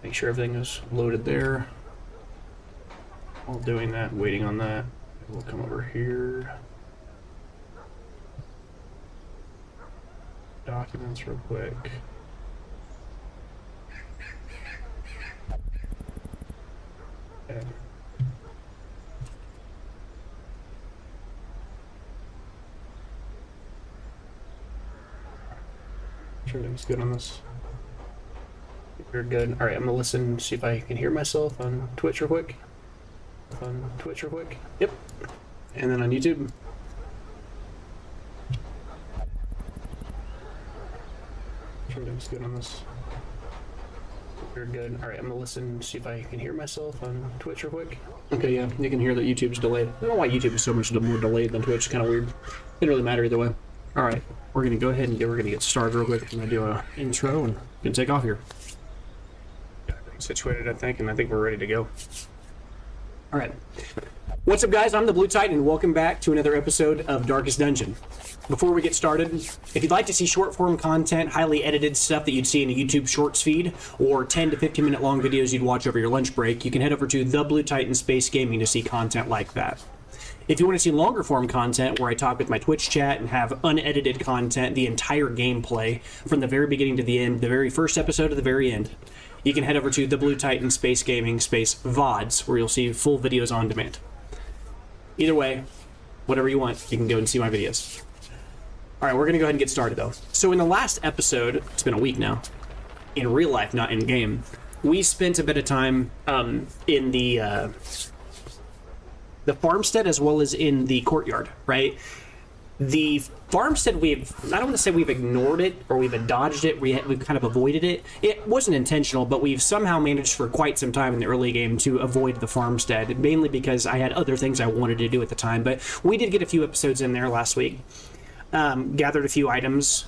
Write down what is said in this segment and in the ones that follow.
Make sure everything is loaded there. While doing that, waiting on that, we'll come over here. Documents real quick. Okay. Sure everything's good on this. You're good. All right, I'm gonna listen, see if I can hear myself on Twitch real quick. Yep. And then on YouTube. Sure everything's good on this. You're good. All right, I'm gonna listen, see if I can hear myself on Twitch real quick. Okay, yeah, you can hear that YouTube's delayed. I don't know why YouTube is so much more delayed than Twitch. It's kind of weird. Didn't really matter either way. All right, we're gonna go ahead and we're gonna get started real quick. I'm gonna do an intro and gonna take off here. Got everything situated, I think, and I think we're ready to go. All right. What's up, guys? I'm the Blue Titan, and welcome back to another episode of Darkest Dungeon. Before we get started, if you'd like to see short-form content, highly edited stuff that you'd see in a YouTube Shorts feed, or 10 to 15-minute long videos you'd watch over your lunch break, you can head over to the Blue Titan Space Gaming to see content like that. If you want to see longer-form content, where I talk with my Twitch chat and have unedited content, the entire gameplay, from the very beginning to the end, the very first episode to the very end, you can head over to the Blue Titan Space Gaming space VODs, where you'll see full videos on demand. Either way, whatever you want, you can go and see my videos. All right, we're going to go ahead and get started, though. So in the last episode, it's been a week now, in real life, not in game, we spent a bit of time in the farmstead as well as in the courtyard, right? The farmstead, I don't want to say we've ignored it or we've dodged it, we've kind of avoided it. It wasn't intentional, but we've somehow managed for quite some time in the early game to avoid the farmstead, mainly because I had other things I wanted to do at the time. But we did get a few episodes in there last week. Gathered a few items,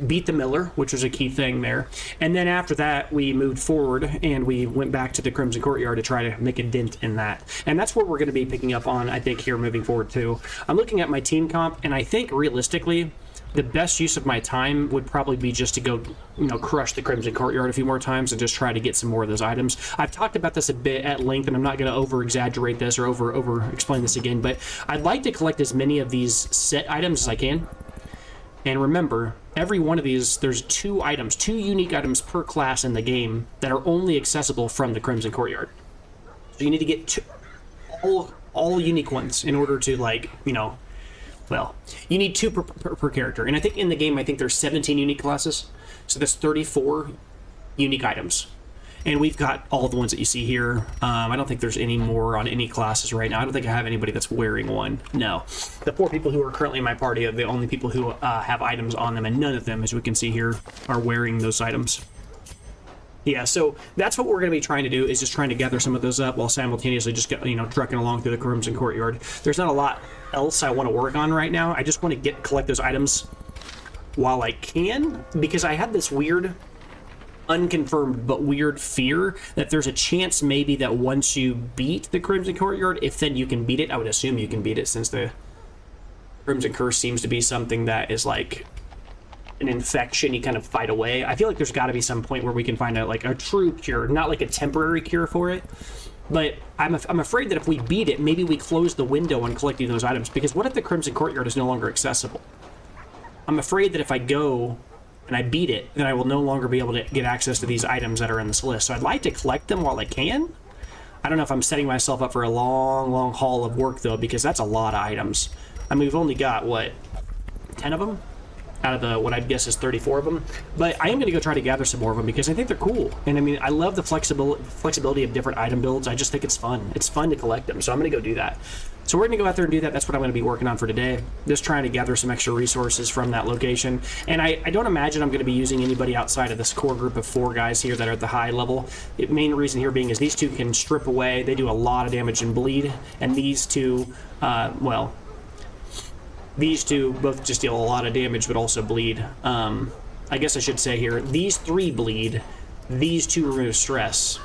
beat the miller, which was a key thing there. And then after that, we moved forward and we went back to the Crimson Courtyard to try to make a dent in that. And that's what we're going to be picking up on, I think, here moving forward too. I'm looking at my team comp, and I think realistically, the best use of my time would probably be just to go, crush the Crimson Courtyard a few more times and just try to get some more of those items. I've talked about this a bit at length, and I'm not going to over-exaggerate this or over-explain this again, but I'd like to collect as many of these set items as I can. And remember, every one of these, there's two unique items per class in the game that are only accessible from the Crimson Courtyard. So you need to get all unique ones in order to, you need two per character. And I think in the game, there's 17 unique classes. So that's 34 unique items. And we've got all the ones that you see here. I don't think there's any more on any classes right now. I don't think I have anybody that's wearing one. No. The 4 people who are currently in my party are the only people who have items on them, and none of them, as we can see here, are wearing those items. Yeah, so that's what we're going to be trying to do, is just trying to gather some of those up while simultaneously just trekking along through the Crimson Courtyard. There's not a lot else I want to work on right now. I just want to collect those items while I can, because I had this weird, unconfirmed but weird fear that there's a chance maybe that once you beat the Crimson Courtyard, if then you can beat it, I would assume you can beat it, since the Crimson Curse seems to be something that is like an infection you kind of fight away. I feel like there's got to be some point where we can find out like a true cure, not like a temporary cure for it. But I'm afraid that if we beat it, maybe we close the window on collecting those items, because what if the Crimson Courtyard is no longer accessible? I'm afraid that if I go and I beat it, then I will no longer be able to get access to these items that are in this list. So I'd like to collect them while I can. I don't know if I'm setting myself up for a long haul of work, though, because that's a lot of items. I mean, we've only got, 10 of them? Out of the, what I guess is 34 of them. But I am going to go try to gather some more of them, because I think they're cool. And I mean, I love the flexibility of different item builds. I just think it's fun. It's fun to collect them, so I'm going to go do that. So we're going to go out there and do that. That's what I'm going to be working on for today. Just trying to gather some extra resources from that location. And I don't imagine I'm going to be using anybody outside of this core group of 4 guys here that are at the high level. The main reason here being is these 2 can strip away. They do a lot of damage and bleed. And these 2, these 2 both just deal a lot of damage but also bleed. I guess I should say here, these 3 bleed. These 2 remove stress.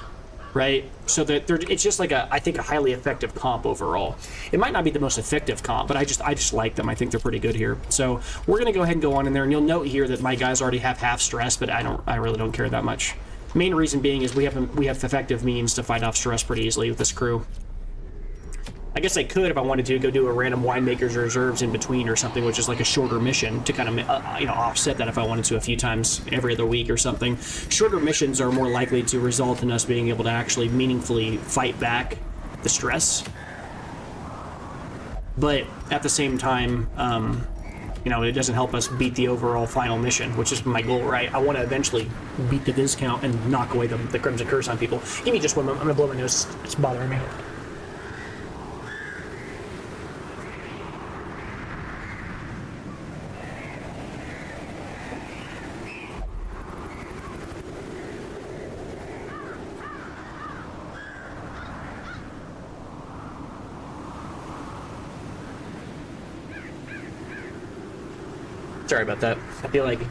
Right? So that it's just like I think a highly effective comp overall. It might not be the most effective comp, but I just like them. I think they're pretty good here. So we're gonna go ahead and go on in there, and you'll note here that my guys already have half stress, but I really don't care that much. Main reason being is we have effective means to fight off stress pretty easily with this crew. I guess I could, if I wanted to, go do a random winemakers reserves in between or something, which is like a shorter mission to kind of offset that if I wanted to a few times every other week or something. Shorter missions are more likely to result in us being able to actually meaningfully fight back the stress. But at the same time, it doesn't help us beat the overall final mission, which is my goal, right? I want to eventually beat the Viz count and knock away the Crimson Curse on people. Give me just 1 moment. I'm going to blow my nose. It's bothering me. Sorry about that. I feel like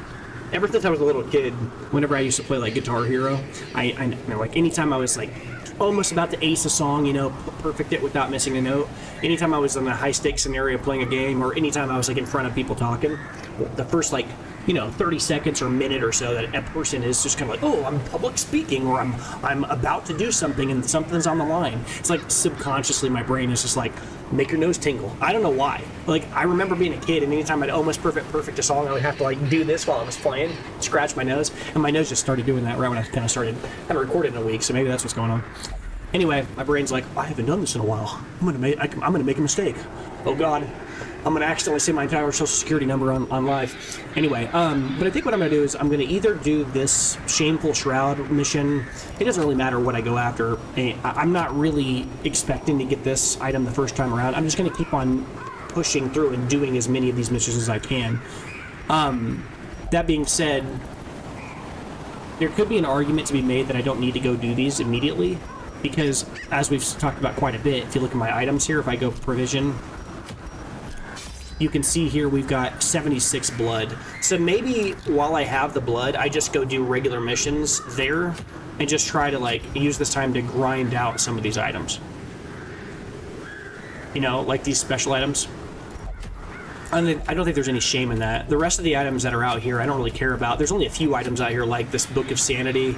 ever since I was a little kid, whenever I used to play like Guitar Hero, I like anytime I was like almost about to ace a song, perfect it without missing a note. Anytime I was in a high stakes scenario playing a game, or anytime I was like in front of people talking, the first 30 seconds or a minute or so that a person is just kind of like, oh, I'm public speaking, or I'm about to do something and something's on the line. It's like subconsciously my brain is just like, make your nose tingle. I don't know why. Like, I remember being a kid and anytime I'd almost perfect a song, I would have to like do this while I was playing, scratch my nose, and my nose just started doing that right when I kind of haven't recorded in a week, so maybe that's what's going on. Anyway, my brain's like, I haven't done this in a while. I'm gonna make a mistake. Oh God. I'm going to accidentally say my entire social security number on live. Anyway, but I think what I'm going to do is I'm going to either do this Shameful Shroud mission. It doesn't really matter what I go after. I'm not really expecting to get this item the first time around. I'm just going to keep on pushing through and doing as many of these missions as I can. That being said, there could be an argument to be made that I don't need to go do these immediately, because as we've talked about quite a bit, if you look at my items here, if I go provision, you can see here we've got 76 blood. So maybe while I have the blood, I just go do regular missions there and just try to use this time to grind out some of these items. Like these special items. I don't think there's any shame in that. The rest of the items that are out here, I don't really care about. There's only a few items out here like this Book of Sanity.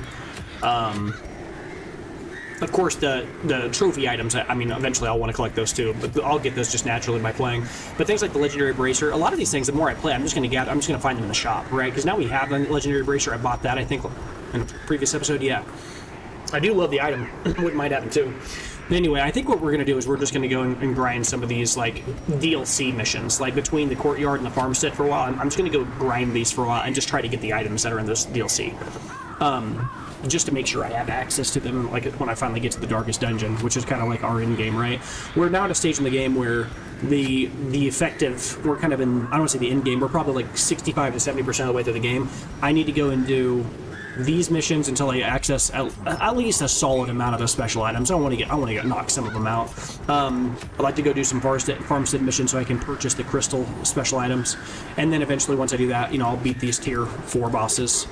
Of course, the trophy items, eventually I'll want to collect those too, but I'll get those just naturally by playing. But things like the Legendary Bracer, a lot of these things, the more I play, I'm just going to find them in the shop, right? Because now we have the Legendary Bracer. I bought that, I think, in a previous episode, yeah. I do love the item. Wouldn't mind having too. But anyway, I think what we're going to do is we're just going to go and grind some of these, DLC missions, between the courtyard and the farmstead for a while. I'm just going to go grind these for a while and just try to get the items that are in this DLC. Just to make sure I have access to them, when I finally get to the Darkest Dungeon, which is kind of like our end game, right? We're now at a stage in the game where the effective, we're kind of in, I don't want to say the end game, we're probably 65 to 70% of the way through the game. I need to go and do these missions until I access at least a solid amount of the special items. I want to knock some of them out. I'd like to go do some farmstead missions so I can purchase the crystal special items, and then eventually once I do that, I'll beat these tier 4 bosses.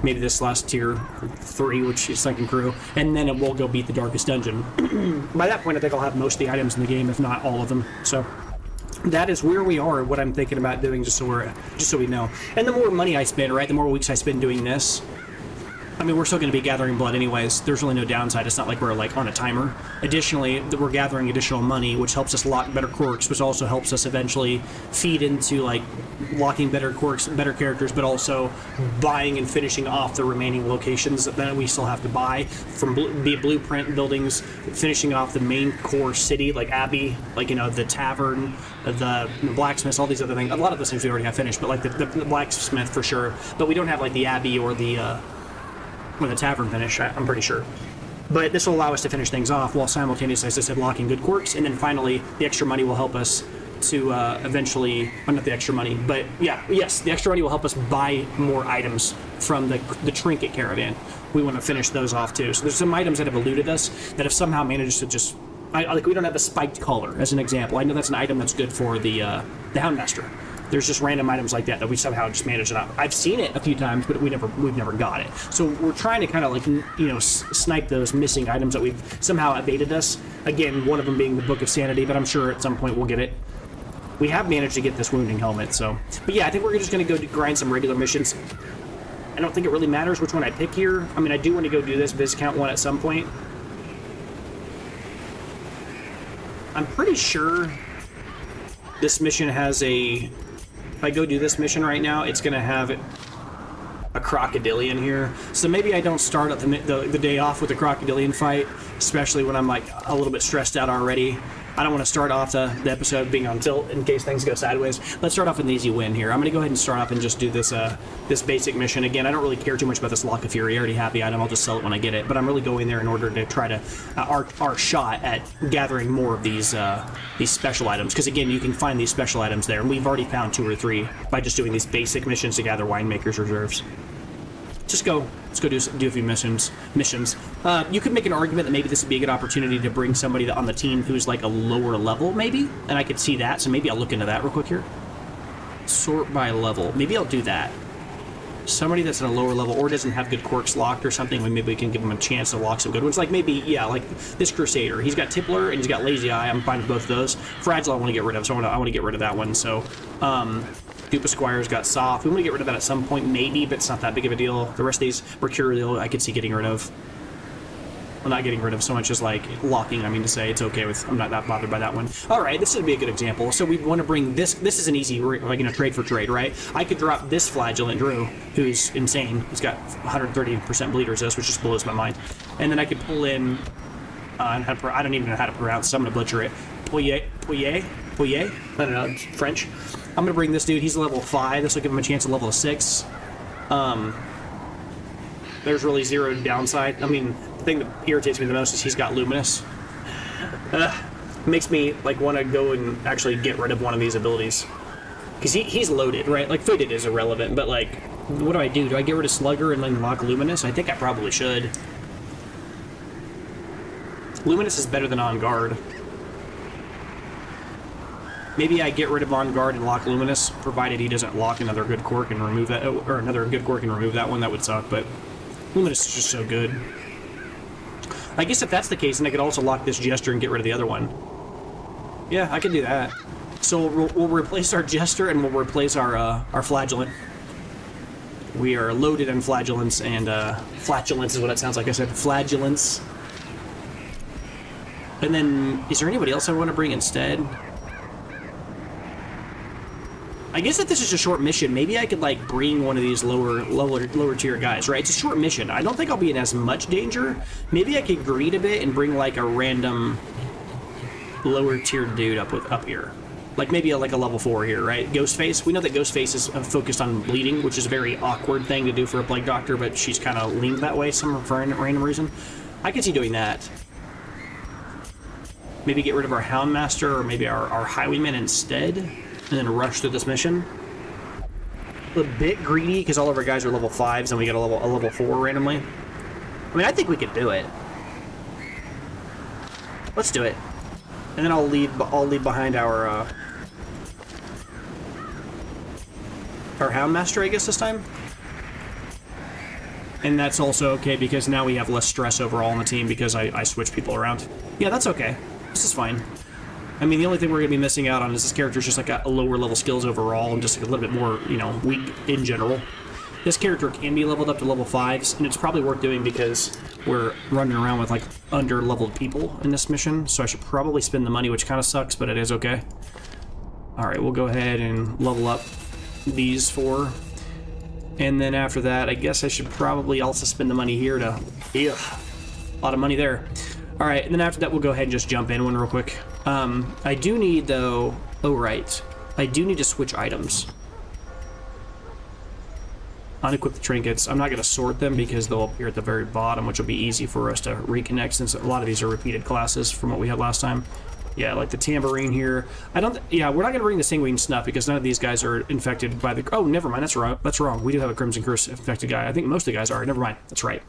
Maybe this last tier 3, which is Sunken Crew, and then it will go beat the Darkest Dungeon. By that point, I think I'll have most of the items in the game, if not all of them. So that is where we are, what I'm thinking about doing, just so we know. And the more money I spend, right, the more weeks I spend doing this, we're still going to be gathering blood anyways. There's really no downside. It's not like we're on a timer. Additionally, we're gathering additional money, which helps us lock better quirks, which also helps us eventually feed into locking better quirks, better characters, but also buying and finishing off the remaining locations that we still have to buy from blueprint buildings, finishing off the main core city like Abbey, the tavern, the blacksmiths, all these other things. A lot of those things we already have finished, but the blacksmith for sure. But we don't have the Abbey or the tavern finish, I'm pretty sure. But this will allow us to finish things off while simultaneously, as I said, locking good quirks, and then finally the extra money will help us to eventually, well, not the extra money, but yes, the extra money will help us buy more items from the trinket caravan. We want to finish those off too. So there's some items that have eluded us that have somehow managed to just, we don't have the spiked collar as an example. I know that's an item that's good for the Houndmaster. There's just random items like that we somehow just managed it. I've seen it a few times, but we've never got it. So we're trying to kind of snipe those missing items that we've somehow evaded us. Again, one of them being the Book of Sanity, but I'm sure at some point we'll get it. We have managed to get this wounding helmet, so. But yeah, I think we're just going to go grind some regular missions. I don't think it really matters which one I pick here. I mean, I do want to go do this Viscount one at some point. I'm pretty sure this mission has a... If I go do this mission right now, it's going to have a crocodilian here. So maybe I don't start up the day off with a crocodilian fight, especially when I'm like a little bit stressed out already. I don't want to start off the episode being on tilt in case things go sideways. Let's start off with an easy win here. I'm going to go ahead and start off and just do this this basic mission. Again, I don't really care too much about this Lock of Fury. I already have the item. I'll just sell it when I get it. But I'm really going there in order to try to our shot at gathering more of these special items. Because again, you can find these special items there, and we've already found 2 or 3 by just doing these basic missions to gather Winemaker's Reserves. Let's go do a few missions. You could make an argument that maybe this would be a good opportunity to bring somebody on the team who's like a lower level, maybe, and I could see that. So maybe I'll look into that real quick here. Sort by level. Maybe I'll do that. Somebody that's at a lower level or doesn't have good quirks locked or something. Maybe we can give them a chance to lock some good ones. Like maybe, yeah, like this Crusader. He's got Tippler and he's got Lazy Eye. I'm fine with both of those. Fragile, I want to get rid of. So I want to get rid of that one. So, Dupa Squire's got Soft. We want to get rid of that at some point, maybe, but it's not that big of a deal. The rest of these, Mercurial, I could see getting rid of. Well, not getting rid of so much as, like, locking, I mean to say. It's okay with, I'm not that bothered by that one. Alright, this would be a good example. So we want to bring this is an easy, like, trade for trade, right? I could drop this Flagellant Drew, who's insane. He's got 130% bleed resist, which just blows my mind. And then I could pull in, I don't even know how to pronounce, so I'm going to butcher it. Pouillet? I don't know, it's French. I'm going to bring this dude. He's level 5. This will give him a chance at level 6. There's really 0 downside. I mean, the thing that irritates me the most is he's got Luminous. Makes me, like, want to go and actually get rid of one of these abilities. Because he's loaded, right? Like, Fated is irrelevant, but, like, what do I do? Do I get rid of Slugger and then lock Luminous? I think I probably should. Luminous is better than On Guard. Maybe I get rid of On Guard and lock Luminous, provided he doesn't lock another good quirk and remove that, or another good quirk and remove that one. That would suck, but Luminous is just so good. I guess if that's the case, then I could also lock this Jester and get rid of the other one. Yeah, I could do that. So we'll replace our Jester and we'll replace our Flagellant. We are loaded on Flagellants, and Flatulence is what it sounds like. I said Flagellants. And then, is there anybody else I want to bring instead? I guess if this is a short mission, maybe I could, like, bring one of these lower tier guys, right? It's a short mission. I don't think I'll be in as much danger. Maybe I could greed a bit and bring, like, a random lower tier dude up here. Like, maybe like a level 4 here, right? Ghostface. We know that Ghostface is focused on bleeding, which is a very awkward thing to do for a Plague Doctor, but she's kind of leaned that way for a random reason. I could see doing that. Maybe get rid of our Houndmaster, or maybe our Highwayman instead, and then rush through this mission. A bit greedy, because all of our guys are level 5s, and we get a level 4 randomly. I mean, I think we could do it. Let's do it. And then I'll leave behind our Houndmaster, I guess, this time. And that's also okay, because now we have less stress overall on the team, because I switch people around. Yeah, that's okay. This is fine. I mean, the only thing we're going to be missing out on is this character's just like a lower level skills overall, and just like a little bit more, you know, weak in general. This character can be leveled up to level 5s, and it's probably worth doing because we're running around with, like, under-leveled people in this mission, so I should probably spend the money, which kind of sucks, but it is okay. Alright, we'll go ahead and level up these 4. And then after that, I guess I should probably also spend the money here to... Ugh, a lot of money there. Alright, and then after that, we'll go ahead and just jump in one real quick. I do need, though... Oh, right. I do need to switch items. Unequip the trinkets. I'm not going to sort them because they'll appear at the very bottom, which will be easy for us to reconnect, since a lot of these are repeated classes from what we had last time. Yeah, like the Tambourine here. Yeah, we're not going to bring the Sanguine Snuff because none of these guys are infected by the... Oh, never mind. That's wrong. That's wrong. We do have a Crimson Curse infected guy. I think most of the guys are. Never mind. That's right.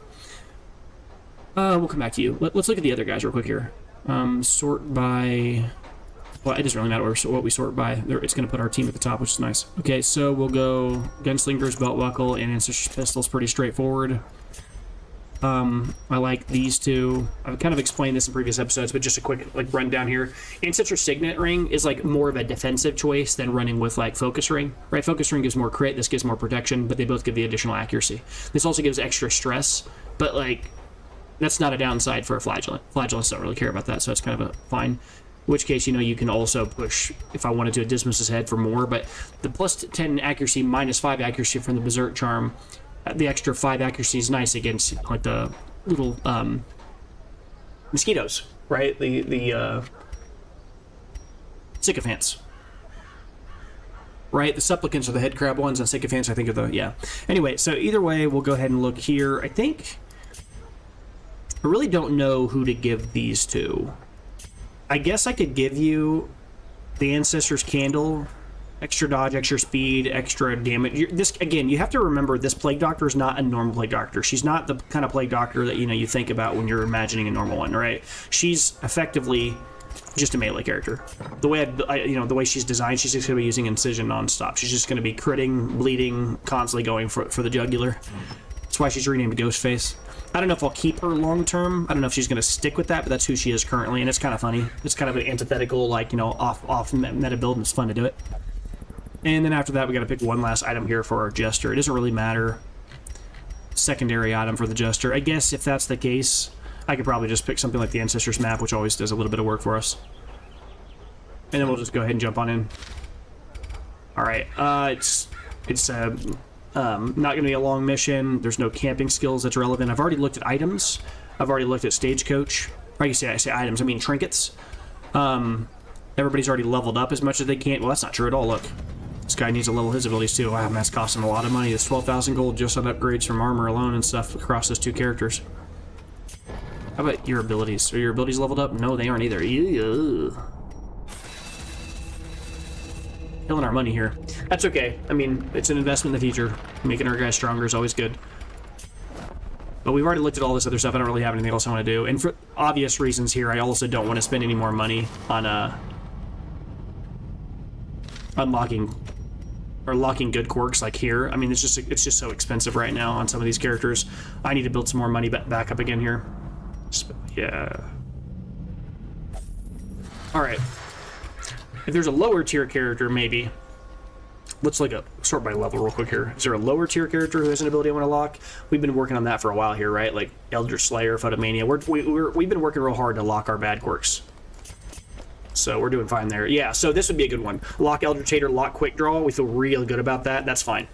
We'll come back to you. Let's look at the other guys real quick here. Sort by... Well, it doesn't really matter what we sort by. It's going to put our team at the top, which is nice. Okay, so we'll go Gunslinger's Belt Buckle and Ancestor's Pistol's pretty straightforward. I like these two. I've kind of explained this in previous episodes, but just a quick like rundown here. Ancestor Signet Ring is like more of a defensive choice than running with like Focus Ring, right? Focus Ring gives more crit, this gives more protection, but they both give the additional accuracy. This also gives extra stress, but like that's not a downside for a Flagellant. Flagellants don't really care about that, so it's kind of a fine. In which case, you know, you can also push, if I wanted to, a Dismas's Head for more, but the plus 10 accuracy, minus 5 accuracy from the Berserk Charm, the extra 5 accuracy is nice against like the little mosquitoes, right? The sycophants, right? The supplicants are the head crab ones, and sycophants I think are the, yeah. Anyway, so either way, we'll go ahead and look here. I really don't know who to give these to. I guess I could give you the Ancestor's Candle. Extra dodge, extra speed, extra damage. This, again, you have to remember this Plague Doctor is not a normal Plague Doctor. She's not the kind of Plague Doctor that, you know, you think about when you're imagining a normal one, right? She's effectively just a melee character. The way the way she's designed, she's just going to be using Incision nonstop. She's just going to be critting, bleeding, constantly going for the jugular. That's why she's renamed Ghostface. I don't know if I'll keep her long term. I don't know if she's going to stick with that, but that's who she is currently, and it's kind of funny. It's kind of an antithetical, like, you know, off meta build, and it's fun to do it. And then after that, we got to pick one last item here for our Jester. It doesn't really matter. Secondary item for the Jester. I guess if that's the case, I could probably just pick something like the Ancestors map, which always does a little bit of work for us. And then we'll just go ahead and jump on in. All right. It's not going to be a long mission. There's no camping skills that's relevant. I've already looked at items. I've already looked at Stagecoach. Or I say items. I mean trinkets. Everybody's already leveled up as much as they can. Well, that's not true at all. Look. This guy needs to level his abilities too. Wow, man, that's costing a lot of money. It's 12,000 gold just on upgrades from armor alone and stuff across those two characters. How about your abilities? Are your abilities leveled up? No, they aren't either. Ew. Killing our money here. That's okay. I mean, it's an investment in the future. Making our guys stronger is always good. But we've already looked at all this other stuff. I don't really have anything else I want to do. And for obvious reasons here, I also don't want to spend any more money on unlocking or locking good quirks like here. I mean, it's just so expensive right now on some of these characters. I need to build some more money back up again here. Yeah. All right. If there's a lower tier character, maybe. Let's sort by level real quick here. Is there a lower tier character who has an ability I want to lock? We've been working on that for a while here, right? Like Elder Slayer, Photomania. We've been working real hard to lock our bad quirks. So we're doing fine there. Yeah, so this would be a good one. Lock Eldritchator, lock Quick Draw. We feel real good about that. That's fine.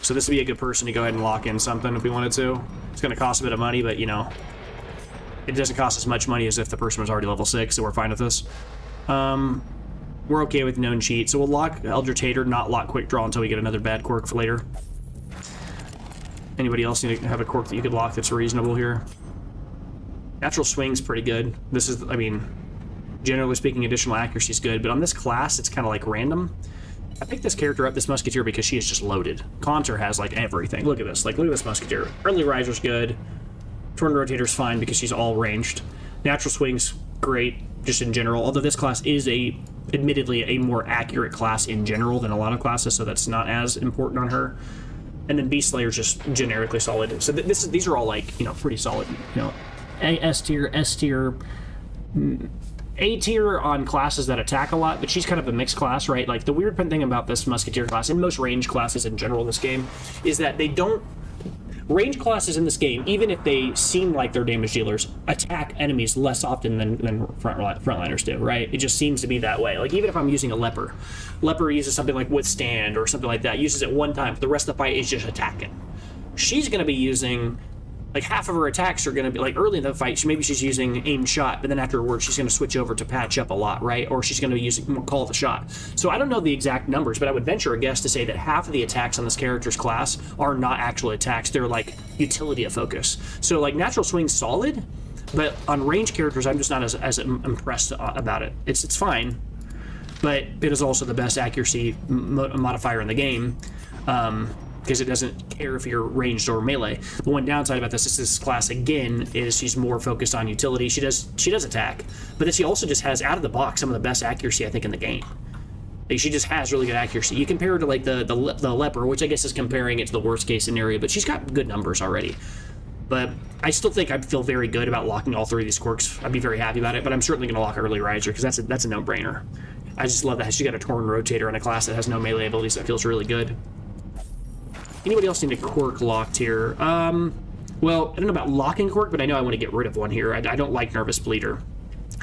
So this would be a good person to go ahead and lock in something if we wanted to. It's going to cost a bit of money, but, you know, it doesn't cost as much money as if the person was already level 6, so we're fine with this. We're okay with known cheat. So we'll lock Eldritchator, not lock Quick Draw until we get another bad quirk for later. Anybody else need to have a quirk that you could lock that's reasonable here? Natural Swing's pretty good. This is, I mean, generally speaking, additional accuracy is good, but on this class, it's kind of like random. I picked this character up, this Musketeer, because she is just loaded. Contour has, like, everything. Look at this. Like, look at this Musketeer. Early Riser's good. Torn Rotator's fine because she's all ranged. Natural Swing's great, just in general. Although this class is admittedly a more accurate class in general than a lot of classes, so that's not as important on her. And then Beast Slayer's just generically solid. So these are all, like, you know, pretty solid. You know, S tier, S tier, A tier on classes that attack a lot, but she's kind of a mixed class, right? Like, the weird thing about this Musketeer class, and most range classes in general in this game, is that they don't... Range classes in this game, even if they seem like they're damage dealers, attack enemies less often than frontliners do, right? It just seems to be that way. Like, even if I'm using a Leper uses something like Withstand or something like that, uses it one time, but the rest of the fight is just attacking. She's going to be using... Like, half of her attacks are going to be, like, early in the fight, maybe she's using aimed shot, but then afterwards she's going to switch over to patch up a lot, right? Or she's going to be using call the shot. So I don't know the exact numbers, but I would venture a guess to say that half of the attacks on this character's class are not actual attacks. They're, like, utility of focus. So, like, Natural Swing's solid, but on range characters, I'm just not as impressed about it. It's fine, but it is also the best accuracy modifier in the game. Because it doesn't care if you're ranged or melee. The one downside about this class, again, is she's more focused on utility. She does attack, but then she also just has, out of the box, some of the best accuracy, I think, in the game. Like, she just has really good accuracy. You compare her to, like, the Leper, which I guess is comparing it to the worst case scenario, but she's got good numbers already. But I still think I'd feel very good about locking all 3 of these quirks. I'd be very happy about it, but I'm certainly going to lock Early Riser because that's a no-brainer. I just love that she's got a Torn Rotator in a class that has no melee abilities. That feels really good. Anybody else need a quirk locked here? Well, I don't know about locking quirk, but I know I want to get rid of one here. I don't like Nervous Bleeder.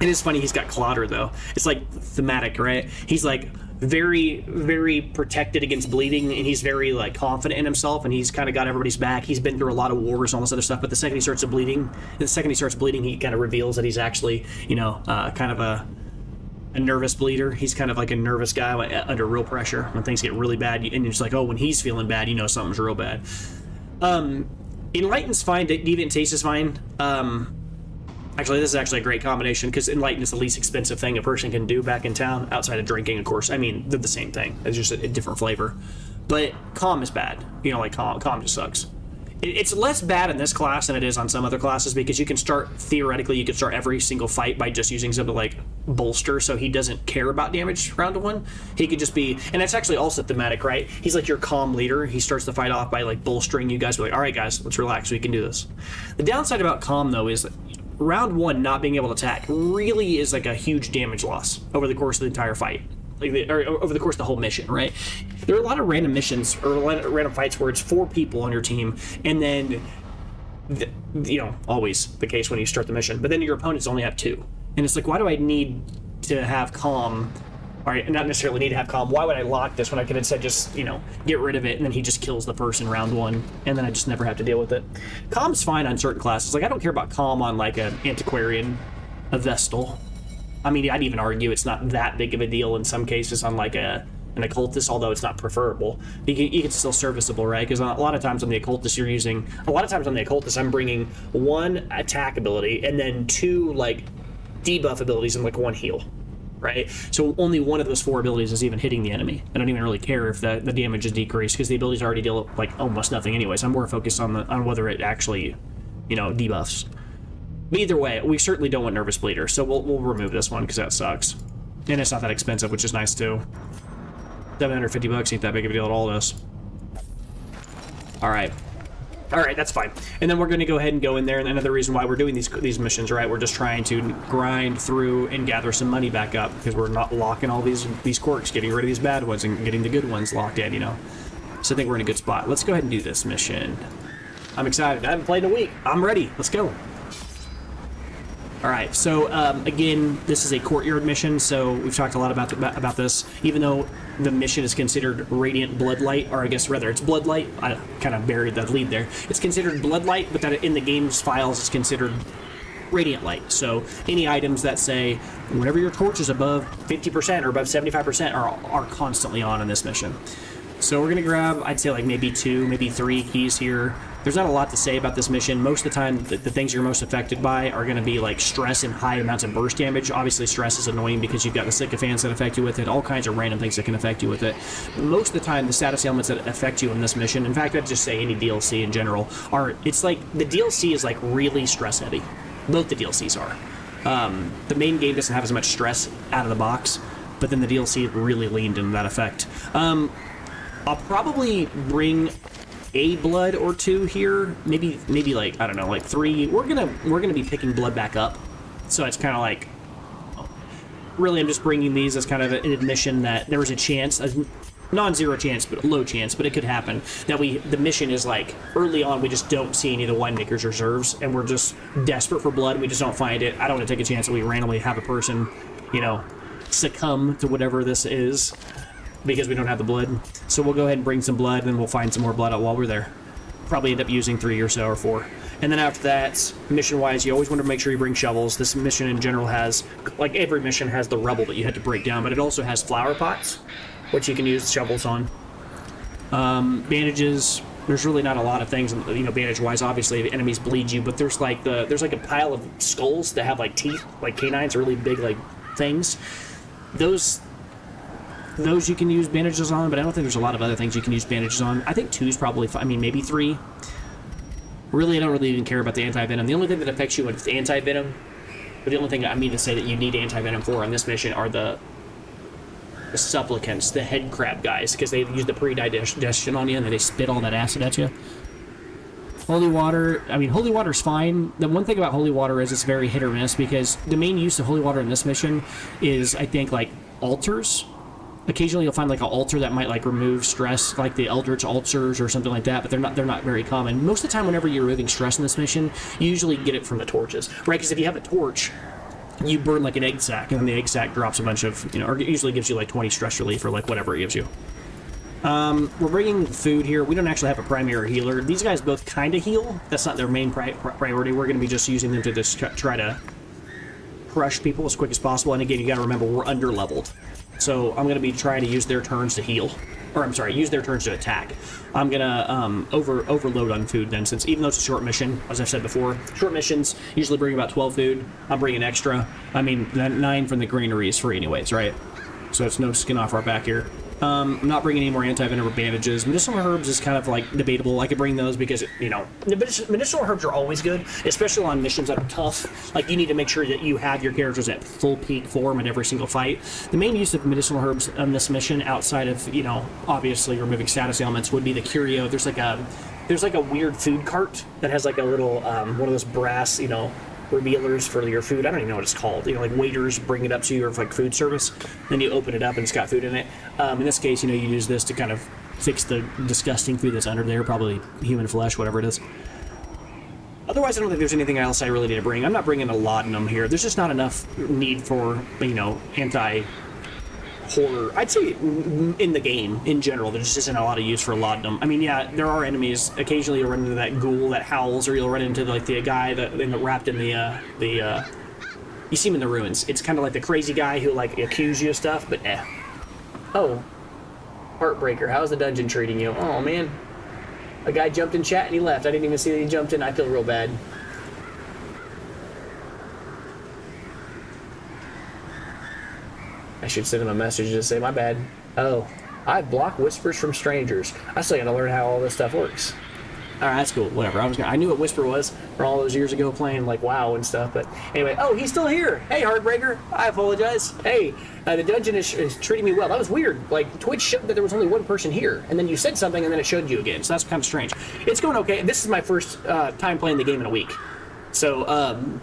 It is funny he's got Clodder, though. It's like thematic, right? He's like very, very protected against bleeding, and he's very like confident in himself, and he's kind of got everybody's back. He's been through a lot of wars and all this other stuff, but the second he starts bleeding, he kind of reveals that he's actually, you know, kind of a nervous bleeder. He's kind of like a nervous guy under real pressure when things get really bad, and you're just like, oh, when he's feeling bad, you know something's real bad. Enlighten's fine. Deviant and Taste is fine. Actually, this is actually a great combination because Enlighten is the least expensive thing a person can do back in town, outside of drinking, of course. I mean, they're the same thing. It's just a different flavor. But Calm is bad. You know, like Calm just sucks. It's less bad in this class than it is on some other classes because you can start, theoretically, you can start every single fight by just using something like Bolster, so he doesn't care about damage round 1. He could just be, and that's actually also thematic, right? He's like your calm leader. He starts the fight off by like bolstering you guys. Be like, all right, guys, let's relax. We can do this. The downside about Calm, though, is round 1 not being able to attack really is like a huge damage loss over the course of the entire fight. Or over the course of the whole mission, right? There are a lot of random missions or a lot of random fights where it's 4 people on your team, and then, you know, always the case when you start the mission, but then your opponents only have 2. And it's like, why do I need to have Calm? Or not necessarily need to have Calm. Why would I lock this when I could instead just, you know, get rid of it, and then he just kills the person round 1, and then I just never have to deal with it. Calm's fine on certain classes. Like, I don't care about Calm on, like, an Antiquarian, a Vestal. I mean, I'd even argue it's not that big of a deal in some cases on like an occultist, although it's not preferable. You can still serviceable, right? Because a lot of times on the occultist I'm bringing 1 attack ability and then 2 like debuff abilities and like 1 heal, right? So only 1 of those 4 abilities is even hitting the enemy. I don't even really care if the damage is decreased because the abilities already deal like almost nothing anyways. I'm more focused on whether it actually, you know, debuffs. But either way, we certainly don't want Nervous Bleeder, so we'll remove this one because that sucks. And it's not that expensive, which is nice too. $750 ain't that big of a deal at all, this. Alright, that's fine. And then we're going to go ahead and go in there, and another reason why we're doing these missions, right? We're just trying to grind through and gather some money back up because we're not locking all these quirks, getting rid of these bad ones and getting the good ones locked in, you know? So I think we're in a good spot. Let's go ahead and do this mission. I'm excited. I haven't played in a week. I'm ready. Let's go. Alright, so again, this is a courtyard mission, so we've talked a lot about this. Even though the mission is considered Radiant Bloodlight, or I guess rather it's Bloodlight, I kind of buried that lead there. It's considered Bloodlight, but that in the game's files it's considered Radiant Light. So any items that say whenever your torch is above 50% or above 75% are constantly on in this mission. So we're going to grab, I'd say like maybe 2, maybe 3 keys here. There's not a lot to say about this mission. Most of the time, the things you're most affected by are going to be like stress and high amounts of burst damage. Obviously, stress is annoying because you've got the sycophants that affect you with it, all kinds of random things that can affect you with it. Most of the time, the status elements that affect you in this mission, in fact, I'd just say any DLC in general, it's like the DLC is like really stress heavy. Both the DLCs are. The main game doesn't have as much stress out of the box, but then the DLC really leaned into that effect. I'll probably bring a blood or 2 here, maybe like, I don't know, like 3. We're gonna be picking blood back up, so it's kind of like, really I'm just bringing these as kind of an admission that there was a chance, a non-zero chance, but a low chance, but it could happen, that the mission is like, early on we just don't see any of the winemaker's reserves, and we're just desperate for blood, and we just don't find it. I don't want to take a chance that we randomly have a person, you know, succumb to whatever this is, because we don't have the blood. So we'll go ahead and bring some blood, and then we'll find some more blood out while we're there. Probably end up using 3 or so, or 4. And then after that, mission-wise, you always want to make sure you bring shovels. This mission in general has, like every mission has the rubble that you had to break down, but it also has flower pots, which you can use shovels on. Bandages, there's really not a lot of things, you know, bandage-wise. Obviously, the enemies bleed you, but there's like a pile of skulls that have like teeth, like canines, really big like things. Those you can use bandages on, but I don't think there's a lot of other things you can use bandages on. I think 2 is probably fine. I mean, maybe 3. Really, I don't really even care about the anti-venom. The only thing that affects you with anti-venom, but the only thing I mean to say that you need anti-venom for on this mission are the supplicants, the head crab guys, because they use the pre-digestion on you and then they spit all that acid at you. Holy water, I mean, holy water's fine. The one thing about holy water is it's very hit or miss, because the main use of holy water in this mission is, I think, like altars. Occasionally you'll find like an altar that might like remove stress, like the eldritch altars or something like that, but they're not very common. Most of the time whenever you're removing stress in this mission, you usually get it from the torches, right? Because if you have a torch, you burn like an egg sac, and then the egg sac drops a bunch of, you know, or it usually gives you like 20 stress relief or like whatever it gives you. We're bringing food here. We don't actually have a primary healer. These guys both kind of heal. That's not their main priority. We're going to be just using them to just try to crush people as quick as possible. And again, you got to remember, we're under-leveled. So I'm going to be trying to use their turns to heal. Or, I'm sorry, use their turns to attack. I'm going to overload on food then, since even though it's a short mission, as I've said before, short missions usually bring about 12 food. I'm bringing extra. I mean, 9 from the granary is free anyways, right? So it's no skin off our back here. I'm not bringing any more anti-venom bandages. Medicinal herbs is kind of like debatable. I could bring those because, you know, medicinal herbs are always good, especially on missions that are tough. Like, you need to make sure that you have your characters at full peak form in every single fight. The main use of medicinal herbs on this mission, outside of, you know, obviously removing status ailments, would be the curio. There's like a weird food cart that has like a little one of those brass, you know, revealers for your food. I don't even know what it's called. You know, like waiters bring it up to you, or like food service. Then you open it up and it's got food in it. In this case, you know, you use this to kind of fix the disgusting food that's under there, probably human flesh, whatever it is. Otherwise, I don't think there's anything else I really need to bring. I'm not bringing a laudanum here. There's just not enough need for, you know, anti-horror. I'd say in the game, in general, there just isn't a lot of use for laudanum. I mean, yeah, there are enemies. Occasionally you'll run into that ghoul that howls, or you'll run into, like, the guy that wrapped in the you see him in the ruins. It's kind of like the crazy guy who, like, accuse you of stuff, but Oh. Heartbreaker, how's the dungeon treating you? Oh, man. A guy jumped in chat and he left. I didn't even see that he jumped in. I feel real bad. I should send him a message to say, my bad. Oh, I block whispers from strangers. I still gotta learn how all this stuff works. Alright, that's cool. Whatever. I knew what whisper was for all those years ago playing like WoW and stuff, but anyway. Oh, he's still here. Hey, Heartbreaker. I apologize. Hey, the dungeon is treating me well. That was weird. Like, Twitch showed that there was only one person here, and then you said something, and then it showed you again, so that's kind of strange. It's going okay. This is my first time playing the game in a week. So,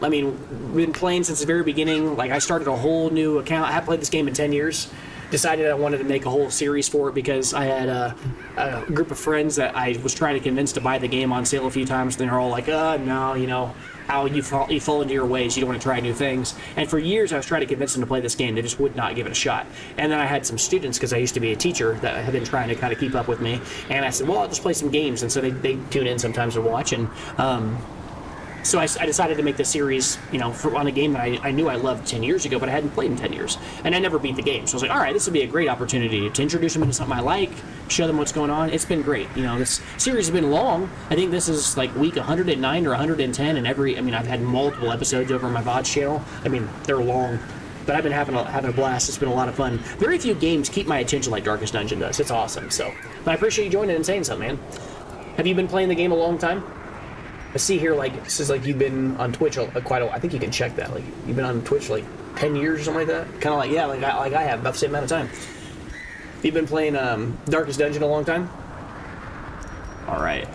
I mean, we've been playing since the very beginning. Like, I started a whole new account. I haven't played this game in 10 years. Decided I wanted to make a whole series for it because I had a group of friends that I was trying to convince to buy the game on sale a few times. And they're all like, no, you know, how you fall into your ways. You don't want to try new things. And for years, I was trying to convince them to play this game. They just would not give it a shot. And then I had some students, because I used to be a teacher, that had been trying to kind of keep up with me. And I said, well, I'll just play some games. And so they tune in sometimes to watch. And so I decided to make this series, you know, on a game that I knew I loved 10 years ago, but I hadn't played in 10 years. And I never beat the game. So I was like, all right, this would be a great opportunity to introduce them into something I like, show them what's going on. It's been great. You know, this series has been long. I think this is like week 109 or 110, and I've had multiple episodes over on my VODs channel. I mean, they're long, but I've been having a blast. It's been a lot of fun. Very few games keep my attention like Darkest Dungeon does. It's awesome. So, but I appreciate you joining and saying something, man. Have you been playing the game a long time? I see here, like, it says, like, you've been on Twitch quite a while. I think you can check that. Like, you've been on Twitch, like, 10 years or something like that? Kind of like, yeah, like I have, about the same amount of time. You've been playing Darkest Dungeon a long time? All right,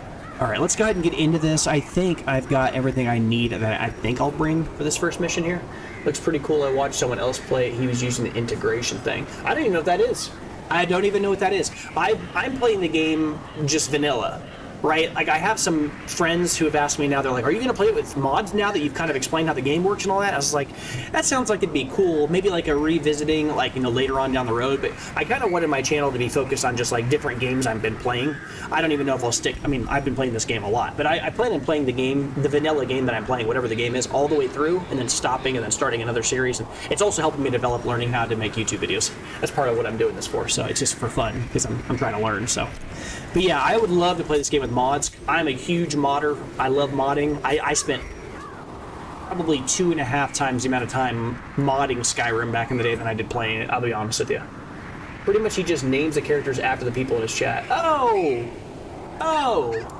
let's go ahead and get into this. I think I've got everything I need that I think I'll bring for this first mission here. Looks pretty cool. I watched someone else play it. He was using the integration thing. I don't even know what that is. I don't even know what that is. I'm playing the game just vanilla. Right? Like, I have some friends who have asked me now, they're like, are you going to play it with mods now that you've kind of explained how the game works and all that? I was like, that sounds like it'd be cool. Maybe like a revisiting, like, you know, later on down the road. But I kind of wanted my channel to be focused on just like different games I've been playing. I don't even know if I'll stick. I mean, I've been playing this game a lot, but I plan on playing the game, the vanilla game that I'm playing, whatever the game is, all the way through, and then stopping and then starting another series. And it's also helping me develop learning how to make YouTube videos. That's part of what I'm doing this for. So it's just for fun because I'm trying to learn. So, but yeah, I would love to play this game with mods. I'm a huge modder. I love modding. I spent probably 2.5 times the amount of time modding Skyrim back in the day than I did playing it, I'll be honest with you. Pretty much he just names the characters after the people in his chat. Oh,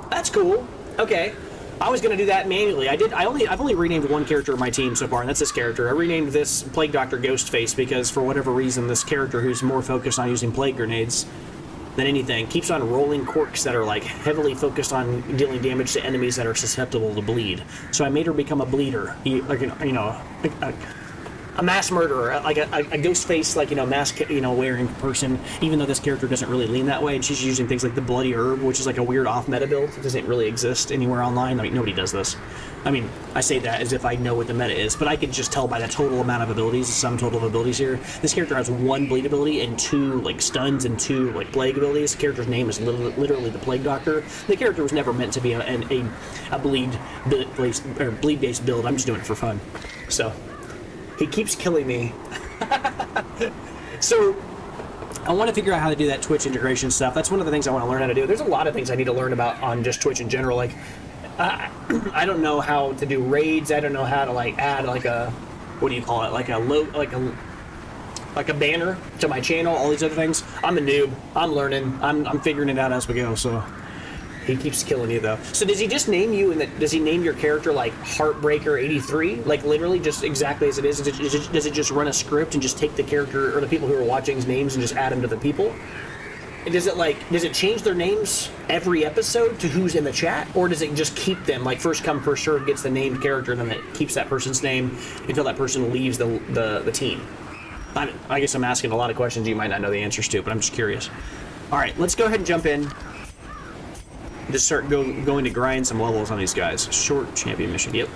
that's cool. Okay. I was going to do that manually. I've only renamed one character of my team so far, and that's this character. I renamed this Plague Doctor Ghostface because for whatever reason, this character who's more focused on using plague grenades than anything. Keeps on rolling quirks that are like heavily focused on dealing damage to enemies that are susceptible to bleed. So I made her become a bleeder, like, you know, a mass murderer, like a ghost face, like, you know, mask, you know, wearing person, even though this character doesn't really lean that way, and she's using things like the bloody herb, which is like a weird off meta build. It doesn't really exist anywhere online. Like, nobody does this. I mean, I say that as if I know what the meta is, but I can just tell by the total amount of abilities, the sum total of abilities here. This character has 1 bleed ability and 2 like stuns and 2 like plague abilities. The character's name is literally the Plague Doctor. The character was never meant to be a bleed-based build. I'm just doing it for fun. So he keeps killing me. So I want to figure out how to do that Twitch integration stuff. That's one of the things I want to learn how to do. There's a lot of things I need to learn about on just Twitch in general. Like, I don't know how to do raids. I don't know how to like add like a, what do you call it? Like a banner to my channel. All these other things. I'm a noob. I'm learning. I'm figuring it out as we go. So he keeps killing you though. So does he just name you? And does he name your character like Heartbreaker 83? Like literally just exactly as it is? Does it just run a script and just take the character or the people who are watching's names and just add them to the people? Does it change their names every episode to who's in the chat, or does it just keep them like first come first serve, gets the named character, and then it keeps that person's name until that person leaves the team? I guess I'm asking a lot of questions you might not know the answers to, but I'm just curious. All right, let's go ahead and jump in. Just start going to grind some levels on these guys. Short champion mission. Yep.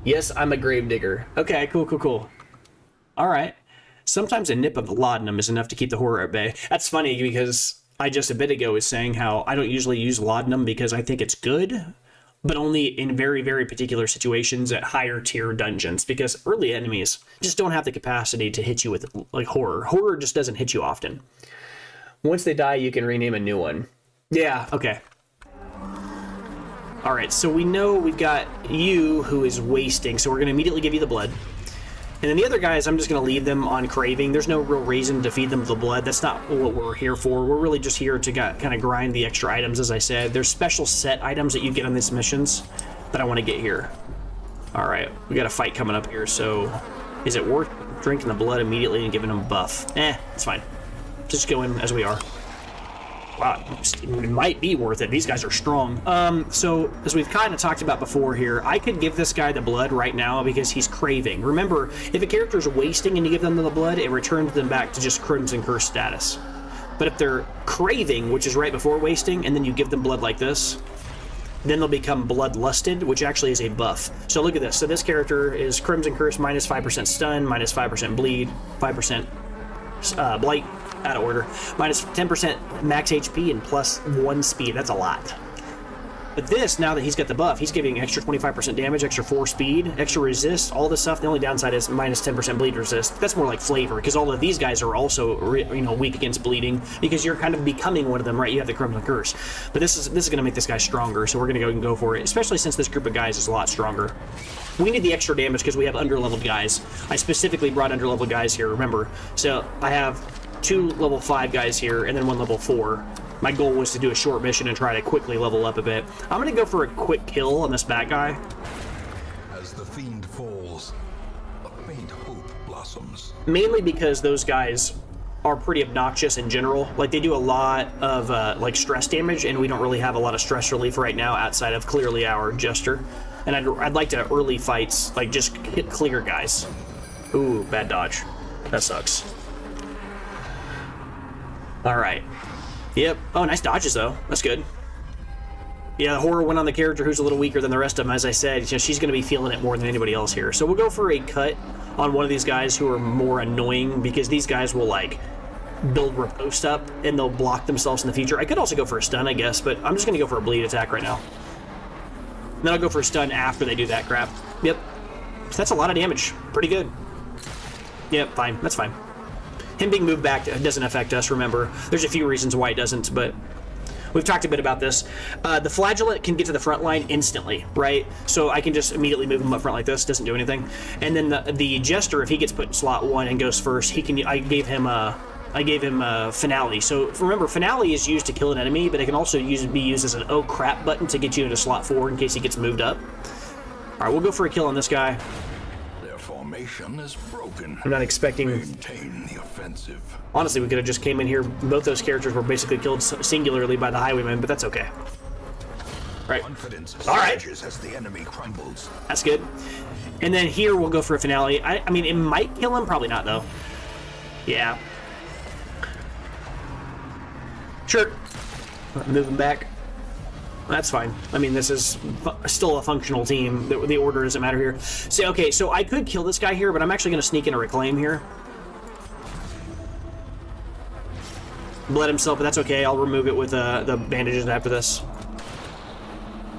Yes, I'm a gravedigger. Okay, cool. All right. Sometimes a nip of laudanum is enough to keep the horror at bay. That's funny because I just a bit ago was saying how I don't usually use laudanum because I think it's good, but only in very, very particular situations at higher tier dungeons, because early enemies just don't have the capacity to hit you with like horror. Horror just doesn't hit you often. Once they die, you can rename a new one. Yeah, okay. All right, so we know we've got you who is wasting, so we're going to immediately give you the blood. And then the other guys, I'm just going to leave them on craving. There's no real reason to feed them the blood. That's not what we're here for. We're really just here to kind of grind the extra items, as I said. There's special set items that you get on these missions that I want to get here. All right, we got a fight coming up here, so is it worth drinking the blood immediately and giving them a buff? It's fine. Just go in as we are. Wow, it might be worth it. These guys are strong. So, as we've kind of talked about before here, I could give this guy the blood right now because he's craving. Remember, if a character's wasting and you give them the blood, it returns them back to just Crimson Curse status. But if they're craving, which is right before wasting, and then you give them blood like this, then they'll become bloodlusted, which actually is a buff. So look at this. So this character is Crimson Curse minus 5% stun, minus 5% bleed, 5% blight, out of order, minus 10% max HP and plus 1 speed. That's a lot. But this, now that he's got the buff, he's giving extra 25% damage, extra 4 speed, extra resist, all this stuff. The only downside is minus 10% bleed resist. That's more like flavor, because all of these guys are also weak against bleeding, because you're kind of becoming one of them, right? You have the Crimson Curse. But this is going to make this guy stronger, so we're going to go and go for it, especially since this group of guys is a lot stronger. We need the extra damage because we have underleveled guys. I specifically brought underleveled guys here, remember. So I have 2 level 5 guys here, and then 1 level 4. My goal was to do a short mission and try to quickly level up a bit. I'm going to go for a quick kill on this bad guy. As the fiend falls, a faint hope blossoms. Mainly because those guys are pretty obnoxious in general. Like, they do a lot of like stress damage, and we don't really have a lot of stress relief right now outside of clearly our Jester. And I'd like to early fights, like, just hit clear guys. Ooh, bad dodge. That sucks. Alright. Yep. Oh, nice dodges, though. That's good. Yeah, the horror went on the character who's a little weaker than the rest of them. As I said, she's going to be feeling it more than anybody else here. So we'll go for a cut on one of these guys who are more annoying, because these guys will, like, build riposte up, and they'll block themselves in the future. I could also go for a stun, I guess, but I'm just going to go for a bleed attack right now. Then I'll go for a stun after they do that crap. Yep. So that's a lot of damage. Pretty good. Yep, fine. That's fine. Him being moved back doesn't affect us, remember. There's a few reasons why it doesn't, but we've talked a bit about this. The Flagellant can get to the front line instantly, right? So I can just immediately move him up front like this. Doesn't do anything. And then the Jester, if he gets put in slot 1 and goes first, he can. I gave him Finale. So remember, Finale is used to kill an enemy, but it can also be used as an oh crap button to get you into slot 4 in case he gets moved up. All right, we'll go for a kill on this guy. formation is broken. I'm not expecting... Maintain the offensive. Honestly, we could have just came in here. Both those characters were basically killed singularly by the highwaymen, but that's okay. Right. All right. As the enemy crumbles. That's good. And then here we'll go for a finale. I mean, it might kill him. Probably not, though. Yeah. Sure. Move him back. That's fine. I mean, this is still a functional team. The order doesn't matter here. See, okay, so I could kill this guy here, but I'm actually going to sneak in a reclaim here. Bled himself, but that's okay. I'll remove it with the bandages after this.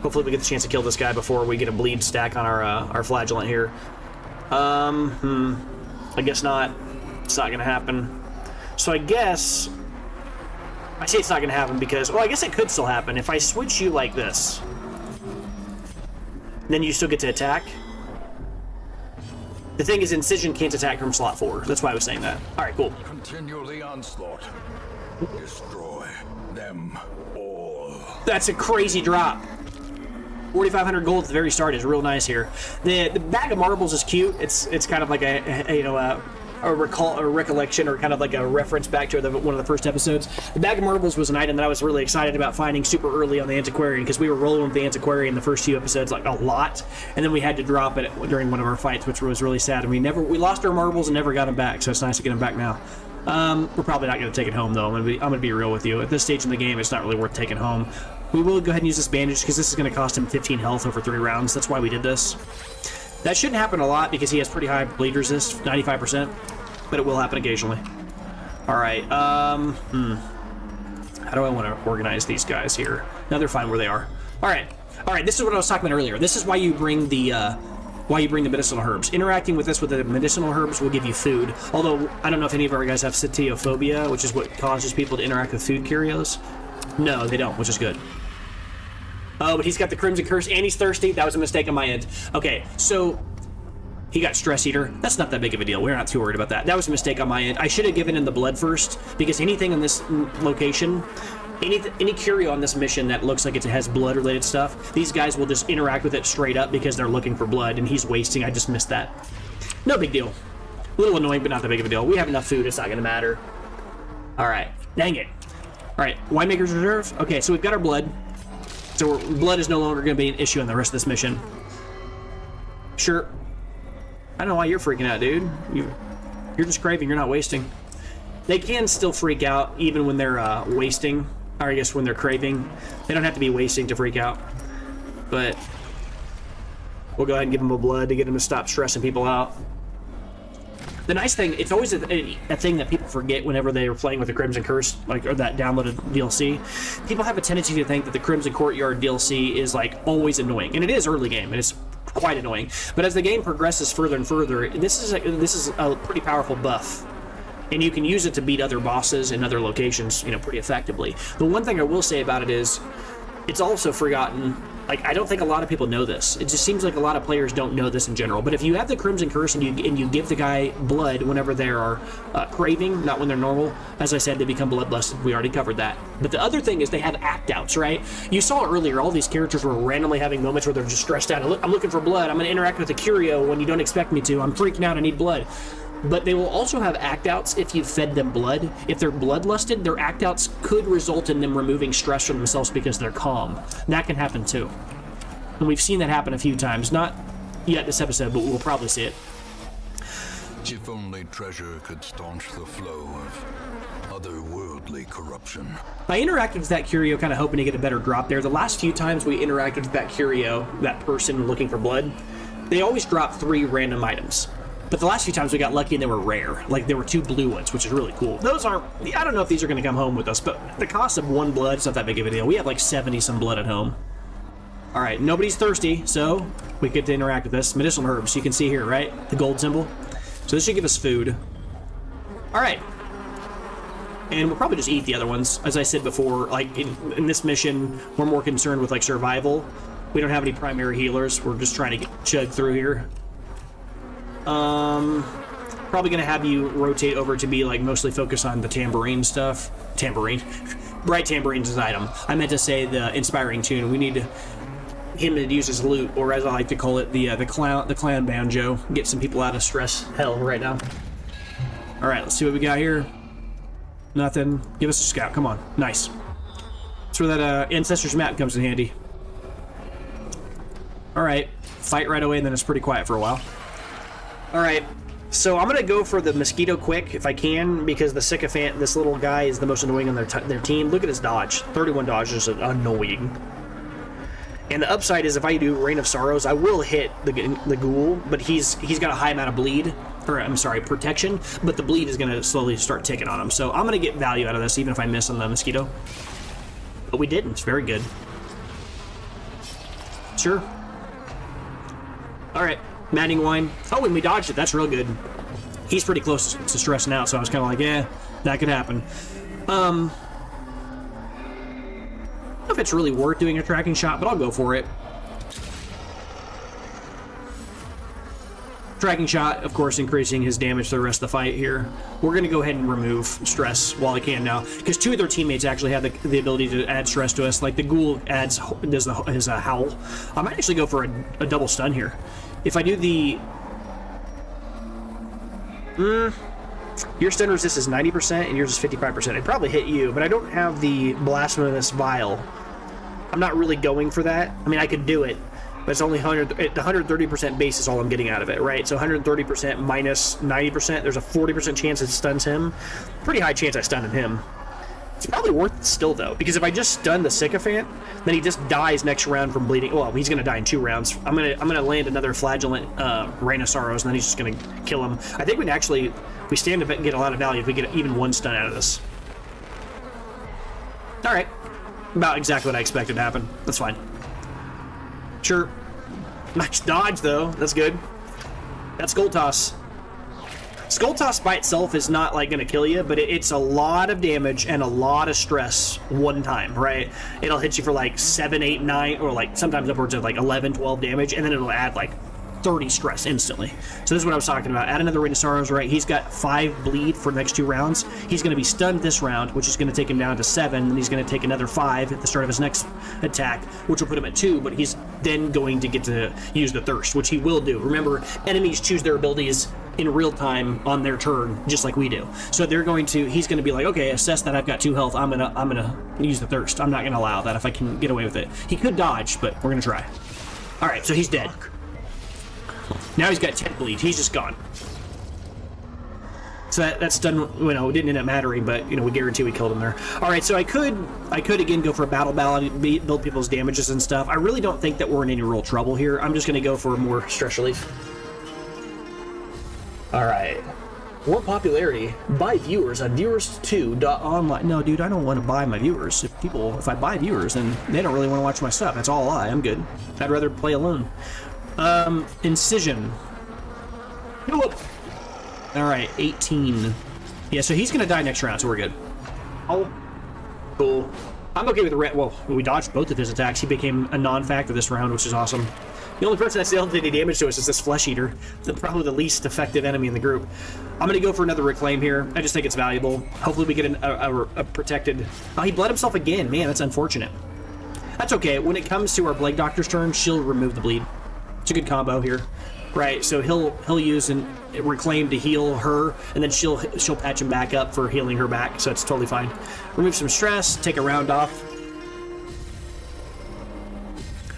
Hopefully we get the chance to kill this guy before we get a bleed stack on our flagellant here. I guess not. It's not going to happen. So I guess... I say it's not going to happen because... Well, I guess it could still happen. If I switch you like this, then you still get to attack. The thing is, Incision can't attack from slot 4. That's why I was saying that. Alright, cool. Continue the onslaught. Destroy them all. That's a crazy drop. 4,500 gold at the very start is real nice here. The bag of marbles is cute. It's kind of like a recollection or kind of like a reference back to one of the first episodes. The bag of marbles was an item that I was really excited about finding super early on the antiquarian because we were rolling with the antiquarian the first few episodes like a lot, and then we had to drop it during one of our fights, which was really sad. And we lost our marbles and never got them back, so it's nice to get them back now. We're probably not going to take it home though. I'm gonna be real with you. At this stage in the game, it's not really worth taking home. We will go ahead and use this bandage because this is going to cost him 15 health over 3 rounds. That's why we did this. That shouldn't happen a lot because he has pretty high bleed resist, 95%, but it will happen occasionally. All right. How do I want to organize these guys here? No, they're fine where they are. All right. All right. This is what I was talking about earlier. This is why you bring the medicinal herbs. Interacting with this with the medicinal herbs will give you food. Although I don't know if any of our guys have sitiophobia, which is what causes people to interact with food curios. No, they don't, which is good. Oh, but he's got the Crimson Curse and he's thirsty. That was a mistake on my end. Okay, so he got Stress Eater. That's not that big of a deal. We're not too worried about that. That was a mistake on my end. I should have given him the blood first because anything in this location, any curio on this mission that looks like it has blood-related stuff, these guys will just interact with it straight up because they're looking for blood and he's wasting. I just missed that. No big deal. A little annoying, but not that big of a deal. We have enough food. It's not going to matter. All right. Dang it. All right. Winemaker's Reserve. Okay, so we've got our blood. So blood is no longer going to be an issue on the rest of this mission. Sure. I don't know why you're freaking out, dude. You're just craving. You're not wasting. They can still freak out even when they're wasting. Or I guess when they're craving. They don't have to be wasting to freak out. But we'll go ahead and give them a blood to get them to stop stressing people out. The nice thing, it's always a thing that people forget whenever they are playing with the Crimson Curse, like, or that downloaded DLC. People have a tendency to think that the Crimson Courtyard DLC is, like, always annoying. And it is early game, and it's quite annoying. But as the game progresses further and further, this is a pretty powerful buff. And you can use it to beat other bosses in other locations, pretty effectively. The one thing I will say about it is, it's also forgotten. Like, I don't think a lot of people know this. It just seems like a lot of players don't know this in general. But if you have the Crimson Curse and you give the guy blood whenever they are craving, not when they're normal, as I said, they become bloodlusted. We already covered that. But the other thing is they have act-outs, right? You saw earlier, all these characters were randomly having moments where they're just stressed out. I'm looking for blood. I'm going to interact with a curio when you don't expect me to. I'm freaking out. I need blood. But they will also have act-outs if you fed them blood. If they're bloodlusted, their act-outs could result in them removing stress from themselves because they're calm. That can happen too. And we've seen that happen a few times. Not yet this episode, but we'll probably see it. If only treasure could staunch the flow of otherworldly corruption. I interacted with that curio kind of hoping to get a better drop there. The last few times we interacted with that curio, that person looking for blood, they always drop 3 random items. But the last few times we got lucky and they were rare. Like, there were 2 blue ones, which is really cool. Those aren't... I don't know if these are going to come home with us, but the cost of 1 blood is not that big of a deal. We have like 70-some blood at home. All right, nobody's thirsty, so we get to interact with this. Medicinal herbs, you can see here, right? The gold symbol. So this should give us food. All right. And we'll probably just eat the other ones. As I said before, like, in this mission, we're more concerned with, like, survival. We don't have any primary healers. We're just trying to chug through here. Probably gonna have you rotate over to be like mostly focused on the tambourine stuff. Tambourine. Bright Tambourine's an item. I meant to say the inspiring tune. We need him to use his loot, or as I like to call it, the clan banjo. Get some people out of stress hell right now. All right, let's see what we got here. Nothing. Give us a scout. Come on. Nice. That's where that ancestors map comes in handy. All right, fight right away, and then it's pretty quiet for a while. All right. So I'm gonna go for the mosquito quick if I can, because the sycophant, this little guy, is the most annoying on their team. Look at his dodge. 31 dodge is annoying. And the upside is if I do Reign of Sorrows, I will hit the ghoul, but he's got a high amount of bleed, or I'm sorry, protection, but the bleed is gonna slowly start ticking on him. So I'm gonna get value out of this, even if I miss on the mosquito. But we didn't. It's very good. Sure. All right. Maddening Wine. Oh, and we dodged it. That's real good. He's pretty close to stress now, so I was kind of like, yeah, that could happen. I don't know if it's really worth doing a tracking shot, but I'll go for it. Tracking shot, of course, increasing his damage for the rest of the fight here. We're going to go ahead and remove stress while I can now, because two of their teammates actually have the ability to add stress to us. Like the ghoul does his howl. I might actually go for a double stun here. If I do the... your stun resist is 90% and yours is 55%. It'd probably hit you, but I don't have the Blasphemous Vial. I'm not really going for that. I mean, I could do it, but it's only 130% base is all I'm getting out of it, right? So 130% minus 90%, there's a 40% chance it stuns him. Pretty high chance I stunned him. It's probably worth it still, though, because if I just stun the sycophant, then he just dies next round from bleeding. Well, he's gonna die in 2 rounds. I'm gonna land another flagellant Reign of Sorrows, and then he's just gonna kill him. I think we stand to get a lot of value if we get even 1 stun out of this. All right, about exactly what I expected to happen. That's fine. Sure. Nice dodge, though. That's good. That's Skull Toss. Skull Toss by itself is not like gonna kill you, but it's a lot of damage and a lot of stress one time, right? It'll hit you for like 7, 8, 9, or like sometimes upwards of like 11, 12 damage, and then it'll add like 30 stress instantly. So this is what I was talking about. Add another Reign of Sorrows, right? He's got 5 bleed for the next 2 rounds. He's gonna be stunned this round, which is gonna take him down to 7, and he's gonna take another 5 at the start of his next attack, which will put him at 2, but he's then going to get to use the Thirst, which he will do. Remember, enemies choose their abilities in real time on their turn, just like we do. So he's gonna be like, okay, assess that I've got 2 health, I'm gonna use the Thirst. I'm not gonna allow that if I can get away with it. He could dodge, but we're gonna try. All right, so he's dead. Now he's got 10 bleed. He's just gone. So that's done. You know, it didn't end up mattering, but you know, we guarantee we killed him there. All right, so I could again go for a battle ballad, build people's damages and stuff. I really don't think that we're in any real trouble here. I'm just gonna go for more stress relief. All right. More popularity. Buy viewers on viewers2.online. No, dude, I don't want to buy my viewers. If I buy viewers, then they don't really want to watch my stuff. That's all a lie. I'm good. I'd rather play alone. Incision. Nope. All right, 18. Yeah, so he's gonna die next round, so we're good. Oh, cool. I'm okay with the red. Well, we dodged both of his attacks. He became a non-factor this round, which is awesome. The only person that's dealt any damage to us is this Flesh Eater, probably the least effective enemy in the group. I'm gonna go for another Reclaim here. I just think it's valuable. Hopefully we get a protected... Oh, he bled himself again. Man, that's unfortunate. That's okay. When it comes to our Plague Doctor's turn, she'll remove the bleed. It's a good combo here. Right, so he'll use a Reclaim to heal her, and then she'll patch him back up for healing her back, so it's totally fine. Remove some stress, take a round off.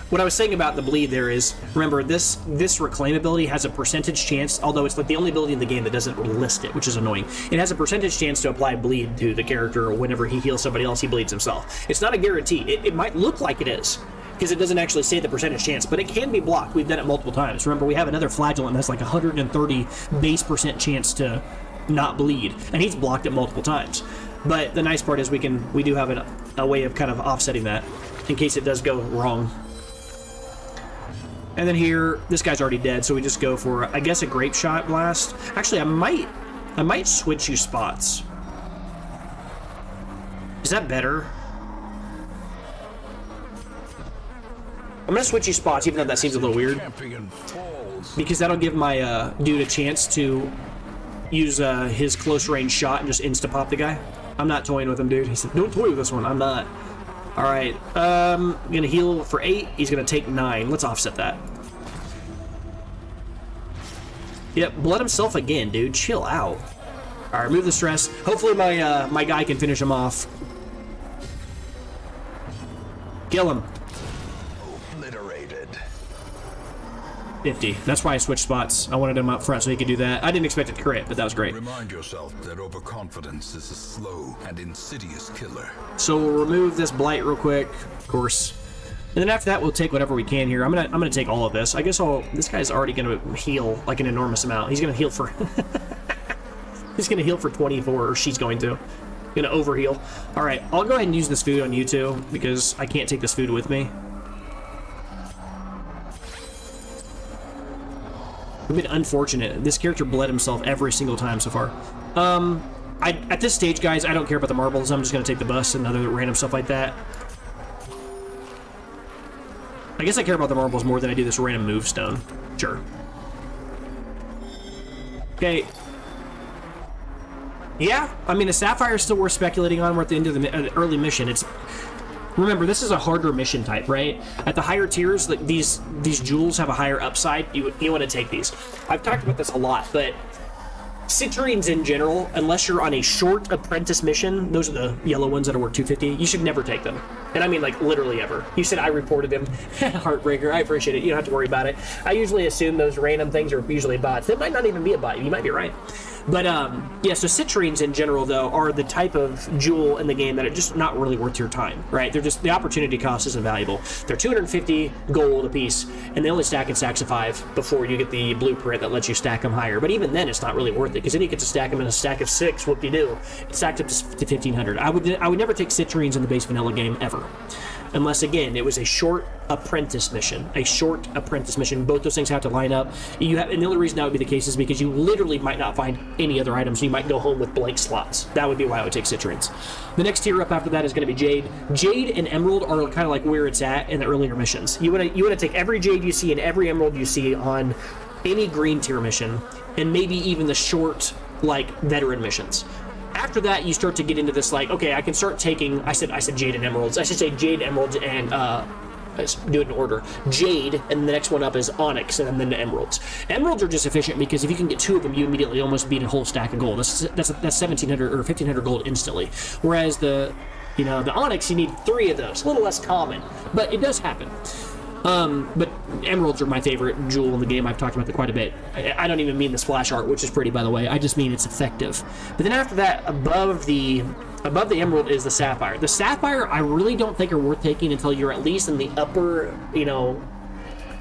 What I was saying about the bleed there is, remember, this Reclaim ability has a percentage chance, although it's like the only ability in the game that doesn't list it, which is annoying. It has a percentage chance to apply bleed to the character, or whenever he heals somebody else, he bleeds himself. It's not a guarantee. It might look like it is, because it doesn't actually say the percentage chance, but it can be blocked. We've done it multiple times. Remember, we have another Flagellant that's like 130 base percent chance to not bleed, and he's blocked it multiple times. But the nice part is we do have a way of kind of offsetting that in case it does go wrong. And then here, this guy's already dead, so we just go for, I guess, a Grape Shot Blast. Actually, I might switch you spots. Is that better? I'm gonna switch you spots, even though that seems a little weird, because that'll give my dude a chance to use his close range shot and just insta-pop the guy. I'm not toying with him, dude. He said, don't toy with this one. I'm not. All right, gonna heal for 8. He's gonna take 9. Let's offset that. Yep, blood himself again, dude. Chill out. All right, remove the stress. Hopefully my my guy can finish him off. Kill him. Obliterated. 50. That's why I switched spots. I wanted him up front so he could do that. I didn't expect it to crit, but that was great. Remind yourself that overconfidence is a slow and insidious killer. So we'll remove this blight real quick, of course. And then after that, we'll take whatever we can here. I'm gonna take all of this. I guess this guy's already gonna heal like an enormous amount. He's gonna heal for he's gonna heal for 24, or she's going to. Gonna overheal. All right, I'll go ahead and use this food on you two because I can't take this food with me. We've been unfortunate. This character bled himself every single time so far. At this stage, guys, I don't care about the marbles. I'm just gonna take the bus and other random stuff like that. I guess I care about the marbles more than I do this random move stone. Sure. Okay. Yeah, I mean, the Sapphire is still worth speculating on. We're at the end of the early mission. Remember, this is a harder mission type, right? At the higher tiers, like these jewels have a higher upside. You want to take these. I've talked about this a lot, but citrines in general, unless you're on a short apprentice mission, those are the yellow ones that are worth 250, you should never take them. And I mean, like, literally ever. You said I reported him. Heartbreaker. I appreciate it. You don't have to worry about it. I usually assume those random things are usually bots. It might not even be a bot. You might be right. But, yeah, so citrines in general, though, are the type of jewel in the game that are just not really worth your time, right? They're just, the opportunity cost isn't valuable. They're 250 gold a piece, and they only stack in stacks of 5 before you get the blueprint that lets you stack them higher. But even then, it's not really worth it, because then you get to stack them in a stack of 6, whoop-de-doo. It's stacked up to 1,500. I would never take citrines in the base vanilla game, ever. Unless, again, it was a short apprentice mission. A short apprentice mission. Both those things have to line up. And the only reason that would be the case is because you literally might not find any other items. You might go home with blank slots. That would be why I would take citrines. The next tier up after that is going to be Jade. Jade and Emerald are kind of like where it's at in the earlier missions. You want to take every Jade you see and every Emerald you see on any green tier mission, and maybe even the short, like, veteran missions. After that, you start to get into this, like, okay, I can start taking, I said Jade and Emeralds. I should say Jade, Emeralds, and, let's do it in order. Jade, and the next one up is Onyx, and then the Emeralds. Emeralds are just efficient because if you can get 2 of them, you immediately almost beat a whole stack of gold. That's 1,700 or 1,500 gold instantly. Whereas the Onyx, you need 3 of those. A little less common, but it does happen. But Emeralds are my favorite jewel in the game. I've talked about that quite a bit. I don't even mean the splash art, which is pretty, by the way. I just mean it's effective. But then after that, above the Emerald is the Sapphire. The Sapphire, I really don't think are worth taking until you're at least in the upper,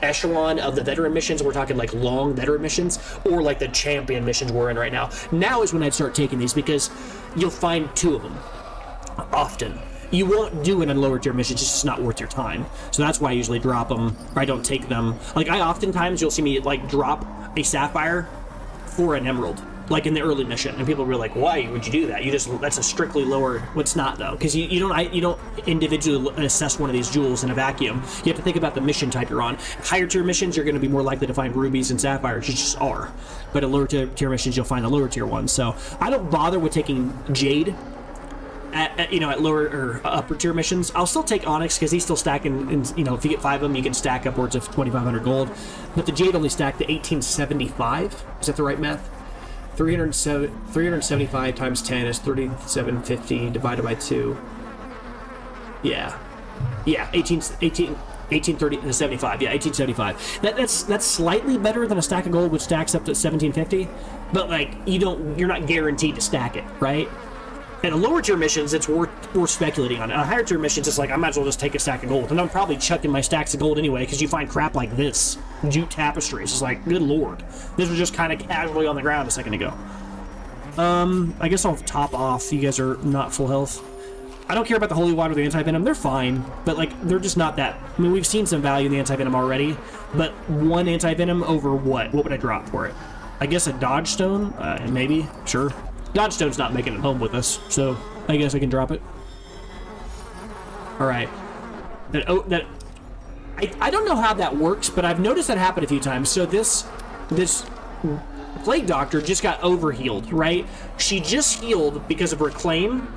echelon of the veteran missions. We're talking like long veteran missions, or like the champion missions we're in right now. Now is when I'd start taking these, because you'll find 2 of them often. You won't do it on lower tier missions, it's just not worth your time. So that's why I usually drop them, or I don't take them. Like, oftentimes you'll see me, like, drop a Sapphire for an Emerald, like in the early mission, and people will be like, why would you do that? That's a strictly lower, well, it's not, though, because you don't individually assess one of these jewels in a vacuum. You have to think about the mission type you're on. Higher tier missions, you're going to be more likely to find rubies and sapphires, you just are. But at lower tier missions, you'll find the lower tier ones. So I don't bother with taking Jade at lower or upper tier missions. I'll still take Onyx because he's still stacking, and if you get 5 of them, you can stack upwards of 2,500 gold. But the Jade only stacked to 1875. Is that the right math? 375 times 10 is 3750 divided by 2. Yeah, 1875. Yeah, 1875. That's slightly better than a stack of gold, which stacks up to 1750. But like, you're not guaranteed to stack it, right? At a lower tier missions, it's worth speculating on. At a higher tier missions, it's like, I might as well just take a stack of gold. And I'm probably chucking my stacks of gold anyway, because you find crap like this. Jute tapestries. It's like, good lord. This was just kind of casually on the ground a second ago. I guess I'll top off. You guys are not full health. I don't care about the Holy Water or the Anti-Venom. They're fine, but like, they're just not that. I mean, we've seen some value in the Anti-Venom already, but 1 Anti-Venom over what? What would I drop for it? I guess a Dodge Stone? Maybe. Sure. Dodge Stone's not making it home with us, so I guess I can drop it. Alright. I don't know how that works, but I've noticed that happen a few times. So this Plague Doctor just got overhealed, right? She just healed because of her claim,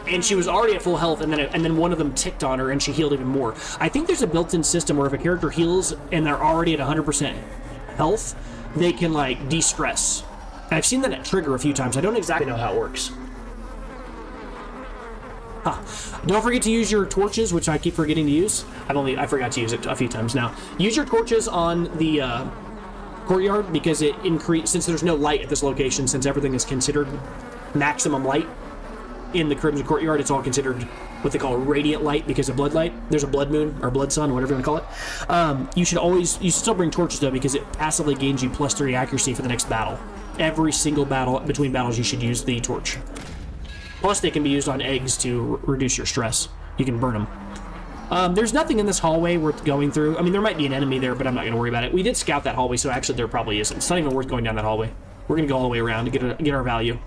And she was already at full health, and then one of them ticked on her, and she healed even more. I think there's a built-in system where if a character heals and they're already at 100% health, they can, like, de-stress. And I've seen that at Trigger a few times. I don't exactly know how it works. Huh. Don't forget to use your torches, which I keep forgetting to use. I forgot to use it a few times now. Use your torches on the courtyard, because it since there's no light at this location, since everything is considered maximum light in the Crimson Courtyard, it's all considered what they call radiant light because of blood light. There's a blood moon or blood sun, whatever you want to call it. You should still bring torches though, because it passively gains you +3 accuracy for the next battle. Every single battle, between battles, you should use the torch. Plus, they can be used on eggs to reduce your stress. You can burn them. There's nothing in this hallway worth going through. I mean, there might be an enemy there, but I'm not going to worry about it. We did scout that hallway, so actually there probably isn't. It's not even worth going down that hallway. We're going to go all the way around to get our value.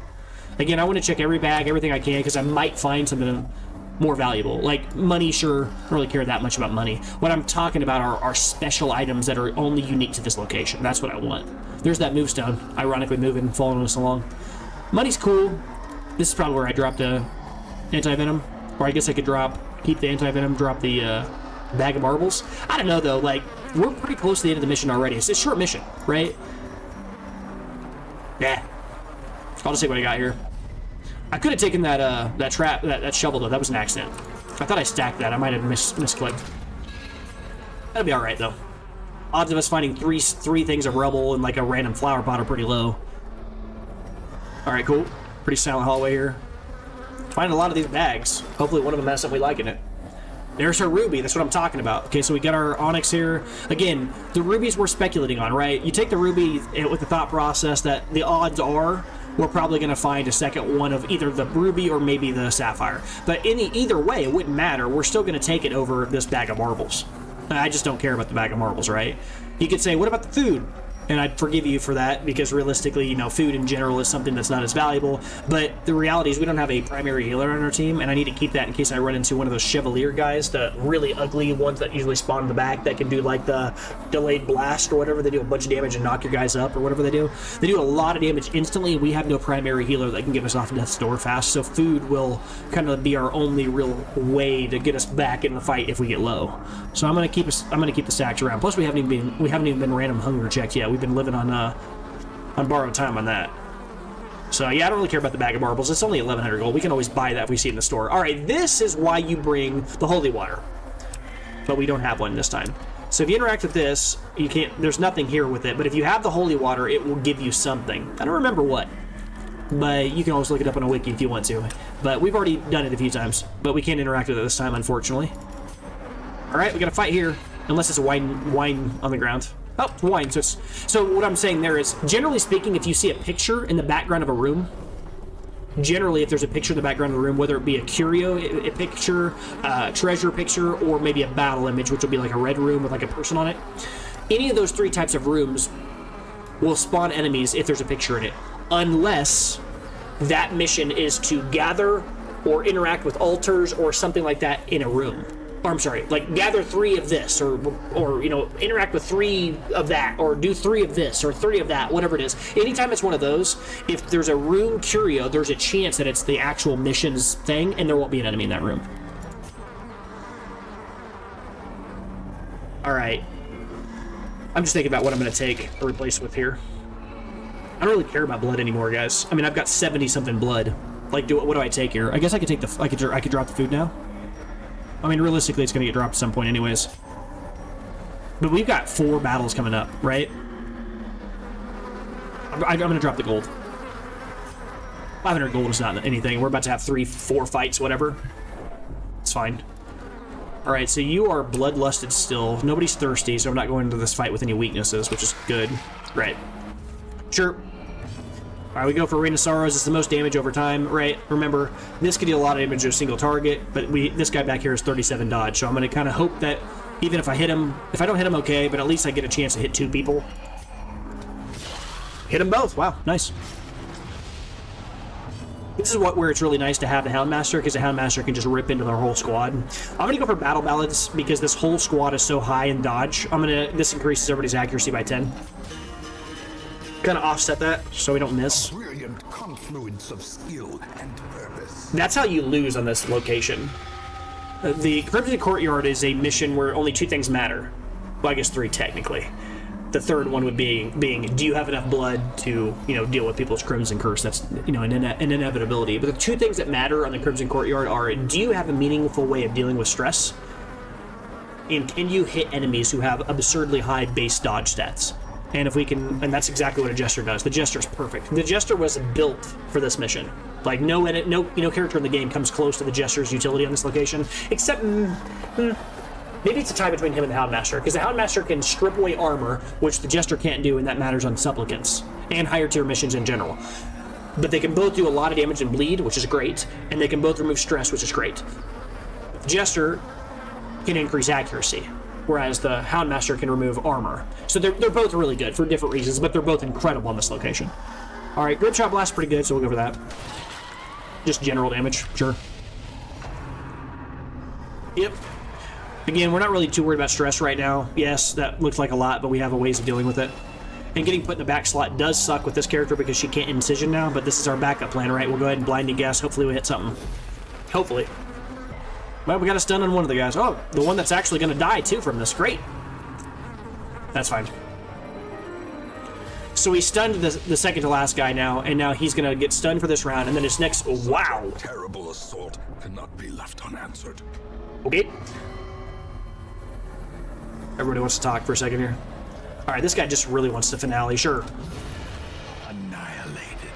Again, I want to check every bag, everything I can, because I might find something more valuable. Like money, sure, I don't really care that much about money. What I'm talking about are special items that are only unique to this location. That's what I want. There's that move stone, ironically moving, following us along. Money's cool. This is probably where I dropped a anti-venom. Or I guess I could keep the anti-venom, drop the bag of marbles. I don't know, though. Like, we're pretty close to the end of the mission already. It's a short mission, right? Yeah. I'll just take what I got here. I could have taken that shovel, though. That was an accident. I thought I stacked that. I might have misclicked. That'll be alright, though. Odds of us finding three things of rubble and, like, a random flower pot are pretty low. Alright, cool. Pretty silent hallway here. Find a lot of these bags. Hopefully one of them has something we like in it. There's our ruby. That's what I'm talking about. Okay, so we got our onyx here. Again, the rubies we're speculating on, right? You take the ruby with the thought process that the odds are we're probably going to find a second one of either the ruby or maybe the sapphire. But either way, it wouldn't matter. We're still going to take it over this bag of marbles. I just don't care about the bag of marbles, right? You could say, what about the food? And I'd forgive you for that, because realistically, you know, food in general is something that's not as valuable. But the reality is we don't have a primary healer on our team, and I need to keep that in case I run into one of those Chevalier guys, the really ugly ones that usually spawn in the back that can do like the delayed blast or whatever. They do a bunch of damage and knock your guys up or whatever they do. They do a lot of damage instantly, and we have no primary healer that can get us off death's door fast. So food will kind of be our only real way to get us back in the fight if we get low. So I'm gonna keep the stacks around. Plus we haven't even been random hunger checked yet. We've been living on borrowed time on that. So yeah, I don't really care about the bag of marbles. It's only 1,100 gold. We can always buy that if we see it in the store. All right, this is why you bring the holy water, but we don't have one this time. So if you interact with this, you can't. There's nothing here with it. But if you have the holy water, it will give you something. I don't remember what, but you can always look it up on a wiki if you want to. But we've already done it a few times, but we can't interact with it this time, unfortunately. All right, we got to fight here, unless it's a wine on the ground. Oh, wine. So what I'm saying there is, generally speaking, if you see a picture in the background of a room, generally if there's a picture in the background of the room, whether it be a curio picture, treasure picture, or maybe a battle image, which will be like a red room with like a person on it, any of those three types of rooms will spawn enemies if there's a picture in it, unless that mission is to gather or interact with altars or something like that in a room. Or I'm sorry, like gather 3 of this, or you know, interact with 3 of that, or do 3 of this, or 3 of that, whatever it is. Anytime it's one of those, if there's a room curio, there's a chance that it's the actual missions thing, and there won't be an enemy in that room. All right. I'm just thinking about what I'm going to take to replace with here. I don't really care about blood anymore, guys. I mean, I've got 70-something blood. Like, what do I take here? I guess I could take I could drop the food now. I mean, realistically, it's going to get dropped at some point anyways. But we've got 4 battles coming up, right? I'm going to drop the gold. 500 gold is not anything. We're about to have 3-4 fights, whatever. It's fine. All right, so you are bloodlusted still. Nobody's thirsty, so I'm not going into this fight with any weaknesses, which is good. Right. Sure. All right, we go for Reign of Sorrows. It's the most damage over time, right? Remember, this could deal a lot of damage to a single target, but this guy back here is 37 dodge, so I'm going to kind of hope that even if I hit him, if I don't hit him, okay, but at least I get a chance to hit 2 people. Hit them both. Wow, nice. This is where it's really nice to have the Houndmaster, because the Houndmaster can just rip into their whole squad. I'm going to go for Battle Ballads because this whole squad is so high in dodge. This increases everybody's accuracy by 10. kind of offset that so we don't miss. Brilliant confluence of skill and purpose. That's how you lose on this location. The Crimson Courtyard is a mission where only 2 things matter. Well, I guess 3 technically. The third one would be being, do you have enough blood to, deal with people's Crimson Curse? That's, an inevitability. But the 2 things that matter on the Crimson Courtyard are, do you have a meaningful way of dealing with stress? And can you hit enemies who have absurdly high base dodge stats? And if we can, and that's exactly what a Jester does. The Jester's perfect. The Jester was built for this mission. Like, no character in the game comes close to the Jester's utility on this location, except, maybe it's a tie between him and the Houndmaster, because the Houndmaster can strip away armor, which the Jester can't do, and that matters on Supplicants, and higher tier missions in general. But they can both do a lot of damage and bleed, which is great, and they can both remove stress, which is great. The Jester can increase accuracy, whereas the Houndmaster can remove armor. So they're both really good for different reasons, but they're both incredible on this location. Alright, Grip Shot Blast pretty good, so we'll go for that. Just general damage, sure. Yep. Again, we're not really too worried about stress right now. Yes, that looks like a lot, but we have a ways of dealing with it. And getting put in the back slot does suck with this character because she can't Incision now, but this is our backup plan, right? We'll go ahead and blindly guess. Hopefully we hit something. Hopefully. Well, we got a stun on one of the guys. Oh, the one that's actually going to die, too, from this. Great. That's fine. So we stunned the second to last guy now, and now he's going to get stunned for this round, and then his next... Wow! Terrible assault cannot be left unanswered. Okay. Everybody wants to talk for a second here. Alright, this guy just really wants to finale, sure. Annihilated.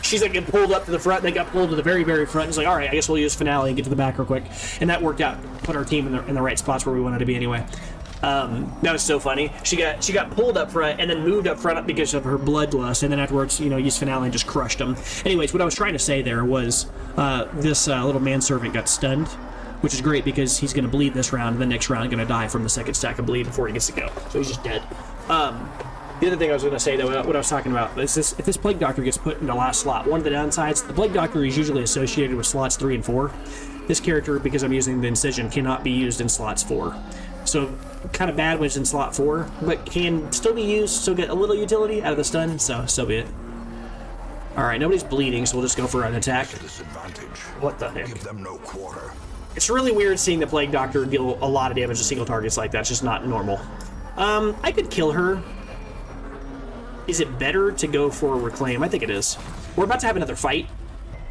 She's like getting pulled up to the front, they got pulled to the very, very front. It's like, alright, I guess we'll use finale and get to the back real quick. And that worked out, put our team in the right spots where we wanted to be anyway. That was so funny. She got pulled up front and then moved up front because of her bloodlust, and then afterwards, used finale and just crushed them. Anyways, what I was trying to say there was this little manservant got stunned, which is great because he's going to bleed this round, and the next round going to die from the second stack of bleed before he gets to go. So he's just dead. The other thing I was going to say, though, what I was talking about, is this: if this Plague Doctor gets put in the last slot, one of the downsides, the Plague Doctor is usually associated with slots 3 and 4. This character, because I'm using the Incision, cannot be used in slots 4. So, kind of bad when it's in slot 4, but can still be used, so get a little utility out of the stun, so be it. Alright, nobody's bleeding, so we'll just go for an attack. What the heck? Give them no quarter. It's really weird seeing the Plague Doctor deal a lot of damage to single targets like that. It's just not normal. I could kill her. Is it better to go for a Reclaim? I think it is. We're about to have another fight,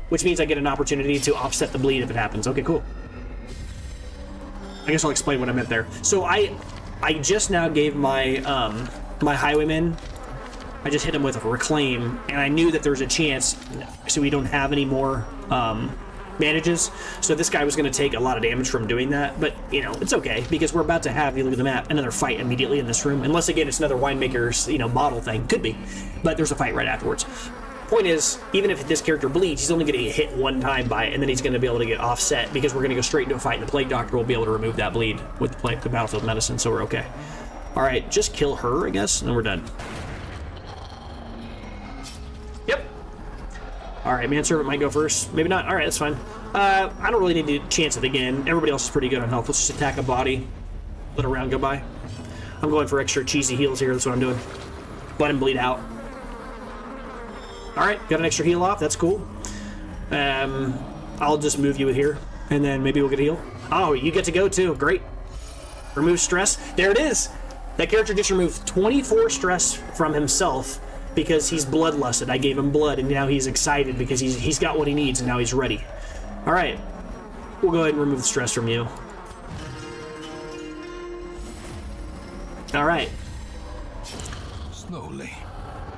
which means I get an opportunity to offset the bleed if it happens. Okay, cool. I guess I'll explain what I meant there. So I just now gave my my Highwayman, I just hit him with a Reclaim, and I knew that there was a chance, so we don't have any more manages. So this guy was going to take a lot of damage from doing that, but, it's okay, because we're about to have, you look at the map, another fight immediately in this room. Unless, again, it's another winemaker's, model thing. Could be. But there's a fight right afterwards. Point is, even if this character bleeds, he's only going to get hit one time by it, and then he's going to be able to get offset, because we're going to go straight into a fight, and the Plague Doctor will be able to remove that bleed with the Battlefield Medicine, so we're okay. Alright, just kill her, I guess, and we're done. Yep. Alright, Manservant might go first. Maybe not. Alright, that's fine. I don't really need to chance it again. Everybody else is pretty good on health. Let's just attack a body. Let a round go by. I'm going for extra cheesy heals here. That's what I'm doing. Let him bleed out. Alright, got an extra heal off. That's cool. I'll just move you here, and then maybe we'll get a heal. Oh, you get to go too. Great. Remove stress. There it is. That character just removed 24 stress from himself because he's bloodlusted. I gave him blood, and now he's excited because he's got what he needs, and now he's ready. Alright. We'll go ahead and remove the stress from you. Alright. Slowly,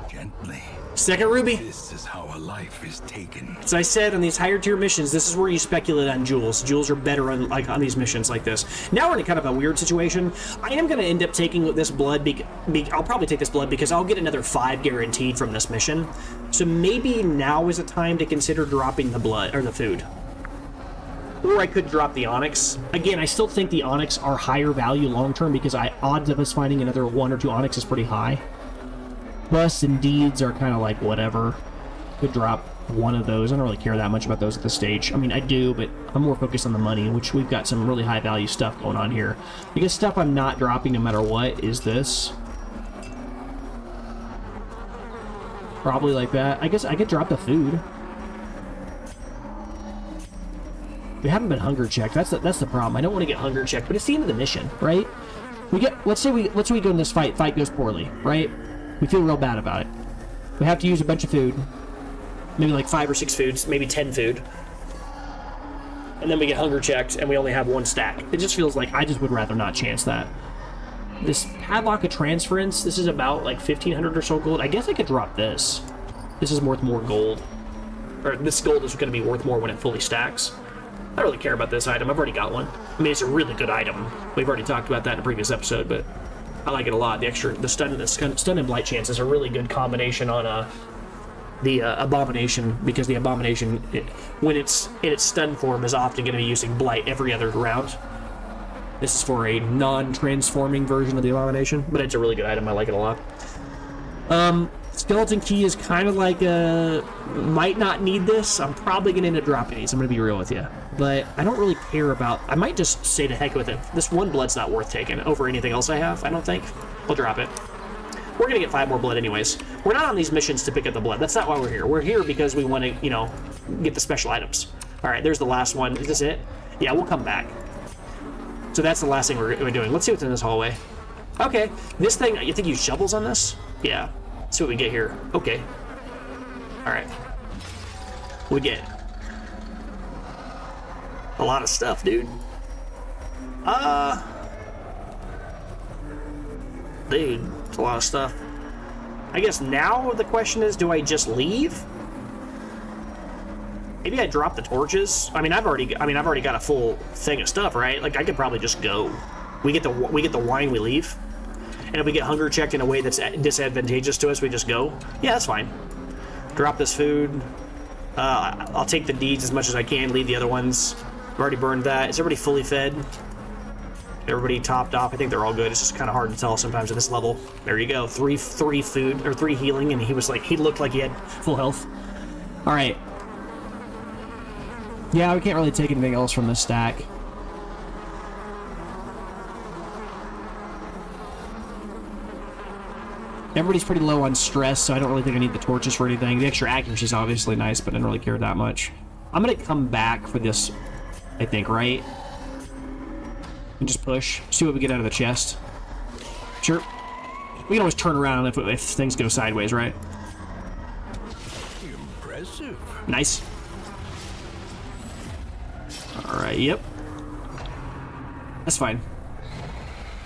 gently. Second ruby. This is how a life is taken. As I said, on these higher tier missions, this is where you speculate on jewels. Jewels are better on these missions like this. Now we're in kind of a weird situation. I am going to end up taking this blood. I'll probably take this blood because I'll get another 5 guaranteed from this mission. So maybe now is a time to consider dropping the blood, or the food. Or I could drop the Onyx. Again, I still think the Onyx are higher value long-term because odds of us finding another 1 or 2 Onyx is pretty high. Busts and deeds are kind of like whatever. Could drop one of those. I don't really care that much about those at this stage. I mean, I do, but I'm more focused on the money, which we've got some really high value stuff going on here. Because stuff I'm not dropping no matter what is this. Probably like that. I guess I could drop the food. We haven't been hunger checked. That's the problem. I don't want to get hunger checked, but it's the end of the mission, right? Let's say we go in this fight goes poorly, right? We feel real bad about it. We have to use a bunch of food. Maybe like 5 or 6 foods, maybe 10 food. And then we get hunger checked and we only have 1 stack. It just feels like I just would rather not chance that. This padlock of transference, this is about like 1,500 or so gold. I guess I could drop this. This is worth more gold. Or this gold is going to be worth more when it fully stacks. I don't really care about this item. I've already got one. I mean, it's a really good item. We've already talked about that in a previous episode, but I like it a lot. The stun and blight chance is a really good combination on the abomination, because the abomination, when it's in its stun form, is often going to be using blight every other round. This is for a non-transforming version of the abomination, but it's a really good item. I like it a lot. Skeleton key is kind of like might not need this. I'm probably going to end up dropping these. I'm going to be real with you. But I don't really care about... I might just say to heck with it. This 1 blood's not worth taking over anything else I have, I don't think. I'll drop it. We're going to get 5 more blood anyways. We're not on these missions to pick up the blood. That's not why we're here. We're here because we want to, you know, get the special items. All right, there's the last one. Is this it? Yeah, we'll come back. So that's the last thing we're doing. Let's see what's in this hallway. Okay, this thing... You think you use shovels on this? Yeah. Let's see what we get here. Okay. Alright. We get a lot of stuff, dude. Dude, it's a lot of stuff. I guess now the question is, do I just leave? Maybe I drop the torches. I mean, I've already got a full thing of stuff, right? Like, I could probably just go. We get the wine, we leave. And if we get hunger checked in a way that's disadvantageous to us, we just go. Yeah, that's fine. Drop this food. I'll take the deeds as much as I can, leave the other ones. I've already burned that. Is everybody fully fed? Everybody topped off? I think they're all good. It's just kind of hard to tell sometimes at this level. There you go. 3 food, or 3 healing, and he looked like he had full health. All right. Yeah, we can't really take anything else from this stack. Everybody's pretty low on stress, so I don't really think I need the torches for anything. The extra accuracy is obviously nice, but I don't really care that much. I'm going to come back for this, I think, right? And just push. See what we get out of the chest. Sure. We can always turn around if things go sideways, right? Impressive. Nice. Alright, yep. That's fine.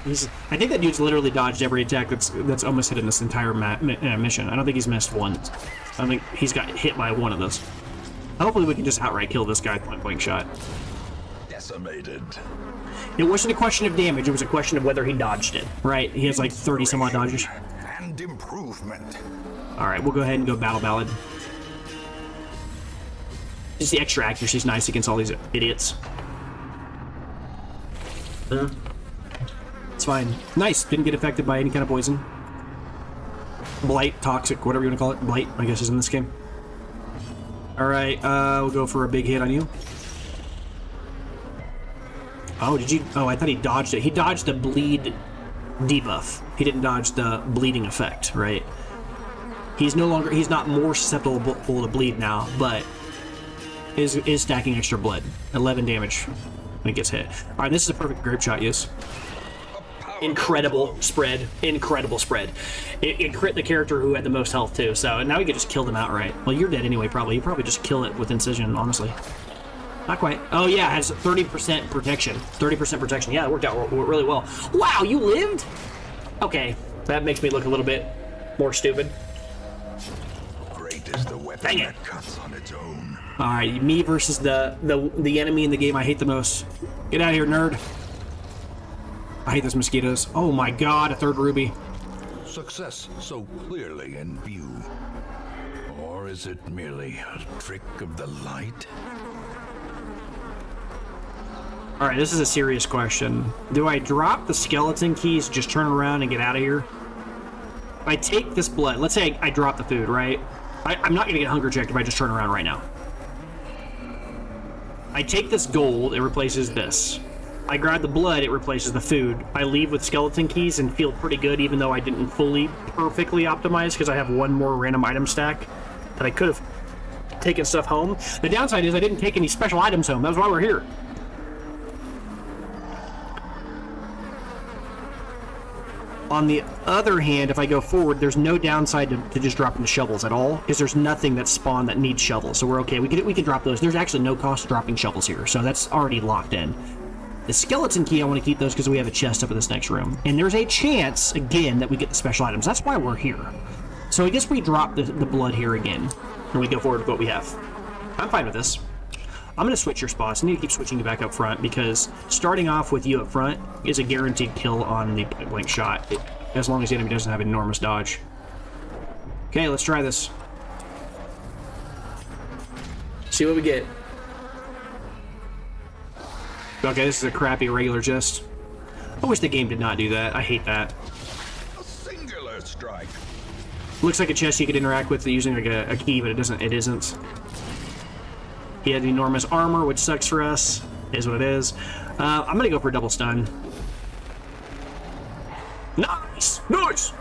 I think that dude's literally dodged every attack that's almost hit in this entire mission. I don't think he's missed one. I don't think he's got hit by one of those. Hopefully we can just outright kill this guy with point-blank shot. Decimated. It wasn't a question of damage, it was a question of whether he dodged it, right? He has like 30 some odd dodges. And improvement. Alright, we'll go ahead and go Battle Ballad. Just the extra accuracy is nice against all these idiots. It's fine. Nice. Didn't get affected by any kind of poison. Blight, toxic, whatever you want to call it. Blight, I guess, is in this game. Alright, we'll go for a big hit on you. Oh, did you... Oh, I thought he dodged it. He dodged the bleed debuff. He didn't dodge the bleeding effect, right? He's not more susceptible to bleed now, but is stacking extra blood. 11 damage when it gets hit. Alright, this is a perfect grape shot use. Incredible spread. Incredible spread. It crit the character who had the most health, too. So now we could just kill them outright. Well, you're dead anyway, probably. You probably just kill it with incision, honestly. Not quite. Oh, yeah, it has 30% protection. 30% protection. Yeah, it worked out really well. Wow, you lived? Okay, that makes me look a little bit more stupid. Great is the weapon Dang it. that cuts on its own. All right, me versus the enemy in the game I hate the most. Get out of here, nerd. I hate those mosquitoes. Oh my god, a third ruby. Success so clearly in view. Or is it merely a trick of the light? Alright, this is a serious question. Do I drop the skeleton keys, just turn around and get out of here? If I take this blood, let's say I drop the food, right? I'm not going to get hunger checked if I just turn around right now. I take this gold, it replaces this. I grab the blood, it replaces the food. I leave with skeleton keys and feel pretty good, even though I didn't fully perfectly optimize, because I have one more random item stack that I could have taken stuff home. The downside is I didn't take any special items home. That's why we're here. On the other hand, if I go forward, there's no downside to just dropping the shovels at all, because there's nothing that's spawned that needs shovels, so we're okay. We can drop those. There's actually no cost dropping shovels here, so that's already locked in. The skeleton key, I want to keep those because we have a chest up in this next room, and there's a chance again that we get the special items. That's why we're here. So I guess we drop the blood here again, and we go forward with what we have. I'm fine with this. I'm going to switch your spots. I need to keep switching you back up front, because starting off with you up front is a guaranteed kill on the point-blank shot, as long as the enemy doesn't have an enormous dodge. Okay, let's try this. See what we get. Okay, this is a crappy regular chest. I wish the game did not do that. I hate that. A singular strike. Looks like a chest you could interact with using like a key, but it doesn't. It isn't. He had enormous armor, which sucks for us. Is what it is. I'm gonna go for a double stun. Nice! Nice!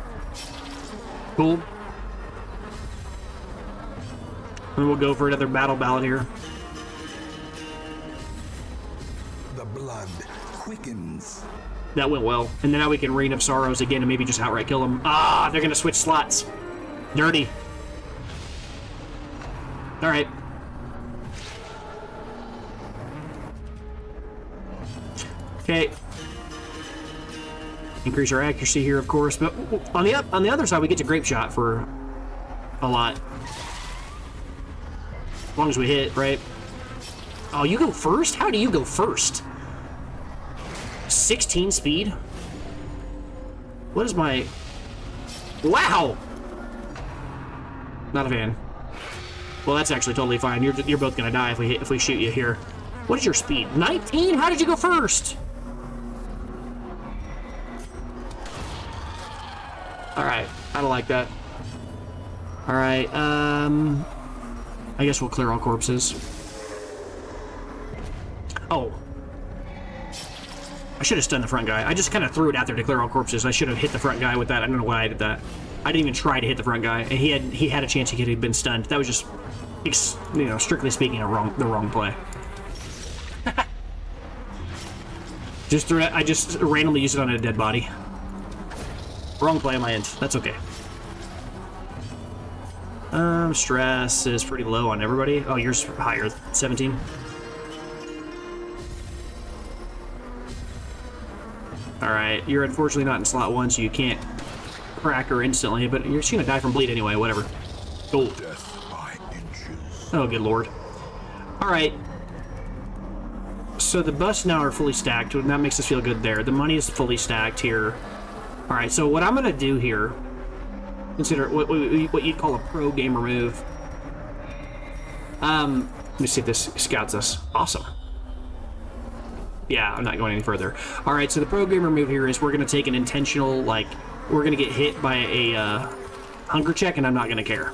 Cool. And we'll go for another battle ballad here. The blood quickens. That went well. And then now we can Reign of Sorrows again and maybe just outright kill them. Ah, they're gonna switch slots. Dirty. Alright. Okay. Increase our accuracy here, of course, but on the other side, we get to grape shot for a lot. As long as we hit, right? Oh, you go first? How do you go first? 16 speed? What is my... Wow! Not a fan. Well, that's actually totally fine. You're both gonna die if we shoot you here. What is your speed? 19? How did you go first? Alright, I don't like that. Alright, I guess we'll clear all corpses. Oh. I should have stunned the front guy. I just kind of threw it out there to clear all corpses. I should have hit the front guy with that. I don't know why I did that. I didn't even try to hit the front guy, and he had a chance he could have been stunned. That was just, you know, strictly speaking, the wrong play. I just randomly used it on a dead body. Wrong play on my end. That's okay. Stress is pretty low on everybody. Oh, yours higher. 17. Alright, you're unfortunately not in slot 1, so you can't crack her instantly, but you're just gonna die from bleed anyway, whatever. Cool. Death by inches. Oh, good lord. Alright. So the busts now are fully stacked, and that makes us feel good there. The money is fully stacked here. Alright, so what I'm going to do here, consider what you'd call a pro gamer move. Let me see if this scouts us. Awesome. Yeah, I'm not going any further. Alright, so the pro gamer move here is we're going to take an intentional, like, we're going to get hit by a hunger check, and I'm not going to care.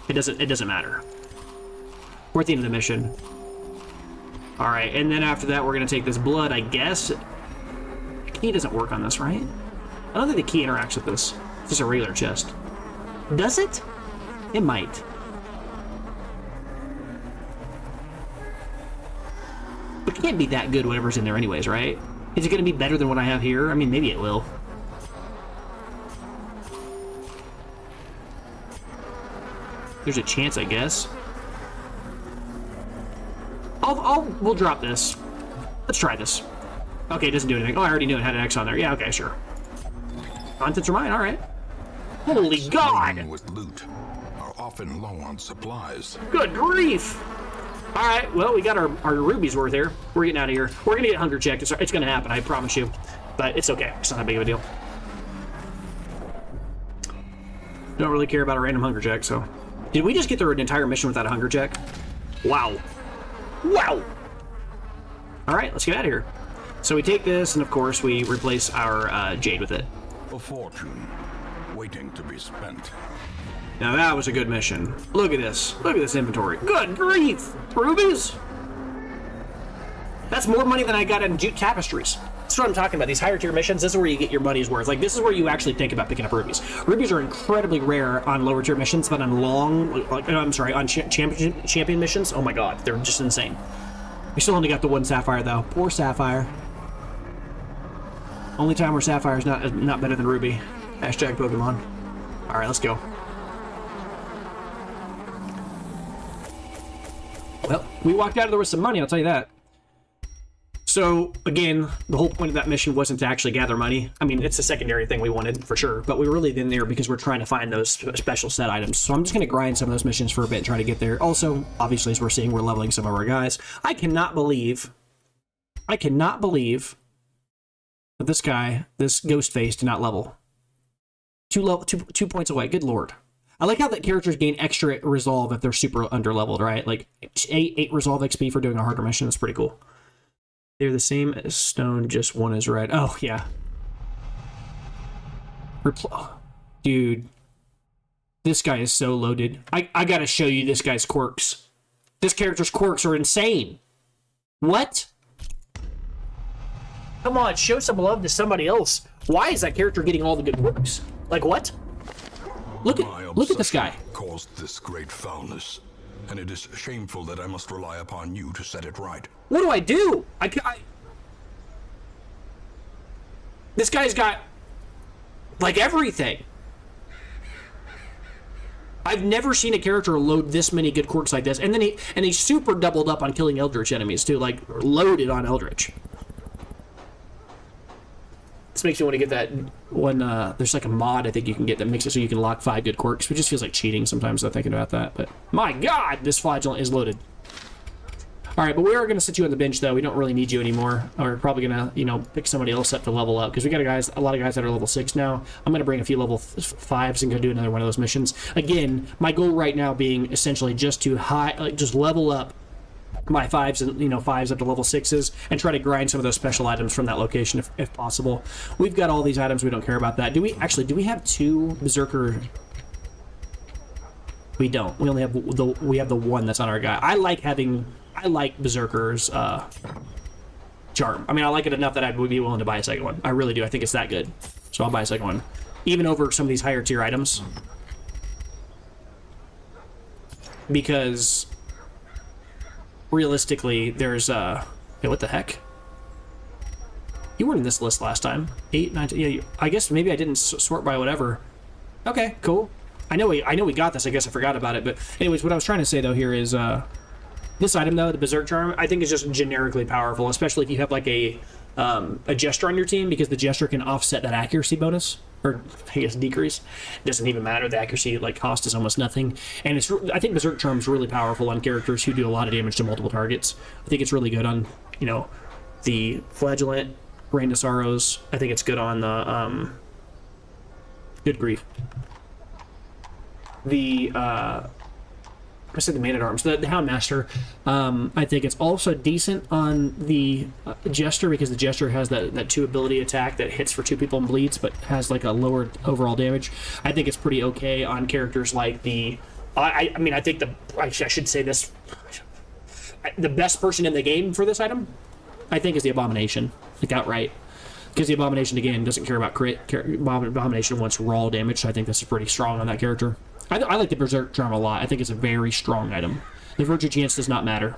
It doesn't matter. We're at the end of the mission. Alright, and then after that, we're going to take this blood, I guess. The key doesn't work on this, right? I don't think the key interacts with this. It's just a regular chest. Does it? It might. But it can't be that good, whatever's in there anyways, right? Is it going to be better than what I have here? I mean, maybe it will. There's a chance, I guess. We'll drop this. Let's try this. Okay, it doesn't do anything. Oh, I already knew it had an X on there. Yeah, okay, sure. Contents are mine, alright. Holy God! With loot are often low on supplies. Good grief! Alright, well, we got our rubies worth here. We're getting out of here. We're gonna get hunger checked. It's gonna happen, I promise you. But it's okay. It's not that big of a deal. Don't really care about a random hunger check, so... Did we just get through an entire mission without a hunger check? Wow. Wow! Alright, let's get out of here. So we take this, and of course, we replace our jade with it. A fortune waiting to be spent. Now that was a good mission. Look at this. Look at this inventory. Good grief! Rubies? That's more money than I got in jute tapestries. That's what I'm talking about. These higher tier missions, this is where you get your money's worth. Like, this is where you actually think about picking up rubies. Rubies are incredibly rare on lower tier missions, but on on champion missions, oh my god, they're just insane. We still only got the one sapphire though. Poor sapphire. Only time where sapphire is not better than ruby. Hashtag Pokemon. All right, let's go. Well, we walked out of there with some money, I'll tell you that. So, again, the whole point of that mission wasn't to actually gather money. I mean, it's a secondary thing we wanted, for sure, but we were really in there because we're trying to find those special set items. So I'm just going to grind some of those missions for a bit and try to get there. Also, obviously, as we're seeing, we're leveling some of our guys. I cannot believe that this guy, this ghost face, did not level. 2 points away, good lord. I like how that characters gain extra resolve if they're super underleveled, right? Like 8 resolve XP for doing a harder mission. That's pretty cool. They're the same as stone, just one is red. Oh, yeah. Dude. This guy is so loaded. I gotta show you this guy's quirks. This character's quirks are insane. What? Come on, show some love to somebody else. Why is that character getting all the good quirks? Like, what? Look at this guy. Caused this great foulness, and it is shameful that I must rely upon you to set it right. What do I do? This guy's got like everything. I've never seen a character load this many good quirks like this, and then he super doubled up on killing Eldritch enemies too, like loaded on Eldritch. This makes me want to get that one. There's like a mod I think you can get that makes it so you can lock 5 good quirks, which just feels like cheating sometimes. I'm thinking about that, but my god, this flagellant is loaded. All right, but we are going to sit you on the bench though. We don't really need you anymore. We're probably going to, pick somebody else up to level up because we got a lot of guys that are level 6 now. I'm going to bring a few level 5s and go do another one of those missions. Again, my goal right now being essentially just to just level up my 5s and 5s up to level 6s and try to grind some of those special items from that location if possible. We've got all these items. We don't care about that. Do we have 2 berserker? We don't. We only have the one that's on our guy. I like berserker's charm. I mean, I like it enough that I would be willing to buy a second one. I really do. I think it's that good. So I'll buy a second one, even over some of these higher tier items, because realistically, there's hey, what the heck? You weren't in this list last time. 8, 9, 10, yeah. I guess maybe I didn't sort by whatever. Okay, cool. I know we got this. I guess I forgot about it. But anyways, what I was trying to say though here is this item though, the Berserk Charm, I think is just generically powerful, especially if you have like a Jester on your team, because the Jester can offset that accuracy bonus, or I guess decrease. It doesn't even matter. The accuracy cost is almost nothing, and I think Berserk Charm is really powerful on characters who do a lot of damage to multiple targets. I think it's really good on the Flagellant, Rain to Sorrows. I think it's good on the good grief. I said the Man-at-Arms, the Houndmaster. I think it's also decent on the Jester, because the Jester has that 2 ability attack that hits for 2 people and bleeds, but has like a lower overall damage. I think it's pretty okay on characters like the... I mean, I think I should say this. The best person in the game for this item, I think, is the Abomination, like outright. Because the Abomination, again, doesn't care about crit. Abomination wants raw damage, so I think this is pretty strong on that character. I like the Berserk Charm a lot. I think it's a very strong item. The Virtue Chance does not matter.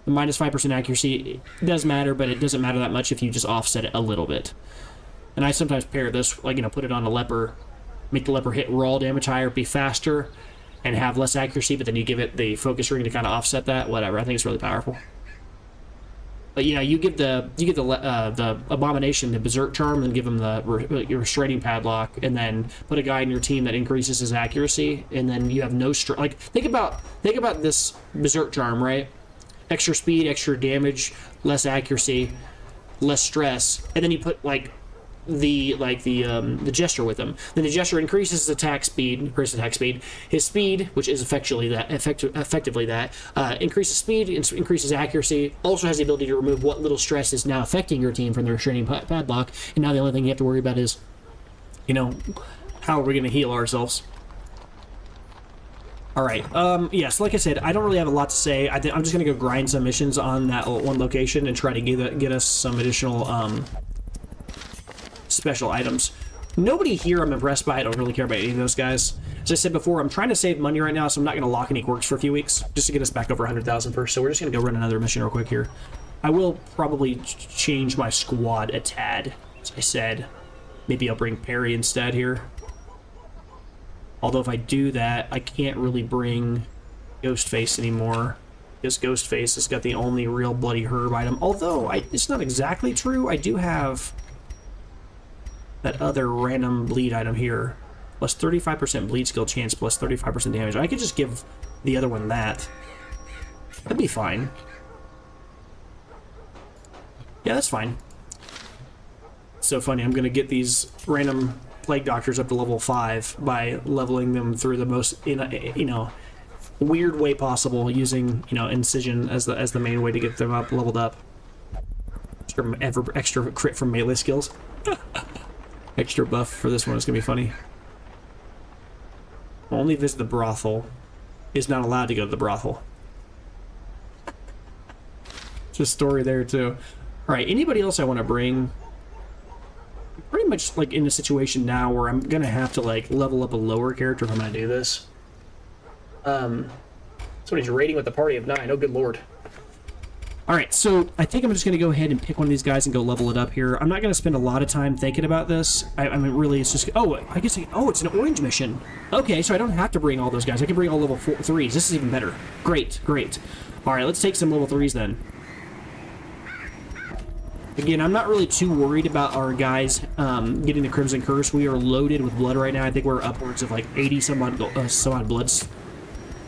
The minus 5% accuracy does matter, but it doesn't matter that much if you just offset it a little bit. And I sometimes pair this, put it on a Leper, make the Leper hit raw damage higher, be faster, and have less accuracy, but then you give it the Focus Ring to kind of offset that. Whatever. I think it's really powerful. But you give the Abomination the Berserk Charm, and give him your Restraining Padlock, and then put a guy in your team that increases his accuracy, and then you have no stress. Think about this Berserk Charm, right? Extra speed, extra damage, less accuracy, less stress, and then you put the Jester with him. Then the Jester increases his attack speed, his speed, which is effectively that, increases speed, increases accuracy, also has the ability to remove what little stress is now affecting your team from the Restraining Padlock, and now the only thing you have to worry about is, how are we going to heal ourselves? All right. Yes, like I said, I don't really have a lot to say. I'm just gonna go grind some missions on that one location and try to get us some additional special items. Nobody here I'm impressed by. I don't really care about any of those guys. As I said before, I'm trying to save money right now, so I'm not gonna lock any quirks for a few weeks just to get us back over 100,000 first. So we're just gonna go run another mission real quick here. I will probably change my squad a tad. As I said, maybe I'll bring Perry instead here. Although if I do that, I can't really bring Ghostface anymore. Because Ghostface has got the only real Bloody Herb item. Although, it's not exactly true. I do have that other random bleed item here. Plus 35% bleed skill chance, plus 35% damage. I could just give the other one that. That'd be fine. Yeah, that's fine. It's so funny. I'm going to get these random plague doctors up to level 5 by leveling them through the most weird way possible, using incision as the main way to get them up leveled up. Extra crit from melee skills. Extra buff for this one is gonna be funny. Only visit the brothel. Is not allowed to go to the brothel. Just story there too. All right, anybody else I want to bring? Pretty much like in a situation now where I'm gonna have to like level up a lower character if I'm gonna do this. Somebody's raiding with a party of 9. Oh, good lord. All right, so I think I'm just gonna go ahead and pick one of these guys and go level it up here. I'm not gonna spend a lot of time thinking about this. I mean, really, it's just it's an orange mission. Okay, so I don't have to bring all those guys. I can bring all level 3s. This is even better. Great, great. All right, let's take some level 3s then. Again, I'm not really too worried about our guys getting the Crimson Curse. We are loaded with blood right now. I think we're upwards of like 80 some odd bloods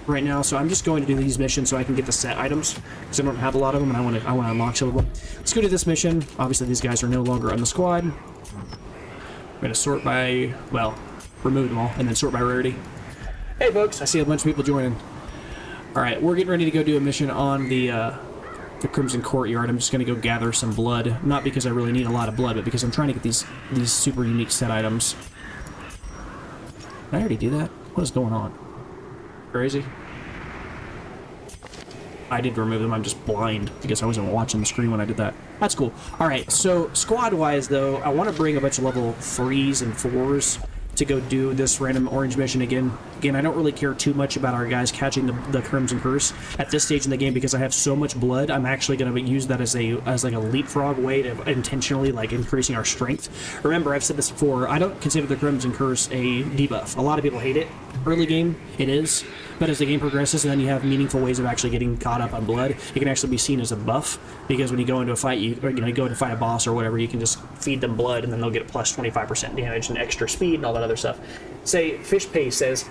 right now. So I'm just going to do these missions so I can get the set items, because I don't have a lot of them and I want to unlock some of them. Let's go to this mission. Obviously, these guys are no longer on the squad. I'm going to sort by, well, remove them all and then sort by rarity. Hey, folks, I see a bunch of people joining. All right, we're getting ready to go do a mission on the Crimson Courtyard. I'm just going to go gather some blood. Not because I really need a lot of blood, but because I'm trying to get these super unique set items. Did I already do that? What is going on? Crazy? I did remove them. I'm just blind because I wasn't watching the screen when I did that. That's cool. Alright, so squad-wise, though, I want to bring a bunch of level 3s and 4s to go do this random orange mission again. Again, I don't really care too much about our guys catching the Crimson Curse at this stage in the game because I have so much blood. I'm actually going to use that as like a leapfrog way to intentionally like increasing our strength. Remember, I've said this before, I don't consider the Crimson Curse a debuff. A lot of people hate it. Early game, it is. But as the game progresses and then you have meaningful ways of actually getting caught up on blood, it can actually be seen as a buff, because when you go into a fight, you go to fight a boss or whatever, you can just feed them blood and then they'll get plus 25% damage and extra speed and all that other stuff. Say, Fishpaste says,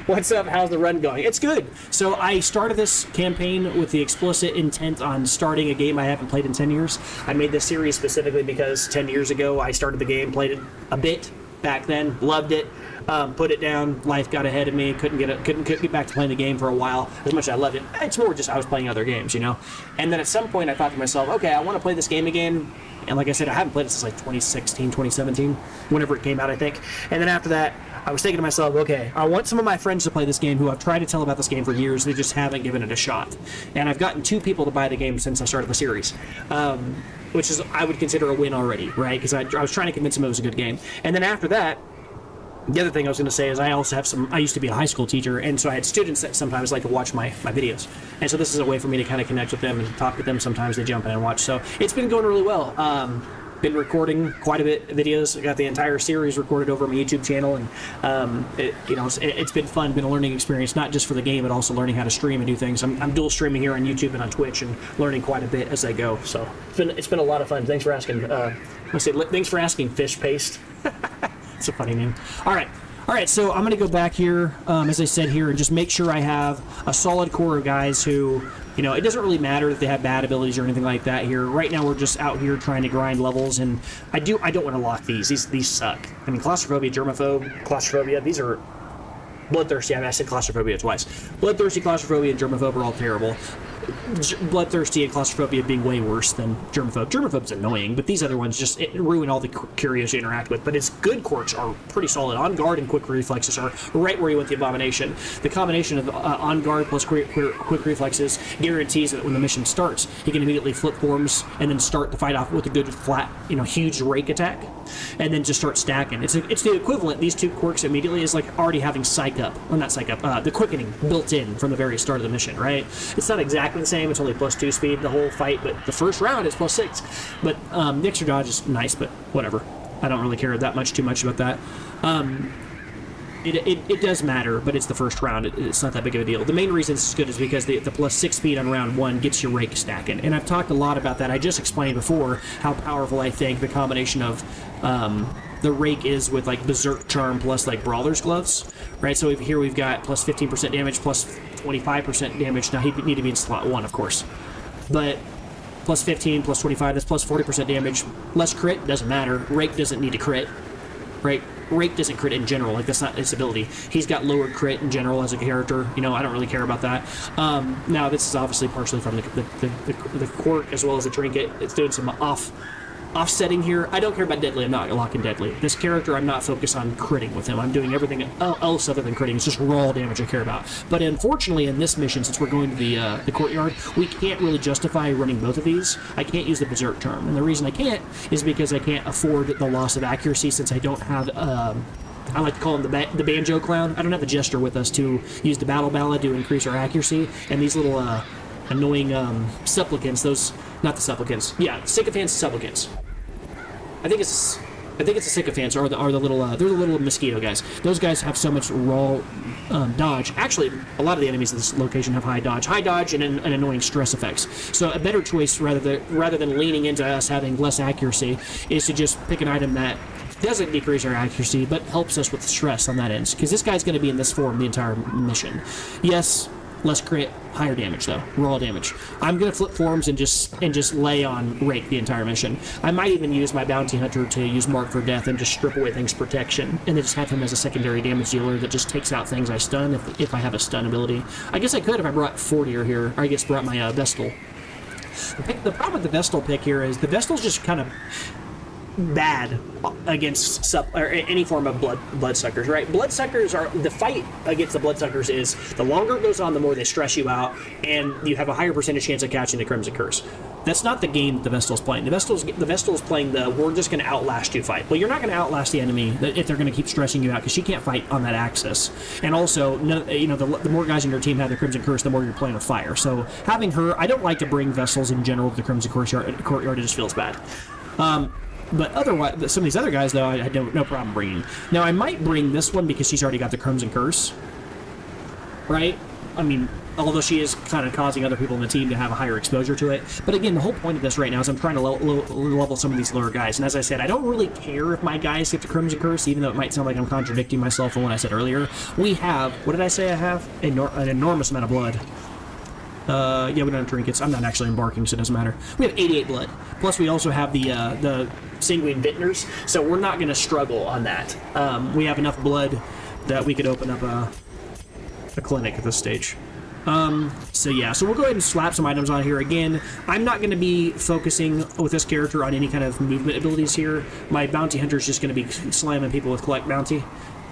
what's up, how's the run going? It's good. So I started this campaign with the explicit intent on starting a game I haven't played in 10 years. I made this series specifically because 10 years ago I started the game, played it a bit back then, loved it. Put it down, life got ahead of me, couldn't get back to playing the game for a while, as much as I loved it. It's more just I was playing other games, And then at some point I thought to myself, okay, I want to play this game again. And like I said, I haven't played it since like 2016, 2017, whenever it came out, I think. And then after that, I was thinking to myself, okay, I want some of my friends to play this game who I've tried to tell about this game for years, they just haven't given it a shot. And I've gotten 2 people to buy the game since I started the series. Which is, I would consider a win already, right? Because I was trying to convince them it was a good game. And then after that, the other thing I was going to say is I also have I used to be a high school teacher, and so I had students that sometimes like to watch my videos. And so this is a way for me to kind of connect with them and talk with them. Sometimes they jump in and watch. So it's been going really well. Been recording quite a bit of videos. I got the entire series recorded over my YouTube channel, and it's been fun, been a learning experience, not just for the game, but also learning how to stream and do things. I'm dual streaming here on YouTube and on Twitch, and learning quite a bit as I go. So it's been a lot of fun. Thanks for asking. Thanks for asking, Fish Paste. It's a funny name. All right, so I'm going to go back here, as I said here, and just make sure I have a solid core of guys who, it doesn't really matter if they have bad abilities or anything like that here. Right now, we're just out here trying to grind levels, and I don't want to lock these. These suck. I mean, claustrophobia, germaphobe, claustrophobia, these are bloodthirsty. I said claustrophobia twice. Bloodthirsty, claustrophobia, and germaphobe are all terrible. bloodthirsty and claustrophobia being way worse than germaphobe. Germaphobe's annoying, but these other ones just ruin all the curios you interact with. But its good quirks are pretty solid. On guard and quick reflexes are right where you want the abomination. The combination of on guard plus quick reflexes guarantees that when the mission starts, he can immediately flip forms and then start the fight off with a good flat, huge rake attack, and then just start stacking. It's the equivalent. These two quirks immediately is like already having psych up, or not psych up, the quickening built in from the very start of the mission, right? It's not exactly the same. It's only +2 speed the whole fight, but the first round is +6. But the extra dodge is nice, but whatever. I don't really care too much about that. It does matter, but it's the first round. It's not that big of a deal. The main reason this is good is because the +6 speed on round 1 gets your rake stacking. And I've talked a lot about that. I just explained before how powerful I think the combination of the rake is with like Berserk Charm plus like Brawler's Gloves, right? So here we've got +15% damage, +25% damage. Now he'd need to be in slot 1, of course. But +15, +25, that's +40% damage. Less crit, doesn't matter. Rake doesn't need to crit, right? Rake doesn't crit in general, like that's not his ability. He's got lowered crit in general as a character. I don't really care about that. Now this is obviously partially from the quirk as well as the trinket. It's doing some offsetting here. I don't care about deadly. I'm not locking deadly. This character, I'm not focused on critting with him. I'm doing everything else other than critting. It's just raw damage I care about. But unfortunately, in this mission, since we're going to the courtyard, we can't really justify running both of these. I can't use the Berserk Charm, and the reason I can't is because I can't afford the loss of accuracy since I don't have. I like to call him the Banjo Clown. I don't have the Jester with us to use the Battle Ballad to increase our accuracy, and these little annoying supplicants. Those, not the supplicants. Yeah, sycophants, supplicants. I think it's the sycophants are the little they're the little mosquito guys. Those guys have so much raw dodge. Actually, a lot of the enemies in this location have high dodge and annoying stress effects. So a better choice rather than leaning into us having less accuracy is to just pick an item that doesn't decrease our accuracy but helps us with stress on that end. Because this guy's going to be in this form the entire mission. Yes. Less crit, higher damage though, raw damage. I'm gonna flip forms and just lay on rake the entire mission. I might even use my bounty hunter to use mark for death and just strip away things protection, and then just have him as a secondary damage dealer that just takes out things I stun if I have a stun ability. I guess I could if I brought Fortier here, or I guess brought my Vestal. The problem with the Vestal pick here is the Vestal's just kind of bad against any form of bloodsuckers, right? Bloodsuckers are the fight against the bloodsuckers is the longer it goes on, the more they stress you out, and you have a higher percentage chance of catching the Crimson Curse. That's not the game that the Vestal's playing. The Vestal's playing we're just going to outlast you fight. Well, you're not going to outlast the enemy if they're going to keep stressing you out because she can't fight on that axis. And also, the more guys in your team have the Crimson Curse, the more you're playing with fire. So having her, I don't like to bring Vestals in general to the Crimson Courtyard. It just feels bad. But otherwise, some of these other guys, though, I had no problem bringing. Now, I might bring this one because she's already got the Crimson Curse, right? I mean, although she is kind of causing other people in the team to have a higher exposure to it. But again, the whole point of this right now is I'm trying to level some of these lower guys. And as I said, I don't really care if my guys get the Crimson Curse, even though it might sound like I'm contradicting myself from what I said earlier. We have, what did I say I have? An enormous amount of blood. Yeah, we don't have trinkets. I'm not actually embarking, so it doesn't matter. We have 88 blood. Plus, we also have the Sanguine Vintners, so we're not going to struggle on that. We have enough blood that we could open up a clinic at this stage. So yeah, so we'll go ahead and slap some items on here again. I'm not going to be focusing with this character on any kind of movement abilities here. My bounty hunter is just going to be slamming people with collect bounty,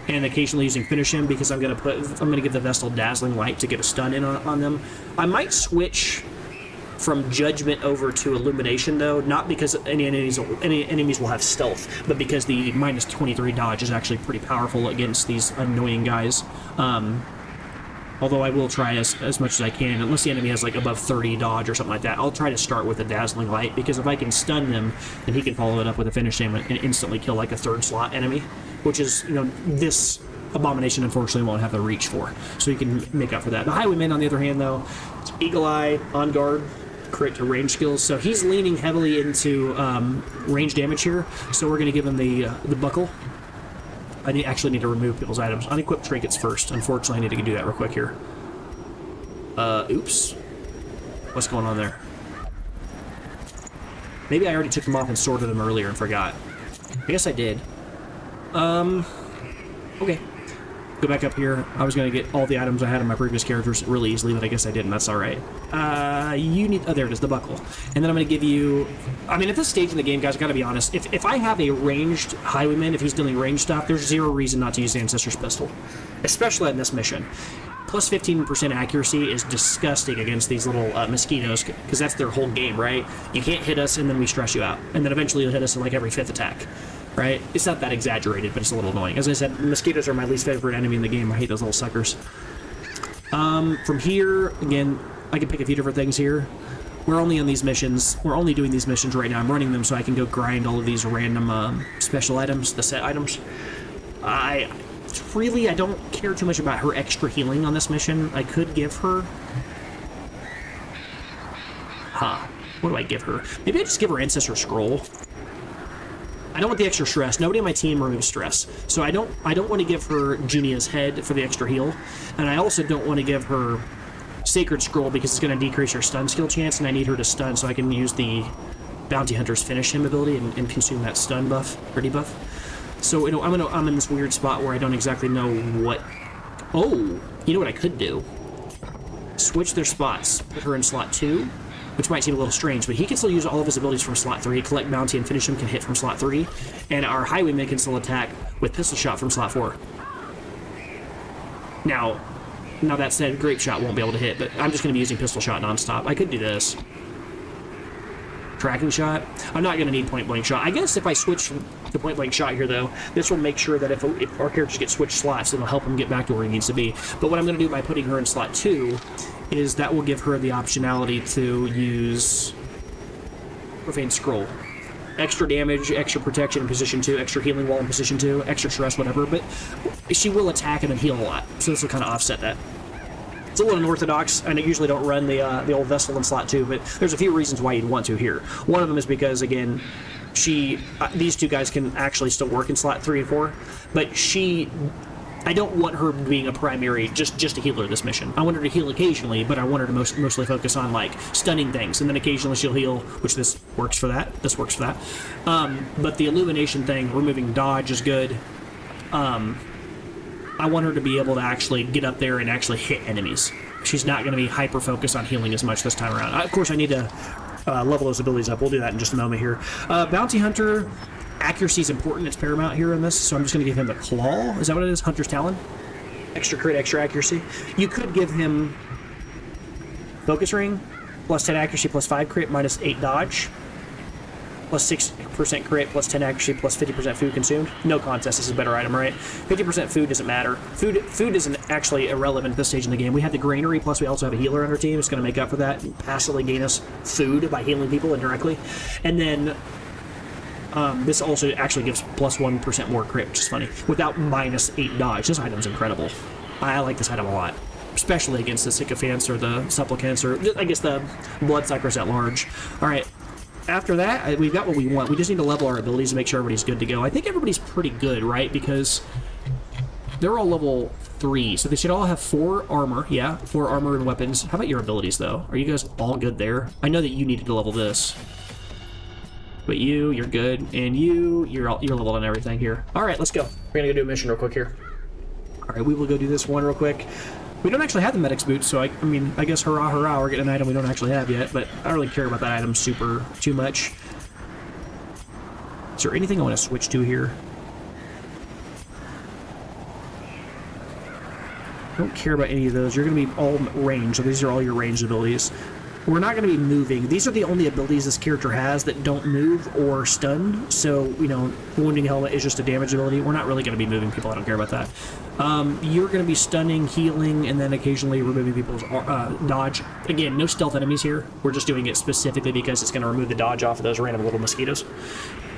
and occasionally using finish him because I'm going to give the Vestal Dazzling Light to get a stun in on them. I might switch from Judgment over to Illumination though, not because any enemies will have stealth, but because the -23 dodge is actually pretty powerful against these annoying guys. Although I will try as much as I can, unless the enemy has like above 30 dodge or something like that. I'll try to start with a Dazzling Light, because if I can stun them, then he can follow it up with a finish him and instantly kill like a third slot enemy, which is, this Abomination unfortunately won't have the reach for, so you can make up for that. The Highwayman, on the other hand, though, it's Eagle Eye, on guard, crit to range skills, so he's leaning heavily into range damage here, so we're going to give him the buckle. I actually need to remove people's items. Unequip trinkets first. Unfortunately, I need to do that real quick here. Oops. What's going on there? Maybe I already took them off and sorted them earlier and forgot. I guess I did. Okay. Go back up here. I was going to get all the items I had on my previous characters really easily, but I guess I didn't. That's all right. You need... Oh, there it is, the buckle. And then I'm going to give you... I mean, at this stage in the game, guys, I got to be honest. If I have a ranged highwayman, if he's dealing ranged stuff, there's zero reason not to use the Ancestor's Pistol. Especially in this mission. Plus 15% accuracy is disgusting against these little mosquitoes, because that's their whole game, right? You can't hit us, and then we stress you out. And then eventually you'll hit us in like every 5th attack. Right? It's not that exaggerated, but it's a little annoying. As I said, mosquitoes are my least favorite enemy in the game. I hate those little suckers. From here, again, I can pick a few different things here. We're only on these missions. We're only doing these missions right now. I'm running them so I can go grind all of these random special items, the set items. I don't care too much about her extra healing on this mission. I could give her... What do I give her? Maybe I just give her Ancestor Scroll. I don't want the extra stress. Nobody on my team removes stress. So I don't want to give her Junia's head for the extra heal. And I also don't want to give her Sacred Scroll because it's going to decrease her stun skill chance, and I need her to stun so I can use the Bounty Hunter's Finish Him ability and consume that stun buff, or debuff. So I'm in this weird spot where I don't exactly know what... Oh, you know what I could do? Switch their spots. Put her in slot 2. Which might seem a little strange, but he can still use all of his abilities from slot 3. Collect Bounty and Finish Him can hit from slot 3. And our Highwayman can still attack with Pistol Shot from slot 4. Now that said, Grape Shot won't be able to hit, but I'm just going to be using Pistol Shot nonstop. I could do this. Tracking Shot. I'm not going to need Point Blank Shot. I guess if I switch to Point Blank Shot here, though, this will make sure that if our characters get switched slots, it'll help him get back to where he needs to be. But what I'm going to do by putting her in slot 2 is that will give her the optionality to use Profane Scroll. Extra damage, extra protection in position 2, extra healing wall in position 2, extra stress, whatever, but she will attack and then heal a lot, so this will kind of offset that. It's a little unorthodox, and I usually don't run the old Vestal in slot 2, but there's a few reasons why you'd want to here. One of them is because, again, these two guys can actually still work in slot 3 and 4, but I don't want her being a primary, just a healer this mission. I want her to heal occasionally, but I want her to mostly focus on, like, stunning things, and then occasionally she'll heal, which this works for that. This works for that. But the Illumination thing, removing dodge is good. I want her to be able to actually get up there and actually hit enemies. She's not going to be hyper-focused on healing as much this time around. Of course, I need to level those abilities up. We'll do that in just a moment here. Bounty Hunter... Accuracy is important. It's paramount here in this, so I'm just going to give him the Claw. Is that what it is? Hunter's Talon? Extra crit, extra accuracy. You could give him Focus Ring, plus 10 accuracy, plus 5 crit, minus 8 dodge, plus 6% crit, plus 10 accuracy, plus 50% food consumed. No contest. This is a better item, right? 50% food doesn't matter. Food isn't actually irrelevant at this stage in the game. We have the Granary, plus we also have a healer on our team. It's going to make up for that and passively gain us food by healing people indirectly. And then... this also actually gives plus 1% more crit, which is funny, without minus 8 dodge. This item's incredible. I like this item a lot, especially against the Sycophants or the Supplicants, or I guess the Bloodsuckers at large. Alright, after that, we've got what we want. We just need to level our abilities to make sure everybody's good to go. I think everybody's pretty good, right? Because they're all level 3, so they should all have 4 armor. Yeah, 4 armor and weapons. How about your abilities, though? Are you guys all good there? I know that you needed to level this. But you're good, and you're leveled on everything here. All right, let's go. We're gonna go do a mission real quick here. All right, we will go do this one real quick. We don't actually have the medic's boots, so I mean, I guess hurrah, hurrah, we're getting an item we don't actually have yet. But I don't really care about that item too much. Is there anything I want to switch to here? I don't care about any of those. You're gonna be all range, so these are all your ranged abilities. We're not going to be moving. These are the only abilities this character has that don't move or stun. So, you know, Wounding Helmet is just a damage ability. We're not really going to be moving people. I don't care about that. You're going to be stunning, healing, and then occasionally removing people's dodge. Again, no stealth enemies here. We're just doing it specifically because it's going to remove the dodge off of those random little mosquitoes.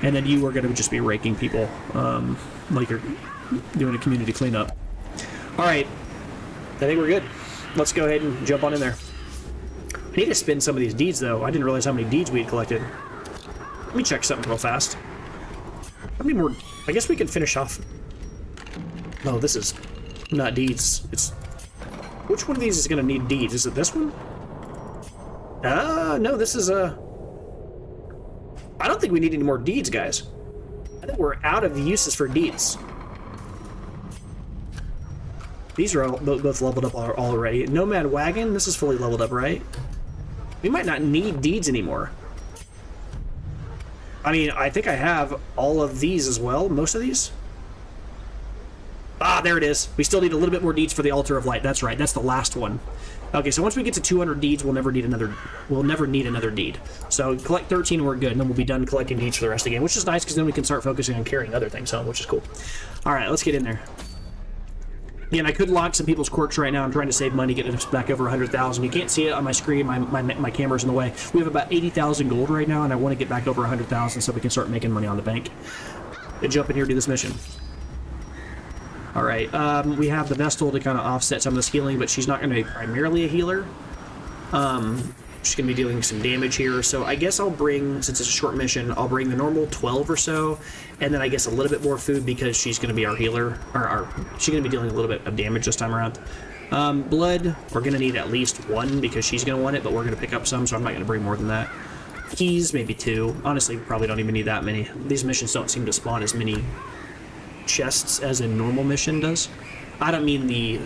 And then you are going to just be raking people like you're doing a community cleanup. All right. I think we're good. Let's go ahead and jump on in there. I need to spin some of these deeds, though. I didn't realize how many deeds we had collected. Let me check something real fast. How many more? I guess we can finish off. No, this is not deeds. It's... Which one of these is going to need deeds? Is it this one? No, this is a... I don't think we need any more deeds, guys. I think we're out of uses for deeds. These are all, both leveled up already. Nomad Wagon, this is fully leveled up, right? We might not need deeds anymore. I mean, I think I have all of these as well, most of these. Ah, there it is. We still need a little bit more deeds for the Altar of Light. That's right, that's the last one. Okay, so once we get to 200 deeds, we'll never need another deed. So collect 13 and we're good, and then we'll be done collecting deeds for the rest of the game, which is nice because then we can start focusing on carrying other things home, which is cool. All right, let's get in there. Again, I could lock some people's quirks right now. I'm trying to save money, get us back over 100,000. You can't see it on my screen. My camera's in the way. We have about 80,000 gold right now, and I want to get back over 100,000 so we can start making money on the bank. And jump in here, do this mission. All right, we have the Vestal to kind of offset some of this healing, but she's not going to be primarily a healer. She's going to be dealing some damage here, so I guess I'll bring, since it's a short mission, I'll bring the normal 12 or so, and then I guess a little bit more food because she's going to be our healer, or she's going to be dealing a little bit of damage this time around. Blood, we're going to need at least 1 because she's going to want it, but we're going to pick up some, so I'm not going to bring more than that. Keys, maybe 2. Honestly, we probably don't even need that many. These missions don't seem to spawn as many chests as a normal mission does. I don't mean the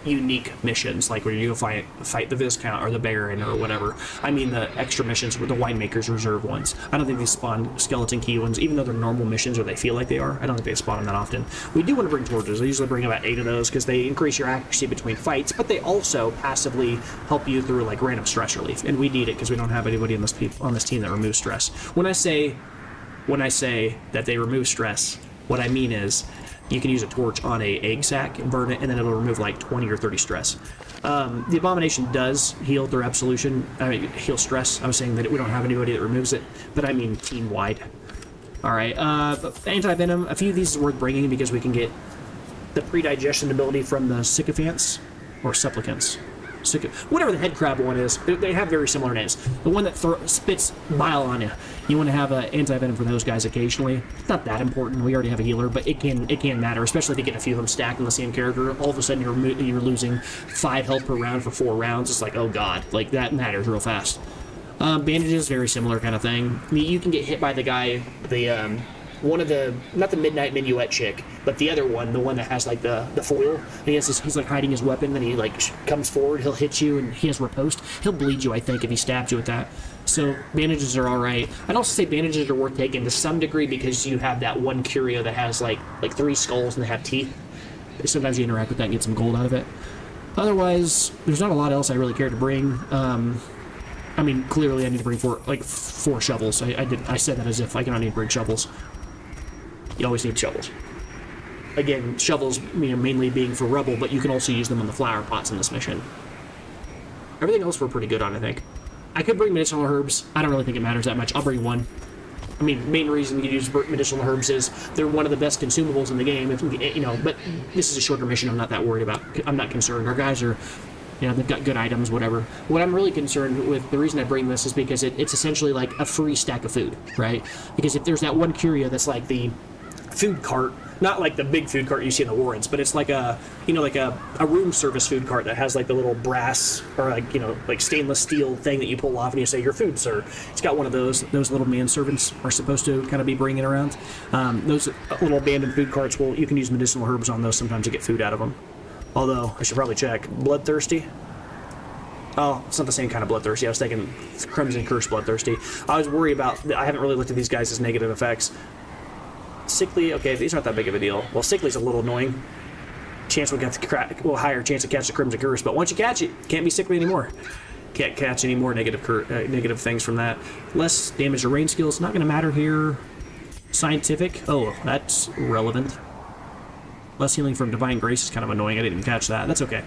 unique missions, like where you go fight the Viscount or the Baron or whatever. I mean the extra missions with the Winemaker's Reserve ones. I don't think they spawn skeleton key ones, even though they're normal missions or they feel like they are. I don't think they spawn them that often. We do want to bring torches. I usually bring about 8 of those because they increase your accuracy between fights, but they also passively help you through like random stress relief, and we need it because we don't have anybody on this team that removes stress. When I say that they remove stress, what I mean is you can use a torch on a egg sack and burn it, and then it'll remove like 20 or 30 stress. The Abomination does heal through absolution. I mean, heal stress. I was saying that we don't have anybody that removes it, but I mean team-wide. All right, anti-venom. A few of these is worth bringing because we can get the pre-digestion ability from the sycophants or supplicants. Whatever the head crab one is, they have very similar names. The one that spits bile on you. You want to have an anti-venom for those guys occasionally. It's not that important. We already have a healer, but it can matter, especially if you get a few of them stacked on the same character. All of a sudden, you're losing 5 health per round for 4 rounds. It's like, oh god, like that matters real fast. Bandages, very similar kind of thing. I mean, you can get hit by the guy, one of the, not the Midnight Minuet chick, but the other one, the one that has like the foil. And he's like hiding his weapon, then he like comes forward, he'll hit you, and he has riposte. He'll bleed you, I think, if he stabs you with that. So bandages are all right. I'd also say bandages are worth taking to some degree because you have that one curio that has like 3 skulls and they have teeth. Sometimes you interact with that and get some gold out of it. Otherwise, there's not a lot else I really care to bring. I mean, clearly I need to bring 4 shovels. I said that as if I don't need to bring shovels. You always need shovels. Again, shovels mainly being for rubble, but you can also use them on the flower pots in this mission. Everything else we're pretty good on, I think. I could bring medicinal herbs. I don't really think it matters that much. I'll bring 1. I mean, main reason you use medicinal herbs is they're one of the best consumables in the game. But this is a shorter mission. I'm not that worried about. I'm not concerned. Our guys are, they've got good items, whatever. What I'm really concerned with, the reason I bring this is because it's essentially like a free stack of food, right? Because if there's that one curio that's like the food cart, not like the big food cart you see in the Warrens, but it's like a room service food cart that has like the little brass or like stainless steel thing that you pull off and you say, "Your food, sir." It's got one of those little manservants are supposed to kind of be bringing around. Those little abandoned food carts, you can use medicinal herbs on those sometimes to get food out of them. Although I should probably check. Bloodthirsty? Oh, it's not the same kind of bloodthirsty. I was thinking Crimson Curse bloodthirsty. I was worried about, I haven't really looked at these guys as negative effects. Sickly, okay, these aren't that big of a deal. Well, sickly's a little annoying. Chance we'll get to higher chance to catch the Crimson Curse, but once you catch it, can't be sickly anymore. Can't catch any more negative things from that. Less damage to range skills, not going to matter here. Scientific, oh, that's relevant. Less healing from Divine Grace is kind of annoying. I didn't even catch that. That's okay.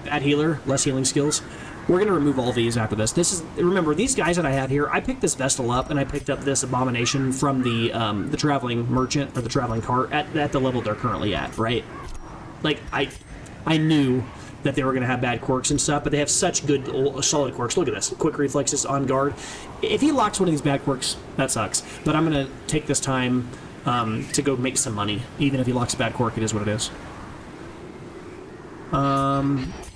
Bad healer, less healing skills. We're going to remove all these after this. Remember, these guys that I have here, I picked this Vestal up, and I picked up this Abomination from the Traveling Merchant, or the Traveling Cart, at the level they're currently at, right? Like, I knew that they were going to have bad quirks and stuff, but they have such good, solid quirks. Look at this. Quick reflexes, on guard. If he locks one of these bad quirks, that sucks. But I'm going to take this time to go make some money. Even if he locks a bad quirk, it is what it is.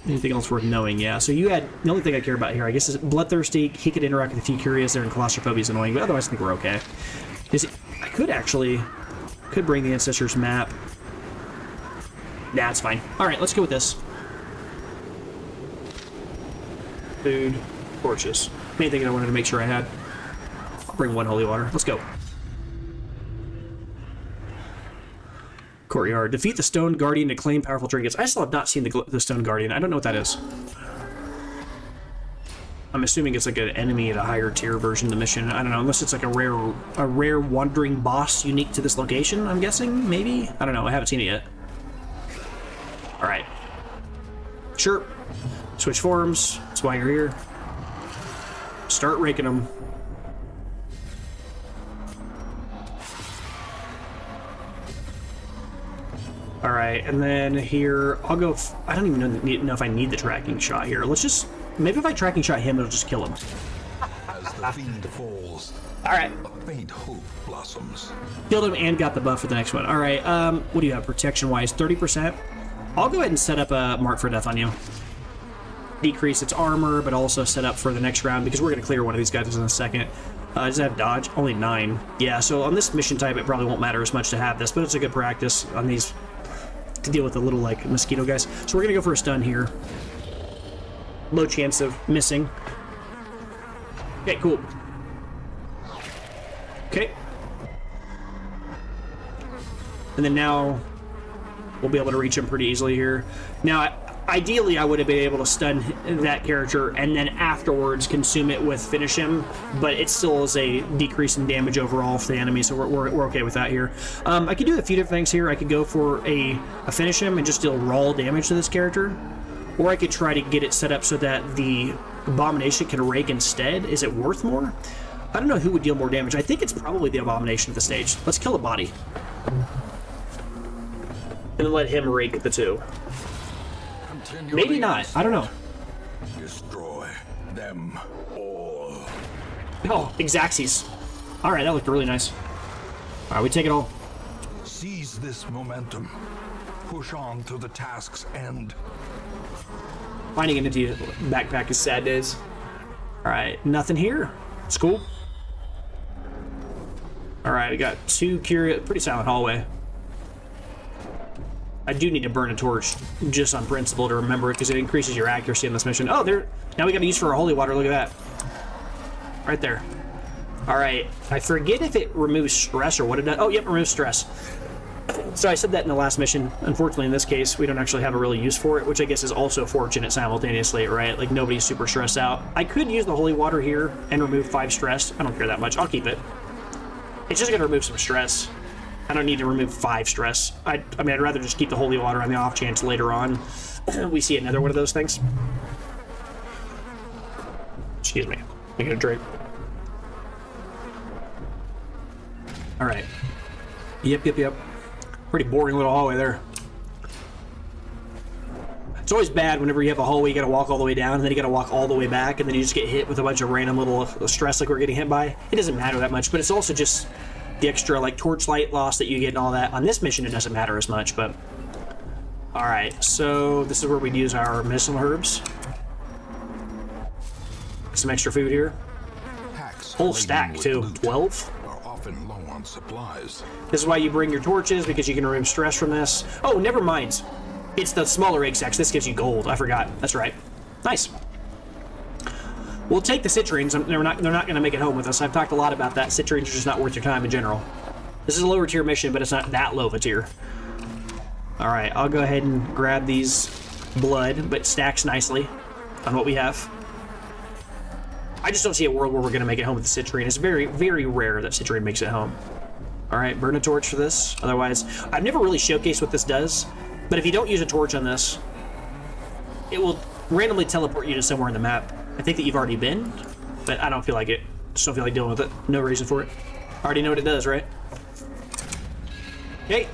Anything else worth knowing? Yeah, so the only thing I care about here, I guess, is Bloodthirsty. He could interact with a few curious there, and Claustrophobia is annoying, but otherwise I think we're okay. I could bring the Ancestors map. That's fine. All right, let's go with this. Food, torches. Main thing I wanted to make sure I had. I'll bring one holy water. Let's go. Courtyard. Defeat the Stone Guardian to claim powerful trinkets. I still have not seen the Stone Guardian. I don't know what that is. I'm assuming it's like an enemy at a higher tier version of the mission. I don't know, unless it's like a rare wandering boss unique to this location, I'm guessing, maybe? I don't know, I haven't seen it yet. Alright. Sure. Switch forms. That's why you're here. Start raking them. Alright, and then here, I'll go... I don't even know if I need the tracking shot here. Let's just... Maybe if I tracking shot him, it'll just kill him. As the fiend falls, Alright. a faint hope blossoms. Killed him and got the buff for the next one. Alright, what do you have protection-wise? 30%? I'll go ahead and set up a Mark for Death on you. Decrease its armor, but also set up for the next round, because we're going to clear one of these guys in a second. Does it have dodge? Only 9. Yeah, so on this mission type, it probably won't matter as much to have this, but it's a good practice on these to deal with the little, like, mosquito guys. So we're going to go for a stun here. Low chance of missing. Okay, cool. Okay. And then now we'll be able to reach him pretty easily here. Now, ideally, I would have been able to stun that character and then afterwards consume it with finish him, but it still is a decrease in damage overall for the enemy, so we're okay with that here. I could do a few different things here. I could go for a finish him and just deal raw damage to this character, or I could try to get it set up so that the Abomination can rake instead. Is it worth more? I don't know who would deal more damage. I think it's probably the Abomination at the stage. Let's kill the body. And then let him rake the two. Maybe not. I don't know. Destroy them all. Oh, Exaxes. Alright, that looked really nice. Alright, we take it all. Seize this momentum. Push on to the task's end. Finding an empty backpack is sad days. Alright, nothing here. It's cool. Alright, we got 2 curious... Pretty silent hallway. I do need to burn a torch just on principle to remember it, because it increases your accuracy in this mission. Oh, there. Now we got to use for our holy water. Look at that. Right there. All right. I forget if it removes stress or what it does. Oh, yep, removes stress. So I said that in the last mission. Unfortunately, in this case, we don't actually have a real use for it, which I guess is also fortunate simultaneously, right? Like, nobody's super stressed out. I could use the holy water here and remove 5 stress. I don't care that much. I'll keep it. It's just going to remove some stress. I don't need to remove 5 stress. I mean, I'd rather just keep the holy water on the off chance later on we see another one of those things. Excuse me. I get a drink. All right. Yep. Pretty boring little hallway there. It's always bad whenever you have a hallway, you gotta walk all the way down, and then you gotta walk all the way back, and then you just get hit with a bunch of random little stress like we're getting hit by. It doesn't matter that much, but it's also just the extra, like, torchlight loss that you get and all that. On this mission, it doesn't matter as much, but... Alright, so this is where we'd use our medicinal herbs. Some extra food here. Whole stack, too. 12? Are often low on supplies. This is why you bring your torches, because you can remove stress from this. Oh, never mind. It's the smaller egg sacks. This gives you gold. I forgot. That's right. Nice. We'll take the citrines. They're not going to make it home with us. I've talked a lot about that. Citrines are just not worth your time in general. This is a lower tier mission, but it's not that low of a tier. All right, I'll go ahead and grab these blood, but stacks nicely on what we have. I just don't see a world where we're going to make it home with the citrine. It's very, very rare that citrine makes it home. All right, burn a torch for this. Otherwise, I've never really showcased what this does, but if you don't use a torch on this, it will randomly teleport you to somewhere in the map. I think that you've already been, but I don't feel like it. Just don't feel like dealing with it. No reason for it. I already know what it does, right? Okay.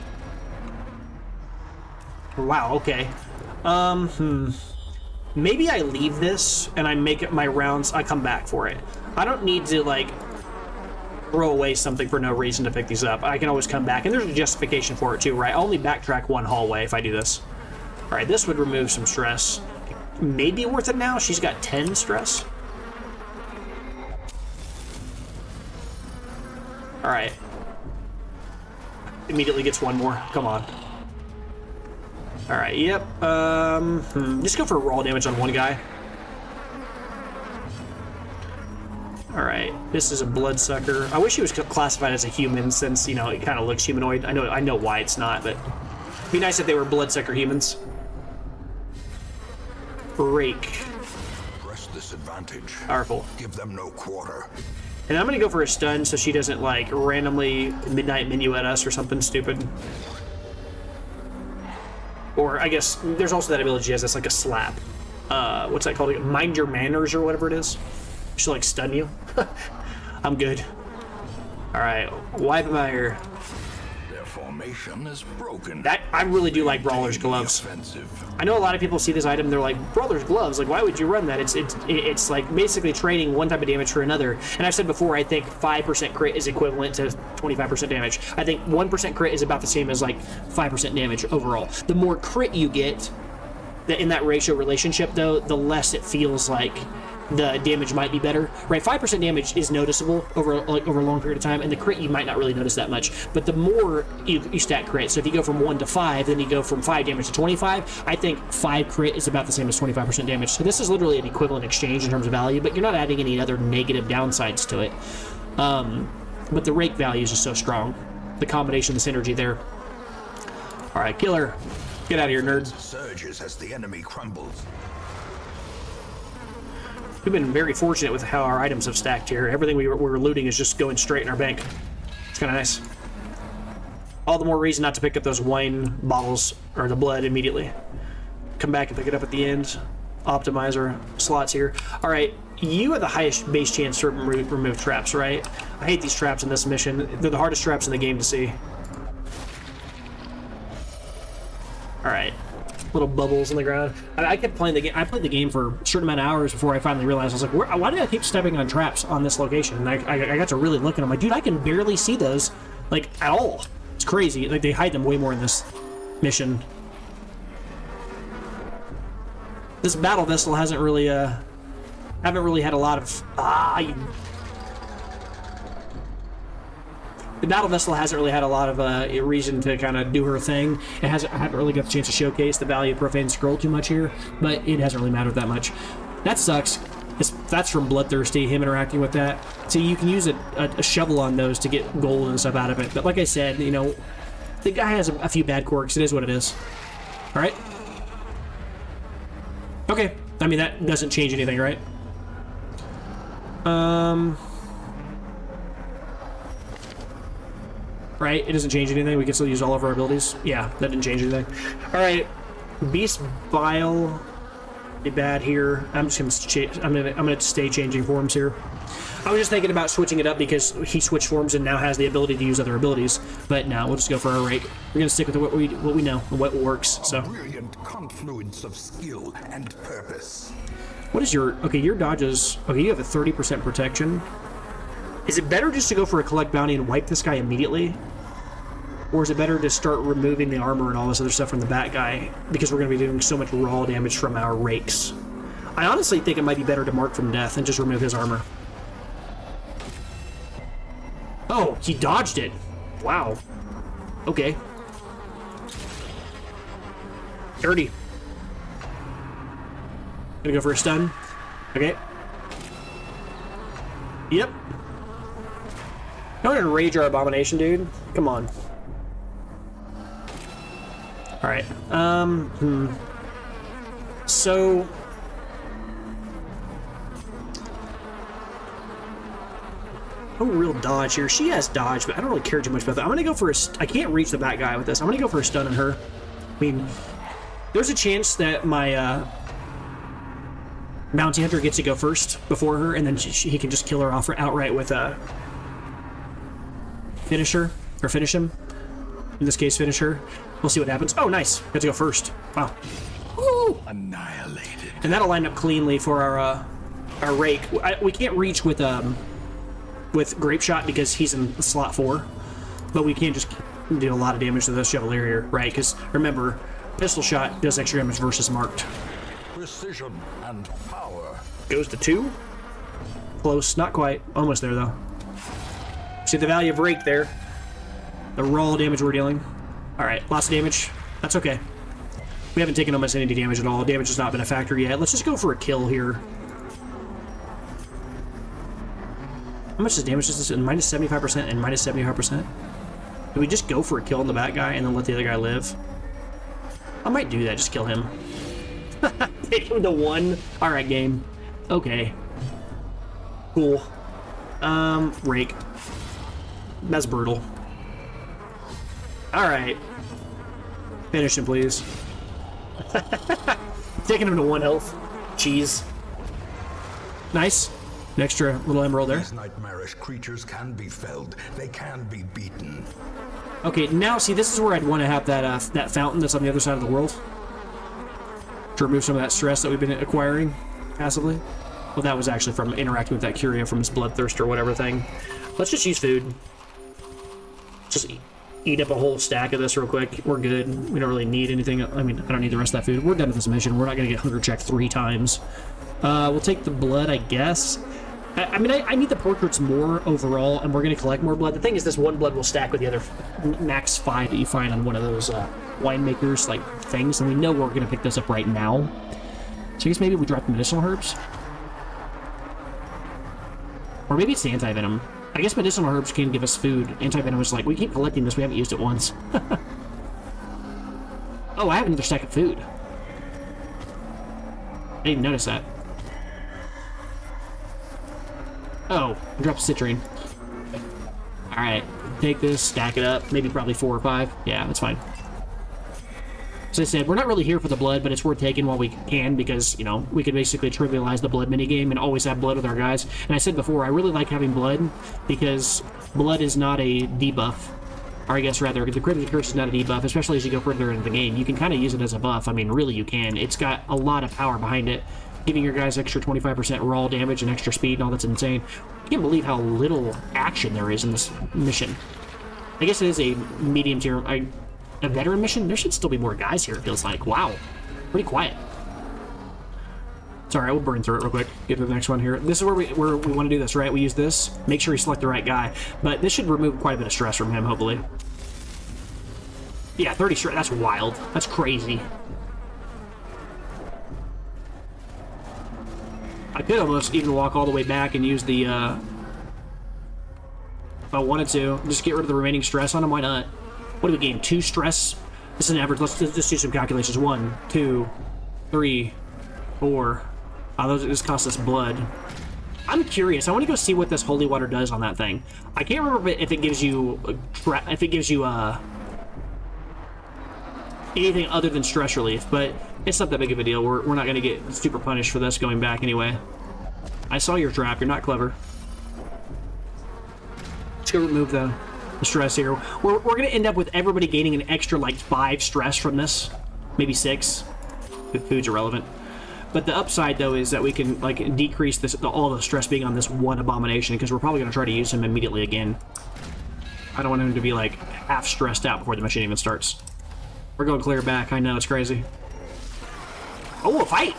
Wow, okay. Maybe I leave this and I make it my rounds. I come back for it. I don't need to, like, throw away something for no reason to pick these up. I can always come back, and there's a justification for it too, right? I'll only backtrack 1 hallway if I do this. All right, this would remove some stress. Maybe worth it now. She's got 10 stress. All right. Immediately gets 1 more. Come on. All right, yep. Just go for raw damage on one guy. All right, this is a bloodsucker. I wish he was classified as a human since, you know, it kind of looks humanoid. I know why it's not, but it'd be nice if they were bloodsucker humans. Break. Press this advantage. Powerful. Give them no quarter. And I'm gonna go for a stun so she doesn't like randomly midnight minuet us or something stupid. Or I guess there's also that ability she has that's like a slap. What's that called? Mind your manners or whatever it is. She'll like stun you. I'm good. Alright, Weibmeier. Their formation is broken. That I really do like Brawler's gloves. Offensive. I know a lot of people see this item, they're like, Brawler's gloves, like why would you run that? It's like basically trading one type of damage for another. And I've said before, I think 5% crit is equivalent to 25% damage. I think 1% crit is about the same as like 5% damage overall. The more crit you get, in that ratio relationship though, the less it feels like the damage might be better, right? 5% damage is noticeable over a long period of time, and the crit you might not really notice that much. But the more you stack crit, so if you go from 1 to 5, then you go from 5 damage to 25. I think 5 crit is about the same as 25% damage. So this is literally an equivalent exchange in terms of value, but you're not adding any other negative downsides to it. But the rake value is just so strong. The combination, the synergy there. All right, killer, get out of here, nerd. Surges as the enemy crumbles. We've been very fortunate with how our items have stacked here. Everything we were looting is just going straight in our bank. It's kind of nice. All the more reason not to pick up those wine bottles or the blood immediately. Come back and pick it up at the end. Optimize our slots here. All right, you have the highest base chance to remove traps, right? I hate these traps in this mission. They're the hardest traps in the game to see. All right. Little bubbles in the ground. I kept playing the game. I played the game for a certain amount of hours before I finally realized, I was like, why did I keep stepping on traps on this location? And I got to really look and I'm like, dude, I can barely see those, like, at all. It's crazy. Like, they hide them way more in this mission. This battle vessel hasn't really, haven't really had a lot of, the battle vessel hasn't really had a lot of reason to kind of do her thing. I haven't really got the chance to showcase the value of Profane Scroll too much here, but it hasn't really mattered that much. That sucks. That's from Bloodthirsty, him interacting with that. So you can use a shovel on those to get gold and stuff out of it. But like I said, you know, the guy has a few bad quirks. It is what it is. All right? Okay. I mean, that doesn't change anything, right? Right? It doesn't change anything. We can still use all of our abilities. Yeah, that didn't change anything. All right, Beast Bile, be bad here. I'm gonna stay changing forms here. I was just thinking about switching it up because he switched forms and now has the ability to use other abilities. But no, we'll just go for our rake. We're gonna stick with what we know and what works. So. A brilliant confluence of skill and purpose. What is your your dodges? Okay, you have a 30% protection. Is it better just to go for a collect bounty and wipe this guy immediately? Or is it better to start removing the armor and all this other stuff from the bat guy? Because we're going to be doing so much raw damage from our rakes. I honestly think it might be better to mark from death and just remove his armor. Oh, he dodged it. Wow. Okay. Dirty. Gonna go for a stun. Okay. Yep. Don't enrage our abomination, dude. Come on. All right. So no real dodge here. She has dodge, but I don't really care too much about that. I'm gonna go for a. I can't reach the bat guy with this. I'm gonna go for a stun on her. I mean, there's a chance that my bounty hunter gets to go first before her, and then he can just kill her off outright with a finisher or finish him. In this case, finish her. We'll see what happens. Oh, nice. Got to go first. Wow. Woo! Annihilated. And that'll line up cleanly for our rake. We can't reach with grape shot because he's in slot 4, but we can just do a lot of damage to the chevalier here, right? Because remember, pistol shot does extra damage versus marked. Precision and power. Goes to 2. Close, not quite. Almost there though. See the value of rake there. The raw damage we're dealing. All right, lots of damage. That's okay. We haven't taken almost any damage at all. Damage has not been a factor yet. Let's just go for a kill here. How much is damage is this? Minus 75% and minus 75%? Do we just go for a kill on the bad guy and then let the other guy live? I might do that. Just kill him. Take him to 1. Alright, game. Okay. Cool. Rake. That's brutal. Alright. Finish him, please. Taking him to 1 health. Cheese. Nice. An extra little emerald there. These nightmarish creatures can be felled. They can be beaten. Okay, now see, this is where I'd want to have that that fountain that's on the other side of the world to remove some of that stress that we've been acquiring passively. Well, that was actually from interacting with that Curia from his bloodthirst or whatever thing. Let's just use food. Just eat up a whole stack of this real quick. We're good. We don't really need anything. I mean, I don't need the rest of that food. We're done with this mission. We're not going to get hunger checked 3 times. We'll take the blood, I guess. I mean, I need the portraits more overall, and we're going to collect more blood. The thing is, this 1 blood will stack with the other max 5 that you find on one of those winemakers, like, things, and we know we're going to pick this up right now. So I guess maybe we drop the medicinal herbs? Or maybe it's the anti-venom. I guess medicinal herbs can give us food. Anti-venom is like, we keep collecting this, we haven't used it once. Oh, I have another stack of food. I didn't notice that. Oh, drop citrine. Alright, take this, stack it up. Maybe probably 4 or 5. Yeah, that's fine. As I said, we're not really here for the blood, but it's worth taking while we can because, you know, we could basically trivialize the blood minigame and always have blood with our guys. And I said before, I really like having blood because blood is not a debuff. Or I guess rather, the Cryptic Curse is not a debuff, especially as you go further into the game. You can kind of use it as a buff. I mean, really you can. It's got a lot of power behind it, giving your guys extra 25% raw damage and extra speed and all. That's insane. I can't believe how little action there is in this mission. I guess it is a medium tier... A veteran mission? There should still be more guys here, it feels like. Wow. Pretty quiet. It's alright, we'll burn through it real quick. Get to the next one here. This is where we want to do this, right? We use this. Make sure we select the right guy. But this should remove quite a bit of stress from him, hopefully. Yeah, 30 stress. That's wild. That's crazy. I could almost even walk all the way back and use the, if I wanted to. Just get rid of the remaining stress on him. Why not? What do we gain? 2 stress? This is an average. Let's just do some calculations. 1, 2, 3, 4. Oh, this costs us blood. I'm curious. I want to go see what this holy water does on that thing. I can't remember if it gives you anything other than stress relief, but it's not that big of a deal. We're not going to get super punished for this going back anyway. I saw your trap. You're not clever. Let's go remove the stress here. We're going to end up with everybody gaining an extra, like, 5 stress from this. Maybe 6. If food's irrelevant. But the upside, though, is that we can, like, decrease all the stress being on this one abomination, because we're probably going to try to use him immediately again. I don't want him to be, like, half stressed out before the mission even starts. We're going clear back. I know, it's crazy. Oh, a fight!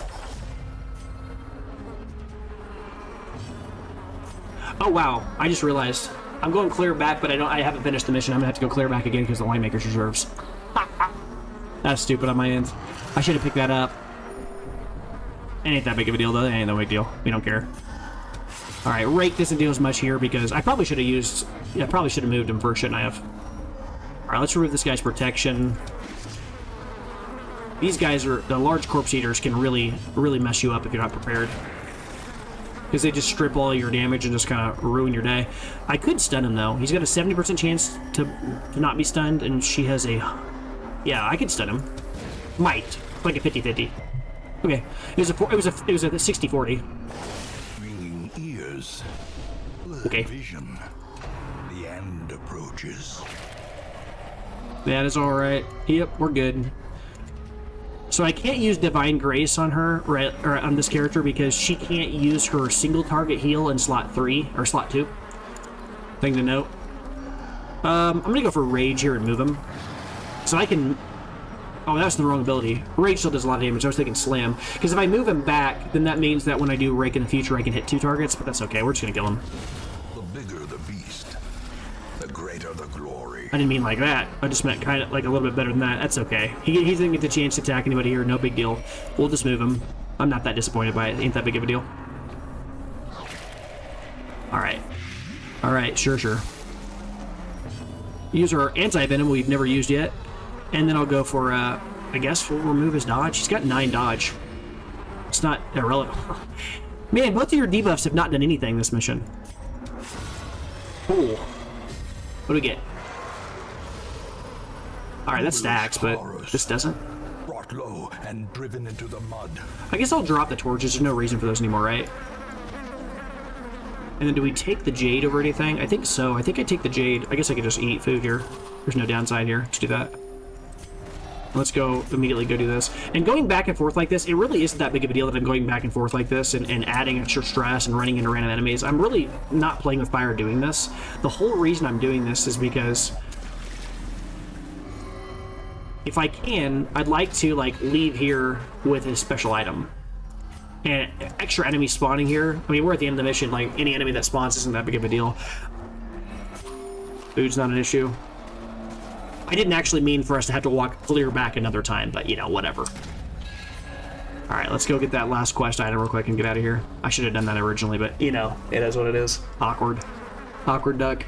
Oh, wow. I just realized. I'm going clear back, but I haven't finished the mission. I'm gonna have to go clear back again because the winemaker's reserves. That's stupid on my end. I should have picked that up. It ain't that big of a deal, though. It ain't no big deal. We don't care. Alright, Rake doesn't do as much here because I probably should have used... Yeah, I probably should have moved him first, shouldn't I have? Alright, let's remove this guy's protection. These guys are... The large corpse eaters can really, really mess you up if you're not prepared. Because they just strip all your damage and just kind of ruin your day. I could stun him, though. He's got a 70% chance to not be stunned, and she has a... Yeah, I could stun him. Might. Like a 50-50. Okay. It was a 60-40. Ringing ears. Okay. Vision. The end approaches. That is alright. Yep, we're good. So I can't use Divine Grace on her, right, or on this character, because she can't use her single target heal in slot 3, or slot 2. Thing to note. I'm gonna go for Rage here and move him. So I can... Oh, that's the wrong ability. Rage still does a lot of damage. I was thinking Slam. Because if I move him back, then that means that when I do Rake in the future, I can hit 2 targets, but that's okay. We're just gonna kill him. The bigger the beast, the greater the glory. I didn't mean like that. I just meant kind of like a little bit better than that. That's okay. He doesn't get the chance to attack anybody here. No big deal. We'll just move him. I'm not that disappointed by it. Ain't that big of a deal. Alright. Alright, sure. Use our anti-venom we've never used yet. And then I'll go for, I guess we'll remove his dodge. He's got 9 dodge. It's not irrelevant. Man, both of your debuffs have not done anything this mission. Cool. What do we get? Alright, that stacks, but this doesn't. Brought low and driven into the mud. I guess I'll drop the torches. There's no reason for those anymore, right? And then do we take the jade over anything? I think so. I think I take the jade. I guess I could just eat food here. There's no downside here. Let's do that. Let's go immediately go do this. And going back and forth like this, it really isn't that big of a deal that I'm going back and forth like this and adding extra stress and running into random enemies. I'm really not playing with fire doing this. The whole reason I'm doing this is because if I can, I'd like to like leave here with a special item. And extra enemy spawning here. I mean, we're at the end of the mission. Like, any enemy that spawns isn't that big of a deal. Food's not an issue. I didn't actually mean for us to have to walk clear back another time, but, you know, whatever. Alright, let's go get that last quest item real quick and get out of here. I should have done that originally, but, you know, it is what it is. Awkward. Awkward duck.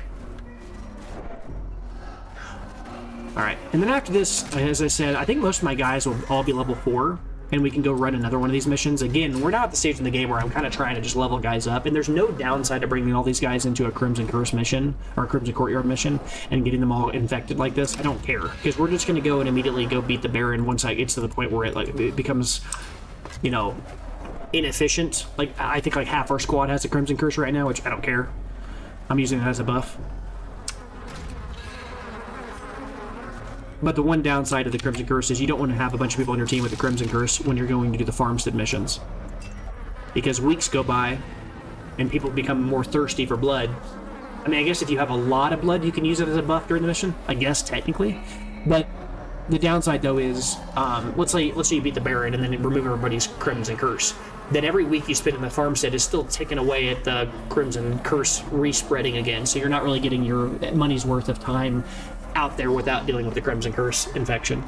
Alright, and then after this, as I said, I think most of my guys will all be level 4, and we can go run another one of these missions. Again, we're not at the stage in the game where I'm kind of trying to just level guys up, and there's no downside to bringing all these guys into a Crimson Curse mission, or a Crimson Courtyard mission, and getting them all infected like this. I don't care, because we're just going to go and immediately go beat the Baron once it gets to the point where it becomes, you know, inefficient. Like, I think like half our squad has a Crimson Curse right now, which I don't care. I'm using it as a buff. But the one downside of the Crimson Curse is you don't want to have a bunch of people on your team with the Crimson Curse when you're going to do the farmstead missions. Because weeks go by, and people become more thirsty for blood. I mean, I guess if you have a lot of blood, you can use it as a buff during the mission. I guess, technically. But the downside, though, is, let's say you beat the Baron and then remove everybody's Crimson Curse. Then every week you spend in the farmstead is still ticking away at the Crimson Curse respreading again. So you're not really getting your money's worth of time out there without dealing with the Crimson Curse infection.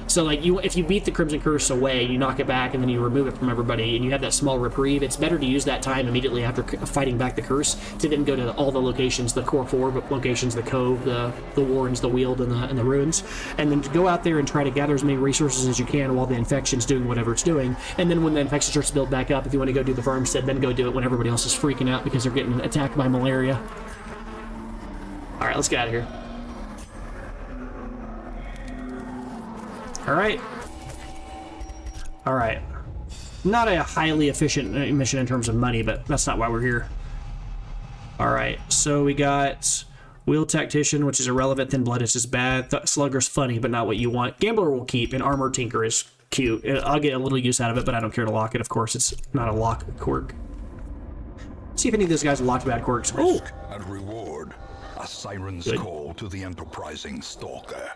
So like if you beat the Crimson Curse away, you knock it back and then you remove it from everybody and you have that small reprieve, it's better to use that time immediately after fighting back the curse to then go to all the locations, the core 4 locations, the Cove, the Warrens, the Weald, and the Ruins, and then to go out there and try to gather as many resources as you can while the infection's doing whatever it's doing. And then when the infection starts to build back up, if you want to go do the farmstead, then go do it when everybody else is freaking out because they're getting attacked by malaria. Alright, let's get out of here. Alright. Not a highly efficient mission in terms of money, but that's not why we're here. Alright, so we got Wheel Tactician, which is irrelevant. Thin Blood is just bad. Slugger's funny, but not what you want. Gambler will keep, and Armor Tinker is cute. I'll get a little use out of it, but I don't care to lock it. Of course, it's not a lock quirk. Let's see if any of those guys locked bad quirks. Risk and reward. A siren's call to the enterprising stalker.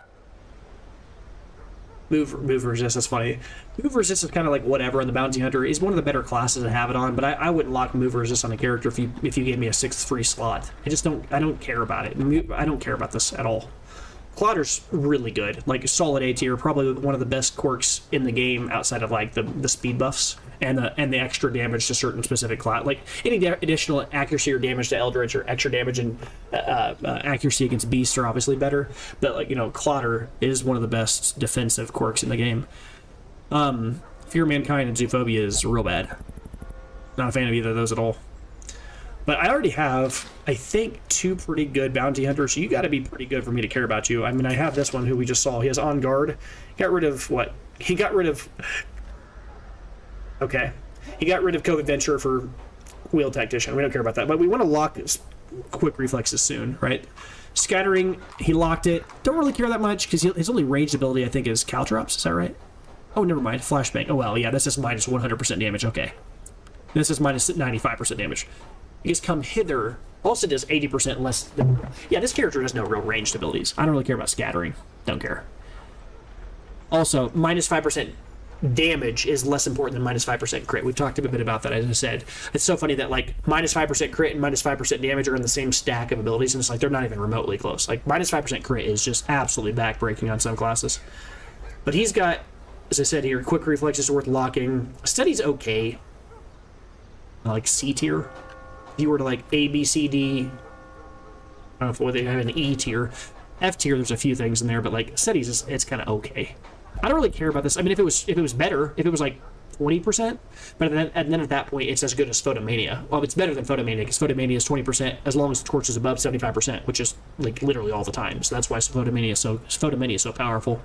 Move resist, that's funny. Move resist is kind of like whatever, and the bounty hunter is one of the better classes to have it on, but I wouldn't lock move resist on a character if you gave me a 6th free slot. I don't care about it. I don't care about this at all. Clodder's really good, like solid A tier, probably one of the best quirks in the game outside of like the speed buffs and the extra damage to certain specific class. Like any additional accuracy or damage to Eldritch or extra damage and accuracy against beasts are obviously better. But like, you know, Clodder is one of the best defensive quirks in the game. Fear of Mankind and Zoophobia is real bad. Not a fan of either of those at all. But I already have, I think, 2 pretty good bounty hunters, so you got to be pretty good for me to care about you. I mean, I have this one who we just saw. He has On Guard. Got rid of what? He got rid of... Okay. He got rid of Cove Adventurer for Wheel Tactician. We don't care about that. But we want to lock Quick Reflexes soon, right? Scattering, he locked it. Don't really care that much, because his only ranged ability, I think, is Caltrops. Is that right? Oh, never mind. Flashbang. Oh, well, yeah, this is minus 100% damage. Okay. This is minus 95% damage. He just come hither. Also does 80% less. Yeah, this character has no real ranged abilities. I don't really care about scattering. Don't care. Also, minus 5% damage is less important than minus 5% crit. We've talked a bit about that, as I said. It's so funny that like minus 5% crit and minus 5% damage are in the same stack of abilities, and it's like they're not even remotely close. Like minus 5% crit is just absolutely backbreaking on some classes. But he's got, as I said here, quick reflexes worth locking. Steady's okay. Like C tier. If you were to like A, B, C, D, I don't know if they have an E tier. F tier, there's a few things in there, but like Steady's, it's kind of okay. I don't really care about this. I mean, if it was better, if it was like 20%, but then at that point, it's as good as Photomania. Well, it's better than Photomania, because Photomania is 20% as long as the torch is above 75%, which is like literally all the time. So that's why Photomania is so powerful.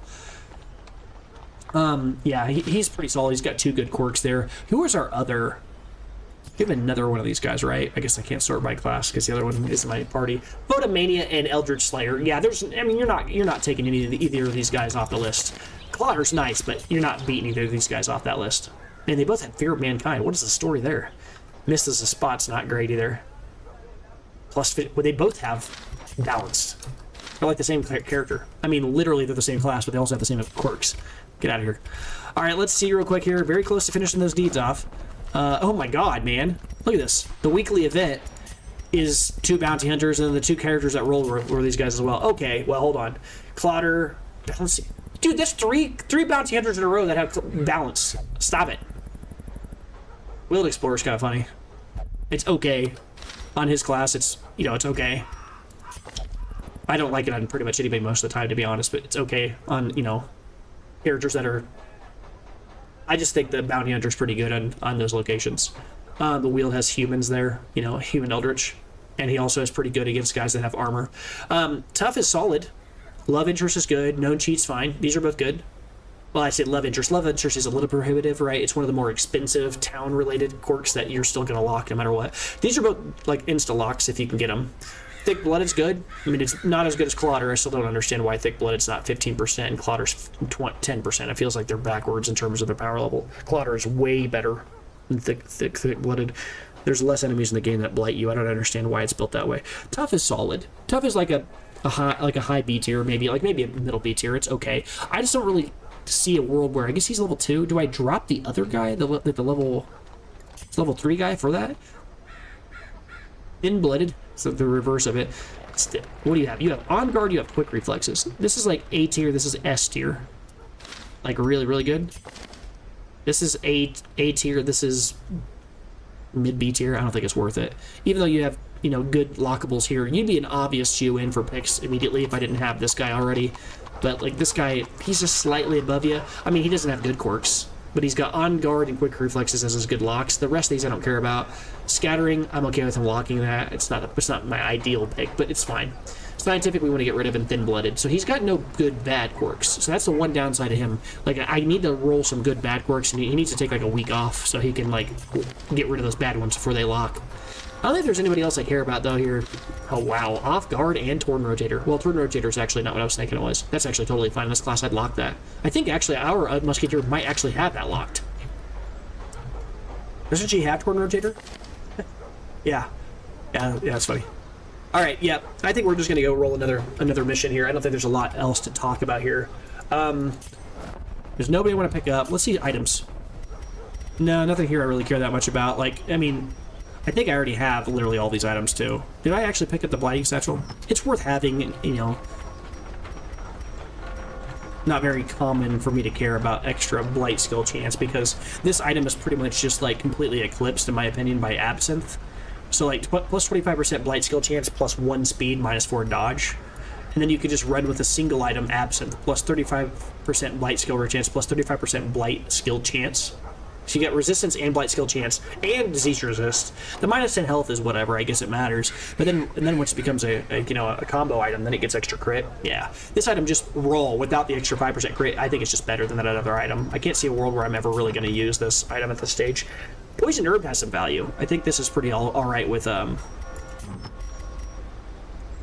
Yeah, he's pretty solid. He's got 2 good quirks there. Who is our other? We have another one of these guys, right? I guess I can't sort by class because the other one is my party. Photomania and Eldritch Slayer. Yeah, I mean, you're not taking either of these guys off the list. Clotter's nice, but you're not beating either of these guys off that list. And they both have Fear of Mankind. What is the story there? Missed as a spot's not great either. Plus, well, they both have Balanced. They're like the same character. I mean, literally they're the same class, but they also have the same quirks. Get out of here. All right, let's see real quick here. Very close to finishing those deeds off. Oh my god, man. Look at this. The weekly event is 2 bounty hunters, and then the 2 characters that roll were these guys as well. Okay, well, hold on. Clotter. Let's see. Dude, that's three bounty hunters in a row that have balance. Stop it. Wield Explorer's kind of funny. It's okay. On his class, it's okay. I don't like it on pretty much anybody most of the time, to be honest, but it's okay on, characters that are... I just think the bounty hunter's pretty good on those locations. The wheel has humans there, human eldritch, and he also is pretty good against guys that have armor. Tough is solid. Love interest is good. Known cheat's fine. These are both good. Well, I say love interest. Love interest is a little prohibitive, right? It's one of the more expensive town-related quirks that you're still going to lock no matter what. These are both like insta-locks if you can get them. Thick Blooded's good. I mean, it's not as good as Clotter. I still don't understand why Thick Blooded's not 15% and Clotter's 10%. It feels like they're backwards in terms of their power level. Clotter is way better than Thick Blooded. There's less enemies in the game that blight you. I don't understand why it's built that way. Tough is solid. Tough is like a high B tier, maybe a middle B tier. It's okay. I just don't really see a world where I guess he's level 2. Do I drop the other guy, the level 3 guy for that? Thin-blooded, so the reverse of it. What do you have? You have on guard. You have quick reflexes. This is like A tier. This is S tier. Like really, really good. This is A tier. This is mid B tier. I don't think it's worth it. Even though you have good lockables here, you'd be an obvious shoe-in for picks immediately if I didn't have this guy already. But like this guy, he's just slightly above you. I mean, he doesn't have good quirks, but he's got on guard and quick reflexes as his good locks. The rest of these I don't care about. Scattering, I'm okay with him locking that. It's not my ideal pick, but it's fine. Scientific, we want to get rid of, and thin-blooded. So he's got no good bad quirks. So that's the one downside of him. Like, I need to roll some good bad quirks, and he needs to take like a week off so he can like get rid of those bad ones before they lock. I don't think there's anybody else I care about though here. Oh wow, off guard and Torn Rotator. Well, Torn Rotator is actually not what I was thinking it was. That's actually totally fine in this class. I'd lock that. I think actually our Musketeer might actually have that locked. Doesn't she have Torn Rotator? Yeah, that's funny. All right, yeah, I think we're just gonna go roll another mission here. I don't think there's a lot else to talk about here. There's nobody I want to pick up. Let's see items. No, nothing here I really care that much about. Like, I mean, I think I already have literally all these items too. Did I actually pick up the Blighting Satchel? It's worth having, not very common for me to care about extra blight skill chance because this item is pretty much just like completely eclipsed in my opinion by Absinthe. So like plus 25% blight skill chance, plus 1 speed, minus 4 dodge. And then you could just run with a single item Absinthe, plus 35% blight skill chance, plus 35% blight skill chance. So you get resistance and blight skill chance and disease resist. The minus 10 health is whatever, I guess it matters. But then once it becomes a combo item, then it gets extra crit. Yeah, this item just roll without the extra 5% crit. I think it's just better than that other item. I can't see a world where I'm ever really going to use this item at this stage. Poison Herb has some value. I think this is pretty all right with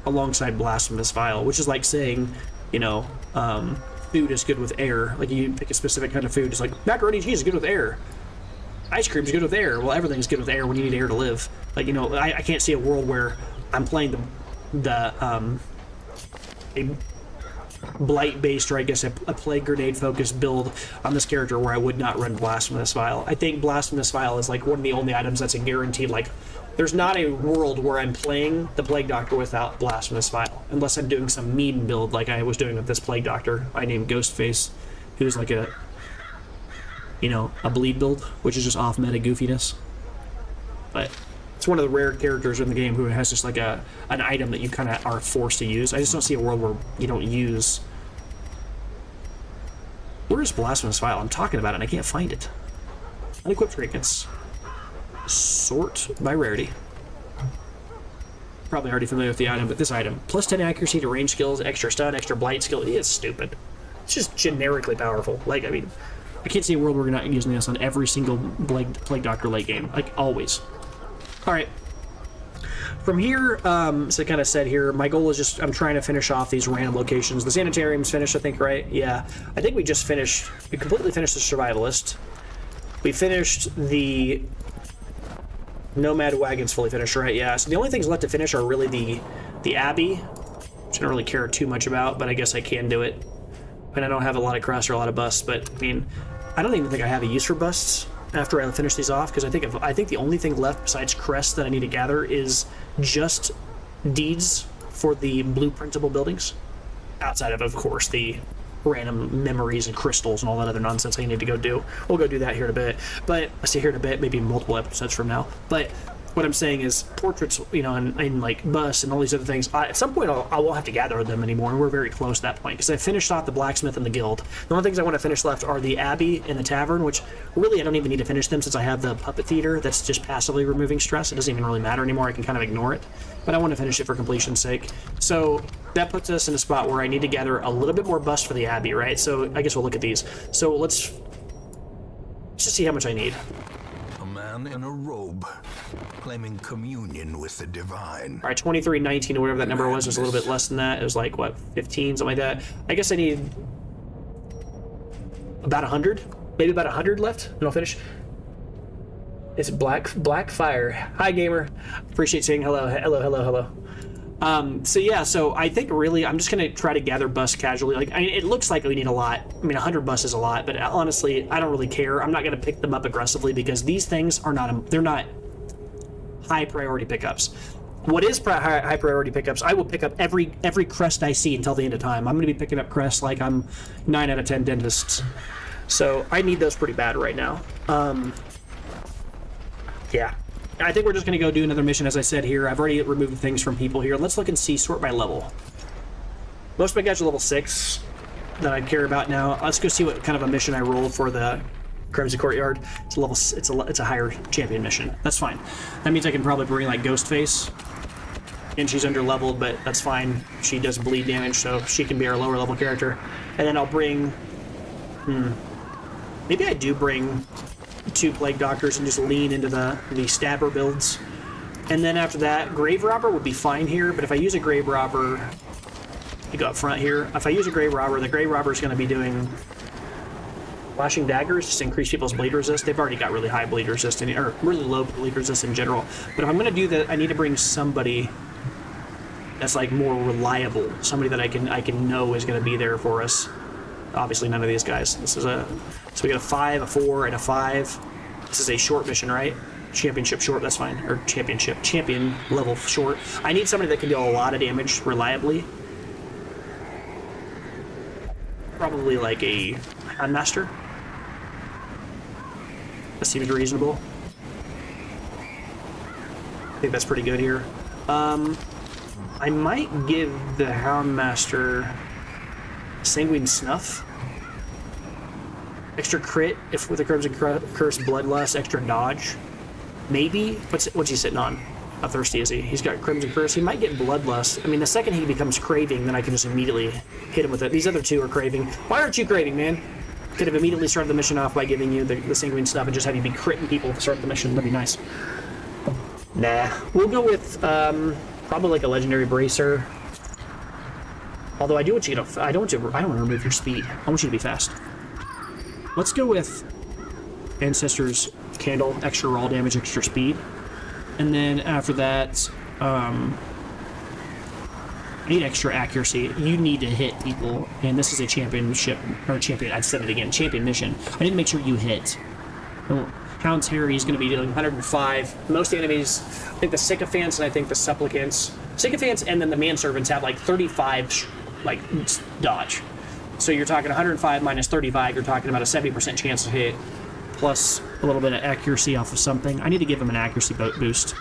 alongside Blasphemous Vial, which is like saying, food is good with air. Like you pick a specific kind of food. It's like macaroni and cheese is good with air. Ice cream is good with air. Well, everything's good with air when you need air to live. Like I can't see a world where I'm playing blight-based, or I guess a plague grenade-focused build on this character where I would not run Blasphemous Vial. I think Blasphemous Vial is like one of the only items that's a guaranteed, like, there's not a world where I'm playing the Plague Doctor without Blasphemous Vial, unless I'm doing some meme build like I was doing with this Plague Doctor I named Ghostface, who's like a, you know, a bleed build, which is just off-meta goofiness. But it's one of the rare characters in the game who has just like an item that you kind of are forced to use. I just don't see a world where you don't use... Where is Blasphemous Vial? I'm talking about it and I can't find it. Unequipped trinkets. Sort by rarity. Probably already familiar with the item, but this item. Plus 10 accuracy to range skills, extra stun, extra blight skill. It's stupid. It's just generically powerful. Like, I mean, I can't see a world where we're not using this on every single Plague Doctor late game. Like, always. Alright. From here, so I kind of said here, my goal is just, I'm trying to finish off these random locations. The sanitarium's finished, I think, right? Yeah. I think we just finished, we completely finished the Survivalist. We finished the Nomad Wagon's fully finished, right? Yeah, so the only things left to finish are really the Abbey, which I don't really care too much about, but I guess I can do it. And I don't have a lot of crests or a lot of busts, but, I mean, I don't even think I have a use for busts after I finish these off, because I think the only thing left besides crests that I need to gather is just deeds for the blueprintable buildings, outside of course, the random memories and crystals and all that other nonsense I need to go do. We'll go do that here in a bit. But I say here in a bit, maybe multiple episodes from now. But what I'm saying is portraits, you know, and like busts and all these other things, at some point I won't have to gather them anymore, and we're very close to that point, because I finished off the blacksmith and the guild. The only things I want to finish left are the abbey and the tavern, which really I don't even need to finish them since I have the puppet theater that's just passively removing stress. It doesn't even really matter anymore. I can kind of ignore it, but I want to finish it for completion's sake. So that puts us in a spot where I need to gather a little bit more busts for the abbey, right? So I guess we'll look at these. So let's just see how much I need. A man in a robe, claiming communion with the divine. All right, 23, 19, or whatever that number was a little bit less than that. It was like, what, 15, something like that. I guess I need about 100, maybe about 100 left, and I'll finish. It's Black Fire. Hi, gamer. Appreciate saying hello. Hello. So yeah, so I think really I'm just gonna try to gather busts casually. Like, I mean, it looks like we need a lot. I mean, 100 busts is a lot, but honestly, I don't really care. I'm not gonna pick them up aggressively because these things are not, they're not high priority pickups. What is high priority pickups, I will pick up every crest I see until the end of time. I'm gonna be picking up crests like I'm 9 out of 10 dentists. So I need those pretty bad right now. Yeah. I think we're just going to go do another mission, as I said here. I've already removed things from people here. Let's look and see, sort by level. Most of my guys are level 6 that I care about now. Let's go see what kind of a mission I rolled for the Crimson Courtyard. It's a level, it's a higher champion mission. That's fine. That means I can probably bring like Ghostface. And she's under leveled, but that's fine. She does bleed damage, so she can be our lower level character. And then I'll bring, maybe I do bring 2 Plague Doctors and just lean into the stabber builds. And then after that, Grave Robber would be fine here, but if I use a Grave Robber, you go up front here. If I use a Grave Robber, the Grave Robber is going to be doing Flashing Daggers, just increase people's bleed resist. They've already got really high bleed resist, or really low bleed resist in general. But if I'm going to do that, I need to bring somebody that's like more reliable, somebody that I can know is going to be there for us. Obviously none of these guys. This is so we got a 5, a 4, and a 5. This is a short mission, right? Championship short, that's fine. Or champion level short. I need somebody that can do a lot of damage reliably. Probably like a Handmaster. That seems reasonable. I think that's pretty good here. I might give the Houndmaster Sanguine Snuff. Extra crit if with the Crimson Curse Bloodlust, extra dodge. Maybe. What's he sitting on? How thirsty is he? He's got Crimson Curse. He might get Bloodlust. I mean, the second he becomes Craving, then I can just immediately hit him with it. These other 2 are Craving. Why aren't you Craving, man? Could have immediately started the mission off by giving you the Sanguine Snuff and just have you be critting people to start the mission. That'd be nice. Nah. We'll go with probably like a Legendary Bracer. Although I do want you to, I don't want to remove your speed. I want you to be fast. Let's go with Ancestor's Candle, extra raw damage, extra speed. And then after that, I need extra accuracy. You need to hit people, and this is a championship, or champion, I said it again, champion mission. I need to make sure you hit. Hound's Harry is going to be doing 105. Most enemies, I think the Sycophants and I think the Supplicants. Sycophants and then the Manservants have like 35 like dodge. So you're talking 105 minus 35, you're talking about a 70% chance to hit, plus a little bit of accuracy off of something. I need to give him an accuracy boost.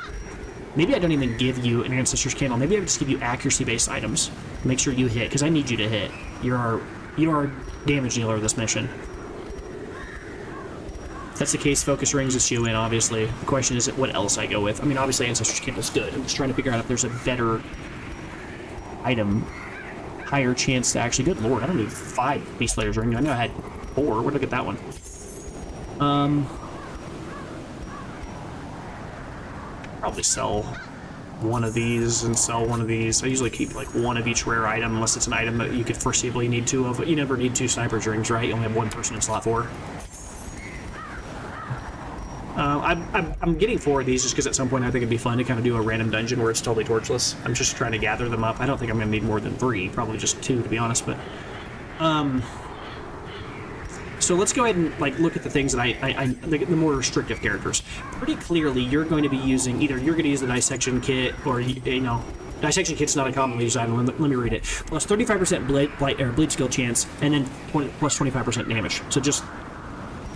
Maybe I don't even give you an Ancestor's Candle. Maybe I just give you accuracy-based items. Make sure you hit, because I need you to hit. You are a damage dealer of this mission. If that's the case, Focus Rings is you in, obviously. The question is what else I go with. I mean, obviously Ancestor's Candle's good. I'm just trying to figure out if there's a better item, higher chance to actually... Good lord, I don't need 5 Beast Slayer's Ring. I know I had 4. Where'd I get that one? Probably sell one of these and sell one of these. I usually keep like one of each rare item unless it's an item that you could foreseeably need 2 of. You never need 2 Sniper's Rings, right? You only have 1 person in slot 4. I'm getting 4 of these just because at some point I think it'd be fun to kind of do a random dungeon where it's totally torchless. I'm just trying to gather them up. I don't think I'm going to need more than 3, probably just 2 to be honest, but... So let's go ahead and like look at the things that the more restrictive characters. Pretty clearly, you're going to be using either you're going to use the dissection kit, or you know, dissection kit's not a commonly used item. Let me read it. Plus 35% bleed skill chance, and then plus 25% damage. So just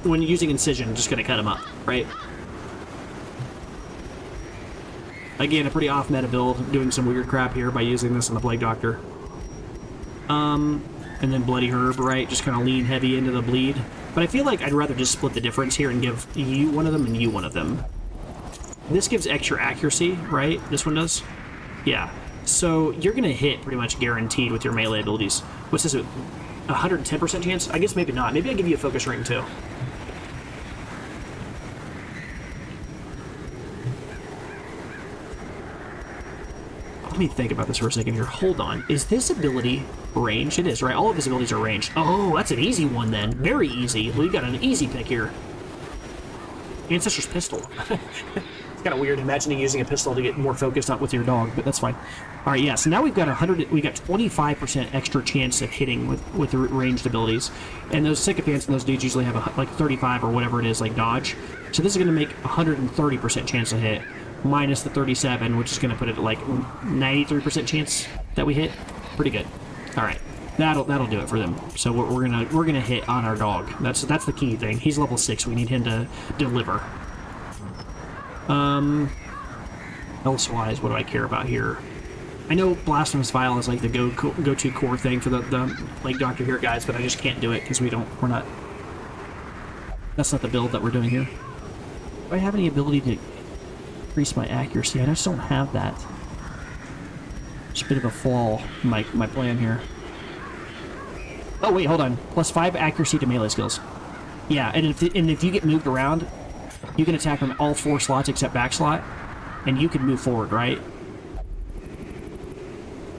when you're using incision, just going to cut them up, right? Again, a pretty off meta build, doing some weird crap here by using this on the Plague Doctor. And then Bloody Herb, right? Just kind of lean heavy into the bleed. But I feel like I'd rather just split the difference here and give you one of them and you one of them. This gives extra accuracy, right? This one does? Yeah. So you're going to hit pretty much guaranteed with your melee abilities. What's this? 110% chance? I guess maybe not. Maybe I give you a Focus Ring too. Let me think about this for a second here. Hold on. Is this ability ranged? It is, right? All of his abilities are ranged. Oh, that's an easy one then. Very easy. We've got an easy pick here. Ancestor's Pistol. It's kind of weird imagining using a pistol to get more focused on with your dog, but that's fine. All right, yeah. So now we've got 25% extra chance of hitting with the ranged abilities, and those Sycophants and those dudes usually have like 35 or whatever it is, like dodge. So this is going to make 130% chance to hit, minus the 37, which is going to put it at like 93% chance that we hit. Pretty good. All right, that'll do it for them. So we're gonna hit on our dog. That's the key thing. He's level 6. We need him to deliver. Elsewise, what do I care about here? I know Blasphemous Vial is like the go-to core thing for the Plague Doctor here, guys, but I just can't do it because we're not. That's not the build that we're doing here. Do I have any ability to increase my accuracy? I just don't have that. It's a bit of a flaw in my plan here. Oh wait, hold on. Plus 5 accuracy to melee skills. Yeah, and if you get moved around, you can attack from all 4 slots except back slot, and you can move forward, right?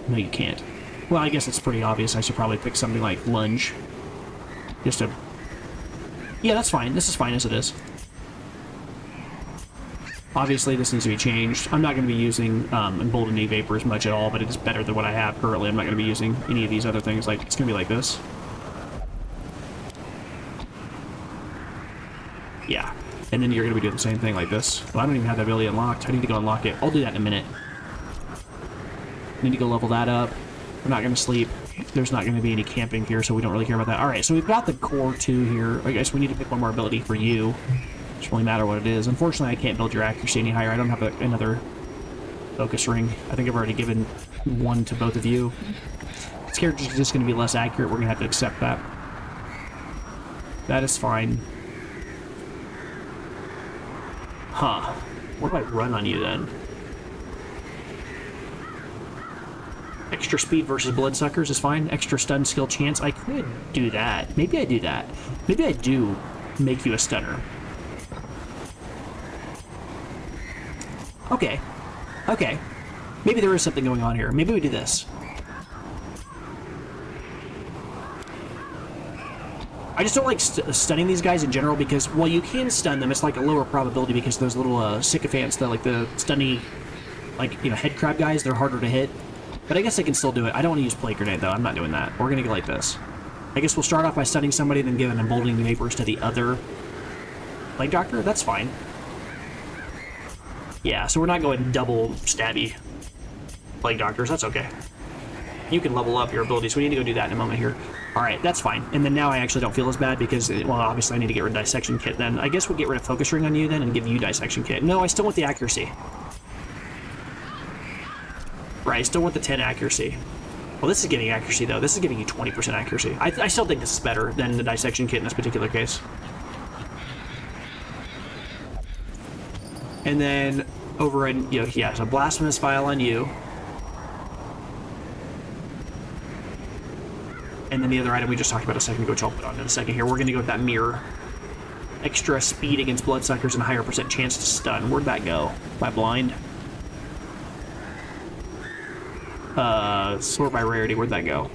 No, you can't. Well, I guess it's pretty obvious. I should probably pick something like lunge. Just to... Yeah, that's fine. This is fine as it is. Obviously, this needs to be changed. I'm not going to be using Emboldened Knee Vapor as much at all, but it is better than what I have currently. I'm not going to be using any of these other things. Like, it's going to be like this. Yeah. And then you're going to be doing the same thing like this. Well, I don't even have that ability unlocked. I need to go unlock it. I'll do that in a minute. Need to go level that up. We're not going to sleep. There's not going to be any camping here, so we don't really care about that. Alright, so we've got the core 2 here. I guess we need to pick one more ability for you. Doesn't really matter what it is. Unfortunately, I can't build your accuracy any higher. I don't have another Focus Ring. I think I've already given one to both of you. This character's just going to be less accurate. We're going to have to accept that. That is fine. Huh. What do I run on you then? Extra speed versus Bloodsuckers is fine. Extra stun skill chance. I could do that. Maybe I do that. Maybe I do make you a stunner. Okay. Okay. Maybe there is something going on here. Maybe we do this. I just don't like stunning these guys in general because, well, you can stun them. It's like a lower probability because those little sycophants, the stunny, like, you know, head crab guys, they're harder to hit. But I guess I can still do it. I don't want to use Plague Grenade, though. I'm not doing that. We're going to go like this. I guess we'll start off by stunning somebody, then give an emboldening vapors to the other Plague Doctor. That's fine. Yeah, so we're not going double stabby Plague Doctors. That's okay. You can level up your abilities. We need to go do that in a moment here. All right, that's fine. And then now I actually don't feel as bad because, well, obviously I need to get rid of Dissection Kit then. I guess we'll get rid of Focus Ring on you then and give you Dissection Kit. No, I still want the accuracy. Right, I still want the 10 accuracy. Well, this is giving accuracy, though. This is giving you 20% accuracy. I still think this is better than the Dissection Kit in this particular case. And then over in, you know, yeah, so Blasphemous Vial on you. And then the other item we just talked about a second ago, which I'll put on in a second here. We're going to go with that Mirror. Extra speed against Bloodsuckers and a higher % chance to stun. Where'd that go? By blind? Sort by rarity. Where'd that go?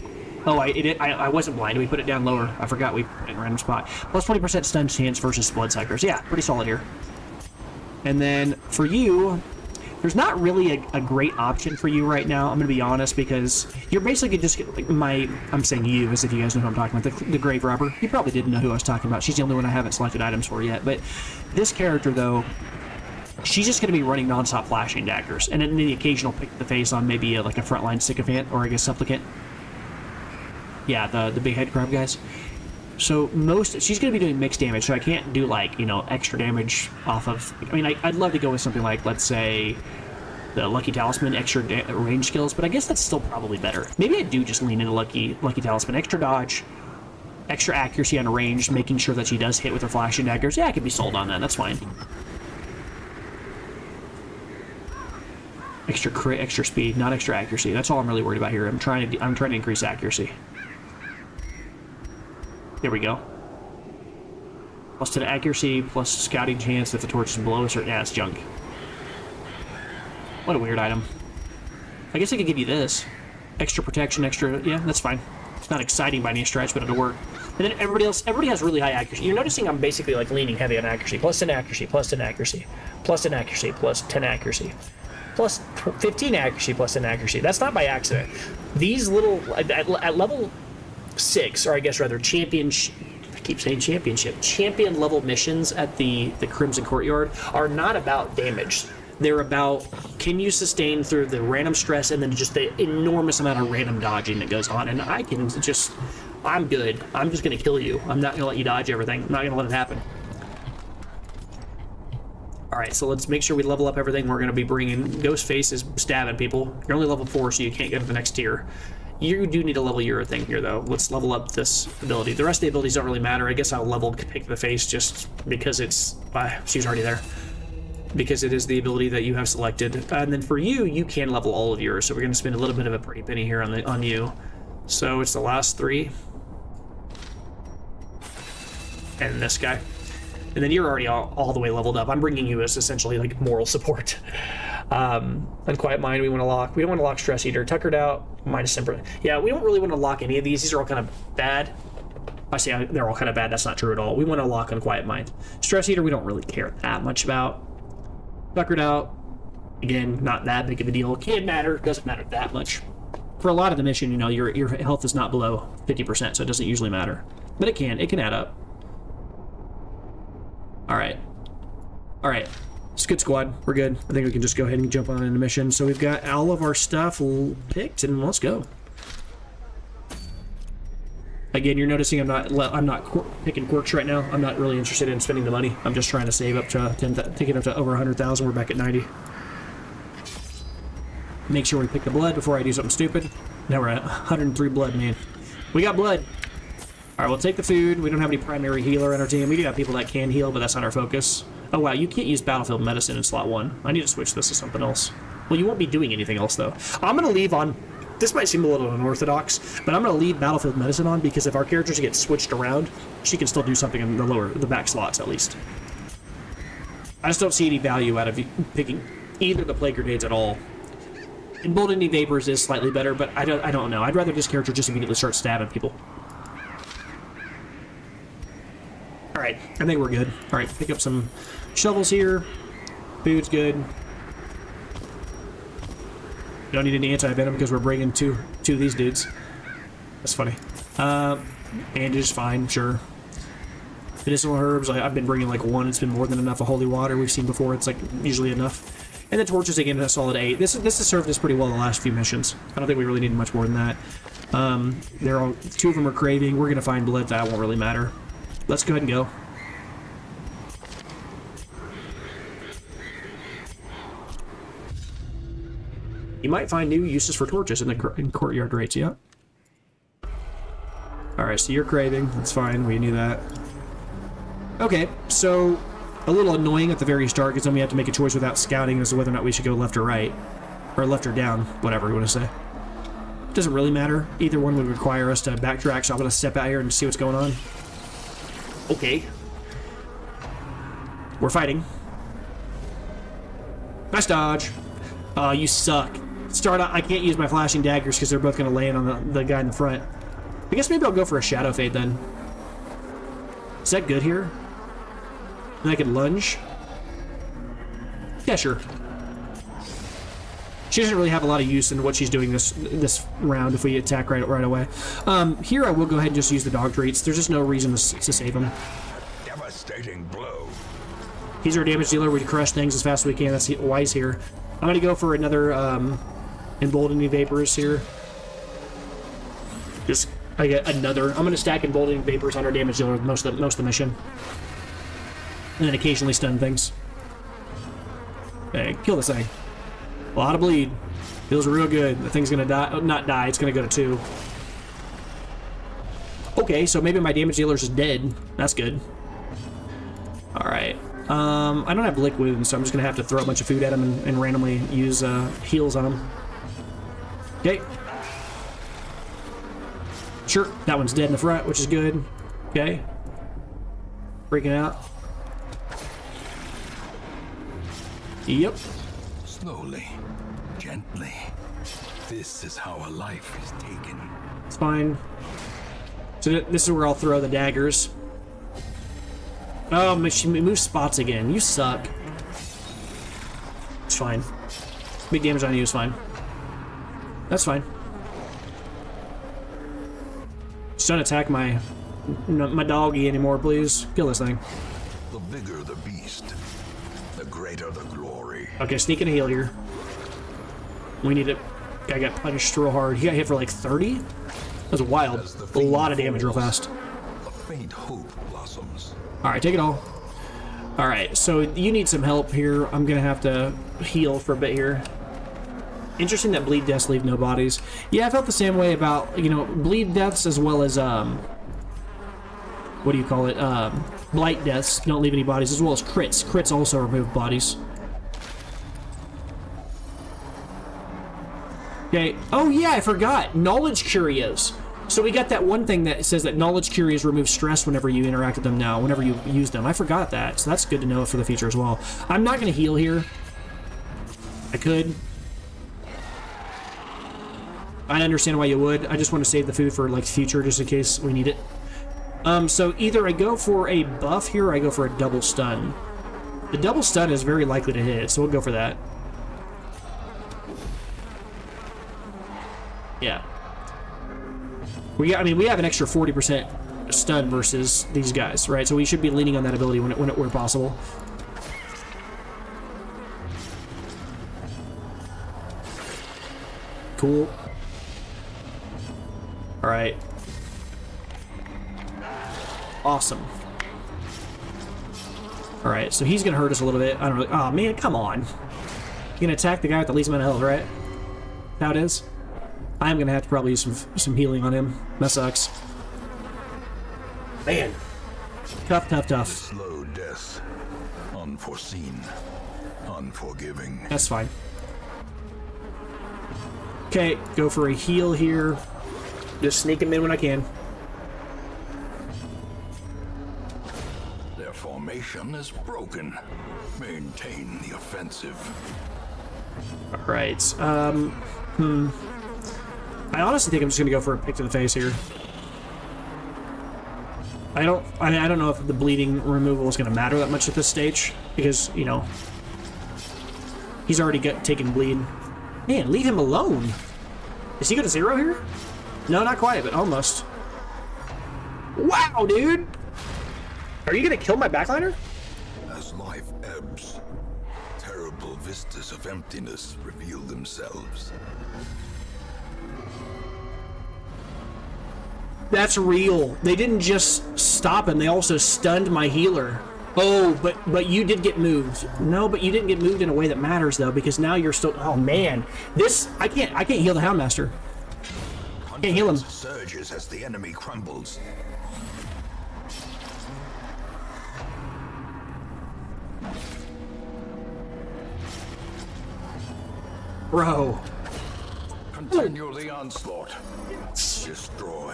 Oh, I wasn't blind. We put it down lower. I forgot we put it in a random spot. Plus 20% stun chance versus Bloodsuckers. Yeah, pretty solid here. And then for you, there's not really a great option for you right now. I'm going to be honest, because you're basically just like I'm saying you as if you guys know who I'm talking about, the Grave Robber. You probably didn't know who I was talking about. She's the only one I haven't selected items for yet. But this character, though, she's just going to be running nonstop flashing daggers, and then the occasional pick to the face on maybe like a frontline sycophant or I guess supplicant. Yeah, the big head crab guys. So she's going to be doing mixed damage, so I can't do like, you know, extra damage off of, I mean, I'd love to go with something like, let's say, the Lucky Talisman, extra range skills, but I guess that's still probably better. Maybe I do just lean into Lucky Talisman, extra dodge, extra accuracy on range, making sure that she does hit with her flashing daggers. Yeah, I could be sold on that, that's fine. Extra crit, extra speed, not extra accuracy. That's all I'm really worried about here. I'm trying to increase accuracy. There we go. Plus 10 accuracy, plus scouting chance if the torch is below a certain... Yeah, it's junk. What a weird item. I guess I could give you this. Extra protection, extra... Yeah, that's fine. It's not exciting by any stretch, but it'll work. And then everybody has really high accuracy. You're noticing I'm basically like leaning heavy on accuracy. Plus 10 accuracy, plus 10 accuracy, plus 10 accuracy, plus 10 accuracy. Plus 15 accuracy, plus 10 accuracy. That's not by accident. These little... At level 6, or I guess rather championship, I keep saying championship, champion level missions at the Crimson Courtyard are not about damage. They're about, can you sustain through the random stress and then just the enormous amount of random dodging that goes on. And I can just, I'm good. I'm just going to kill you. I'm not going to let you dodge everything. I'm not going to let it happen. Alright, so let's make sure we level up everything. We're going to be bringing Ghostface is stabbing people. You're only level 4, so you can't go to the next tier. You do need to level your thing here, though. Let's level up this ability. The rest of the abilities don't really matter. I guess I'll level Pick the Face just because it's... she's already there. Because it is the ability that you have selected. And then for you, you can level all of yours. So we're going to spend a little bit of a pretty penny here on you. So it's the last 3. And this guy. And then you're already all the way leveled up. I'm bringing you as essentially like moral support. Unquiet Mind, we want to lock. We don't want to lock Stress Eater. Tuckered Out, minus Temper. Yeah, we don't really want to lock any of these. These are all kind of bad. I say they're all kind of bad. That's not true at all. We want to lock Unquiet Mind. Stress Eater, we don't really care that much about. Tuckered Out, again, not that big of a deal. Can matter, doesn't matter that much. For a lot of the mission, you know, your health is not below 50%, so it doesn't usually matter. But it can add up. Alright. Alright. It's good, squad. We're good. I think we can just go ahead and jump on into mission. So we've got all of our stuff picked, and let's go. Again, you're noticing I'm not picking quirks right now. I'm not really interested in spending the money. I'm just trying to save up to taking up to over 100,000. We're back at 90. Make sure we pick the blood before I do something stupid. Now we're at 103 blood, man. We got blood. Alright, we'll take the food. We don't have any primary healer on our team. We do have people that can heal, but that's not our focus. Oh wow, you can't use Battlefield Medicine in slot 1. I need to switch this to something else. Well, you won't be doing anything else, though. I'm going to leave on... This might seem a little unorthodox, but I'm going to leave Battlefield Medicine on because if our characters get switched around, she can still do something in the back slots, at least. I just don't see any value out of picking either the Plague Grenades at all. Emboldening Vapors is slightly better, but I don't know. I'd rather this character just immediately start stabbing people. Alright, I think we're good. Alright, pick up some shovels here. Food's good. Don't need any anti-venom because we're bringing two of these dudes. That's funny. Bandage, fine, sure. Medicinal herbs, I've been bringing like 1. It's been more than enough. A holy water we've seen before. It's like usually enough. And the torches again, a solid 8. This has served us pretty well the last few missions. I don't think we really need much more than that. They're all 2 of them are craving. We're gonna find blood. That won't really matter. Let's go ahead and go. You might find new uses for torches in the courtyard rates, yeah. Alright, so you're craving. That's fine, we knew that. Okay, so a little annoying at the very start because then we have to make a choice without scouting as to whether or not we should go left or right. Or left or down, whatever you want to say. Doesn't really matter. Either one would require us to backtrack, so I'm going to step out here and see what's going on. Okay. We're fighting. Nice dodge. Oh, you suck. Start out. I can't use my flashing daggers because they're both going to land on the guy in the front. I guess maybe I'll go for a shadow fade then. Is that good here? And I can lunge? Yeah, sure. She doesn't really have a lot of use in what she's doing this round if we attack right away. Here I will go ahead and just use the dog treats. There's just no reason to save him. Devastating blow. He's our damage dealer. We crush things as fast as we can. That's why he's here. I'm gonna go for another emboldening vapors here. Just I get another. I'm gonna stack emboldening vapors on our damage dealer most of the mission, and then occasionally stun things. Okay, kill this thing. A lot of bleed. Feels real good. The thing's gonna die. Not die. It's gonna go to 2. Okay, so maybe my damage dealer's is dead. That's good. All right. I don't have liquid, so I'm just gonna have to throw a bunch of food at him and randomly use heals on him. Okay. Sure, that one's dead in the front, which is good. Okay. Freaking out. Yep. Slowly, gently. This is how a life is taken. It's fine. So this is where I'll throw the daggers. Oh, she moves spots again. You suck. It's fine. Big damage on you is fine. That's fine. Just don't attack my doggy anymore, please. Kill this thing. The bigger the beast, the greater the glory. Okay, sneak and heal here. We need it. Guy got punished real hard. He got hit for like 30? That was wild. A lot of damage real fast. A faint hope blossoms. Alright, take it all. Alright, so you need some help here. I'm gonna have to heal for a bit here. Interesting that bleed deaths leave no bodies. Yeah, I felt the same way about, you know, bleed deaths as well as, what do you call it? Blight deaths don't leave any bodies, as well as crits. Crits also remove bodies. Okay. Oh yeah, I forgot. Knowledge Curios. So we got that one thing that says that Knowledge Curios remove stress whenever you interact with them now, whenever you use them. I forgot that, so that's good to know for the future as well. I'm not going to heal here. I could. I understand why you would. I just want to save the food for like future, just in case we need it. So either I go for a buff here, or I go for a double stun. The double stun is very likely to hit, so we'll go for that. Yeah. We have an extra 40% stun versus these guys, right? So we should be leaning on that ability where possible. Cool. All right. Awesome. All right, so he's gonna hurt us a little bit. I don't really. Oh man, come on. You're gonna attack the guy with the least amount of health, right? How it is. I'm gonna have to probably use some healing on him. That sucks. Man. Tough, tough, tough. Slow death. Unforeseen. Unforgiving. That's fine. Okay, go for a heal here. Just sneak him in when I can. Their formation is broken. Maintain the offensive. Alright, I honestly think I'm just gonna go for a pick to the face here. I don't know if the bleeding removal is gonna matter that much at this stage, because, you know, he's already taken bleed. Man, leave him alone. Is he going to 0 here? No, not quite, but almost. Wow, dude! Are you going to kill my backliner? As life ebbs, terrible vistas of emptiness reveal themselves. That's real. They didn't just stop him, they also stunned my healer. Oh, but you did get moved. No, but you didn't get moved in a way that matters though, because now you're still. Oh man, this I can't heal the Houndmaster. Can't heal him. Surges as the enemy crumbles. Bro. Continue the onslaught. Destroy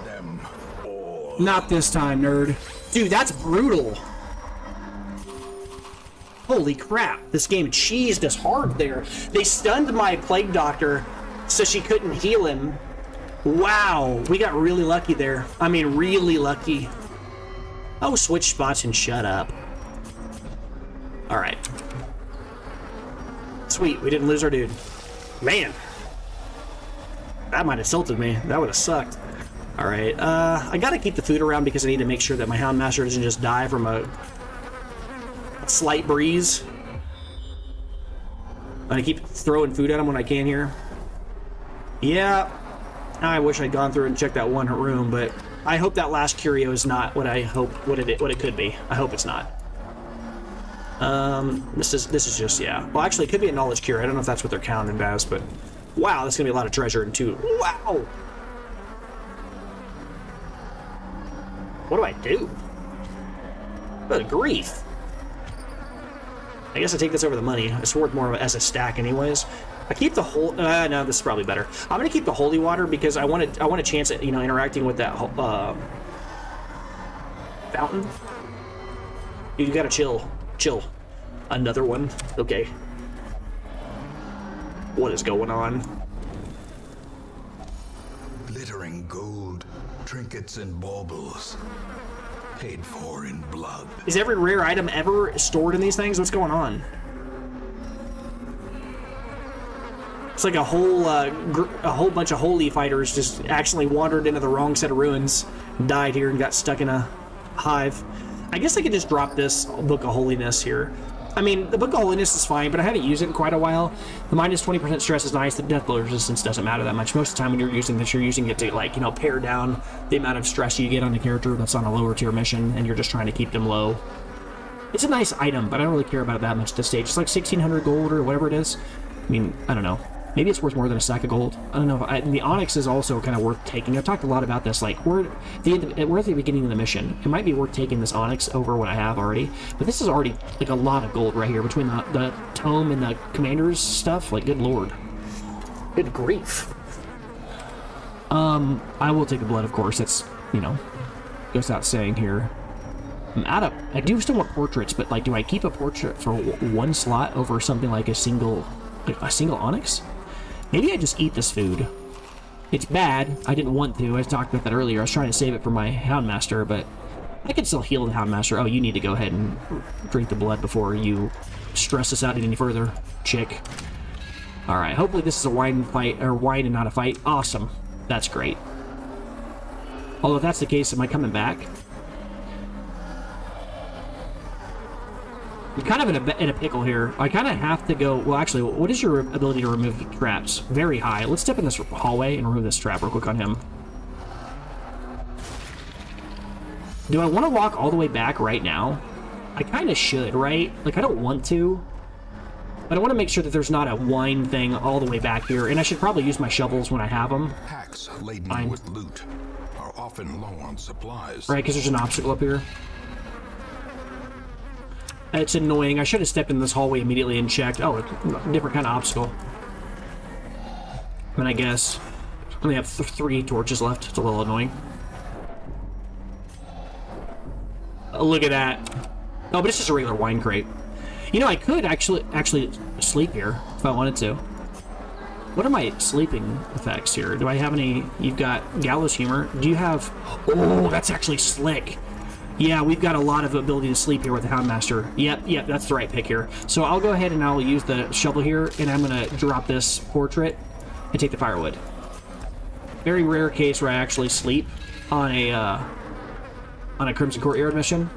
them all. Not this time, nerd. Dude, that's brutal. Holy crap, this game cheesed us hard there. They stunned my Plague Doctor so she couldn't heal him. Wow, we got really lucky there. I mean, really lucky. Oh, switch spots and shut up. Alright. Sweet, we didn't lose our dude. Man. That might have tilted me. That would have sucked. Alright, I gotta keep the food around because I need to make sure that my Houndmaster doesn't just die from a slight breeze. I'm gonna keep throwing food at him when I can here. Yeah, I wish I'd gone through and checked that one room, but I hope that last curio is not what I hope what it could be. I hope it's not. This is just, yeah. Well, actually, it could be a knowledge cure. I don't know if that's what they're counting as, but wow, that's gonna be a lot of treasure in 2. Wow. What do I do? Good grief. I guess I take this over the money. It's worth more as a stack anyways. I keep the whole... no, this is probably better. I'm going to keep the holy water because I want a chance at, you know, interacting with that fountain. You gotta chill. Chill. Another one? Okay. What is going on? Glittering gold, trinkets and baubles. Paid for in blood. Is every rare item ever stored in these things? What's going on? It's like a whole bunch of holy fighters just actually wandered into the wrong set of ruins, died here, and got stuck in a hive. I guess I could just drop this Book of Holiness here. I mean, the Book of Holiness is fine, but I haven't used it in quite a while. The minus 20% stress is nice. The death blow resistance doesn't matter that much. Most of the time when you're using this, you're using it to, like, you know, pare down the amount of stress you get on a character that's on a lower tier mission, and you're just trying to keep them low. It's a nice item, but I don't really care about it that much at this stage. It's like 1,600 gold or whatever it is. I mean, I don't know. Maybe it's worth more than a stack of gold. I don't know. The Onyx is also kind of worth taking. I've talked a lot about this. Like, we're at the beginning of the mission. It might be worth taking this Onyx over what I have already. But this is already, like, a lot of gold right here between the tome and the commander's stuff. Like, good lord. Good grief. I will take the blood, of course. That's, you know, goes without saying here. I do still want portraits, but, like, do I keep a portrait for one slot over something like a single Onyx? Maybe I just eat this food. It's bad. I didn't want to. I talked about that earlier. I was trying to save it for my Houndmaster, but I can still heal the Houndmaster. Oh, you need to go ahead and drink the blood before you stress us out any further, chick. Alright, hopefully this is a wine fight, or wine and not a fight. Awesome. That's great. Although if that's the case, am I coming back? I'm kind of in a pickle here. I kind of have to go... Well, actually, what is your ability to remove traps? Very high. Let's step in this hallway and remove this trap real quick on him. Do I want to walk all the way back right now? I kind of should, right? Like, I don't want to. But I want to make sure that there's not a wine thing all the way back here. And I should probably use my shovels when I have them. Packs laden with loot are often low on supplies. Right, because there's an obstacle up here. It's annoying. I should have stepped in this hallway immediately and checked. Oh, a different kind of obstacle. And I guess I only have 3 torches left. It's a little annoying. Oh, look at that. Oh, but it's just a regular wine crate. You know, I could actually sleep here if I wanted to. What are my sleeping effects here? Do I have any? You've got gallows humor. Do you have... Oh, that's actually slick. Yeah, we've got a lot of ability to sleep here with the Houndmaster. Yep, that's the right pick here. So I'll go ahead and I'll use the shovel here, and I'm going to drop this portrait and take the firewood. Very rare case where I actually sleep on a Crimson Courtyard mission.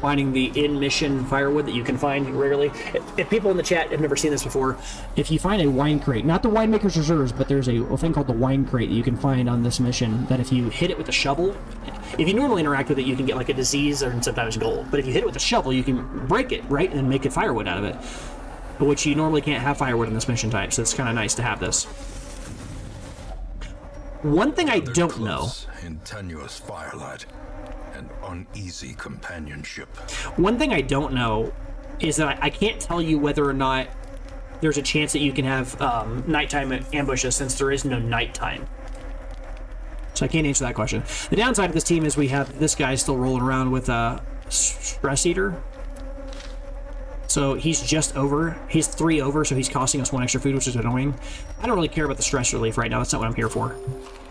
Finding the in-mission firewood that you can find rarely. If people in the chat have never seen this before, if you find a wine crate, not the winemaker's reserves, but there's a thing called the wine crate that you can find on this mission, that if you hit it with a shovel, if you normally interact with it, you can get like a disease or sometimes gold. But if you hit it with a shovel, you can break it, right, and make it firewood out of it. Which you normally can't have firewood in this mission type, so it's kind of nice to have this. One thing I don't know... in tenuous firelight and uneasy companionship. One thing I don't know is that I can't tell you whether or not there's a chance that you can have nighttime ambushes, since there is no nighttime. So I can't answer that question. The downside of this team is we have this guy still rolling around with a Stress Eater. So he's just over. He's 3 over, so he's costing us 1 extra food, which is annoying. I don't really care about the stress relief right now. That's not what I'm here for.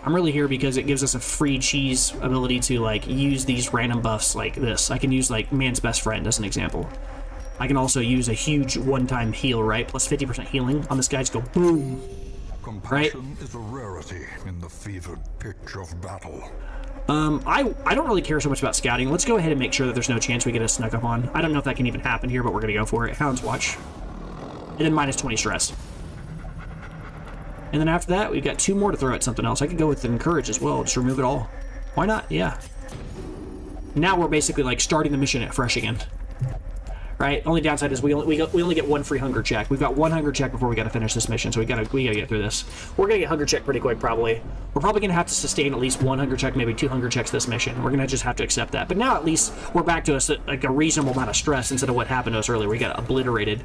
I'm really here because it gives us a free cheese ability to, like, use these random buffs like this. I can use, like, Man's Best Friend as an example. I can also use a huge one-time heal, right? Plus 50% healing on this guy. Just go boom. Compassion is a rarity in the fevered pitch of battle. I don't really care so much about scouting. Let's go ahead and make sure that there's no chance we get a snuck up on. I don't know if that can even happen here, but we're going to go for it. Hound's Watch. And then minus 20 stress. And then after that, we've got 2 more to throw at something else. I could go with Encourage as well. Just remove it all. Why not? Yeah. Now we're basically like starting the mission at fresh again. Right? Only downside is we only get 1 free hunger check. We've got 1 hunger check before we got to finish this mission, so we gotta get through this. We're gonna get hunger check pretty quick, probably. We're probably gonna have to sustain at least 1 hunger check, maybe 2 hunger checks this mission. We're gonna just have to accept that. But now at least we're back to us at, like, a reasonable amount of stress instead of what happened to us earlier. We got obliterated.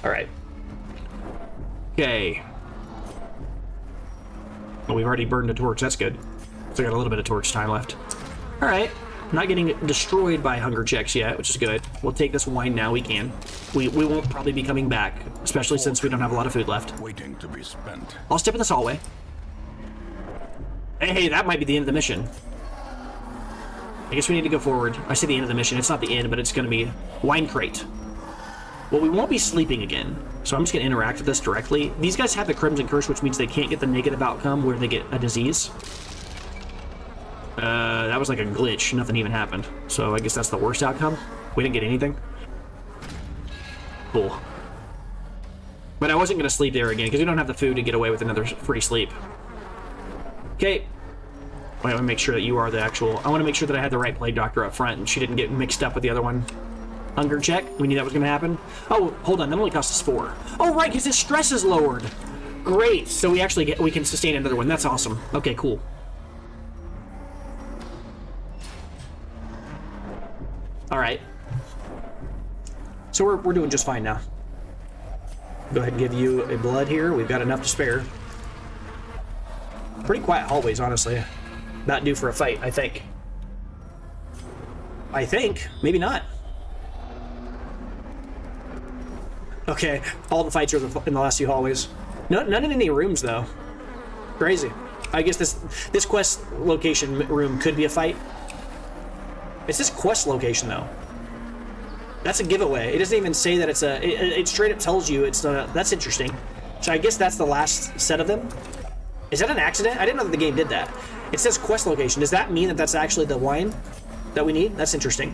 All right. Okay. Well, we've already burned a torch. That's good. So I got a little bit of torch time left. All right. Not getting destroyed by hunger checks yet, which is good. We'll take this wine now. We can. We won't probably be coming back, especially since we don't have a lot of food left. Waiting to be spent. I'll step in this hallway. Hey, that might be the end of the mission. I guess we need to go forward. I say the end of the mission. It's not the end, but it's going to be wine crate. Well, we won't be sleeping again, so I'm just going to interact with this directly. These guys have the Crimson Curse, which means they can't get the negative outcome where they get a disease. That was like a glitch. Nothing even happened. So I guess that's the worst outcome. We didn't get anything. Cool. But I wasn't going to sleep there again, because we don't have the food to get away with another free sleep. Okay. Wait, I want to make sure that you are the actual... I want to make sure that I had the right Plague Doctor up front, and she didn't get mixed up with the other one. Hunger check. We knew that was going to happen. Oh, hold on. That only cost us 4. Oh, right, because his stress is lowered. Great. So we actually we can sustain another one. That's awesome. Okay, cool. All right. So we're doing just fine now. Go ahead and give you a blood here. We've got enough to spare. Pretty quiet hallways, honestly. Not due for a fight, I think. I think. Maybe not. Okay, all the fights are in the last few hallways. None in any rooms, though. Crazy. I guess this quest location room could be a fight. It's this quest location, though. That's a giveaway. It doesn't even say that it's a... It straight up tells you it's a... That's interesting. So I guess that's the last set of them. Is that an accident? I didn't know that the game did that. It says quest location. Does that mean that that's actually the wine that we need? That's interesting.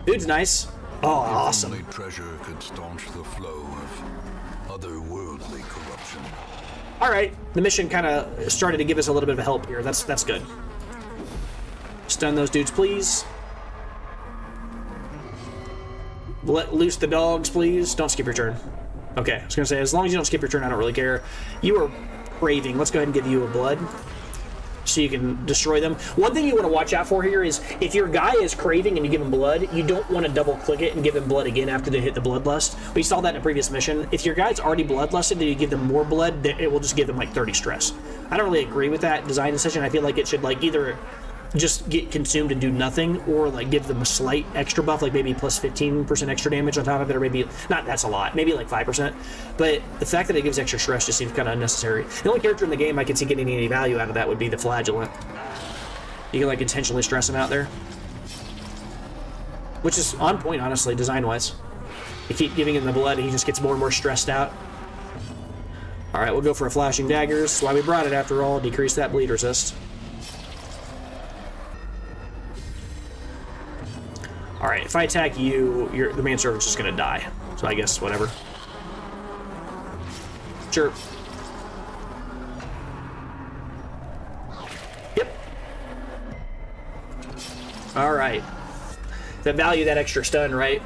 Dude's nice. Oh, awesome. Only treasure could staunch the flow of otherworldly corruption. All right. The mission kind of started to give us a little bit of help here. That's good. Stun those dudes, please. Let loose the dogs, please. Don't skip your turn. Okay, I was gonna say, as long as you don't skip your turn, I don't really care. You are craving. Let's go ahead and give you a blood so you can destroy them. One thing you want to watch out for here is if your guy is craving and you give him blood, you don't want to double click it and give him blood again after they hit the bloodlust. We saw that in a previous mission. If your guy's already bloodlusted and you give them more blood, it will just give them like 30 stress. I don't really agree with that design decision. I feel like it should like either just get consumed and do nothing, or like give them a slight extra buff, like maybe plus 15% extra damage on top of it, or maybe not. That's a lot, maybe like 5%. But the fact that it gives extra stress just seems kind of unnecessary. The only character in the game I can see getting any value out of that would be the Flagellant. You can like intentionally stress him out there. Which is on point, honestly, design-wise. You keep giving him the blood, he just gets more and more stressed out. Alright, we'll go for a flashing daggers. That's why we brought it after all. Decrease that bleed resist. Alright, if I attack you, the manservant's just gonna die. So I guess whatever. Sure. Yep. Alright. That value, that extra stun, right?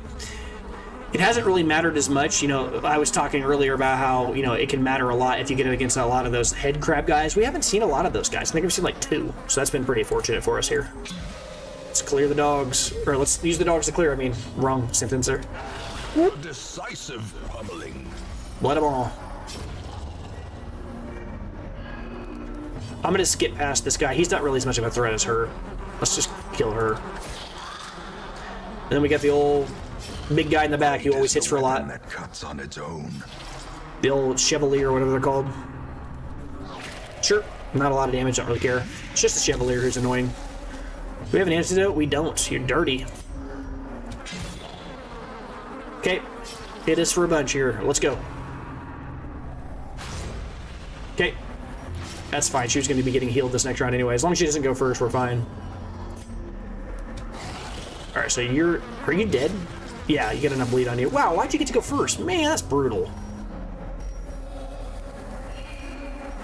It hasn't really mattered as much. You know, I was talking earlier about how, you know, it can matter a lot if you get it against a lot of those head crab guys. We haven't seen a lot of those guys. I think we've seen like 2. So that's been pretty fortunate for us here. Let's clear the dogs. Or let's use the dogs to clear. I mean, wrong sentence there. A decisive pummeling. Blood them all. I'm gonna skip past this guy. He's not really as much of a threat as her. Let's just kill her. And then we got the old big guy in the back who always hits for a lot. That cuts on its own. The old Chevalier or whatever they're called. Sure, not a lot of damage, don't really care. It's just the Chevalier who's annoying. Do we have an antidote? We don't. You're dirty. Okay, hit us for a bunch here. Let's go. Okay, that's fine. She was going to be getting healed this next round anyway. As long as she doesn't go first, we're fine. Alright, so are you dead? Yeah, you get enough bleed on you. Wow, why'd you get to go first? Man, that's brutal.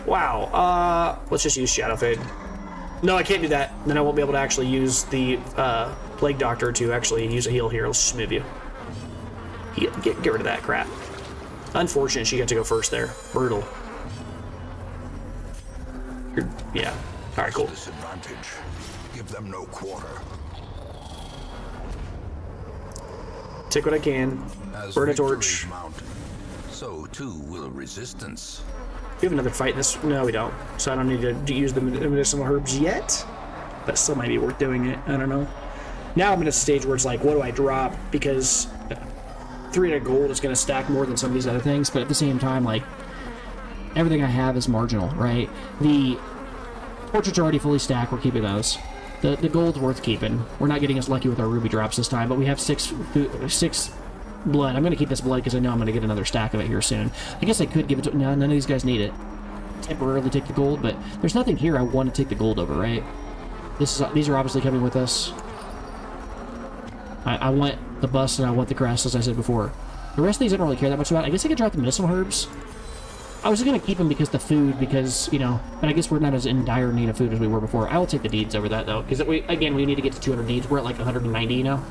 Wow, let's just use Shadow Fade. No, I can't do that. Then I won't be able to actually use the Plague Doctor to actually use a heal here. Let's just move you. Get rid of that crap. Unfortunate she got to go first there. Brutal. Yeah. Alright, cool. Disadvantage. Give them no quarter. Take what I can. Burn a torch. Mount, so too will resistance. We have another fight in this. No, we don't. So I don't need to use the medicinal herbs yet. But still might be worth doing it. I don't know. Now I'm in a stage where it's like, what do I drop? Because 300 gold is going to stack more than some of these other things. But at the same time, like, everything I have is marginal, right? The portraits are already fully stacked. We're keeping those. The gold's worth keeping. We're not getting as lucky with our ruby drops this time, but we have 6 blood. I'm going to keep this blood because I know I'm going to get another stack of it here soon. I guess I could give it to... No, none of these guys need it. Temporarily take the gold, but there's nothing here I want to take the gold over, right? These are obviously coming with us. I want the bust and I want the crest, as I said before. The rest of these I don't really care that much about. I guess I could drop the medicinal herbs. I was going to keep them because the food, because, you know, but I guess we're not as in dire need of food as we were before. I will take the deeds over that, though, because, again, we need to get to 200 deeds. We're at, like, 190 now.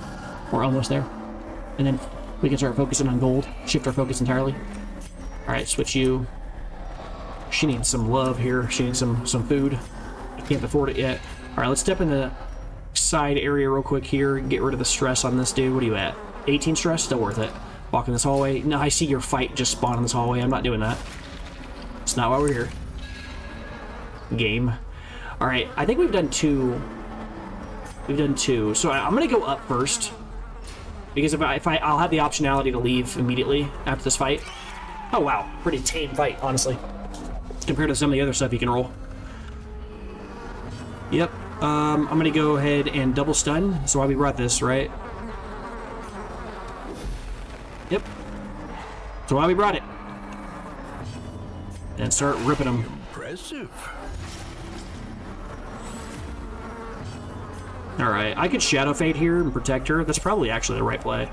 We're almost there. And then we can start focusing on gold, shift our focus entirely. Alright, switch you. She needs some love here. She needs some food. I can't afford it yet. Alright, let's step in the side area real quick here and get rid of the stress on this dude. What are you at? 18 stress? Still worth it. Walk in this hallway. No, I see your fight just spawn in this hallway. I'm not doing that. It's not why we're here. Game. Alright, I think we've done 2. We've done 2. So I'm going to go up first. Because if I'll have the optionality to leave immediately after this fight. Oh, wow. Pretty tame fight, honestly. Compared to some of the other stuff you can roll. Yep. I'm going to go ahead and double stun. That's why we brought this, right? Yep. That's why we brought it. And start ripping them. Impressive. Alright, I could Shadow Fade here and protect her. That's probably actually the right play.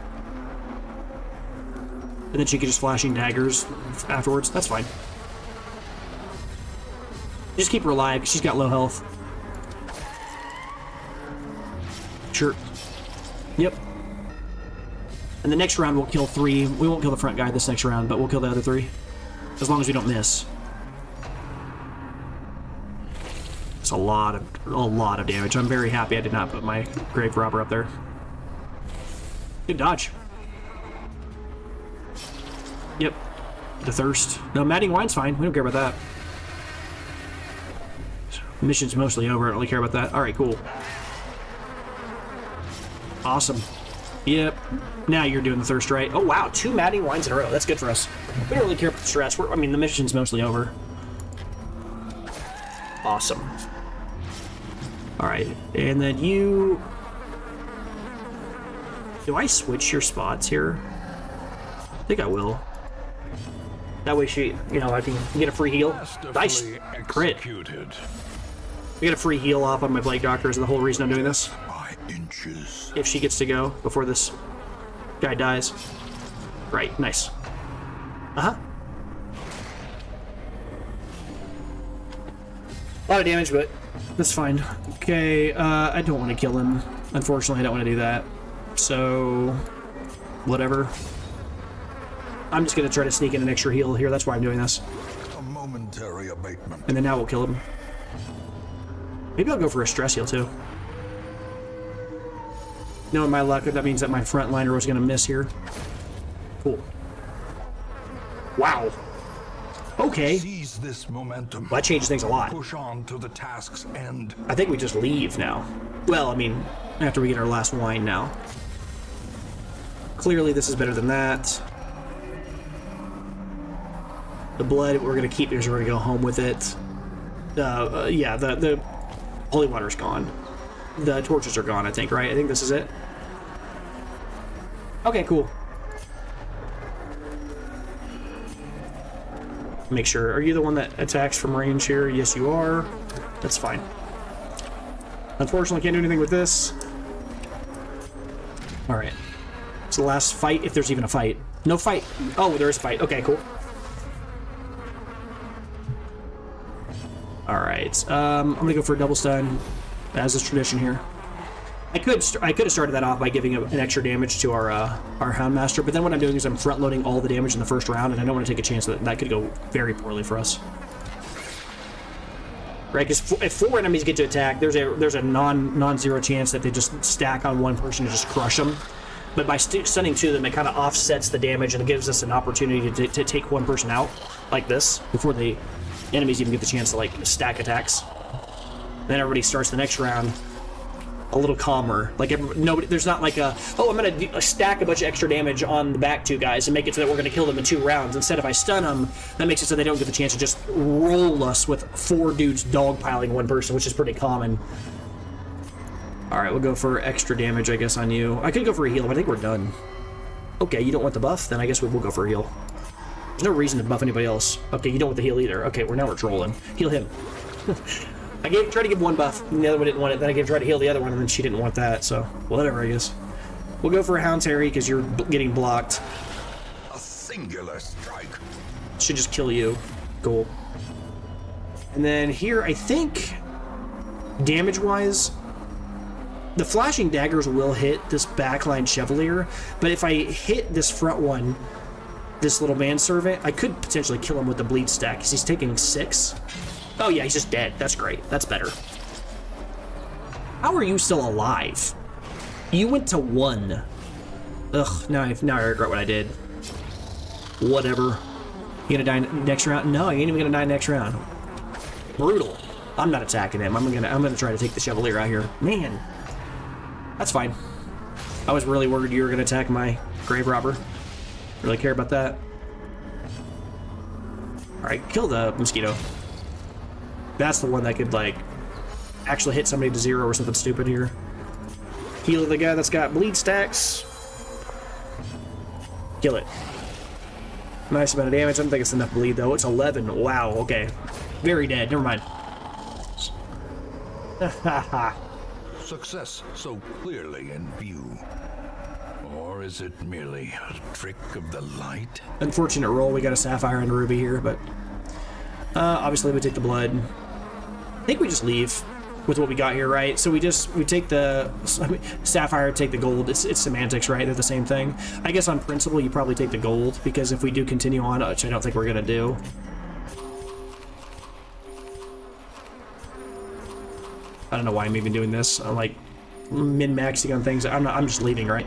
And then she could just flashing daggers afterwards. That's fine. Just keep her alive, because she's got low health. Sure. Yep. And the next round we'll kill 3. We won't kill the front guy this next round, but we'll kill the other 3. As long as we don't miss. It's a lot of damage. I'm very happy I did not put my Grave Robber up there. Good dodge. Yep. The thirst. No, Madding Wine's fine. We don't care about that. Mission's mostly over. I don't really care about that. Alright, cool. Awesome. Yep. Now you're doing the thirst, right? Oh, wow. 2 Madding Wines in a row. That's good for us. We don't really care about the stress. I mean, the mission's mostly over. Awesome. Alright, and then you... Do I switch your spots here? I think I will. That way she, you know, I can get a free heal. Nice! Crit. We get a free heal off on my Plague Doctor is the whole reason I'm doing this. By inches. If she gets to go before this guy dies. Right, nice. Uh-huh. A lot of damage, but that's fine. Okay, I don't want to kill him. Unfortunately, I don't want to do that. So, whatever. I'm just going to try to sneak in an extra heal here. That's why I'm doing this. A momentary abatement. And then now we'll kill him. Maybe I'll go for a stress heal, too. Knowing my luck, that means that my front liner was going to miss here. Cool. Wow. Okay. Seize this momentum. Well, that changes things a lot. Push on to the task's end. I think we just leave now. Well, I mean, after we get our last wine now. Clearly, this is better than that. The blood we're going to keep because we're going to go home with it. Yeah, the holy water's gone. The torches are gone, I think, right? I think this is it. Okay, cool. Make sure. Are you the one that attacks from range here? Yes, you are. That's fine. Unfortunately, can't do anything with this. Alright. It's the last fight, if there's even a fight. No fight. Oh, there is a fight. Okay, cool. Alright. I'm gonna go for a double stun, as is tradition here. I could have started that off by giving an extra damage to our Houndmaster, but then what I'm doing is I'm front-loading all the damage in the first round, and I don't want to take a chance that could go very poorly for us. Right, because if 4 enemies get to attack, there's a non-zero chance that they just stack on one person and just crush them. But by stunning 2 of them, it kind of offsets the damage, and it gives us an opportunity to take one person out, like this, before the enemies even get the chance to, like, stack attacks. Then everybody starts the next round a little calmer. Like, nobody, there's not like a, oh, I'm gonna stack a bunch of extra damage on the back 2 guys and make it so that we're gonna kill them in 2 rounds. Instead, if I stun them, that makes it so they don't get the chance to just roll us with 4 dudes dogpiling one person, which is pretty common. Alright, we'll go for extra damage, I guess, on you. I could go for a heal, but I think we're done. Okay, you don't want the buff? Then I guess we will go for a heal. There's no reason to buff anybody else. Okay, you don't want the heal either. Okay, now we're trolling. Heal him. I tried to give one buff, and the other one didn't want it. Then I tried to heal the other one, and then she didn't want that, so whatever, I guess. We'll go for a Hound Terry, because you're getting blocked. A singular strike. Should just kill you. Cool. And then here, I think, damage-wise, the flashing daggers will hit this backline Chevalier, but if I hit this front one, this little manservant, I could potentially kill him with the bleed stack, because he's taking 6. Oh yeah, he's just dead. That's great. That's better. How are you still alive? You went to 1. Ugh, now I regret what I did. Whatever. You gonna die next round? No, I ain't even gonna die next round. Brutal. I'm not attacking him. I'm gonna try to take the Chevalier out here. Man. That's fine. I was really worried you were gonna attack my Grave Robber. Really care about that. Alright, kill the mosquito. That's the one that could, like, actually hit somebody to 0 or something stupid here. Heal the guy that's got bleed stacks. Kill it. Nice amount of damage. I don't think it's enough bleed, though. It's 11. Wow, okay. Very dead. Never mind. Success so clearly in view. Or is it merely a trick of the light? Unfortunate roll. We got a Sapphire and a Ruby here, but obviously we take the blood. I think we just leave with what we got here, right? So we take the Sapphire, take the gold. It's semantics, right? They're the same thing. I guess on principle, you probably take the gold, because if we do continue on, which I don't think we're gonna do. I don't know why I'm even doing this. I'm like min-maxing on things. I'm just leaving, right?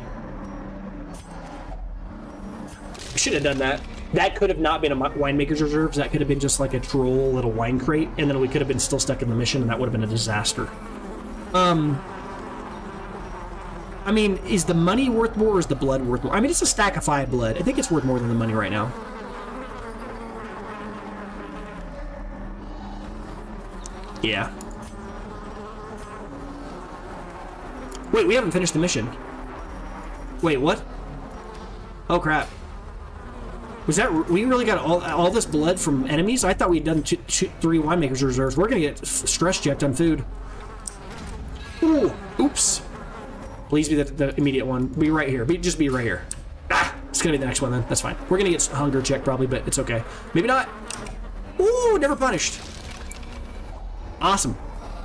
I should have done that. That could have not been a winemaker's reserves. That could have been just like a troll little wine crate, and then we could have been still stuck in the mission, and that would have been a disaster. I mean, is the money worth more, or is the blood worth more? I mean, it's a stack of 5 blood. I think it's worth more than the money right now. Yeah. Wait, we haven't finished the mission. Wait, what? Oh, crap. Was that... We really got all this blood from enemies? I thought we'd done 3 winemaker's reserves. We're gonna get stress checked on food. Ooh, oops. Please be the immediate one. Be right here. Just be right here. Ah, it's gonna be the next one then. That's fine. We're gonna get hunger checked probably, but it's okay. Maybe not. Ooh, never punished. Awesome.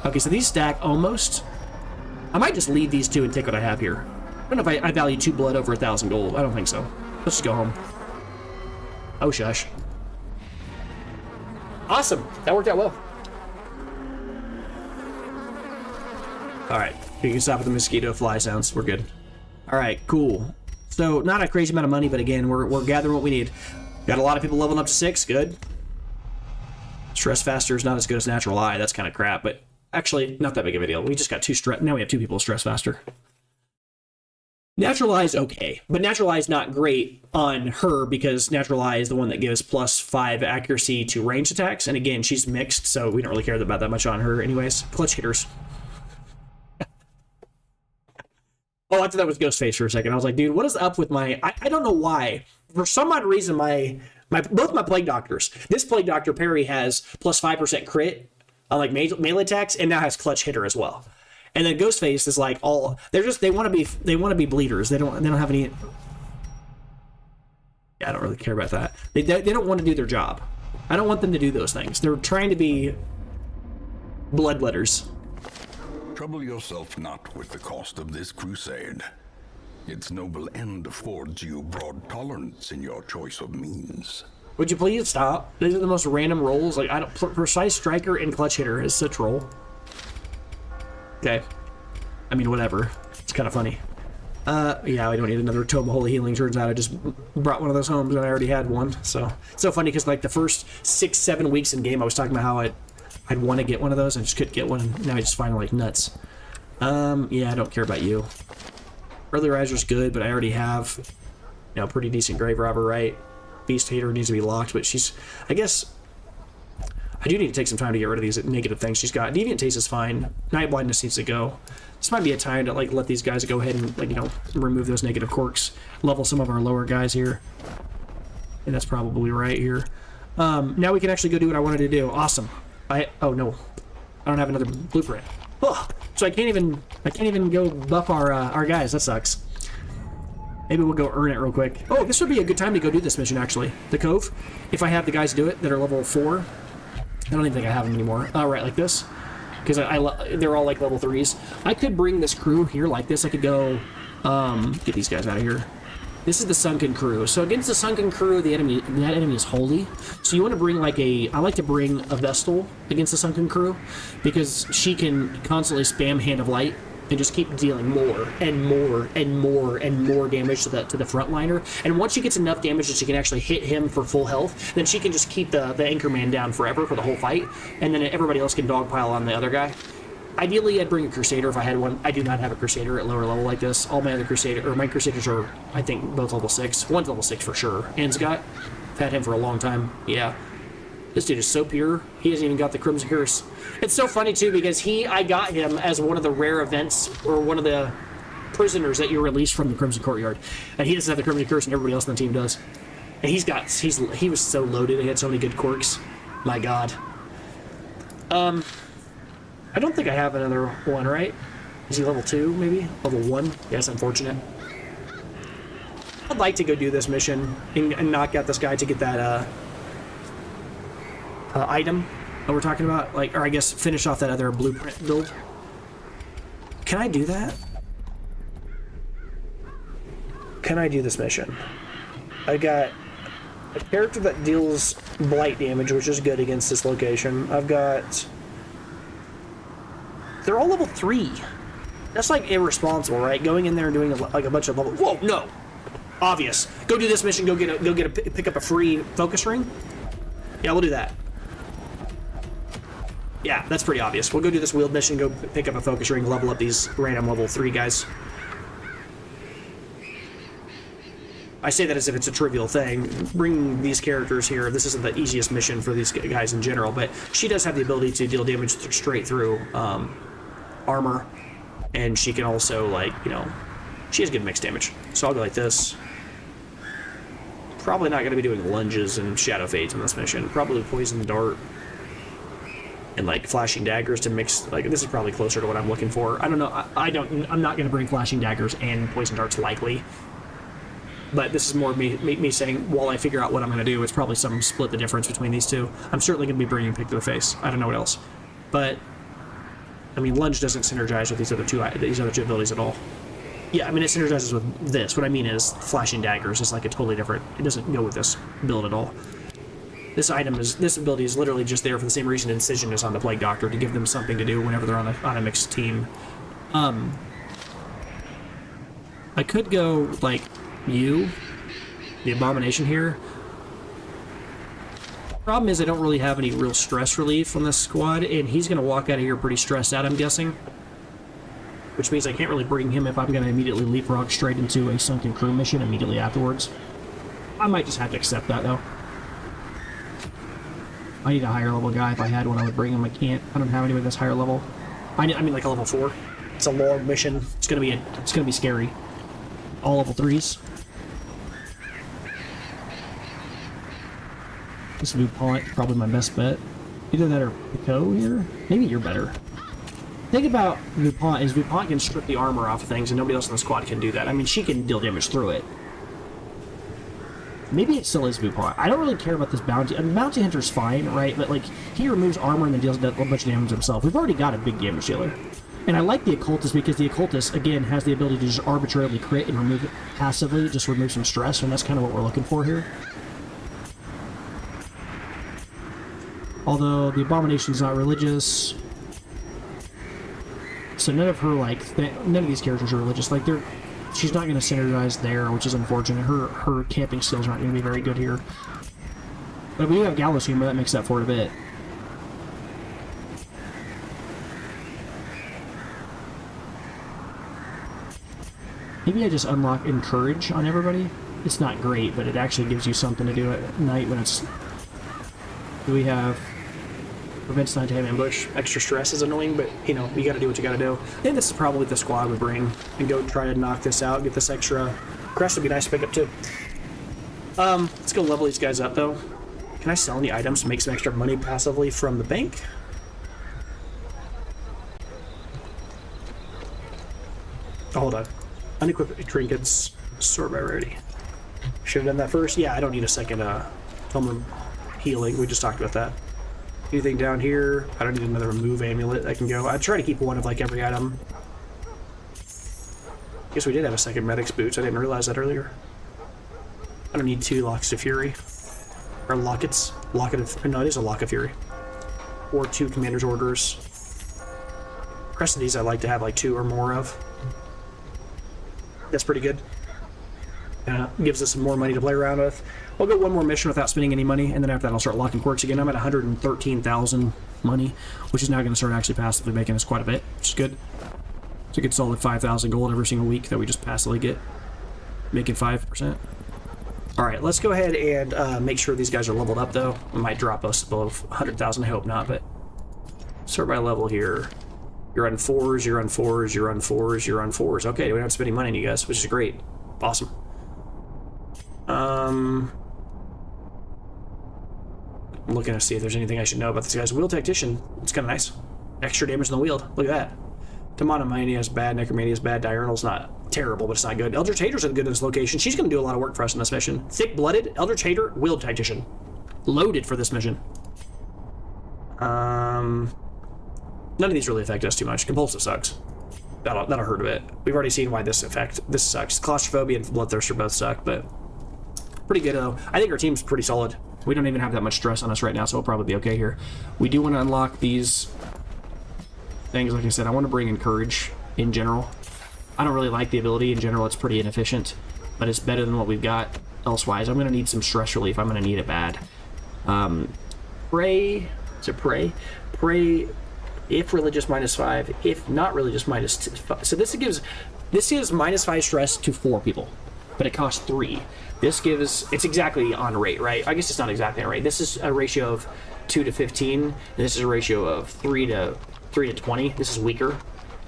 Okay, so these stack almost. I might just leave these 2 and take what I have here. I don't know if I value 2 blood over 1,000 gold. I don't think so. Let's just go home. Oh, shush. Awesome. That worked out well. Alright. You can stop with the mosquito fly sounds. We're good. Alright, cool. So, not a crazy amount of money, but again, we're gathering what we need. Got a lot of people leveling up to 6. Good. Stress faster is not as good as natural eye. That's kind of crap, but actually, not that big of a deal. We just got 2 stress. Now we have 2 people stress faster. Natural eye is okay, but natural eye is not great on her because natural eye is the one that gives +5 accuracy to range attacks. And again, she's mixed, so we don't really care about that much on her anyways. Clutch hitters. Oh, I thought that was Ghostface for a second. I was like, dude, what is up with my... I don't know why. For some odd reason, both my Plague Doctors. This Plague Doctor, Perry, has +5% crit on like melee attacks, and now has clutch hitter as well. And then Ghostface is like all... They want to be bleeders. They don't have any... Yeah, I don't really care about that. They don't want to do their job. I don't want them to do those things. They're trying to be bloodletters. Trouble yourself not with the cost of this crusade. Its noble end affords you broad tolerance in your choice of means. Would you please stop? These are the most random rolls. Like, I don't... Precise Striker and Clutch Hitter is such roll. Okay. I mean, whatever. It's kind of funny. Yeah, we don't need another Tome of Holy Healing. Turns out I just brought one of those homes and I already had one. So, it's so funny because like the first 6-7 weeks in game, I was talking about how I'd want to get one of those. I just couldn't get one. And now I just find like nuts. Yeah, I don't care about you. Early Riser's good, but I already have, you know, pretty decent Grave Robber, right? Beast Hater needs to be locked, but she's... I guess... I do need to take some time to get rid of these negative things she's got. Deviant Taste is fine. Night Blindness needs to go. This might be a time to, like, let these guys go ahead and, like, you know, remove those negative quirks. Level some of our lower guys here. And that's probably right here. Now we can actually go do what I wanted to do. Awesome. Oh, no. I don't have another blueprint. Oh, so I can't even go buff our guys. That sucks. Maybe we'll go earn it real quick. Oh, this would be a good time to go do this mission, actually. The Cove. If I have the guys do it that are level 4. I don't even think I have them anymore. Right, like this. Because they're all like level 3s. I could bring this crew here like this. I could go get these guys out of here. This is the Sunken Crew. So against the Sunken Crew, that enemy is holy. So you want to bring like I like to bring a Vestal against the Sunken Crew because she can constantly spam Hand of Light and just keep dealing more and more and more and more damage to the frontliner. And once she gets enough damage that she can actually hit him for full health, then she can just keep the Anchorman down forever for the whole fight, and then everybody else can dogpile on the other guy. Ideally, I'd bring a Crusader if I had one. I do not have a Crusader at lower level like this. All my other my Crusaders are, I think, both level 6. One's level 6 for sure. Anscott, I've had him for a long time. Yeah. This dude is so pure. He hasn't even got the Crimson Curse. It's so funny, too, because I got him as one of the rare events, or one of the prisoners that you released from the Crimson Courtyard. And he doesn't have the Crimson Curse, and everybody else on the team does. And he was so loaded. He had so many good quirks. My God. I don't think I have another one, right? Is he level 2, maybe? Level 1? Yes, unfortunate. I'd like to go do this mission and knock out this guy to get that, item that we're talking about, like, or I guess finish off that other blueprint build. Can I do that? Can I do this mission? I got a character that deals blight damage, which is good against this location. I've got... They're all level 3. That's like irresponsible, right? Going in there and doing like a bunch of level... Whoa, no! Obvious. Go do this mission, pick up a free focus ring. Yeah, we'll do that. Yeah, that's pretty obvious. We'll go do this wheeled mission, go pick up a focus ring, level up these random level 3 guys. I say that as if it's a trivial thing. Bring these characters here. This isn't the easiest mission for these guys in general, but she does have the ability to deal damage straight through armor. And she can also, like, you know, she has good mixed damage. So I'll go like this. Probably not going to be doing lunges and shadow fades in this mission. Probably poison dart and like flashing daggers to mix. Like, this is probably closer to what I'm looking for. I don't know. I'm not going to bring flashing daggers and poison darts likely. But this is more me saying, while I figure out what I'm going to do, it's probably some split the difference between these two. I'm certainly going to be bringing Pick to the Face. I don't know what else. But, I mean, Lunge doesn't synergize with these other two abilities at all. Yeah, I mean, it synergizes with this. What I mean is, Flashing Daggers is like a totally different... It doesn't go with this build at all. This ability is literally just there for the same reason Incision is on the Plague Doctor, to give them something to do whenever they're on a mixed team. I could go, like... the Abomination here. Problem is I don't really have any real stress relief on this squad, and he's going to walk out of here pretty stressed out, I'm guessing. Which means I can't really bring him if I'm going to immediately leapfrog straight into a Sunken Crew mission immediately afterwards. I might just have to accept that, though. I need a higher level guy. If I had one, I would bring him. I can't. I don't have anybody that's higher level. I mean like a level 4. It's a long mission. It's going to be scary. All level 3s. This DuPont, probably my best bet. Either that or Pico here. Maybe you're better. The thing about DuPont is DuPont can strip the armor off of things, and nobody else in the squad can do that. I mean, she can deal damage through it. Maybe it still is DuPont. I don't really care about this bounty. I mean, Bounty Hunter's fine, right? But, like, he removes armor and then deals a bunch of damage himself. We've already got a big damage dealer. And I like the Occultist because the Occultist, again, has the ability to just arbitrarily crit and remove it passively, just remove some stress, and that's kind of what we're looking for here. Although the Abomination's not religious, so none of her none of these characters are religious. Like she's not going to synergize there, which is unfortunate. Her camping skills aren't going to be very good here. But we do have Gallows Humor, that makes up for it a bit. Maybe I just unlock Encourage on everybody. It's not great, but it actually gives you something to do at night when it's... Do we have... Prevents nighttime ambush. Extra stress is annoying, but, you know, you gotta do what you gotta do. I think this is probably the squad we bring and go try to knock this out, get this extra... Crest would be nice to pick up, too. Let's go level these guys up, though. Can I sell any items to make some extra money passively from the bank? Oh, hold on. Unequipped trinkets, sort by rarity. Should have done that first. Yeah, I don't need a second film healing. We just talked about that. Anything down here? I don't need another remove amulet. I can go. I try to keep one of like every item. Guess we did have a second medic's boots. I didn't realize that earlier. I don't need 2 locks of fury. Or lockets. No, it is a lock of fury. Or 2 commander's orders. The rest of these I like to have like 2 or more of. That's pretty good. Gives us some more money to play around with. I'll go one more mission without spending any money, and then after that I'll start locking quirks again. I'm at 113,000 money, which is now going to start actually passively making us quite a bit, which is good. It's a good solid 5,000 gold every single week that we just passively get, making 5%. Alright, let's go ahead and make sure these guys are leveled up, though. It might drop us below 100,000, I hope not, but... Start by level here. You're on 4s, you're on 4s, you're on 4s, you're on 4s. Okay, we don't have to spend any money on you guys, which is great. Awesome. I'm looking to see if there's anything I should know about this guy's Wield Tactician. It's kind of nice. Extra damage on the wield. Look at that. Demonomania is bad, Necromania is bad, Diurnal's not terrible, but it's not good. Eldritch Haters are good in this location. She's going to do a lot of work for us in this mission. Thick-blooded, Eldritch Hater, Wield Tactician. Loaded for this mission. None of these really affect us too much. Compulsive sucks. That'll hurt a bit. We've already seen why this sucks. Claustrophobia and Bloodthirster both suck, but pretty good though. I think our team's pretty solid. We don't even have that much stress on us right now, so we'll probably be okay here. We do want to unlock these things. Like I said, I want to bring Encourage in general. I don't really like the ability in general. It's pretty inefficient, but it's better than what we've got elsewise. I'm going to need some stress relief. I'm going to need it bad. Pray. Is it Pray? Pray. If religious, -5. If not religious, -5. So this gives -5 stress to 4 people, but it costs 3. This gives, it's exactly on rate, right? I guess it's not exactly on rate. This is a ratio of 2 to 15, and this is a ratio of 3 to 20. This is weaker.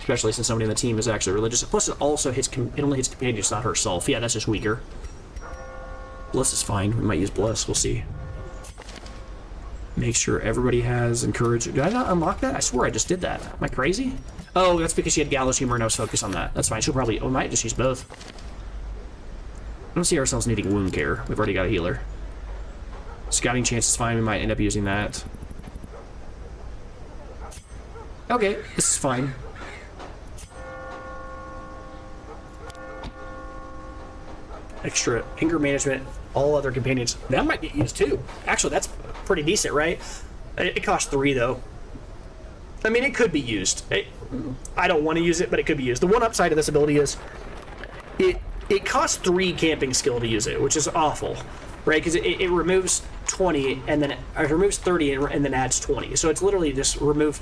especially since somebody on the team is actually religious. Plus, it also hits, it only hits companions, not herself. Yeah, that's just weaker. Bless is fine. We might use Bless. We'll see. Make sure everybody has encourage. Did I not unlock that? I swear I just did that. Am I crazy? Oh, that's because she had Gallows Humor and I was focused on that. That's fine. She'll probably... Oh, I might just use both. I don't see ourselves needing wound care. We've already got a healer. Scouting chance is fine. We might end up using that. Okay, this is fine. Extra anger management, all other companions. That might get used too. Actually, that's pretty decent, right? It costs 3 though. I mean, it could be used. I don't want to use it, but it could be used. The one upside of this ability is it costs 3 camping skill to use it, which is awful, right? Because it removes 20 and then it removes 30 and then adds 20. So it's literally just remove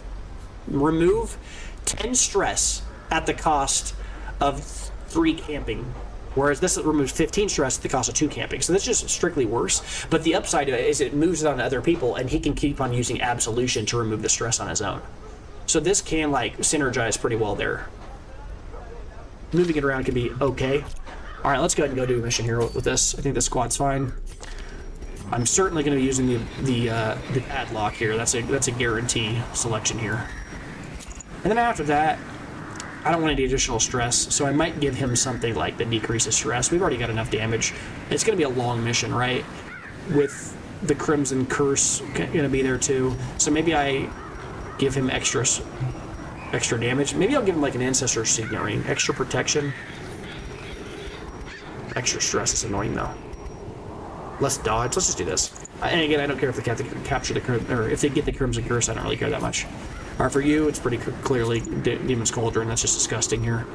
10 stress at the cost of 3 camping. Whereas this removes 15 stress at the cost of 2 camping. So that's just strictly worse. But the upside of it is it moves it on to other people, and he can keep on using Absolution to remove the stress on his own. So this can, like, synergize pretty well there. Moving it around can be okay. All right, let's go ahead and go do a mission here with this. I think this squad's fine. I'm certainly going to be using the padlock here. That's a guarantee selection here. And then after that, I don't want any additional stress, so I might give him something like that decreases stress. We've already got enough damage. It's going to be a long mission, right? With the Crimson Curse going to be there too. So maybe I give him extra damage. Maybe I'll give him like an Ancestor's Signet Ring. Extra protection. Extra stress is annoying though. Less dodge. Let's just do this. And again, I don't care if they capture the or if they get the Crimson Curse. I don't really care that much. Alright, for you, it's pretty clearly Demon's Cauldron. That's just disgusting here.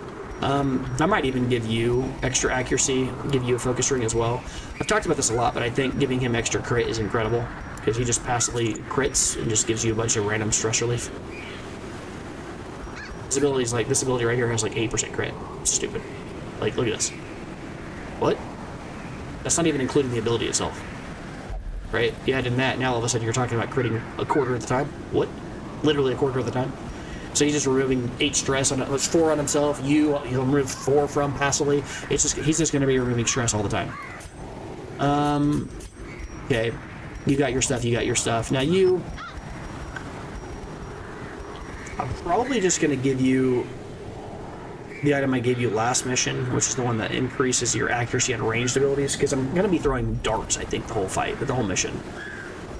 I might even give you extra accuracy, give you a focus ring as well. I've talked about this a lot, but I think giving him extra crit is incredible, because he just passively crits and just gives you a bunch of random stress relief. This ability is like, this ability right here has like 8% crit. It's stupid. Like, look at this. What? That's not even including the ability itself. Right? You add in that, now all of a sudden you're talking about critting a quarter of the time? What? Literally a quarter of the time. So he's just removing 8 stress on it. It's 4 on himself. He'll remove 4 from passively. It's just he's just going to be removing stress all the time. Okay, you got your stuff. You got your stuff. Now you, I'm probably just going to give you the item I gave you last mission, which is the one that increases your accuracy and ranged abilities. Because I'm going to be throwing darts, I think, the whole fight, the whole mission.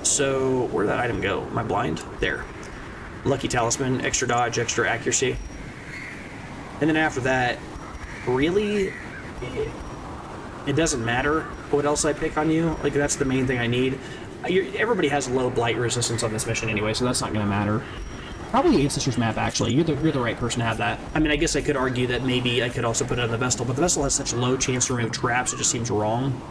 So where'd that item go? Am I blind? There. Lucky Talisman, extra dodge, extra accuracy. And then after that, really, it doesn't matter what else I pick on you. Like, that's the main thing I need. Everybody has low blight resistance on this mission anyway, so that's not going to matter. Probably Ancestor's Map, actually. You're the right person to have that. I mean, I guess I could argue that maybe I could also put it on the Vestal, but the Vestal has such low chance to remove traps, it just seems wrong.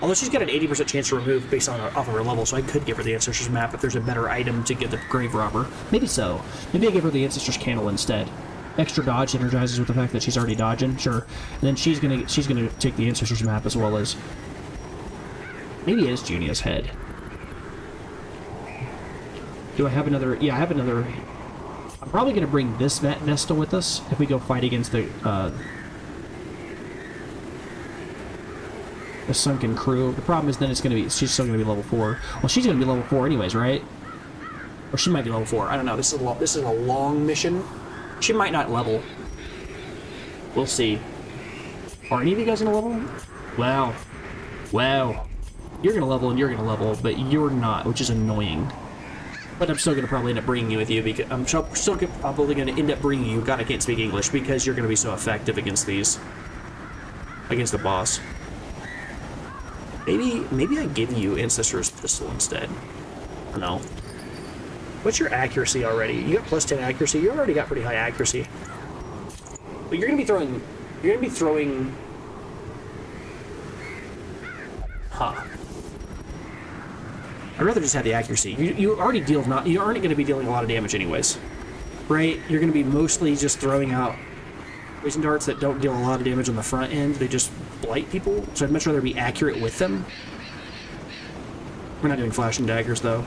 Although she's got an 80% chance to remove based on off of her level, so I could give her the Ancestor's Map if there's a better item to get the Grave Robber. Maybe so. Maybe I give her the Ancestor's Candle instead. Extra dodge energizes with the fact that she's already dodging, sure. And then she's gonna take the Ancestor's Map as well as... Maybe it is Junia's head. Do I have another... Yeah, I have another... I'm probably gonna bring this Vestal with us if we go fight against the sunken crew. The problem is then she's still gonna be level 4. Well, she's gonna be level 4 anyways, right? Or she might be level 4. I don't know. This is a long mission. She might not level. We'll see. Are any of you guys gonna level? Wow. Wow. You're gonna level and you're gonna level, but you're not, which is annoying. But I'm still gonna probably end up bringing you with you, because I'm still probably gonna end up bringing you. God, I can't speak English, because you're gonna be so effective against these. Against the boss. Maybe I give you Ancestor's Pistol instead. I don't know. What's your accuracy already? You got plus 10 accuracy. You already got pretty high accuracy. But you're gonna be throwing. Huh. I'd rather just have the accuracy. You already you aren't gonna be dealing a lot of damage anyways. Right? You're gonna be mostly just throwing out poison darts that don't deal a lot of damage on the front end. They just blight people, so I'd much rather be accurate with them. We're not doing flashing daggers though.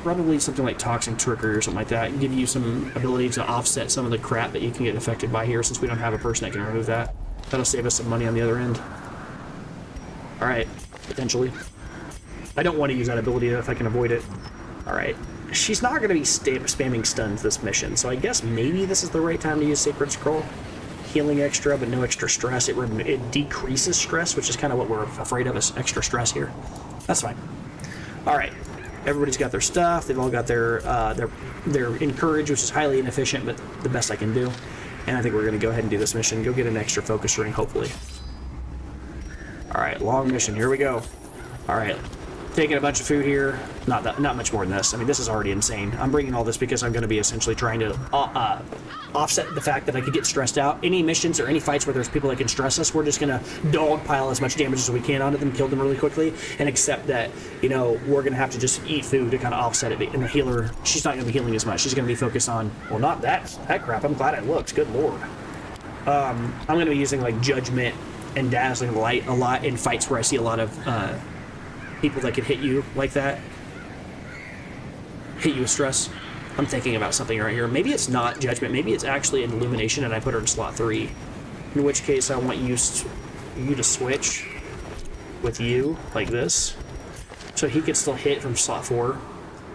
Probably something like toxic trigger or something like that, and give you some ability to offset some of the crap that you can get affected by here, since we don't have a person that can remove that. That'll save us some money on the other end. Alright, potentially. I don't want to use that ability if I can avoid it. Alright. She's not going to be spamming stuns this mission, so I guess maybe this is the right time to use Sacred Scroll. Healing extra, but no extra stress. It decreases stress, which is kind of what we're afraid of, is extra stress here. That's fine. Alright. Everybody's got their stuff. They've all got their encourage, which is highly inefficient, but the best I can do. And I think we're going to go ahead and do this mission. Go get an extra focus ring, hopefully. Alright, long mission. Here we go. Alright. Taking a bunch of food here. Not much more than this. I mean, this is already insane. I'm bringing all this because I'm going to be essentially trying to offset the fact that I could get stressed out. Any missions or any fights where there's people that can stress us, we're just going to dogpile as much damage as we can onto them, kill them really quickly, and accept that, you know, we're going to have to just eat food to kind of offset it. And the healer, she's not going to be healing as much. She's going to be focused on, well, not that crap. I'm glad it looks. Good lord. I'm going to be using, like, Judgment and Dazzling Light a lot in fights where I see a lot of people that can hit you like that. Hit you with stress. I'm thinking about something right here. Maybe it's not Judgment. Maybe it's actually an Illumination and I put her in slot 3. In which case I want you to switch with you like this. So he can still hit from slot 4.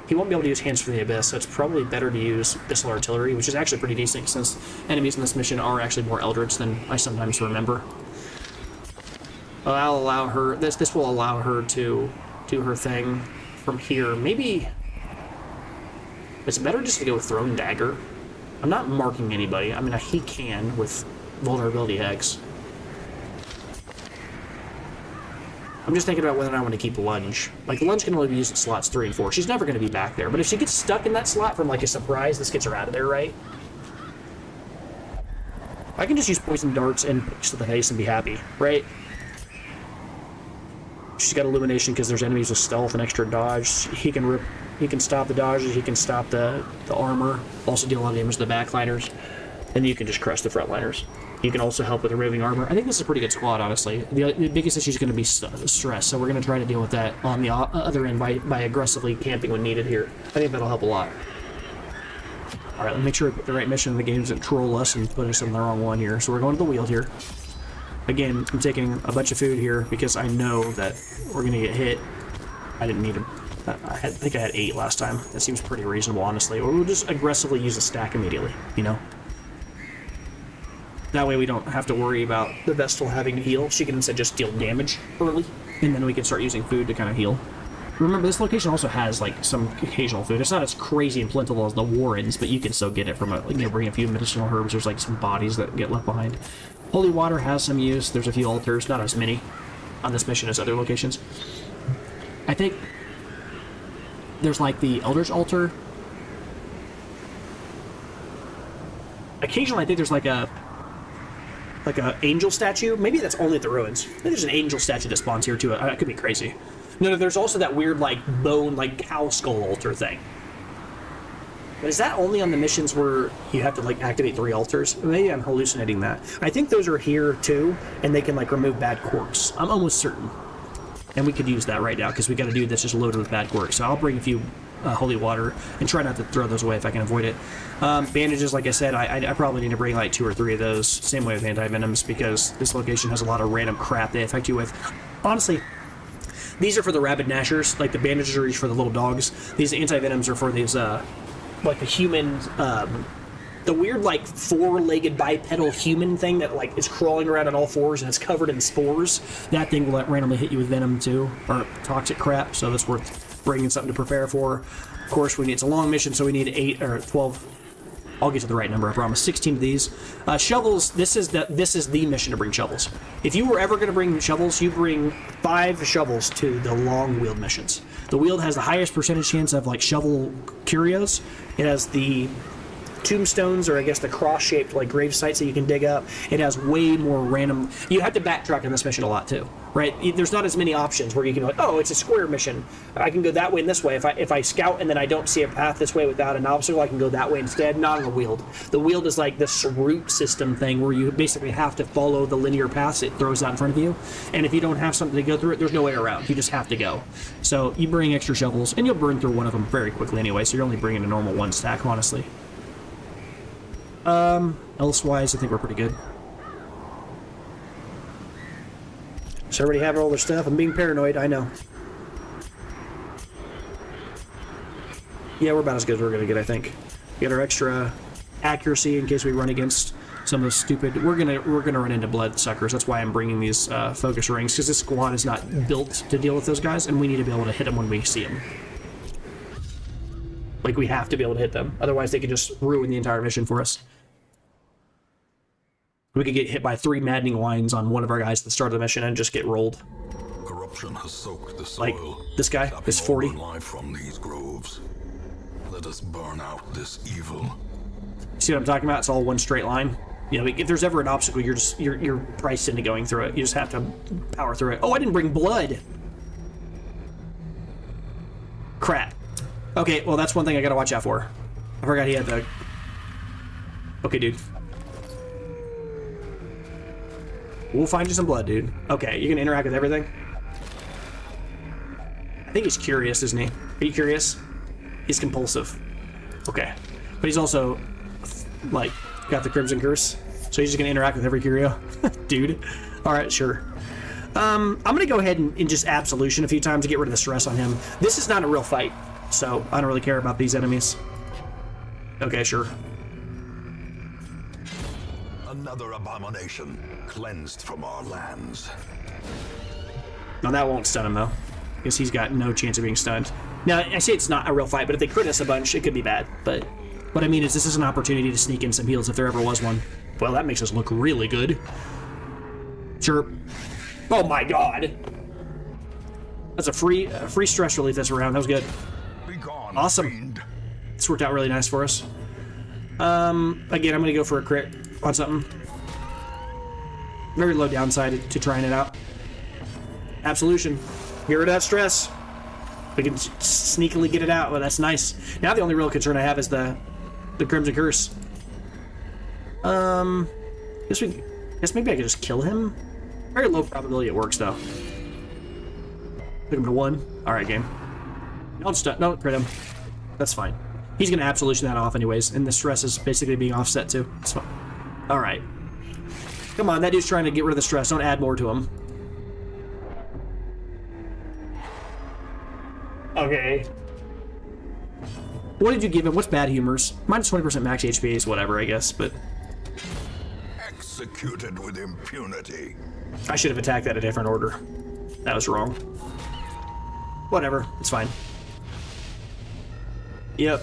He won't be able to use Hands from the Abyss, so it's probably better to use Missile Artillery, which is actually pretty decent since enemies in this mission are actually more Eldritch than I sometimes remember. I'll allow her, this will allow her to do her thing from here. Maybe it's better just to go with Thrown Dagger. I'm not marking anybody. I mean, he can with Vulnerability X. I'm just thinking about whether or not I want to keep Lunge. Like, Lunge can only be used in slots 3 and 4. She's never going to be back there. But if she gets stuck in that slot from, like, a surprise, this gets her out of there, right? I can just use Poison Darts and Picks to the face and be happy, right? She's got Illumination because there's enemies with stealth and extra dodge. He can stop the dodges, he can stop the armor, also deal a lot of damage to the backliners, and you can just crush the frontliners. You can also help with removing armor. I think this is a pretty good squad, honestly. The biggest issue is going to be stress, so we're going to try to deal with that on the other end by aggressively camping when needed here. I think that'll help a lot. Alright, let's make sure we put the right mission. The game doesn't troll us and put us in the wrong one here. So we're going to the Weald here. Again, I'm taking a bunch of food here because I know that we're going to get hit. I didn't need them. I think I had 8 last time. That seems pretty reasonable, honestly. Or we'll just aggressively use a stack immediately, you know? That way we don't have to worry about the Vestal having to heal. She can instead just deal damage early, and then we can start using food to kind of heal. Remember, this location also has, like, some occasional food. It's not as crazy and plentiful as the Warrens, but you can still get it from, bring a few medicinal herbs. There's, like, some bodies that get left behind. Holy Water has some use. There's a few altars, not as many on this mission as other locations. I think there's, like, the Eldritch Altar. Occasionally, I think there's, like a angel statue. Maybe that's only at the ruins. I think there's an angel statue that spawns here, too. I could be crazy. No, there's also that weird, like, bone, like, cow skull altar thing. But is that only on the missions where you have to, like, activate 3 altars? Maybe I'm hallucinating that. I think those are here, too, and they can, like, remove bad quirks. I'm almost certain. And we could use that right now, because we got a dude that's just loaded with bad quirks. So I'll bring a few holy water and try not to throw those away if I can avoid it. Bandages, like I said, I probably need to bring, like, 2 or 3 of those. Same way with anti-venoms, because this location has a lot of random crap they affect you with. Honestly, these are for the rabid gnashers. Like, the bandages are for the little dogs. These anti-venoms are for these, like, the human, the weird, like, 4-legged bipedal human thing that, like, is crawling around on all 4s and it's covered in spores. That thing will randomly hit you with venom, too, or toxic crap, so that's worth bringing something to prepare for. Of course, it's a long mission, so we need 8 or 12. I'll get to the right number, I promise. 16 of these. Shovels, this is the mission to bring shovels. If you were ever going to bring shovels, you bring 5 shovels to the long Weald missions. The Weald has the highest percentage chance of, like, shovel curios. It has the tombstones, or I guess the cross-shaped like grave sites that you can dig up. It has way more random. You have to backtrack in this mission a lot too, right? There's not as many options where you can be like, oh, it's a square mission. I can go that way and this way. If I scout and then I don't see a path this way without an obstacle, I can go that way instead. Not on the Weald. The Weald is like this route system thing where you basically have to follow the linear paths it throws out in front of you. And if you don't have something to go through it, there's no way around. You just have to go. So you bring extra shovels, and you'll burn through one of them very quickly anyway. So you're only bringing a normal one stack, honestly. Elsewise, I think we're pretty good. So everybody having all their stuff. I'm being paranoid, I know. Yeah, we're about as good as we're gonna get, I think. We got our extra accuracy in case we run against some of those stupid. We're gonna run into bloodsuckers. That's why I'm bringing these focus rings, because this squad is not built to deal with those guys, and we need to be able to hit them when we see them. Like, we have to be able to hit them. Otherwise, they could just ruin the entire mission for us. We could get hit by 3 maddening lines on one of our guys at the start of the mission and just get rolled. Corruption has soaked the soil. Like, this guy, this 40. Life from these groves. Let us burn out this evil. See what I'm talking about? It's all one straight line. You know, if there's ever an obstacle, you're priced into going through it. You just have to power through it. Oh, I didn't bring blood. Crap. Okay, well, that's one thing I gotta watch out for. I forgot he had the... Okay, dude. We'll find you some blood, dude. Okay, you can interact with everything? I think he's curious, isn't he? Are you curious? He's compulsive. Okay. But he's also, like, got the Crimson Curse. So he's just gonna interact with every curio? Dude. Alright, sure. I'm gonna go ahead and just Absolution a few times to get rid of the stress on him. This is not a real fight, so I don't really care about these enemies. Okay, sure. Another abomination cleansed from our lands. No, that won't stun him, though. Because he's got no chance of being stunned. Now, I say it's not a real fight, but if they crit us a bunch, it could be bad. But what I mean is this is an opportunity to sneak in some heals if there ever was one. Well, that makes us look really good. Sure. Oh my god! That's a free stress relief this round. That was good. Be gone, Awesome. fiend. This worked out really nice for us. Again, I'm gonna go for a crit on something. Very low downside to trying it out. Absolution. Get rid of that stress. We can sneakily get it out. Well, that's nice. Now the only real concern I have is the Crimson Curse. Guess maybe I could just kill him. Very low probability it works though. Put him to 1. All right, game. Don't crit him. That's fine. He's gonna Absolution that off anyways, and the stress is basically being offset too. It's fine. All right. Come on, that dude's trying to get rid of the stress. Don't add more to him. Okay. What did you give him? What's bad humors? Minus 20% max HP is whatever, I guess, but Executed with impunity. I should have attacked that in a different order. That was wrong. Whatever, it's fine. Yep.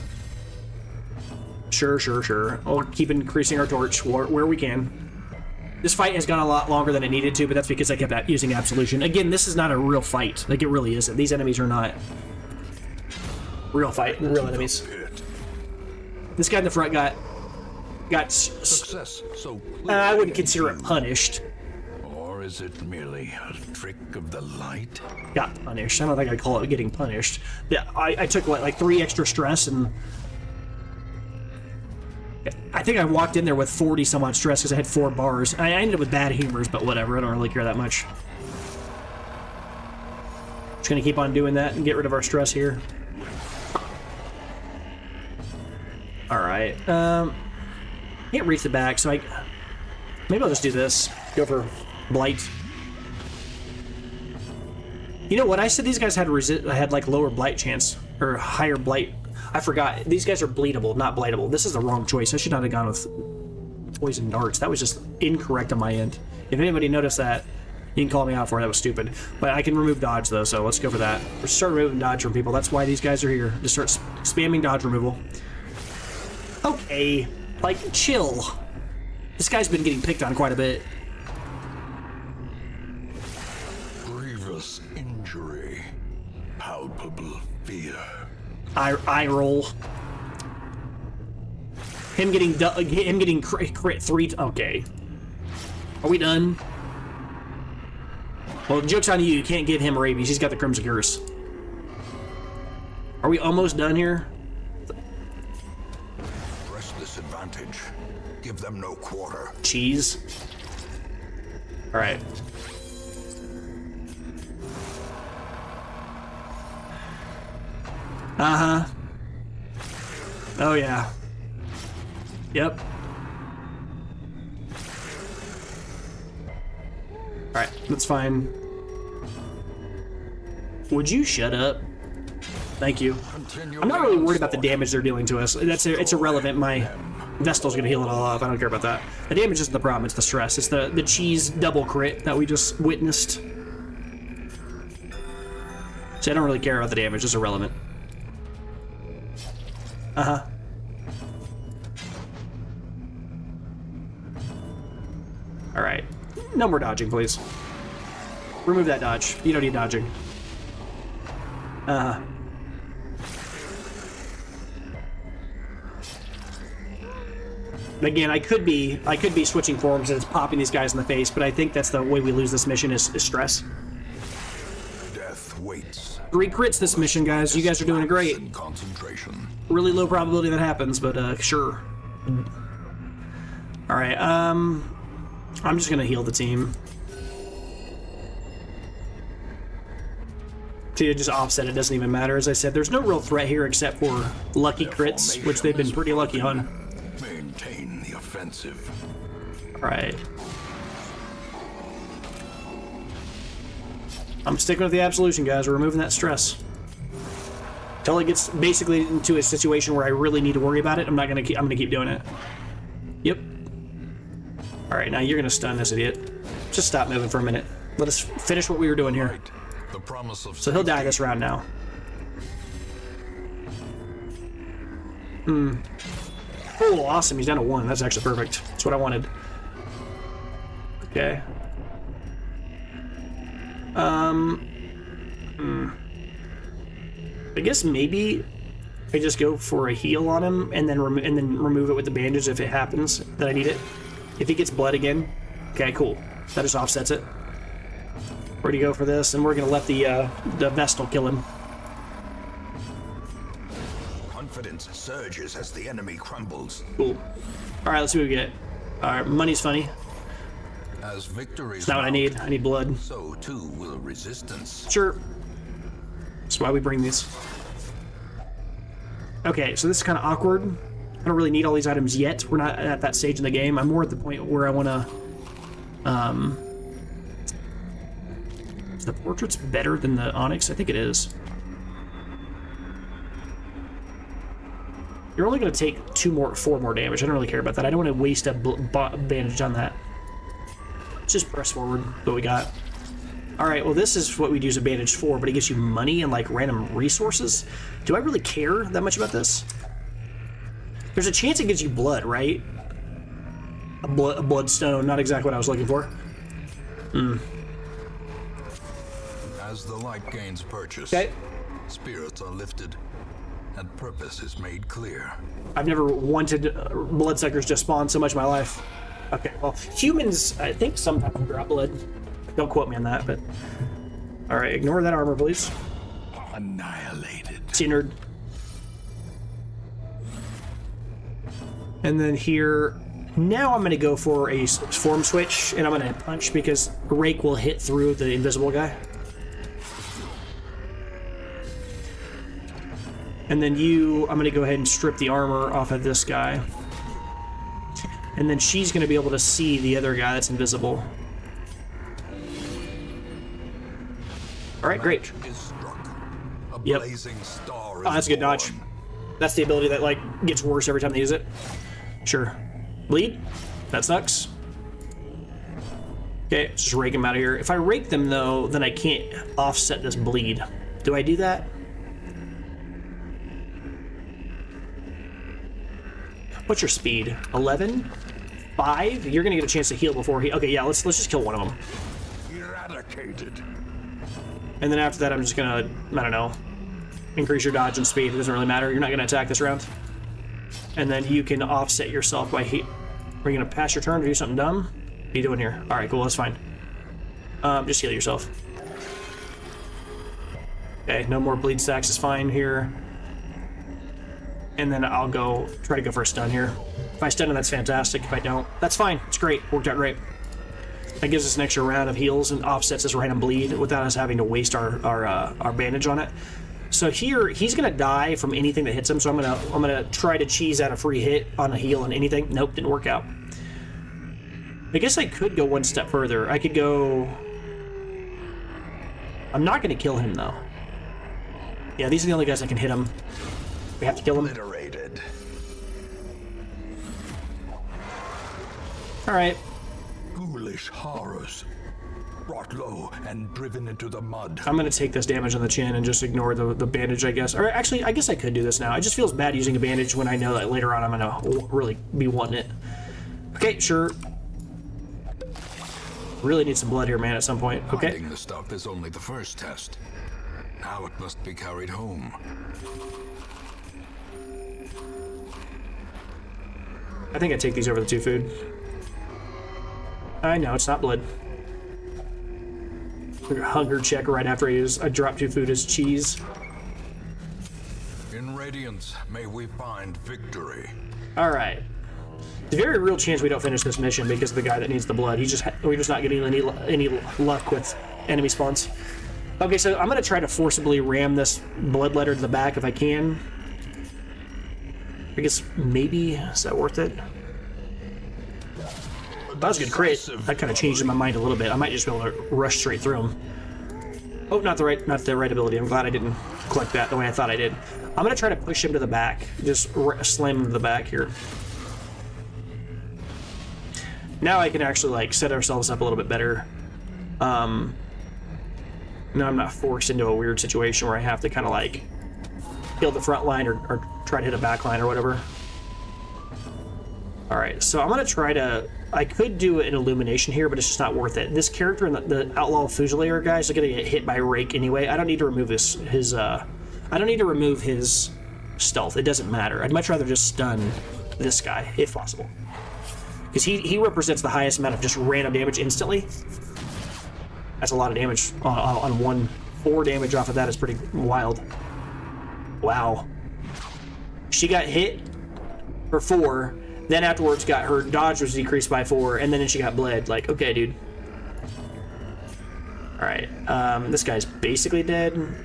Sure. We'll keep increasing our torch where we can. This fight has gone a lot longer than it needed to, but that's because I kept using Absolution. Again, this is not a real fight. Like, it really isn't. These enemies are not real enemies. This guy in the front got Success so I wouldn't consider it punished. Or is it merely a trick of the light? Got punished. I don't think I'd call it getting punished. Yeah, I took, what, like 3 extra stress, and I think I walked in there with 40 some odd stress because I had 4 bars. I ended up with bad humors, but whatever. I don't really care that much. Just gonna keep on doing that and get rid of our stress here. Alright. Can't reach the back, so maybe I'll just do this. Go for Blight. You know what? I said these guys had like lower Blight chance, or higher Blight. I forgot. These guys are bleedable, not blightable. This is the wrong choice. I should not have gone with poison darts. That was just incorrect on my end. If anybody noticed that, you can call me out for it. That was stupid. But I can remove dodge, though, so let's go for that. We're start removing dodge from people. That's why these guys are here. Just start spamming dodge removal. Okay. Like, chill. This guy's been getting picked on quite a bit. Grievous injury. Palpable fear. Eye roll. Him getting crit 3. Okay. Are we done? Well, joke's on you. You can't give him rabies. He's got the Crimson Curse. Are we almost done here? Press this advantage. Give them no quarter. Cheese. All right. Uh-huh. Oh, yeah. Yep. Alright, that's fine. Would you shut up? Thank you. I'm not really worried about the damage they're dealing to us. It's irrelevant. My Vestal's gonna heal it all off. I don't care about that. The damage isn't the problem, it's the stress. It's the cheese double crit that we just witnessed. So I don't really care about the damage, it's irrelevant. Uh-huh. Alright. No more dodging, please. Remove that dodge. You don't need dodging. Uh-huh. Again, I could be switching forms and it's popping these guys in the face, but I think that's the way we lose this mission is stress. Death waits. 3 crits this mission, guys. You guys are doing great. Concentration. Really low probability that happens, but sure. Alright, I'm just gonna heal the team. To just offset it doesn't even matter. As I said, there's no real threat here except for lucky crits, which they've been pretty lucky on. Maintain the offensive. Alright. I'm sticking with the absolution, guys. We're removing that stress. Until it gets basically into a situation where I really need to worry about it, I'm gonna keep doing it. Yep. Alright, now you're gonna stun this idiot. Just stop moving for a minute. Let us finish what we were doing here. The promise of So he'll die this round now. Oh, awesome. He's down to 1. That's actually perfect. That's what I wanted. Okay. I guess maybe I just go for a heal on him and then remove it with the bandage if it happens that I need it. If he gets blood again, okay, cool. That just offsets it. Where do you go for this? And we're gonna let the Vestal kill him. confidence surges as the enemy crumbles. Cool. All right, let's see what we get. All right, money's funny. As victories It's not what I need. I need blood. so too will resistance. Sure. That's why we bring these. Okay, so this is kind of awkward. I don't really need all these items yet. We're not at that stage in the game. I'm more at the point where I want to... Is the portrait's better than the onyx? I think it is. You're only going to take 4 more damage. I don't really care about that. I don't want to waste a bandage on that. Let's just press forward what we got. Alright, well this is what we'd use a bandage for, but it gives you money and like random resources. Do I really care that much about this? There's a chance it gives you blood, right? A bloodstone, not exactly what I was looking for. As the light gains purchase, Okay. spirits are lifted, and purpose is made clear. I've never wanted bloodsuckers to spawn so much in my life. Okay, well, humans, I think sometimes drop blood. Don't quote me on that, but... Alright, ignore that armor, please. Annihilated. See, nerd. And then here... Now I'm going to go for a form switch, and I'm going to punch because Rake will hit through the invisible guy. And then I'm going to go ahead and strip the armor off of this guy. And then she's going to be able to see the other guy that's invisible. Alright, great. Is struck. A Yep. blazing star is Oh, that's a good dodge. born. That's the ability that, like, gets worse every time they use it. Sure. Bleed? That sucks. Okay, let's just rake them out of here. If I rake them, though, then I can't offset this bleed. Do I do that? What's your speed? 11? 5? You're gonna get a chance to heal before he... Okay, yeah, let's just kill one of them. Eradicated. And then after that, I'm just gonna, I don't know, increase your dodge and speed. It doesn't really matter. You're not gonna attack this round. And then you can offset yourself by heat. Are you gonna pass your turn to do something dumb? What are you doing here? All right, cool, that's fine. Just heal yourself. Okay, no more bleed stacks is fine here. And then I'll try to go for a stun here. If I stun him, that's fantastic. If I don't, that's fine. It's great. Worked out great. That gives us an extra round of heals and offsets this random bleed without us having to waste our bandage on it. So here, he's gonna die from anything that hits him. So I'm gonna try to cheese out a free hit on a heal on anything. Nope, didn't work out. I guess I could go one step further. I could go. I'm not gonna kill him though. Yeah, these are the only guys that can hit him. We have to kill him. Obliterated. All right. Ghoulish horrors. Brought low and driven into the mud. I'm gonna take this damage on the chin and just ignore the bandage, I guess. Or actually, I guess I could do this now. It just feels bad using a bandage when I know that later on I'm gonna really be wanting it. Okay, sure. Really need some blood here, man, at some point. Okay. Hiding the stuff is only the first test. Now it must be carried home. I think I take these over the 2 food. I know, it's not blood. Hunger check right after I drop 2 food as cheese. In Radiance, may we find victory. Alright. There's a very real chance we don't finish this mission because of the guy that needs the blood. We're just not getting any luck with enemy spawns. Okay, so I'm going to try to forcibly ram this bloodletter to the back if I can. I guess maybe, is that worth it? That was a good crit. That kind of changed my mind a little bit. I might just be able to rush straight through him. Oh, not the right ability. I'm glad I didn't collect that the way I thought I did. I'm going to try to push him to the back. Just slam him to the back here. Now I can actually, like, set ourselves up a little bit better. Now I'm not forced into a weird situation where I have to kind of, like, kill the front line or try to hit a back line or whatever. Alright, so I'm going to try to... I could do an illumination here, but it's just not worth it. This character in the Outlaw Fusilier guy is going to get hit by Rake anyway. I don't need to remove his I don't need to remove his stealth. It doesn't matter. I'd much rather just stun this guy, if possible. Because he represents the highest amount of just random damage instantly. That's a lot of damage on one. 4 damage off of that is pretty wild. Wow. She got hit for 4, then afterwards her dodge was decreased by 4, and then she got bled. Like, okay, dude. Alright, this guy's basically dead.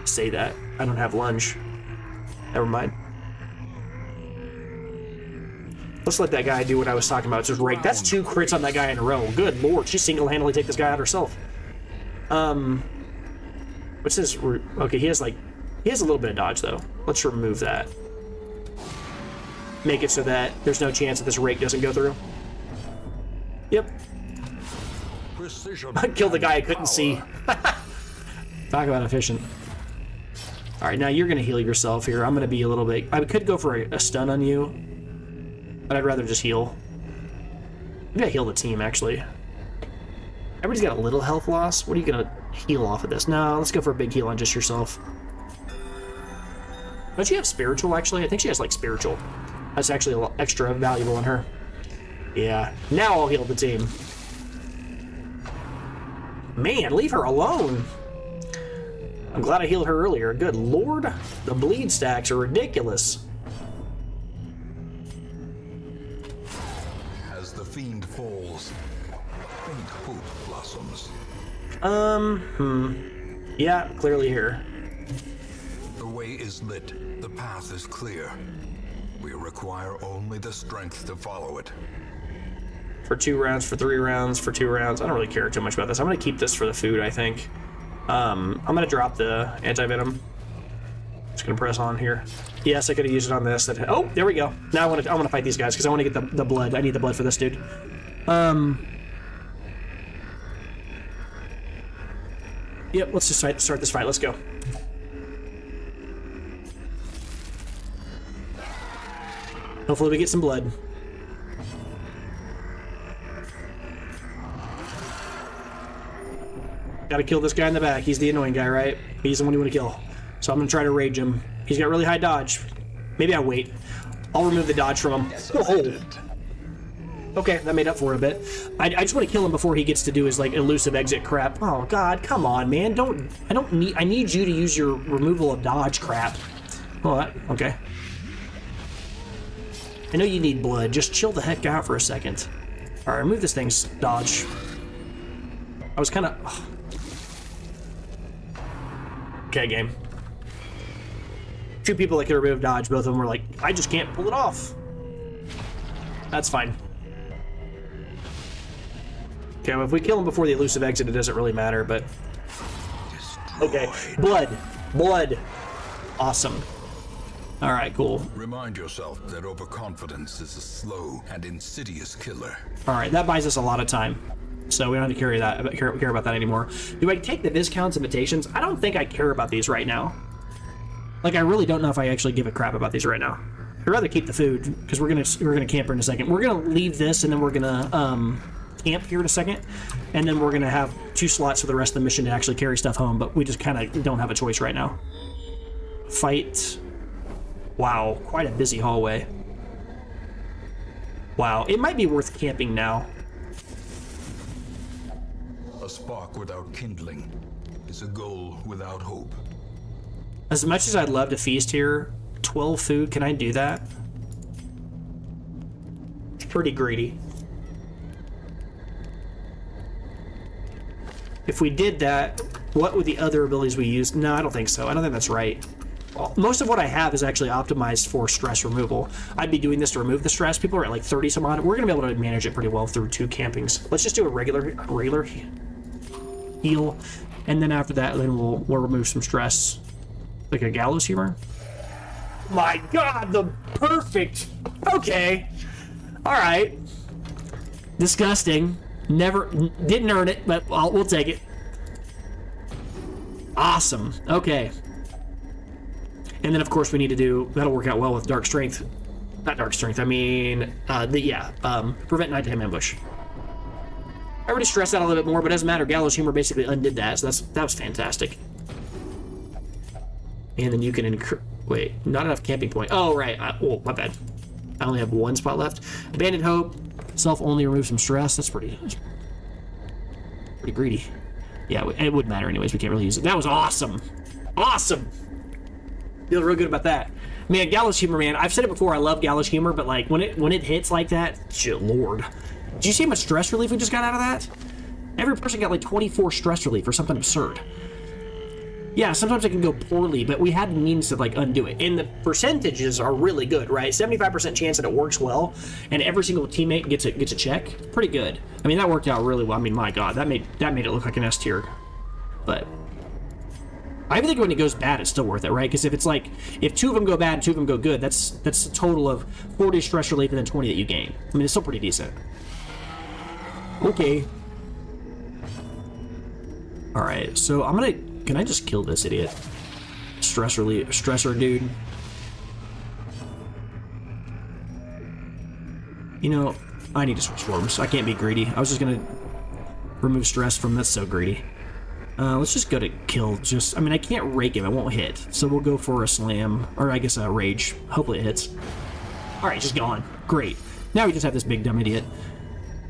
Say that. I don't have lunge. Never mind. Let's let that guy do what I was talking about. It's just Rake. That's 2 crits on that guy in a row. Good lord, she single-handedly take this guy out herself. What's his... Okay, he has a little bit of dodge, though. Let's remove that. Make it so that there's no chance that this Rake doesn't go through. Yep. I killed the guy I couldn't see. Talk about efficient. Alright, now you're going to heal yourself here. I'm going to be a little bit... I could go for a stun on you, but I'd rather just heal. Maybe I heal the team, actually. Everybody's got a little health loss. What are you going to heal off of this? No, let's go for a big heal on just yourself. Don't you have spiritual, actually? I think she has, like, spiritual. That's actually a little extra valuable on her. Yeah. Now I'll heal the team. Man, leave her alone. I'm glad I healed her earlier. Good lord. The bleed stacks are ridiculous. As the fiend falls, faint hope blossoms. Yeah, clearly here. The way is lit. The path is clear. We require only the strength to follow it. For 2 rounds, for 3 rounds, for 2 rounds. I don't really care too much about this. I'm going to keep this for the food, I think. I'm going to drop the anti-venom. Just going to press on here. Yes, I could have used it on this. Oh, there we go. Now I want to fight these guys because I want to get the blood. I need the blood for this dude. Yep, let's just start this fight. Let's go. Hopefully we get some blood. Gotta kill this guy in the back. He's the annoying guy, right? He's the one you want to kill. So I'm gonna try to rage him. He's got really high dodge. Maybe I wait. I'll remove the dodge from him. Oh. Okay, that made up for it a bit. I just want to kill him before he gets to do his like elusive exit crap. Oh God, come on, man! I need you to use your removal of dodge crap. Oh, okay. I know you need blood. Just chill the heck out for a second. All right, remove this thing's dodge. I was kind of. Okay, game. Two people that could remove dodge. Both of them were like, I just can't pull it off. That's fine. Okay, well, if we kill him before the elusive exit, it doesn't really matter, but... Okay, blood. Awesome. Alright, cool. Remind yourself that overconfidence is a slow and insidious killer. Alright, that buys us a lot of time. So we don't have to care about that anymore. Do I take the viscounts invitations? I don't think I care about these right now. Like, I really don't know if I actually give a crap about these right now. I'd rather keep the food, because we're gonna camp here in a second. We're gonna leave this, and then we're gonna, camp here in a second, and then we're gonna have 2 slots for the rest of the mission to actually carry stuff home, but we just kind of don't have a choice right now. Fight. Wow, quite a busy hallway. Wow, it might be worth camping now. A spark without kindling is a goal without hope. As much as I'd love to feast here, 12 food, can I do that? It's pretty greedy. If we did that, what would the other abilities we use? No, I don't think so. I don't think that's right. Well, most of what I have is actually optimized for stress removal. I'd be doing this to remove the stress. People are at like 30 some odd. We're gonna be able to manage it pretty well through 2 campings. Let's just do a regular heal, and then after that, then we'll remove some stress, like a gallows humor. My God, the perfect. Okay, all right. Disgusting. Never didn't earn it, but we'll take it. Awesome. Okay. And then of course we need to do that'll work out well with dark strength. Not dark strength. I mean, prevent nighttime ambush. I already stressed out a little bit more, but it doesn't matter. Gallows humor basically undid that, so that was fantastic. And then you can wait, not enough camping point. Oh right. Oh, my bad. I only have 1 spot left. Abandoned hope. Self only remove some stress. That's pretty greedy. Yeah, it wouldn't matter anyways. We can't really use it. That was awesome. Awesome. Feel real good about that. Man, gallows humor, man. I've said it before. I love gallows humor, but like when it hits like that, Lord. Did you see how much stress relief we just got out of that? Every person got like 24 stress relief or something absurd. Yeah, sometimes it can go poorly, but we had the means to like undo it. And the percentages are really good, right? 75% chance that it works well, and every single teammate gets a check. Pretty good. I mean, that worked out really well. I mean, my God, that made it look like an S tier. But I even think when it goes bad, it's still worth it, right? Because if it's like if 2 of them go bad and 2 of them go good, that's a total of 40 stress relief and then 20 that you gain. I mean, it's still pretty decent. Okay. All right, so I'm gonna. Can I just kill this idiot? Stressor dude. You know, I need to switch forms. I can't be greedy. I was just gonna remove stress from that's so greedy. Let's just go to kill. I mean, I can't rake him. It won't hit. So we'll go for a slam, or I guess a rage. Hopefully it hits. All right, just gone. Great. Now we just have this big dumb idiot,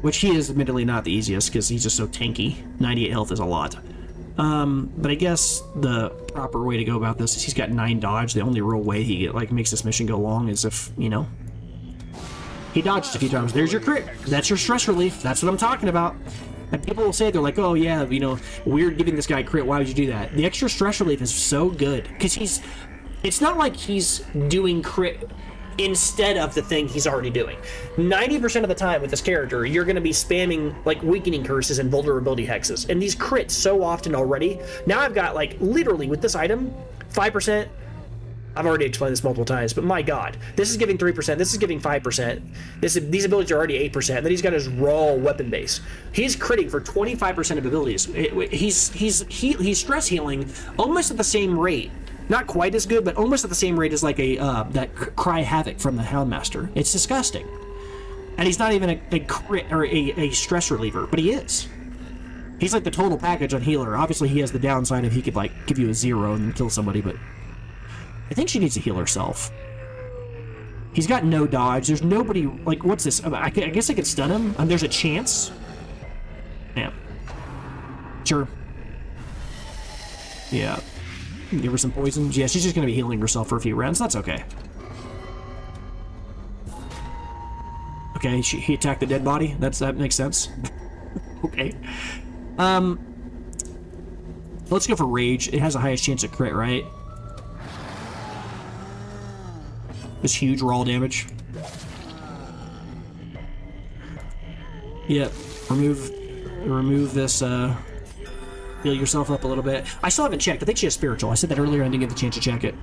which he is admittedly not the easiest because he's just so tanky. 98 health is a lot. But I guess the proper way to go about this is he's got 9 dodge. The only real way he makes this mission go long is if, you know, he dodged a few times. There's your crit. That's your stress relief. That's what I'm talking about. And people will say, they're like, oh yeah, you know, weird giving this guy crit. Why would you do that? The extra stress relief is so good because it's not like he's doing crit instead of the thing he's already doing. 90% of the time with this character, you're going to be spamming like weakening curses and vulnerability hexes. And these crits so often already. Now I've got like literally with this item, 5%. I've already explained this multiple times, but my God, this is giving 3%. This is giving 5%. These abilities are already 8%. Then he's got his raw weapon base. He's critting for 25% of abilities. He's stress healing almost at the same rate. Not quite as good, but almost at the same rate as like that Cry Havoc from the Houndmaster. It's disgusting. And he's not even a crit or a stress reliever, but he is. He's like the total package on healer. Obviously, he has the downside of he could like give you a 0 and kill somebody, but I think she needs to heal herself. He's got no dodge. There's nobody... Like, what's this? I guess I could stun him. There's a chance. Yeah. Sure. Yeah. Give her some poison. Yeah, she's just going to be healing herself for a few rounds. That's okay. Okay, he attacked the dead body. That makes sense. Okay. Let's go for Rage. It has the highest chance of crit, right? This huge raw damage. Yep. Remove this, heal yourself up a little bit. I still haven't checked. I think she has spiritual. I said that earlier. I didn't get the chance to check it.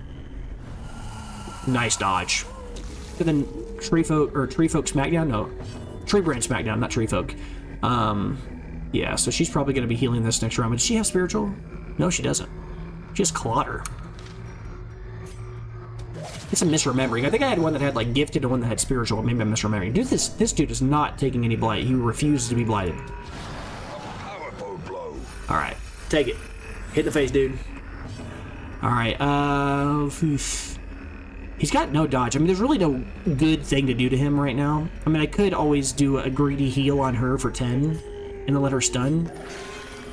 Nice dodge. And then Tree Folk Smackdown? No. Tree Branch Smackdown, not Tree Folk. Yeah, so she's probably going to be healing this next round. But does she have spiritual? No, she doesn't. She has Clotter. It's a misremembering. I think I had one that had, like, gifted and one that had spiritual. Maybe I'm misremembering. Dude, this dude is not taking any blight. He refuses to be blighted. Alright, take it. Hit the face, dude. Alright, he's got no dodge. I mean, there's really no good thing to do to him right now. I mean, I could always do a greedy heal on her for 10 and then let her stun.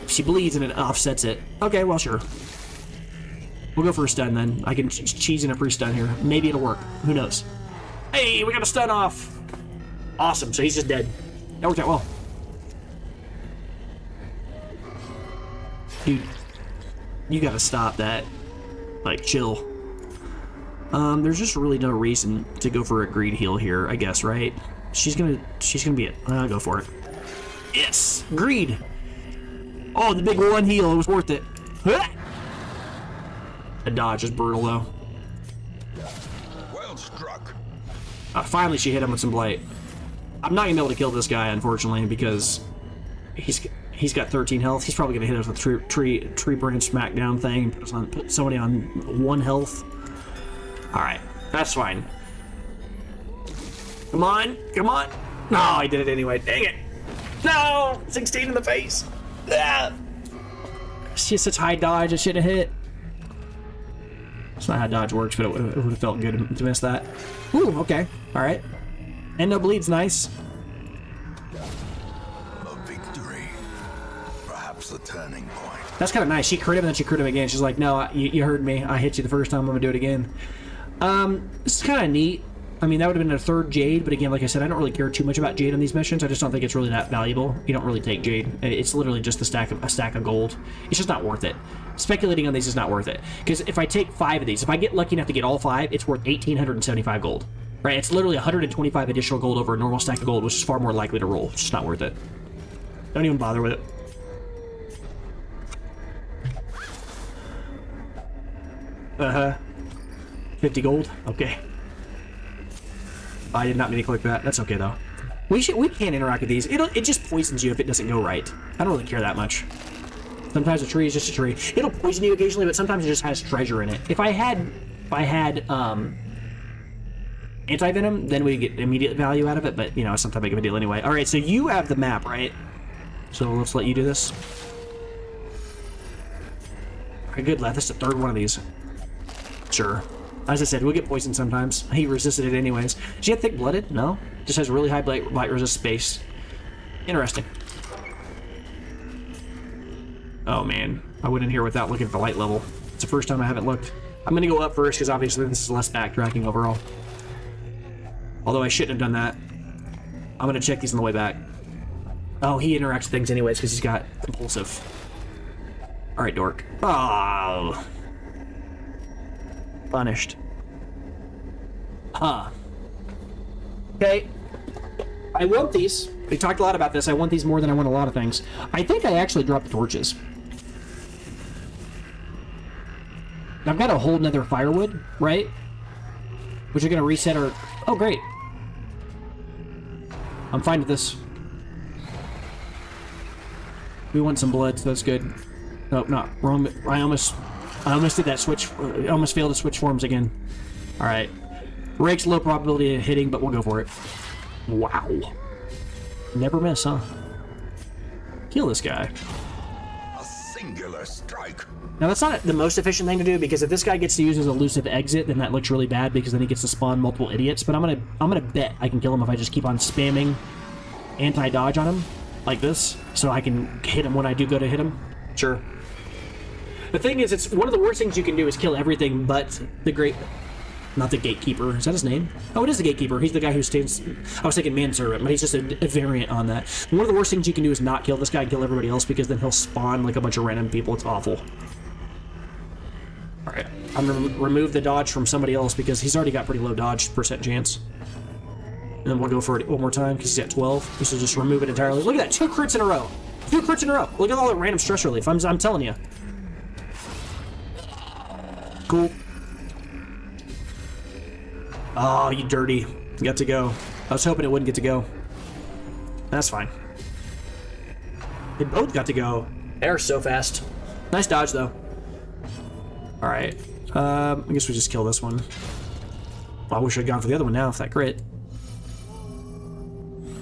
If she bleeds and it offsets it. Okay, well, sure. We'll go for a stun then. I can cheese in a free stun here. Maybe it'll work. Who knows? Hey, we got a stun off. Awesome, so he's just dead. That worked out well. Dude, you gotta stop that. Like, chill. There's just really no reason to go for a greed heal here, I guess, right? She's gonna be it. I'll go for it. Yes! Greed! Oh, the big one heal, it was worth it. The dodge is brutal, though. Well struck. Finally, she hit him with some blight. I'm not gonna be able to kill this guy, unfortunately, because he's got 13 health. He's probably gonna hit us with tree branch smackdown thing and put somebody on 1 health. All right, that's fine. Come on, come on. No, I did it anyway. Dang it. No, 16 in the face. Ah. She has such high dodge. I should have hit. That's not how dodge works, but it would have felt good to miss that. Ooh, okay. All right. And no bleed's nice. A victory. Perhaps a turning point. That's kind of nice. She crit him and then she crit him again. She's like, no, you heard me. I hit you the first time. I'm going to do it again. This is kind of neat. I mean, that would have been a 3rd Jade, but again, like I said, I don't really care too much about Jade on these missions. I just don't think it's really that valuable. You don't really take Jade. It's literally just a stack of gold. It's just not worth it. Speculating on these is not worth it. Because if I take 5 of these, if I get lucky enough to get all 5, it's worth 1,875 gold. Right? It's literally 125 additional gold over a normal stack of gold, which is far more likely to roll. It's just not worth it. Don't even bother with it. Uh-huh. 50 gold? Okay. I did not mean to click that. That's okay, though. We can't interact with these. It just poisons you if it doesn't go right. I don't really care that much. Sometimes a tree is just a tree. It'll poison you occasionally, but sometimes it just has treasure in it. If I had anti-venom, then we get immediate value out of it, but, you know, it's not that big of a deal anyway. Alright, so you have the map, right? So let's let you do this. Okay, good, Leth. This is the 3rd one of these. Sure. As I said, we'll get poisoned sometimes. He resisted it anyways. Does she have thick-blooded? No. Just has really high blight resist space. Interesting. Oh, man. I went in here without looking at the light level. It's the first time I haven't looked. I'm going to go up first, because obviously this is less backtracking overall. Although I shouldn't have done that. I'm going to check these on the way back. Oh, he interacts with things anyways, because he's got compulsive. Alright, dork. Oh. Punished. Huh. Okay. I want these. We talked a lot about this. I want these more than I want a lot of things. I think I actually dropped the torches. I've got a whole nother firewood, right? Which are going to reset our... Oh, great. I'm fine with this. We want some blood, so that's good. Nope, not wrong. I almost did that switch. I almost failed to switch forms again. All right. Rake's low probability of hitting, but we'll go for it. Wow. Never miss, huh? Kill this guy. A singular strike. Now that's not the most efficient thing to do, because if this guy gets to use his elusive exit, then that looks really bad, because then he gets to spawn multiple idiots. But I'm gonna bet I can kill him if I just keep on spamming anti-dodge on him like this, so I can hit him when I do go to hit him. Sure. The thing is, it's one of the worst things you can do is kill everything but the great... Not the gatekeeper. Is that his name? Oh, it is the gatekeeper. He's the guy who stands... I was thinking manservant, but he's just a variant on that. One of the worst things you can do is not kill this guy and kill everybody else, because then he'll spawn like a bunch of random people. It's awful. Alright. I'm gonna remove the dodge from somebody else, because he's already got pretty low dodge percent chance. And then we'll go for it one more time, because he's at 12. This will just remove it entirely. Look at that! 2 crits in a row! 2 crits in a row! Look at all that random stress relief. I'm telling you. Cool. Oh, you dirty. You got to go. I was hoping it wouldn't get to go. That's fine. They both got to go. They're so fast. Nice dodge, though. Alright. I guess we just kill this one. Well, I wish I'd gone for the other one now, if that crit.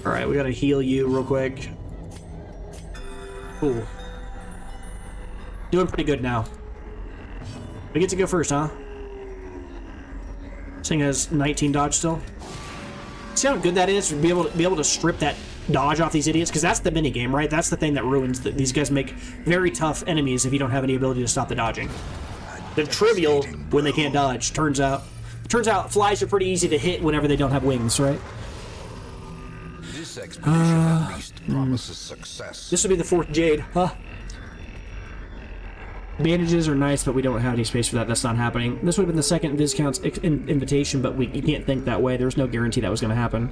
Alright, we gotta heal you real quick. Cool. Doing pretty good now. We get to go first, huh? This thing has 19 dodge still. See how good that is? To be able to strip that dodge off these idiots? Because that's the minigame, right? That's the thing that ruins these guys make very tough enemies if you don't have any ability to stop the dodging. They're trivial when they can't dodge, turns out. Turns out flies are pretty easy to hit whenever they don't have wings, right? This expedition at least promises success. This would be the 4th Jade, huh? Bandages are nice, but we don't have any space for that. That's not happening. This would have been the 2nd Viscount's invitation, but you can't think that way. There's no guarantee that was going to happen.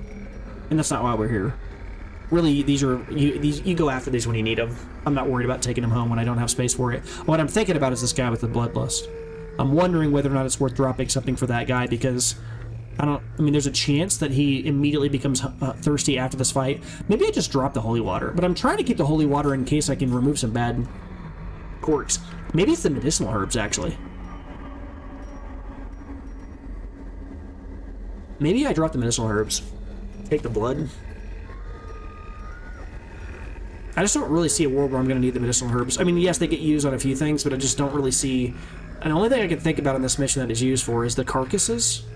And that's not why we're here. Really, you go after these when you need them. I'm not worried about taking them home when I don't have space for it. What I'm thinking about is this guy with the bloodlust. I'm wondering whether or not it's worth dropping something for that guy, because I mean, there's a chance that he immediately becomes thirsty after this fight. Maybe I just drop the holy water, but I'm trying to keep the holy water in case I can remove some bad quirks. Maybe it's the medicinal herbs, actually. Maybe I drop the medicinal herbs. Take the blood. I just don't really see a world where I'm going to need the medicinal herbs. I mean, yes, they get used on a few things, but I just don't really see... And the only thing I can think about in this mission that is used for is the carcasses.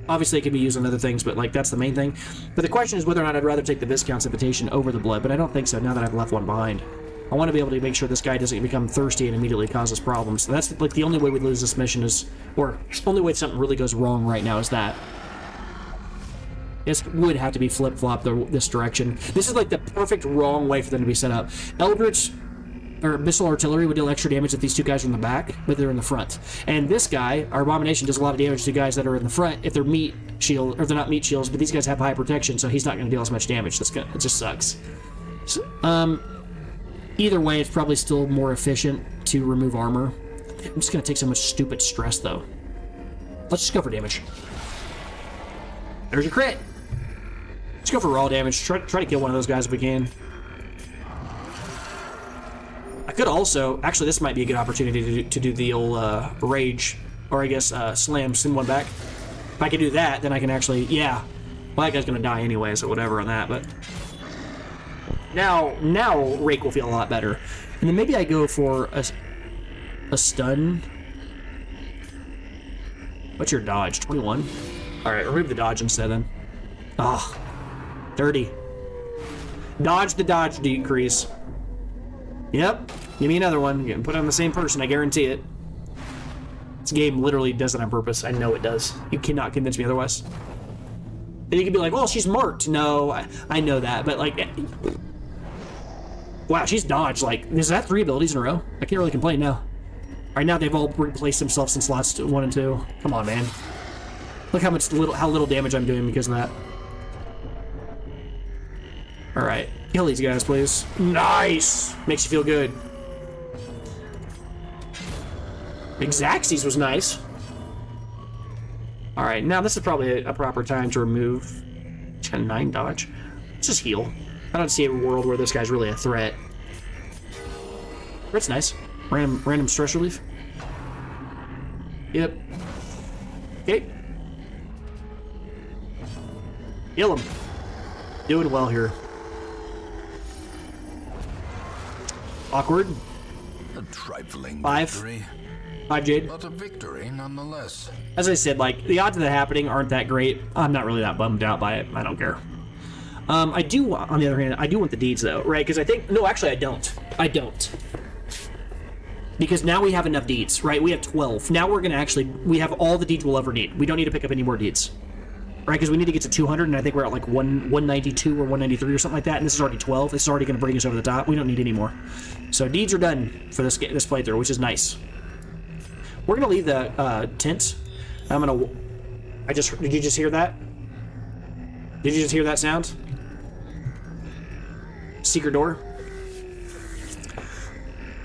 Obviously, it can be used on other things, but, like, that's the main thing. But the question is whether or not I'd rather take the Viscount's invitation over the blood, but I don't think so now that I've left one behind. I want to be able to make sure this guy doesn't become thirsty and immediately causes problems. So that's, like, the only way we lose this mission is... Or, the only way something really goes wrong right now is that. This would have to be flip-flop this direction. This is, like, the perfect wrong way for them to be set up. Eldritch... or missile artillery would deal extra damage if these 2 guys are in the back, but they're in the front. And this guy, our abomination, does a lot of damage to guys that are in the front if they're meat shield, or if they're not meat shields, but these guys have high protection, so he's not going to deal as much damage. It just sucks. So, either way, it's probably still more efficient to remove armor. I'm just going to take so much stupid stress, though. Let's just go for damage. There's your crit. Let's go for raw damage. Try to kill one of those guys if we can. I could also... Actually, this might be a good opportunity to do the old rage, or I guess slam, send one back. If I can do that, then I can actually... Yeah. Well, that guy's going to die anyway, so whatever on that, but... Now Rake will feel a lot better. And then maybe I go for a stun. What's your dodge? 21? Alright, remove the dodge instead then. Ah, 30. Dodge the dodge decrease. Yep, give me another one. You can put it on the same person, I guarantee it. This game literally does it on purpose. I know it does. You cannot convince me otherwise. And you can be like, well, she's marked. No, I know that, but like... Wow, she's dodged. Like, is that 3 abilities in a row? I can't really complain now. Alright, now they've all replaced themselves in slots 1 and 2. Come on, man. Look how little damage I'm doing because of that. Alright, kill these guys, please. Nice! Makes you feel good. Xaxes was nice. Alright, now this is probably a proper time to remove 9 dodge. Let's just heal. I don't see a world where this guy's really a threat. That's nice. Random stress relief. Yep. Okay. Kill him. Doing well here. Awkward. A trifling 5. victory, 5 jade. but a victory nonetheless. As I said, like, the odds of that happening aren't that great. I'm not really that bummed out by it. I don't care. I do, on the other hand, I do want the deeds, though, right? Because I think... No, actually, I don't. I don't. Because now we have enough deeds, right? We have 12. Now we're going to actually... We have all the deeds we'll ever need. We don't need to pick up any more deeds. Right? Because we need to get to 200, and I think we're at, like, 192 or 193 or something like that, and this is already 12. This is already going to bring us over the top. We don't need any more. So deeds are done for this playthrough, which is nice. We're going to leave the tent. I'm going to... Did you just hear that? Did you just hear that sound? Secret door.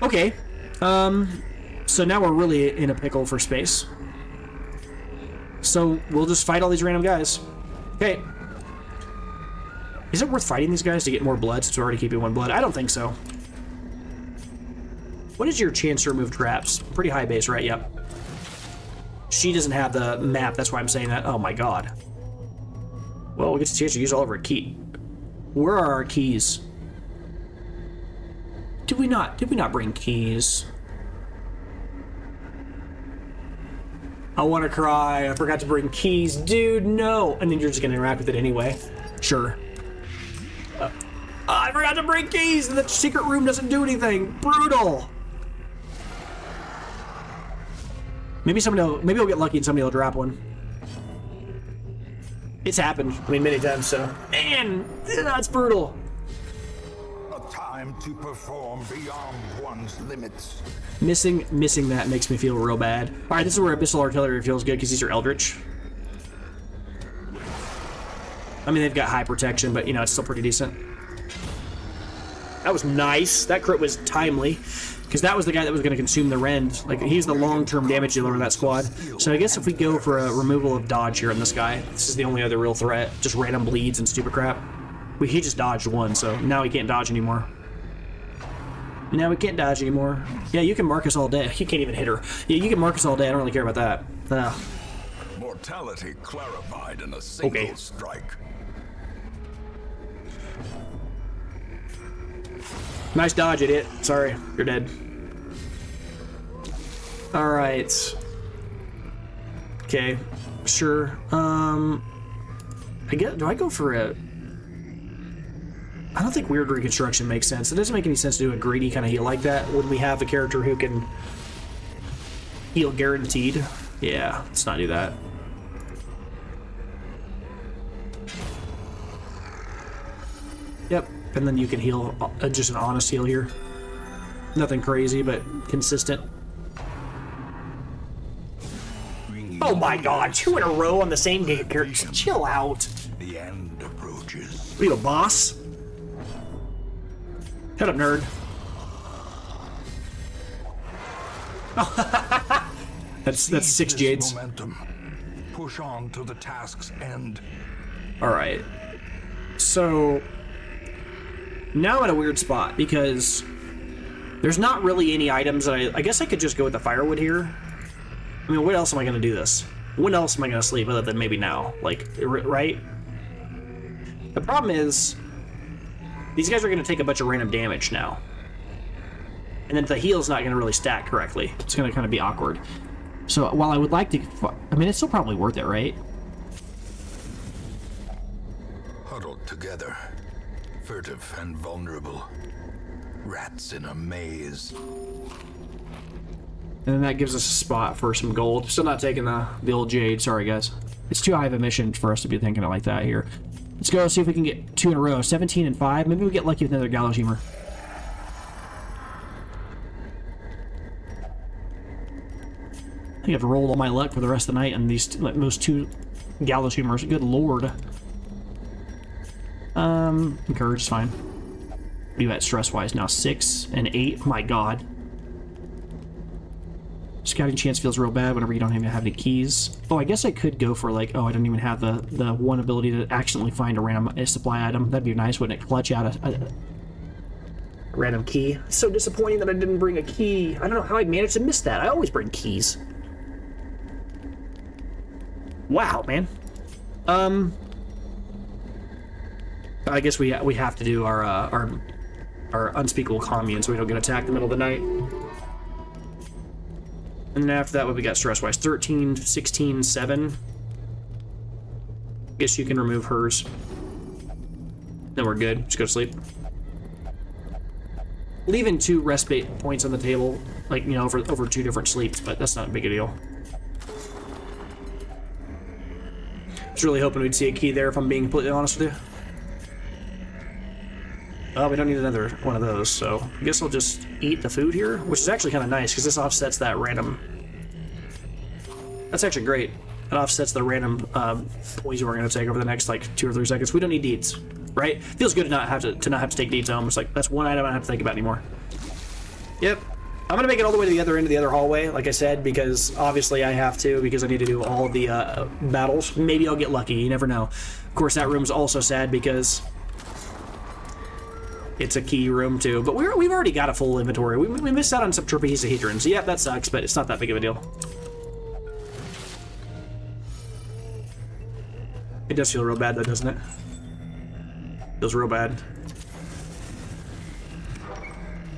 Okay. So now we're really in a pickle for space. So we'll just fight all these random guys. Okay. Is it worth fighting these guys to get more blood since we're already keeping 1 blood? I don't think so. What is your chance to remove traps? Pretty high base, right? Yep. She doesn't have the map, that's why I'm saying that. Oh my god. Well, we get a chance to use all of our key. Where are our keys? Did we not bring keys? I want to cry. I forgot to bring keys. Dude, no. And then you're just going to interact with it anyway. Sure. I forgot to bring keys, and the secret room doesn't do anything. Brutal. Maybe maybe we'll get lucky and somebody will drop one. It's happened, I mean, many times, so. Man, that's brutal. A time to perform beyond one's limits. Missing that makes me feel real bad. Alright, this is where Abyssal Artillery feels good, because these are Eldritch. I mean, they've got high protection, but, you know, it's still pretty decent. That was nice. That crit was timely, because that was the guy that was going to consume the rend. Like, he's the long-term damage dealer in that squad. So I guess if we go for a removal of dodge here on this guy, this is the only other real threat. Just random bleeds and stupid crap. He just dodged one, so now he can't dodge anymore. Now we can't dodge anymore. Yeah, you can mark us all day. You can't even hit her. Yeah, you can mark us all day. I don't really care about that. Mortality clarified in a single strike. Nice dodge, idiot. Sorry, you're dead. Alright. Okay, sure. I guess, do I go for a... I don't think weird reconstruction makes sense. It doesn't make any sense to do a greedy kind of heal like that when we have a character who can heal guaranteed. Yeah, let's not do that. Yep, and then you can heal, just an honest heal here. Nothing crazy, but consistent. Oh my god, 2 in a row on the same character. Chill out. The end approaches. Are you a boss? Shut up, nerd. That's 6 jades. Momentum. Push on to the task's end. Alright. So now I'm at a weird spot because there's not really any items that I guess I could just go with the firewood here. I mean, what else am I gonna do this? When else am I gonna sleep other than maybe now? Like, right? The problem is these guys are going to take a bunch of random damage now. And then the heal's not going to really stack correctly. It's going to kind of be awkward. So while I would like to... I mean, it's still probably worth it, right? Huddled together. Furtive and vulnerable. Rats in a maze. And then that gives us a spot for some gold. Still not taking the old jade. Sorry, guys. It's too high of a mission for us to be thinking it like that here. Let's go see if we can get 2 in a row. 17 and 5. Maybe we get lucky with another gallows humor. I think I've rolled all my luck for the rest of the night on those 2 gallows humors. Good lord. Encourage is fine. What are you at stress-wise now? 6 and 8. My god. Scouting chance feels real bad whenever you don't even have any keys. Oh, I guess I could go for like, oh, I don't even have the one ability to accidentally find a random supply item. That'd be nice, wouldn't it? Clutch out a random key. It's so disappointing that I didn't bring a key. I don't know how I managed to miss that. I always bring keys. Wow, man. I guess we have to do our our unspeakable commune so we don't get attacked in the middle of the night. And then after that, what we got stress-wise? 13, 16, 7. Guess you can remove hers. Then we're good. Just go to sleep. Leaving 2 respite points on the table, like, you know, over 2 different sleeps, but that's not a big a deal. I was really hoping we'd see a key there, if I'm being completely honest with you. Oh, we don't need another one of those, so I guess I'll just eat the food here, which is actually kind of nice, because this offsets that random... That's actually great. It offsets the random poison we're going to take over the next, like, 2 or 3 seconds. We don't need deeds, right? Feels good to not have to take deeds home. It's like, that's one item I don't have to think about anymore. Yep. I'm going to make it all the way to the other end of the other hallway, like I said, because obviously I have to, because I need to do all the battles. Maybe I'll get lucky, you never know. Of course, that room's also sad because it's a key room too, but we've already got a full inventory. We missed out on some trapezahedrons. Yeah, that sucks, but it's not that big of a deal. It does feel real bad though, doesn't it? Feels real bad.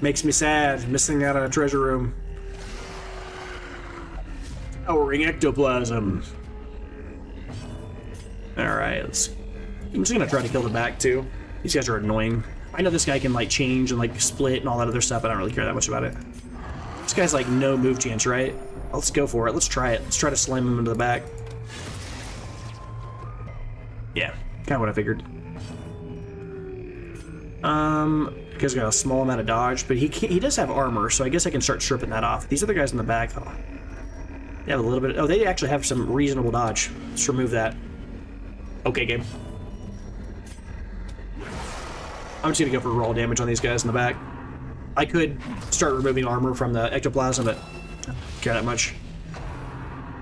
Makes me sad, missing out on a treasure room. Towering ectoplasm. Alright, I'm just gonna try to kill the back too. These guys are annoying. I know this guy can like change and like split and all that other stuff, but I don't really care that much about it. This guy's like no move chance, right? Let's go for it. Let's try it. Let's try to slam him into the back. Yeah, kind of what I figured. Guy's got a small amount of dodge, but he does have armor, so I guess I can start stripping that off. These other guys in the back, though, they have a little bit. Oh, they actually have some reasonable dodge. Let's remove that. Okay, game. I'm just gonna go for raw damage on these guys in the back. I could start removing armor from the ectoplasm, but I don't care that much.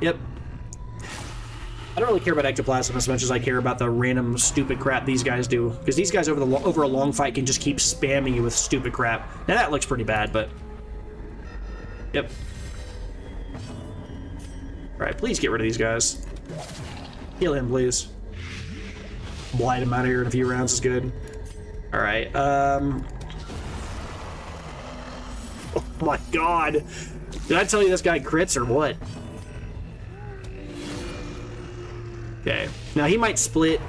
Yep. I don't really care about ectoplasm as much as I care about the random stupid crap these guys do. Because these guys over a long fight can just keep spamming you with stupid crap. Now that looks pretty bad, but... Yep. Alright, please get rid of these guys. Heal him, please. Blight him out of here in a few rounds is good. Alright, Oh my god! Did I tell you this guy crits or what? Okay, now he might split.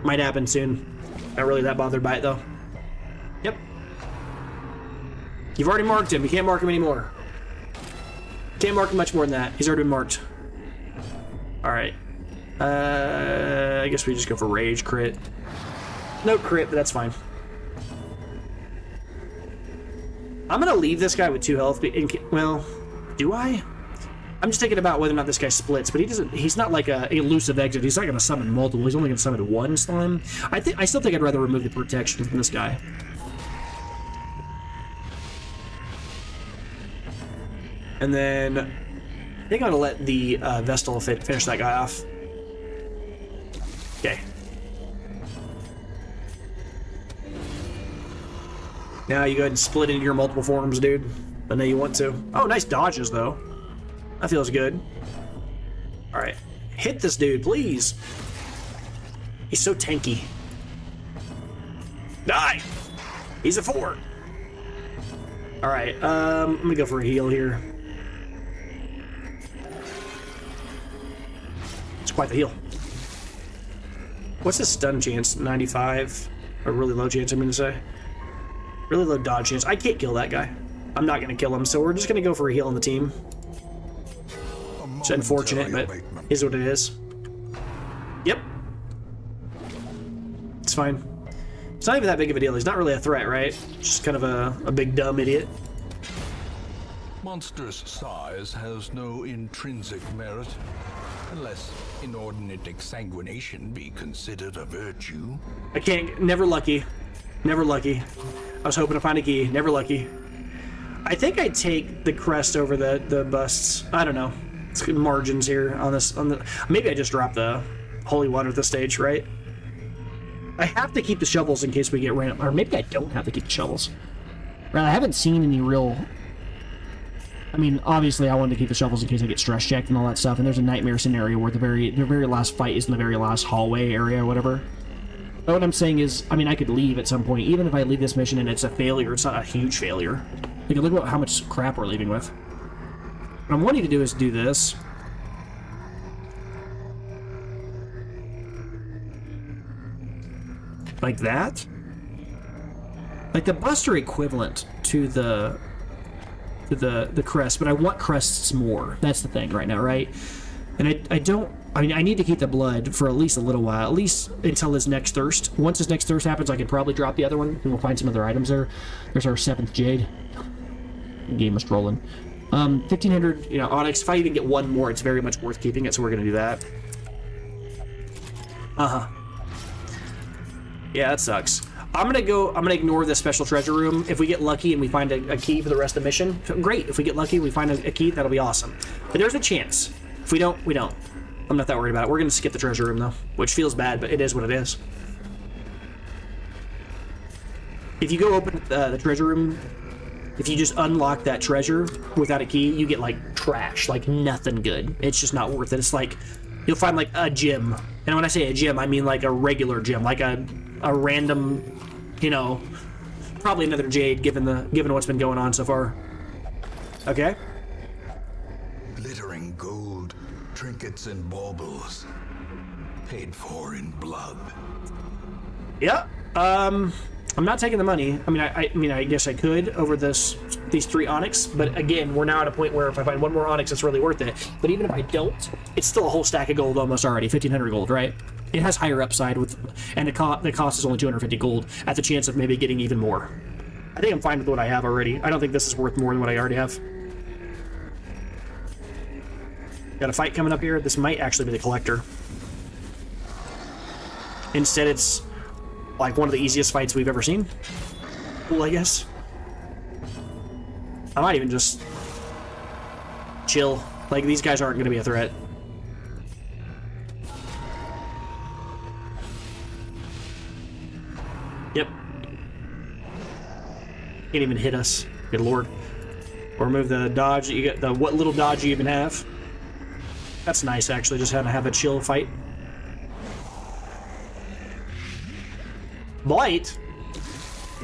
Might happen soon. Not really that bothered by it though. Yep. You've already marked him. You can't mark him anymore. Can't mark him much more than that. He's already been marked. Alright. I guess we just go for rage crit. No crit, but that's fine. I'm gonna leave this guy with 2 health. Well, do I? I'm just thinking about whether or not this guy splits, but he's not like a elusive exit. He's not gonna summon multiple. He's only gonna summon 1 slime. I still think I'd rather remove the protection from this guy. And then I think I'm gonna let the Vestal finish that guy off. Okay. Now you go ahead and split into your multiple forms, dude. I know you want to. Oh, nice dodges though. That feels good. Alright. Hit this dude, please. He's so tanky. Die! He's a 4. Alright, I'm gonna go for a heal here. It's quite the heal. What's his stun chance? 95? A really low chance, I mean to say. Really low dodge chance. I can't kill that guy. I'm not gonna kill him, so we're just gonna go for a heal on the team. It's unfortunate, but is what it is. Yep. It's fine. It's not even that big of a deal. He's not really a threat, right? Just kind of a big dumb idiot. Monstrous size has no intrinsic merit, unless inordinate exsanguination be considered a virtue. I can't. Never lucky. Never lucky. I was hoping to find a key. Never lucky. I think I'd take the crest over the busts. I don't know. It's good margins here on this. Maybe I just dropped the holy water at this stage, right? I have to keep the shovels in case we get random, or maybe I don't have to keep the shovels. Right? I haven't seen any real. I mean, obviously, I wanted to keep the shovels in case I get stress checked and all that stuff. And there's a nightmare scenario where the very last fight is in the very last hallway area or whatever. But what I'm saying is, I mean, I could leave at some point. Even if I leave this mission and it's a failure, it's not a huge failure. Like, look at how much crap we're leaving with. What I'm wanting to do is do this. Like that? Like, the busts are equivalent to the crest, but I want crests more. That's the thing right now, right? And I don't... I mean, I need to keep the blood for at least a little while, at least until his next thirst. Once his next thirst happens, I can probably drop the other one, and we'll find some other items there. There's our 7th Jade. Game is trolling. 1,500, you know, Onyx. If I even get one more, it's very much worth keeping it, so we're going to do that. Uh-huh. Yeah, that sucks. I'm gonna ignore the special treasure room. If we get lucky and we find a key for the rest of the mission, great. If we get lucky, we find a key, that'll be awesome. But there's a chance. If we don't, we don't. I'm not that worried about it. We're gonna skip the treasure room though, which feels bad, but it is what it is. If you go open the treasure room, if you just unlock that treasure without a key, you get like trash, like nothing good. It's just not worth it. It's like you'll find like a gem, and when I say a gem, I mean like a regular gem, like a random, you know, probably another jade given what's been going on so far. Okay. Glittering gold, trinkets and baubles, paid for in blood. Yeah. I'm not taking the money. I mean, I guess I could over these 3 onyx, but again, we're now at a point where if I find one more onyx, it's really worth it. But even if I don't, it's still a whole stack of gold almost already. 1,500 gold, right? It has higher upside with, and the cost is only 250 gold at the chance of maybe getting even more. I think I'm fine with what I have already. I don't think this is worth more than what I already have. Got a fight coming up here. This might actually be the collector. Instead, it's like one of the easiest fights we've ever seen. Cool, I guess. I might even just chill. Like, these guys aren't going to be a threat. Yep. Can't even hit us. Good lord. Or remove the dodge that you get, the what little dodge you even have. That's nice, actually, just having to have a chill fight. Blight?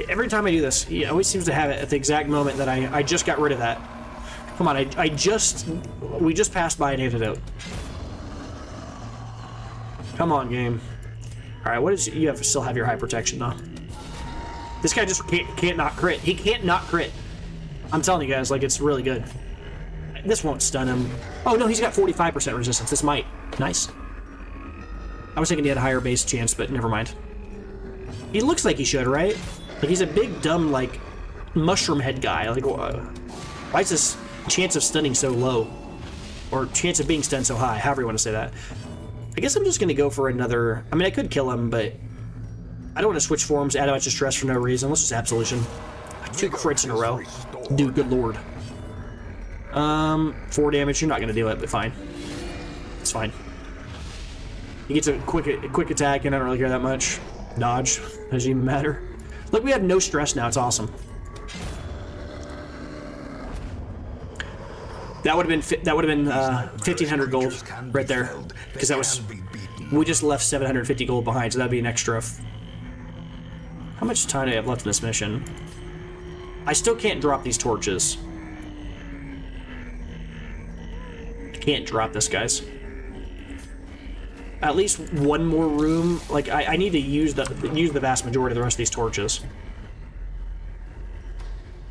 Every time I do this, he always seems to have it at the exact moment that I just got rid of that. Come on, we just passed by an antidote. Come on, game. Alright, what is, you still have your high protection, though. This guy just can't not crit. He can't not crit. I'm telling you guys, like, it's really good. This won't stun him. Oh, no, he's got 45% resistance. This might. Nice. I was thinking he had a higher base chance, but never mind. He looks like he should, right? Like, he's a big, dumb, like, mushroom head guy. Like, why is this chance of stunning so low? Or chance of being stunned so high, however you want to say that. I guess I'm just going to go for another... I mean, I could kill him, but I don't want to switch forms, add a bunch of stress for no reason. Let's just Absolution. 2 crits in a row. Dude, good lord. 4 damage. You're not going to do it, but fine. It's fine. He gets a quick attack, and I don't really care that much. Dodge. Doesn't even matter. Look, we have no stress now. It's awesome. That would have been 1,500 gold right there, because that was, we just left 750 gold behind, so that'd be an extra. How much time do I have left in this mission? I still can't drop these torches. I can't drop this, guys. At least one more room. Like, I need to use the vast majority of the rest of these torches.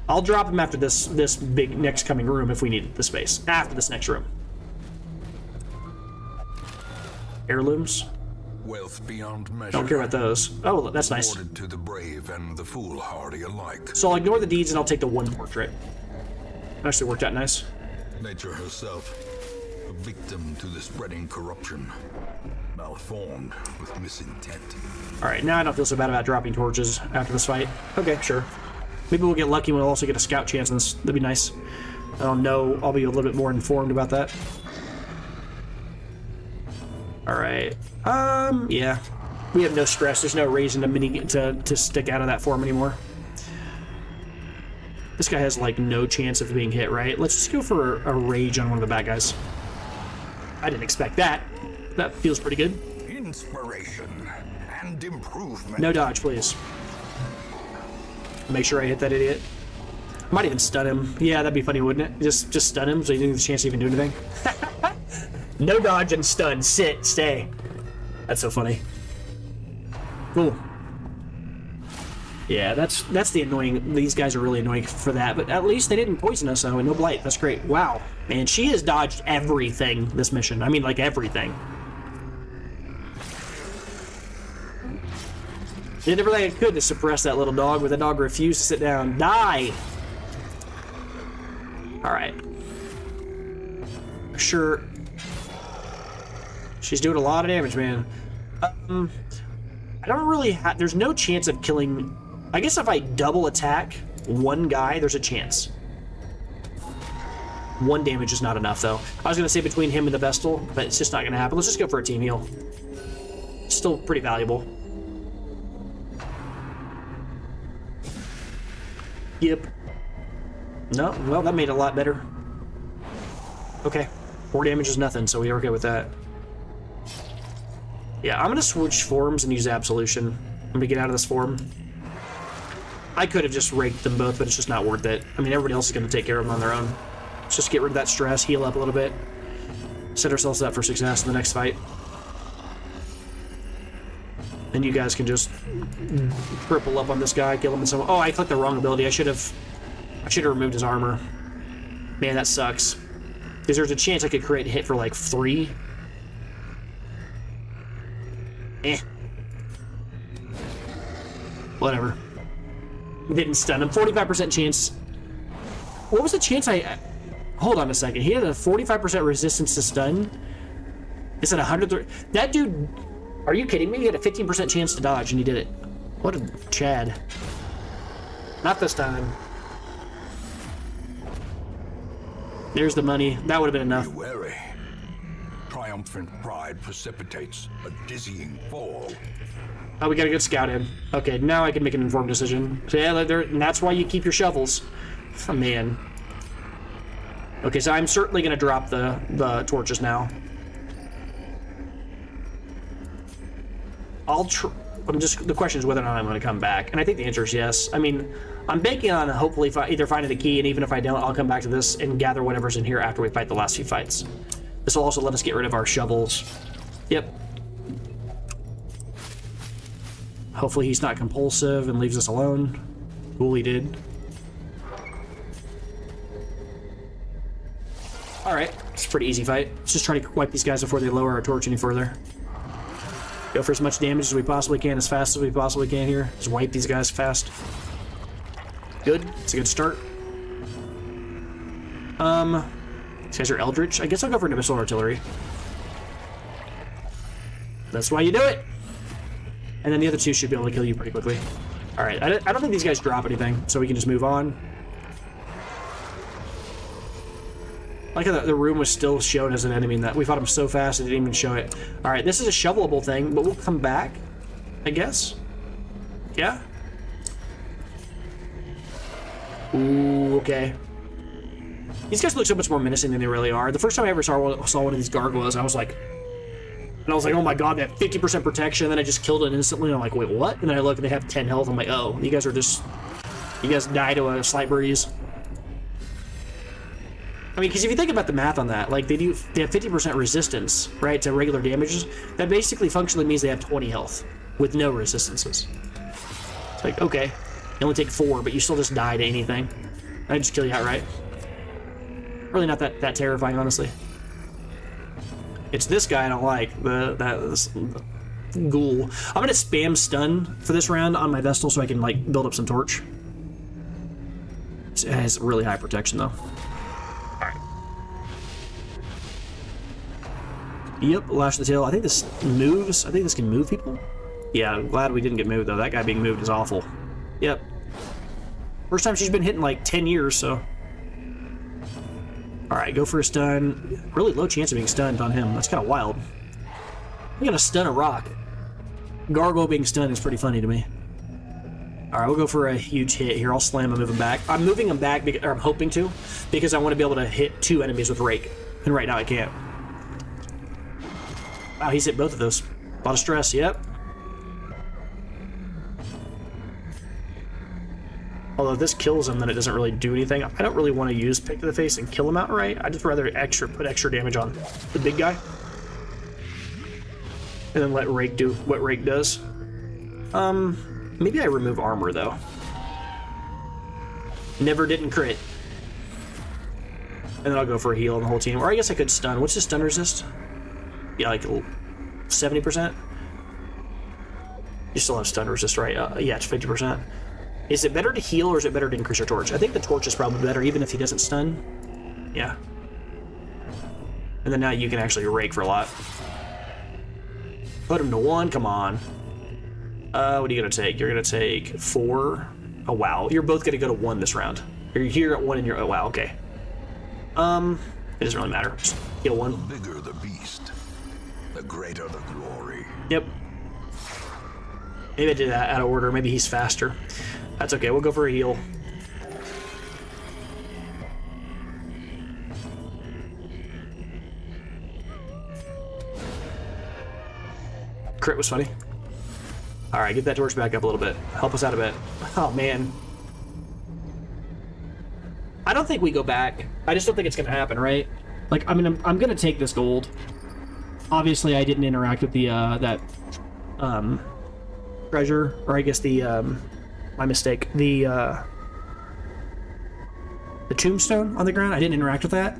I'll drop them after this big next coming room if we need the space. After this next room. Heirlooms. Wealth beyond measure. Don't care about those. Oh, that's nice. Awarded to the brave and the foolhardy alike. So I'll ignore the deeds and I'll take the one portrait. Actually worked out nice. Nature herself, a victim to the spreading corruption, malformed with misintent. All right, now I don't feel so bad about dropping torches after this fight. Okay, sure. Maybe we'll get lucky and we'll also get a scout chance on this. That'd be nice. I don't know. I'll be a little bit more informed about that. Alright. Yeah. We have no stress. There's no reason to stick out of that form anymore. This guy has, like, no chance of being hit, right? Let's just go for a rage on one of the bad guys. I didn't expect that. That feels pretty good. Inspiration and and improvement. No dodge, please. Make sure I hit that idiot. I might even stun him. Yeah, that'd be funny, wouldn't it? Just stun him so he didn't have a chance to even do anything. No dodge and stun. Sit. Stay. That's so funny. Cool. Yeah, that's the annoying... These guys are really annoying for that, but at least they didn't poison us, so no blight. That's great. Wow. Man, she has dodged everything this mission. I mean, like, everything. Did everything I could to suppress that little dog, but the dog refused to sit down. Die! Alright. Sure. She's doing a lot of damage, man. I don't really have... There's no chance of killing... I guess if I double attack one guy, there's a chance. One damage is not enough, though. I was going to say between him and the Vestal, but it's just not going to happen. Let's just go for a team heal. Still pretty valuable. Yep. No, well, that made it a lot better. Okay. 4 damage is nothing, so we are okay with that. Yeah, I'm going to switch forms and use Absolution. I'm going to get out of this form. I could have just raked them both, but it's just not worth it. I mean, everybody else is going to take care of them on their own. Let's just get rid of that stress, heal up a little bit, set ourselves up for success in the next fight. And you guys can just triple up on this guy, kill him in some... Oh, I clicked the wrong ability. I should have removed his armor. Man, that sucks. Because there's a chance I could create a hit for like 3. Whatever. Didn't stun him. 45% chance. What was the chance I... Hold on a second. He had a 45% resistance to stun. It's at 100... That dude... Are you kidding me? He had a 15% chance to dodge, and he did it. What a Chad. Not this time. There's the money. That would have been enough. Be wary. Triumphant pride precipitates a dizzying fall. Oh, we got a good scout in. Okay, now I can make an informed decision. So yeah, and that's why you keep your shovels. Oh, man. Okay, so I'm certainly going to drop the torches now. The question is whether or not I'm going to come back, and I think the answer is yes. I mean, I'm banking on hopefully either finding the key, and even if I don't, I'll come back to this and gather whatever's in here after we fight the last few fights. This will also let us get rid of our shovels. Yep. Hopefully he's not compulsive and leaves us alone. Cool, he did. Alright, it's a pretty easy fight. Let's just try to wipe these guys before they lower our torch any further. Go for as much damage as we possibly can, as fast as we possibly can here. Just wipe these guys fast. Good. It's a good start. These guys are Eldritch. I guess I'll go for Missile Artillery. That's why you do it! And then the other two should be able to kill you pretty quickly. Alright, I don't think these guys drop anything, so we can just move on. I like how the room was still shown as an enemy, and that we fought him so fast it didn't even show it. Alright, this is a shovelable thing, but we'll come back, I guess? Yeah? Ooh, okay. These guys look so much more menacing than they really are. The first time I ever saw one of these gargoyles, I was like... And I was like, oh my god, they have 50% protection, and then I just killed it instantly, and I'm like, wait, what? And then I look, and they have 10 health, I'm like, oh, you guys are just... You guys die to a slight breeze. I mean, because if you think about the math on that, like, they have 50% resistance, right, to regular damages. That basically functionally means they have 20 health, with no resistances. It's like, okay, you only take 4, but you still just die to anything. I just kill you outright. Really not that terrifying, honestly. It's this guy I don't like, this ghoul. I'm gonna spam stun for this round on my Vestal so I can, like, build up some torch. It has really high protection, though. Alright. Yep, lash the tail. I think this moves. I think this can move people. Yeah, I'm glad we didn't get moved, though. That guy being moved is awful. Yep. First time she's been hit in, like, 10 years, so... Alright, go for a stun. Really low chance of being stunned on him. That's kind of wild. I'm gonna stun a rock. Gargoyle being stunned is pretty funny to me. Alright, we'll go for a huge hit here. I'll slam him, move him back. I'm moving him back, or I'm hoping to, because I want to be able to hit 2 enemies with Rake. And right now I can't. Wow, he's hit both of those. A lot of stress, yep. Although if this kills him, then it doesn't really do anything. I don't really want to use Pick to the Face and kill him outright. I'd just rather put extra damage on the big guy. And then let Rake do what Rake does. Maybe I remove armor, though. Never didn't crit. And then I'll go for a heal on the whole team. Or I guess I could stun. What's his stun resist? Yeah, like 70%? You still have stun resist, right? Yeah, it's 50%. Is it better to heal or is it better to increase your torch? I think the torch is probably better, even if he doesn't stun. Yeah. And then now you can actually rake for a lot. Put him to 1, come on. What are you gonna take? You're gonna take 4. Oh wow, you're both gonna go to 1 this round. You're here at 1 and you're, oh wow, okay. It doesn't really matter. Just heal 1. The bigger the beast, the greater the glory. Yep. Maybe I did that out of order. Maybe he's faster. That's okay. We'll go for a heal. Crit was funny. All right, get that torch back up a little bit. Help us out a bit. Oh, man. I don't think we go back. I just don't think it's going to happen, right? Like, I mean, I'm going to take this gold. Obviously, I didn't interact with the, treasure, or I guess the, my mistake, the tombstone on the ground. I didn't interact with that,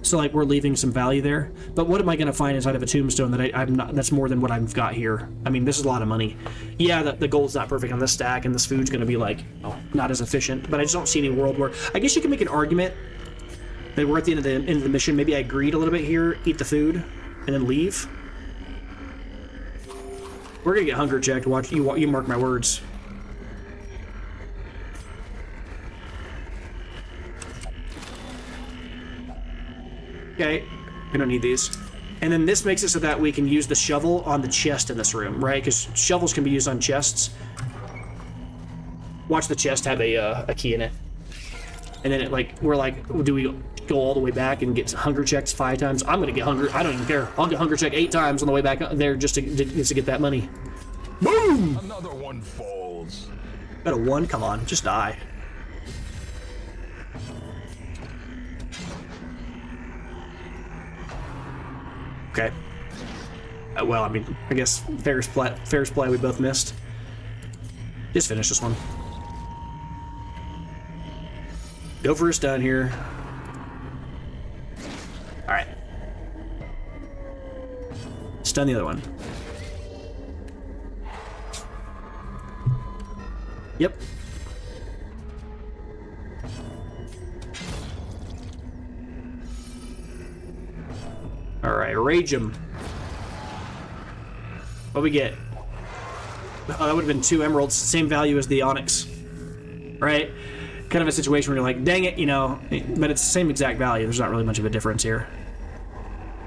so like we're leaving some value there. But what am I going to find inside of a tombstone that I'm not? That's more than what I've got here. I mean, this is a lot of money. Yeah, the gold's not perfect on this stack, and this food's going to be like, oh, not as efficient. But I just don't see any world where I guess you can make an argument that we're at the end of the mission. Maybe I greed a little bit here, eat the food, and then leave. We're gonna get hunger checked. Watch you mark my words. Okay, we don't need these. And then this makes it so that we can use the shovel on the chest in this room, right? Because shovels can be used on chests. Watch the chest have a key in it. And then we're like, do we go all the way back and get hunger checks 5 times? I'm gonna get hunger. I don't even care. I'll get hunger check 8 times on the way back there just to get that money. Boom! Another one falls. Got a 1? Come on, just die. Okay. Well, I mean, I guess fair's play. We both missed. Just finish this one. Go for a stun here. All right. Stun the other one. Yep. All right, rage him. What we get? Oh, that would have been 2 emeralds, same value as the onyx, right? Kind of a situation where you're like, dang it, you know, but it's the same exact value. There's not really much of a difference here.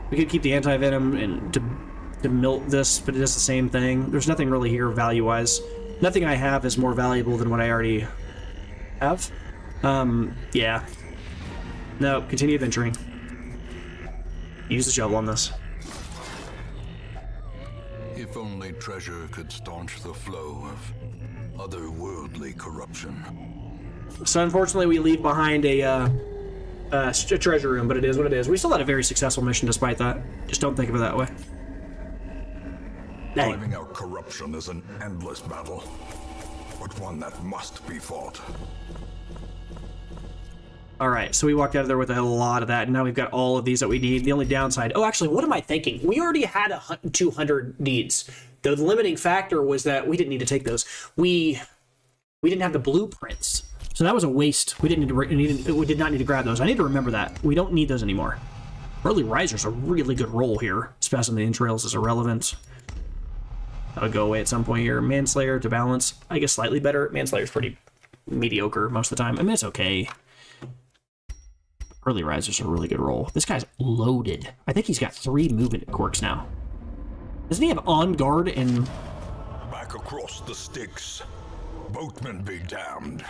We could keep the anti-venom and to melt this, but it does the same thing. There's nothing really here value-wise. Nothing I have is more valuable than what I already have. Yeah. No, continue adventuring. Use the shovel on this. If only treasure could staunch the flow of otherworldly corruption. So unfortunately, we leave behind a treasure room, but it is what it is. We still had a very successful mission despite that. Just don't think of it that way. Dang. Driving out corruption is an endless battle, but one that must be fought. Alright, so we walked out of there with a lot of that, and now we've got all of these that we need. The only downside... Oh, actually, what am I thinking? We already had 200 needs. The limiting factor was that we didn't need to take those. We didn't have the blueprints. So that was a waste. We did not need to grab those. I need to remember that. We don't need those anymore. Early Riser's a really good roll here. Spasm the Entrails is irrelevant. That'll go away at some point here. Manslayer to balance. I guess slightly better. Manslayer's pretty mediocre most of the time. I mean, it's okay. Early Riser's a really good roll. This guy's loaded. I think he's got 3 movement quirks now. Doesn't he have On Guard and... Back across the sticks. Boatmen be damned.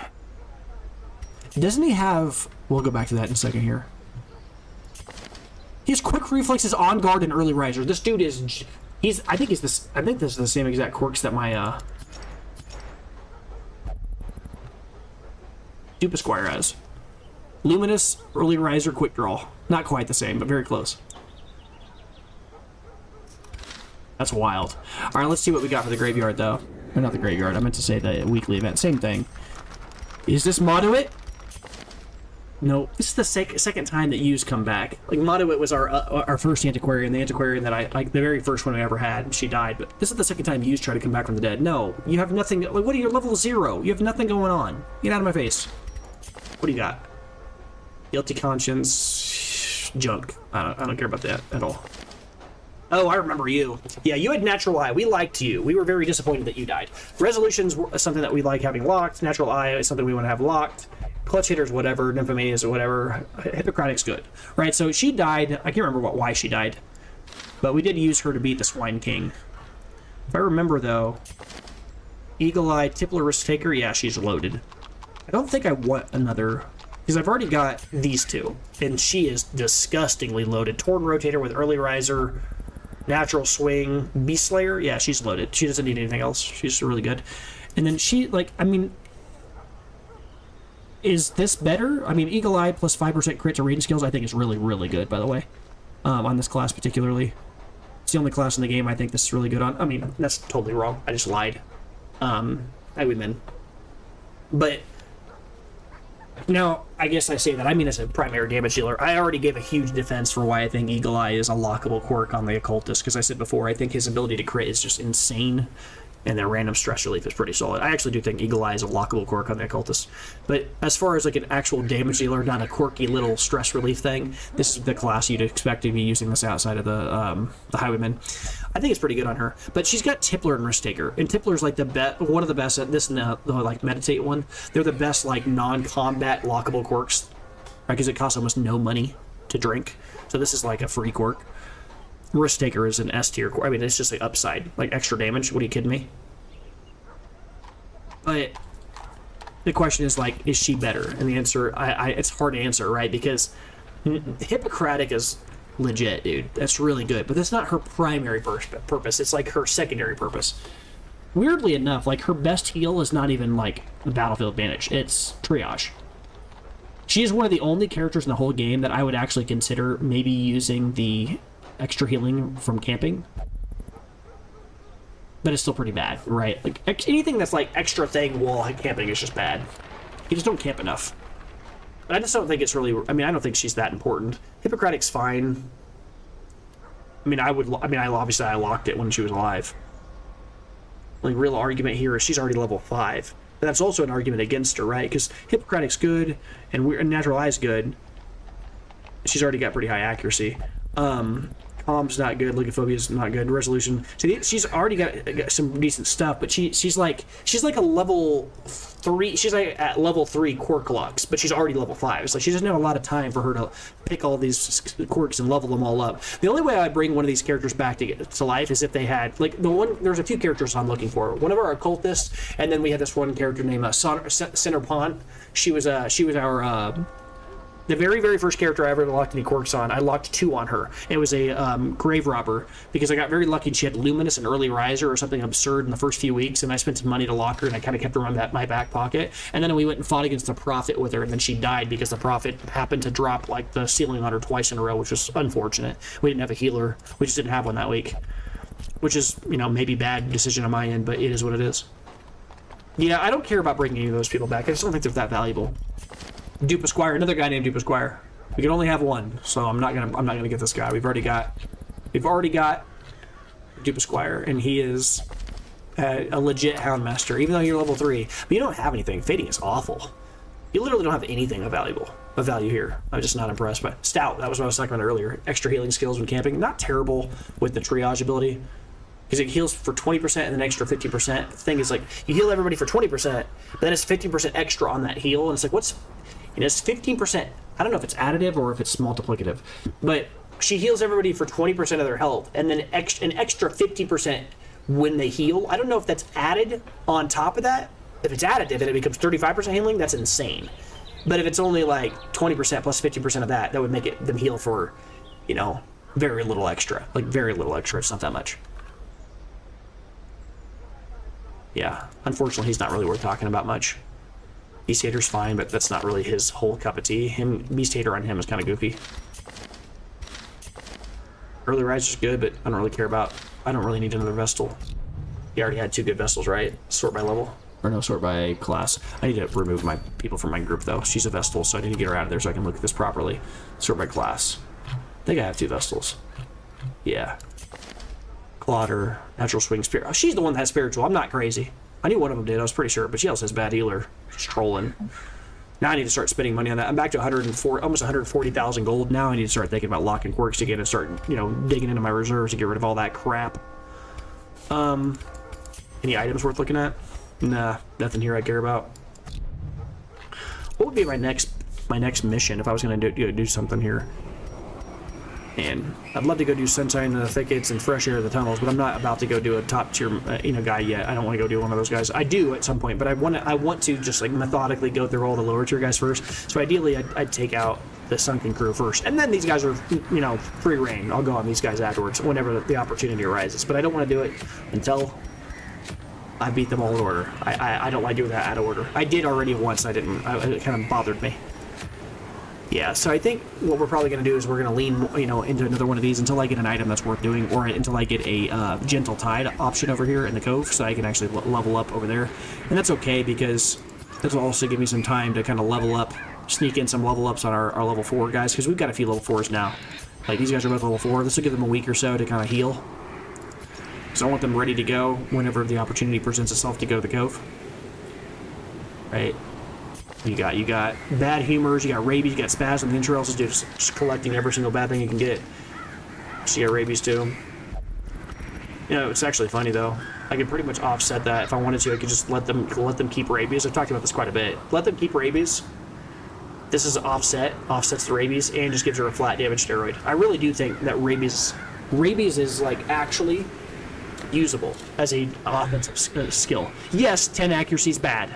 Doesn't he have... We'll go back to that in a second here. He has Quick Reflexes, On Guard, and Early Riser. This dude is... I think this is the same exact quirks that my, Dupe Esquire has. Luminous, Early Riser, Quick Draw. Not quite the same, but very close. That's wild. All right, let's see what we got for the graveyard, though. Or not the graveyard. I meant to say the weekly event. Same thing. Is this Moduit? No. This is the second time that U's come back. Like, Moduit was our first Antiquarian, the Antiquarian that the very first one I ever had. She died, but this is the second time U's tried to come back from the dead. No. You have nothing. Like, what are you, level 0? You have nothing going on. Get out of my face. What do you got? Guilty Conscience. Junk. I don't care about that at all. Oh, I remember you. Yeah, you had Natural Eye. We liked you. We were very disappointed that you died. Resolutions were something that we like having locked. Natural Eye is something we want to have locked. Clutch Hitters, whatever. Nymphomanias or whatever. Hippocratic's good. Right, so she died. I can't remember why she died. But we did use her to beat the Swine King. If I remember, though, Eagle Eye, Tippler, Risk Taker, yeah, she's loaded. I don't think I want another... Because I've already got these two. And she is disgustingly loaded. Torn Rotator with Early Riser... Natural Swing, Beast Slayer, yeah, she's loaded. She doesn't need anything else. She's really good. And then she, like, I mean, is this better? I mean, Eagle Eye plus 5% crit to reading skills, I think is really, really good, by the way, on this class particularly. It's the only class in the game I think this is really good on. I mean, that's totally wrong. I just lied. I would win. But... Now, I guess I say that, I mean as a primary damage dealer. I already gave a huge defense for why I think Eagle Eye is a lockable quirk on the Occultist, because I said before, I think his ability to crit is just insane, and their random stress relief is pretty solid. I actually do think Eagle Eye is a lockable quirk on the Occultist. But as far as like an actual damage dealer, not a quirky little stress relief thing, this is the class you'd expect to be using this outside of the Highwayman. I think it's pretty good on her. But she's got Tippler and Risk Taker. And Tippler's like one of the best at this and the like Meditate one. They're the best like non-combat lockable quirks. Right? Because it costs almost no money to drink. So this is like a free quirk. Risk Taker is an S tier quirk. I mean, it's just like upside. Like extra damage. What are you kidding me? But the question is like, is she better? And the answer, it's hard to answer, right? Because Hippocratic is legit, dude. That's really good. But that's not her primary purpose. It's like her secondary purpose. Weirdly enough, like her best heal is not even like the battlefield advantage. It's triage. She is one of the only characters in the whole game that I would actually consider maybe using the extra healing from camping. But it's still pretty bad, right? Like anything that's like extra thing while camping is just bad. You just don't camp enough. But I just don't think it's really... I mean, I don't think she's that important. Hippocratic's fine. I mean, obviously I locked it when she was alive. The only real argument here is she's already level 5. But that's also an argument against her, right? Because Hippocratic's good, and Natural Eye's good. She's already got pretty high accuracy. Calm's not good. Leucophobia's not good. Resolution. So she's already got some decent stuff, but she's like a level 3. She's like at level 3 quirk locks, but she's already level 5. It's like she doesn't have a lot of time for her to pick all these quirks and level them all up. The only way I bring one of these characters back to life is if they had like there's a few characters I'm looking for. One of our occultists, and then we had this one character named Centerpont. She was our the very, very first character I ever locked any quirks on, I locked 2 on her. It was a grave robber, because I got very lucky and she had Luminous and Early Riser or something absurd in the first few weeks, and I spent some money to lock her, and I kind of kept her on my back pocket. And then we went and fought against the Prophet with her, and then she died because the Prophet happened to drop like the ceiling on her twice in a row, which was unfortunate. We didn't have a healer. We just didn't have one that week. Which is, maybe bad decision on my end, but it is what it is. Yeah, I don't care about bringing any of those people back. I just don't think they're that valuable. Dupe Esquire, another guy named Dupe Esquire. We can only have one, so I'm not gonna get this guy. We've already got Dupe Esquire, and he is a legit Houndmaster, even though you're level 3. But you don't have anything. Fading is awful. You literally don't have anything of value here. I'm just not impressed by Stout. That was what I was talking about earlier. Extra healing skills when camping. Not terrible with the triage ability, because it heals for 20% and then extra 50%. The thing is, like, you heal everybody for 20%, but then it's 15% extra on that heal, and it's like, it's 15%. I don't know if it's additive or if it's multiplicative, but she heals everybody for 20% of their health, and then an extra 50% when they heal. I don't know if that's added on top of that. If it's additive and it becomes 35% healing, that's insane. But if it's only like 20% plus 50% of that, that would make them heal for, very little extra. Like very little extra. It's not that much. Yeah, unfortunately, he's not really worth talking about much. Beast Hater's fine, but that's not really his whole cup of tea. Beast Hater on him is kind of goofy. Early Riser's good, but I don't really care about... I don't really need another Vestal. He already had 2 good Vestals, right? Sort by level. Or no, sort by class. I need to remove my people from my group, though. She's a Vestal, so I need to get her out of there so I can look at this properly. Sort by class. I think I have 2 Vestals. Yeah. Clotter, Natural Swing Spirit. Oh, she's the one that has Spiritual. I'm not crazy. I knew one of them did, I was pretty sure, but she also has Bad Healer. She's trolling. Now I need to start spending money on that. I'm back to 104, almost 140,000 gold. Now I need to start thinking about locking quirks again and start, you know, digging into my reserves to get rid of all that crap. Any items worth looking at? Nah, nothing here I care about. What would be my next mission if I was going to do something here? And I'd love to go do Sunshine in the Thickets and Fresh Air in the Tunnels, but I'm not about to go do a top tier, guy yet. I don't want to go do one of those guys. I do at some point, but I want to just like methodically go through all the lower tier guys first. So ideally, I'd take out the Sunken Crew first, and then these guys are, free reign. I'll go on these guys afterwards whenever the opportunity arises. But I don't want to do it until I beat them all in order. I don't like doing that out of order. I did already once. It kind of bothered me. Yeah, so I think what we're probably going to do is we're going to lean, into another one of these until I get an item that's worth doing, or until I get a Gentle Tide option over here in the Cove, so I can actually level up over there. And that's okay, because this will also give me some time to kind of level up, sneak in some level ups on our level 4 guys, because we've got a few level 4s now. Like, these guys are both level 4. This will give them a week or so to kind of heal. So I want them ready to go whenever the opportunity presents itself to go to the Cove. Right? You got bad humors, you got rabies, you got spasm, the entrails is just collecting every single bad thing you can get. So you got rabies too. It's actually funny though. I could pretty much offset that if I wanted to. I could just let them keep rabies. I've talked about this quite a bit. Let them keep rabies. This is offsets the rabies, and just gives her a flat damage steroid. I really do think that rabies is like actually usable as a offensive skill. Yes, 10 accuracy is bad.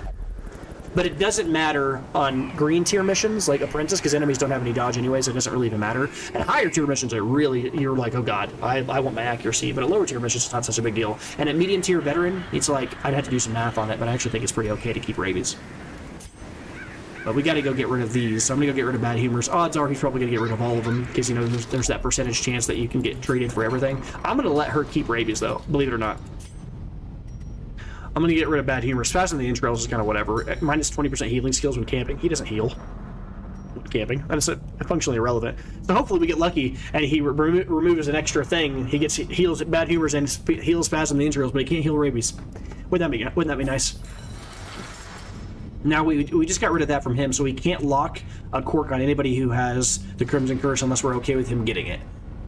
But it doesn't matter on green tier missions like Apprentice, because enemies don't have any dodge anyway, so it doesn't really even matter. And higher tier missions are really, you're like, oh god, I want my accuracy. But at lower tier missions, it's not such a big deal. And at medium tier veteran, it's like, I'd have to do some math on it, but I actually think it's pretty okay to keep rabies. But we gotta go get rid of these, so I'm gonna go get rid of bad humors. Odds are he's probably gonna get rid of all of them, because there's that percentage chance that you can get traded for everything. I'm gonna let her keep rabies though, believe it or not. I'm going to get rid of bad humor. Spasm the entrails is kind of whatever. Minus 20% healing skills when camping. He doesn't heal when camping. That's functionally irrelevant. So hopefully we get lucky and he removes an extra thing. He heals bad humors and heals spasm the entrails, but he can't heal rabies. Wouldn't that be nice? Now we just got rid of that from him, so we can't lock a quirk on anybody who has the Crimson Curse unless we're okay with him getting it.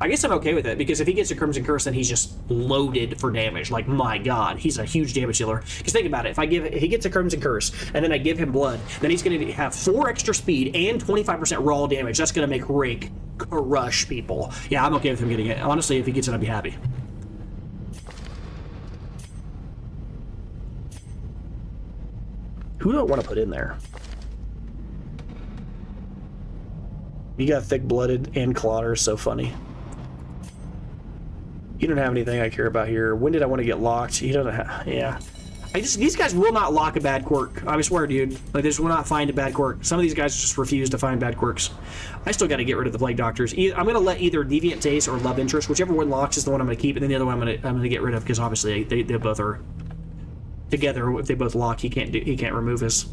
I guess I'm okay with it, because if he gets a Crimson Curse, then he's just loaded for damage. Like, my god, he's a huge damage dealer. Because think about it, if he gets a Crimson Curse, and then I give him blood, then he's going to have 4 extra speed and 25% raw damage. That's going to make Rake crush people. Yeah, I'm okay with him getting it. Honestly, if he gets it, I'd be happy. Who do I want to put in there? You got Thick-Blooded and Clotter, so funny. You don't have anything I care about here. When did I want to get locked? He doesn't have... Yeah. These guys will not lock a bad quirk. I swear, dude. Like, they just will not find a bad quirk. Some of these guys just refuse to find bad quirks. I still got to get rid of the Plague Doctors. I'm going to let either Deviant Taste or Love Interest, whichever one locks is the one I'm going to keep, and then the other one I'm going to get rid of, because obviously they both are together. If they both lock, he can't remove his...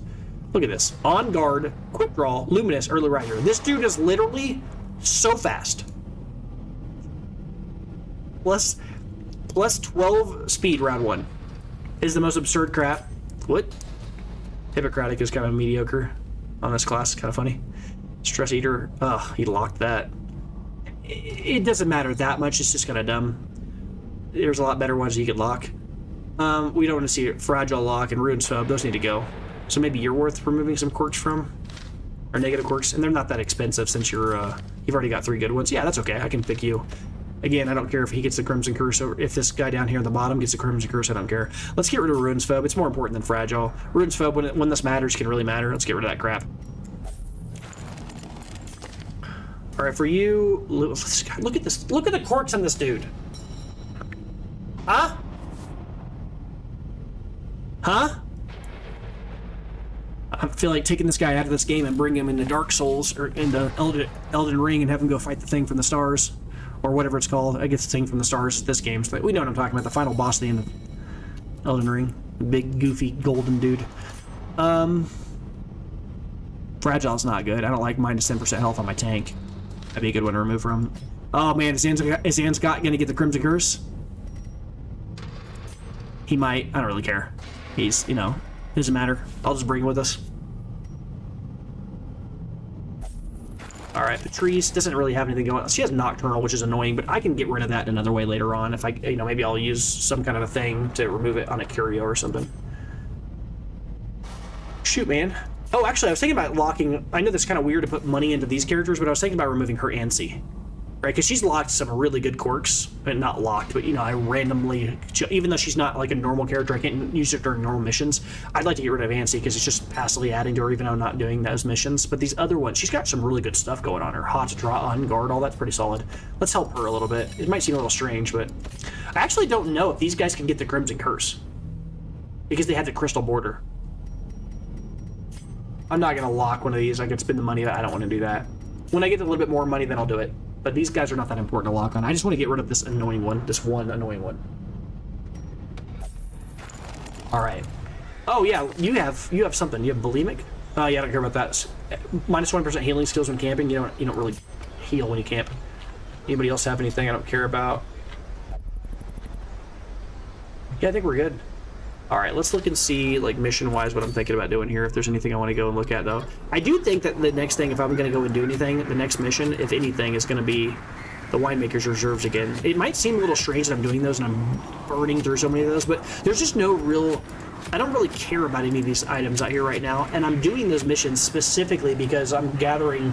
Look at this. On guard, quick draw, luminous, early riser. This dude is literally so fast. Plus 12 speed round 1 is the most absurd crap. What? Hippocratic is kind of mediocre on this class. Kind of funny. Stress Eater. Ugh, he locked that. It doesn't matter that much. It's just kind of dumb. There's a lot better ones you could lock. We don't want to see Fragile Lock and Ruin's Fob. Those need to go. So maybe you're worth removing some quirks from, or negative quirks, and they're not that expensive since you've already got 3 good ones. Yeah, that's okay. I can pick you. Again, I don't care if he gets the Crimson Curse, or if this guy down here on the bottom gets the Crimson Curse. I don't care. Let's get rid of Ruin's Fob. It's more important than Fragile. Ruin's Fob, when this matters, can really matter. Let's get rid of that crap. All right, for you, look at this. Look at the quirks on this dude. Huh? Huh? feel like taking this guy out of this game and bring him into Dark Souls or into Elden Ring and have him go fight the thing from the stars, or whatever it's called. I guess the thing from the stars is this game, but we know what I'm talking about. The final boss at the end of Elden Ring, the big goofy golden dude. Fragile's not good. I don't like minus 10% health on my tank. That'd be a good one to remove from. Oh man, is Anscott gonna get the Crimson Curse? He might. I don't really care. He's, you know, doesn't matter. I'll just bring him with us. Alright, Patrice doesn't really have anything going on. She has Nocturnal, which is annoying, but I can get rid of that in another way later on. If I, you know, maybe I'll use some kind of a thing to remove it on a Curio or something. Shoot, man. Oh, actually, I was thinking about locking... I know that's kind of weird to put money into these characters, but I was thinking about removing her Ansi. Right, because she's locked some really good quirks. But not locked, but, you know, I randomly... Even though she's not, like, a normal character, I can't use her during normal missions. I'd like to get rid of Ansi, because it's just passively adding to her, even though I'm not doing those missions. But these other ones, she's got some really good stuff going on her. Hot to draw, on guard, all that's pretty solid. Let's help her a little bit. It might seem a little strange, but... I actually don't know if these guys can get the Crimson Curse. Because they have the Crystal Border. I'm not going to lock one of these. I could spend the money. I don't want to do that. When I get a little bit more money, then I'll do it. But these guys are not that important to lock on. I just want to get rid of this annoying one. This one annoying one. Alright. Oh, yeah. You have something. You have Bulimic? Oh, yeah, I don't care about that. Minus 1% healing skills when camping. You don't really heal when you camp. Anybody else have anything I don't care about? Yeah, I think we're good. Alright, let's look and see, like, mission-wise, what I'm thinking about doing here, if there's anything I want to go and look at, though. I do think that the next thing, if I'm going to go and do anything, the next mission, if anything, is going to be the Winemaker's Reserves again. It might seem a little strange that I'm doing those and I'm burning through so many of those, but there's just no real... I don't really care about any of these items out here right now, and I'm doing those missions specifically because I'm gathering...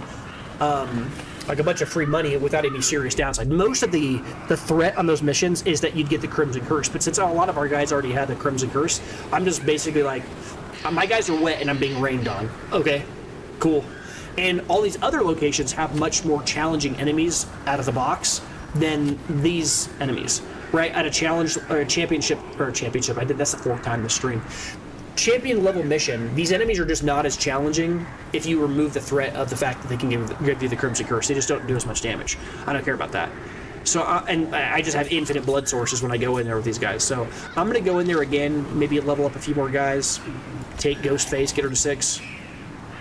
like a bunch of free money without any serious downside. Most of the threat on those missions is that you'd get the Crimson Curse, but since a lot of our guys already had the Crimson Curse, I'm just basically like, my guys are wet and I'm being rained on. Okay, cool. And all these other locations have much more challenging enemies out of the box than these enemies, right? At a challenge or a championship, I did that's the 4th time this stream. Champion level mission, these enemies are just not as challenging if you remove the threat of the fact that they can give you the Crimson Curse. They just don't do as much damage. I don't care about that. So, and I just have infinite blood sources when I go in there with these guys. So I'm going to go in there again, maybe level up a few more guys, take Ghostface, get her to 6.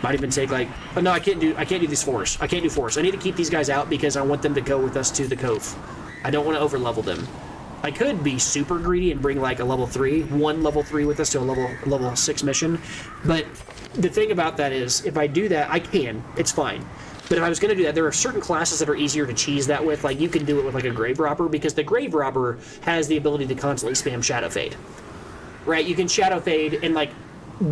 Might even take like, oh no, I can't do these 4s. I can't do 4s. I need to keep these guys out because I want them to go with us to the Cove. I don't want to over level them. I could be super greedy and bring like a level 3, one level 3 with us to a level 6 mission, but the thing about that is, if I do that, I can. It's fine. But if I was going to do that, there are certain classes that are easier to cheese that with. Like, you can do it with like a Grave Robber, because the Grave Robber has the ability to constantly spam Shadow Fade. Right? You can Shadow Fade and like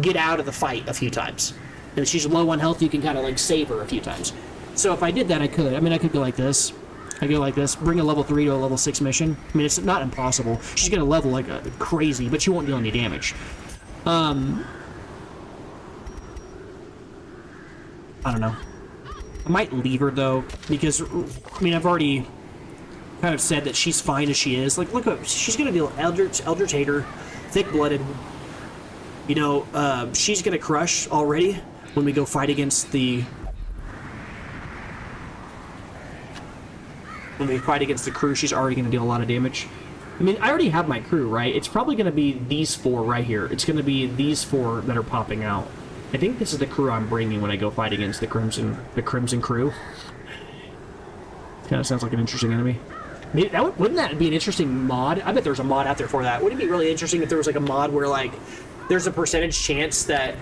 get out of the fight a few times. And if she's low on health, you can kind of like save her a few times. So if I did that, I could. I mean, I could go like this. I go like this, bring a level 3 to a level 6 mission. I mean, it's not impossible. She's going to level like crazy, but she won't deal any damage. I don't know. I might leave her, though, because, I mean, I've already kind of said that she's fine as she is. Like, look, she's going to deal Eldritch Hater, Thick-Blooded. You know, she's going to crush already when we go fight against the... When we fight against the crew, she's already going to deal a lot of damage. I mean, I already have my crew, right? It's probably going to be these 4 right here. It's going to be these 4 that are popping out. I think this is the crew I'm bringing when I go fight against the Crimson crew. Kind of sounds like an interesting enemy. Maybe wouldn't that be an interesting mod? I bet there's a mod out there for that. Wouldn't it be really interesting if there was like a mod where like there's a percentage chance that,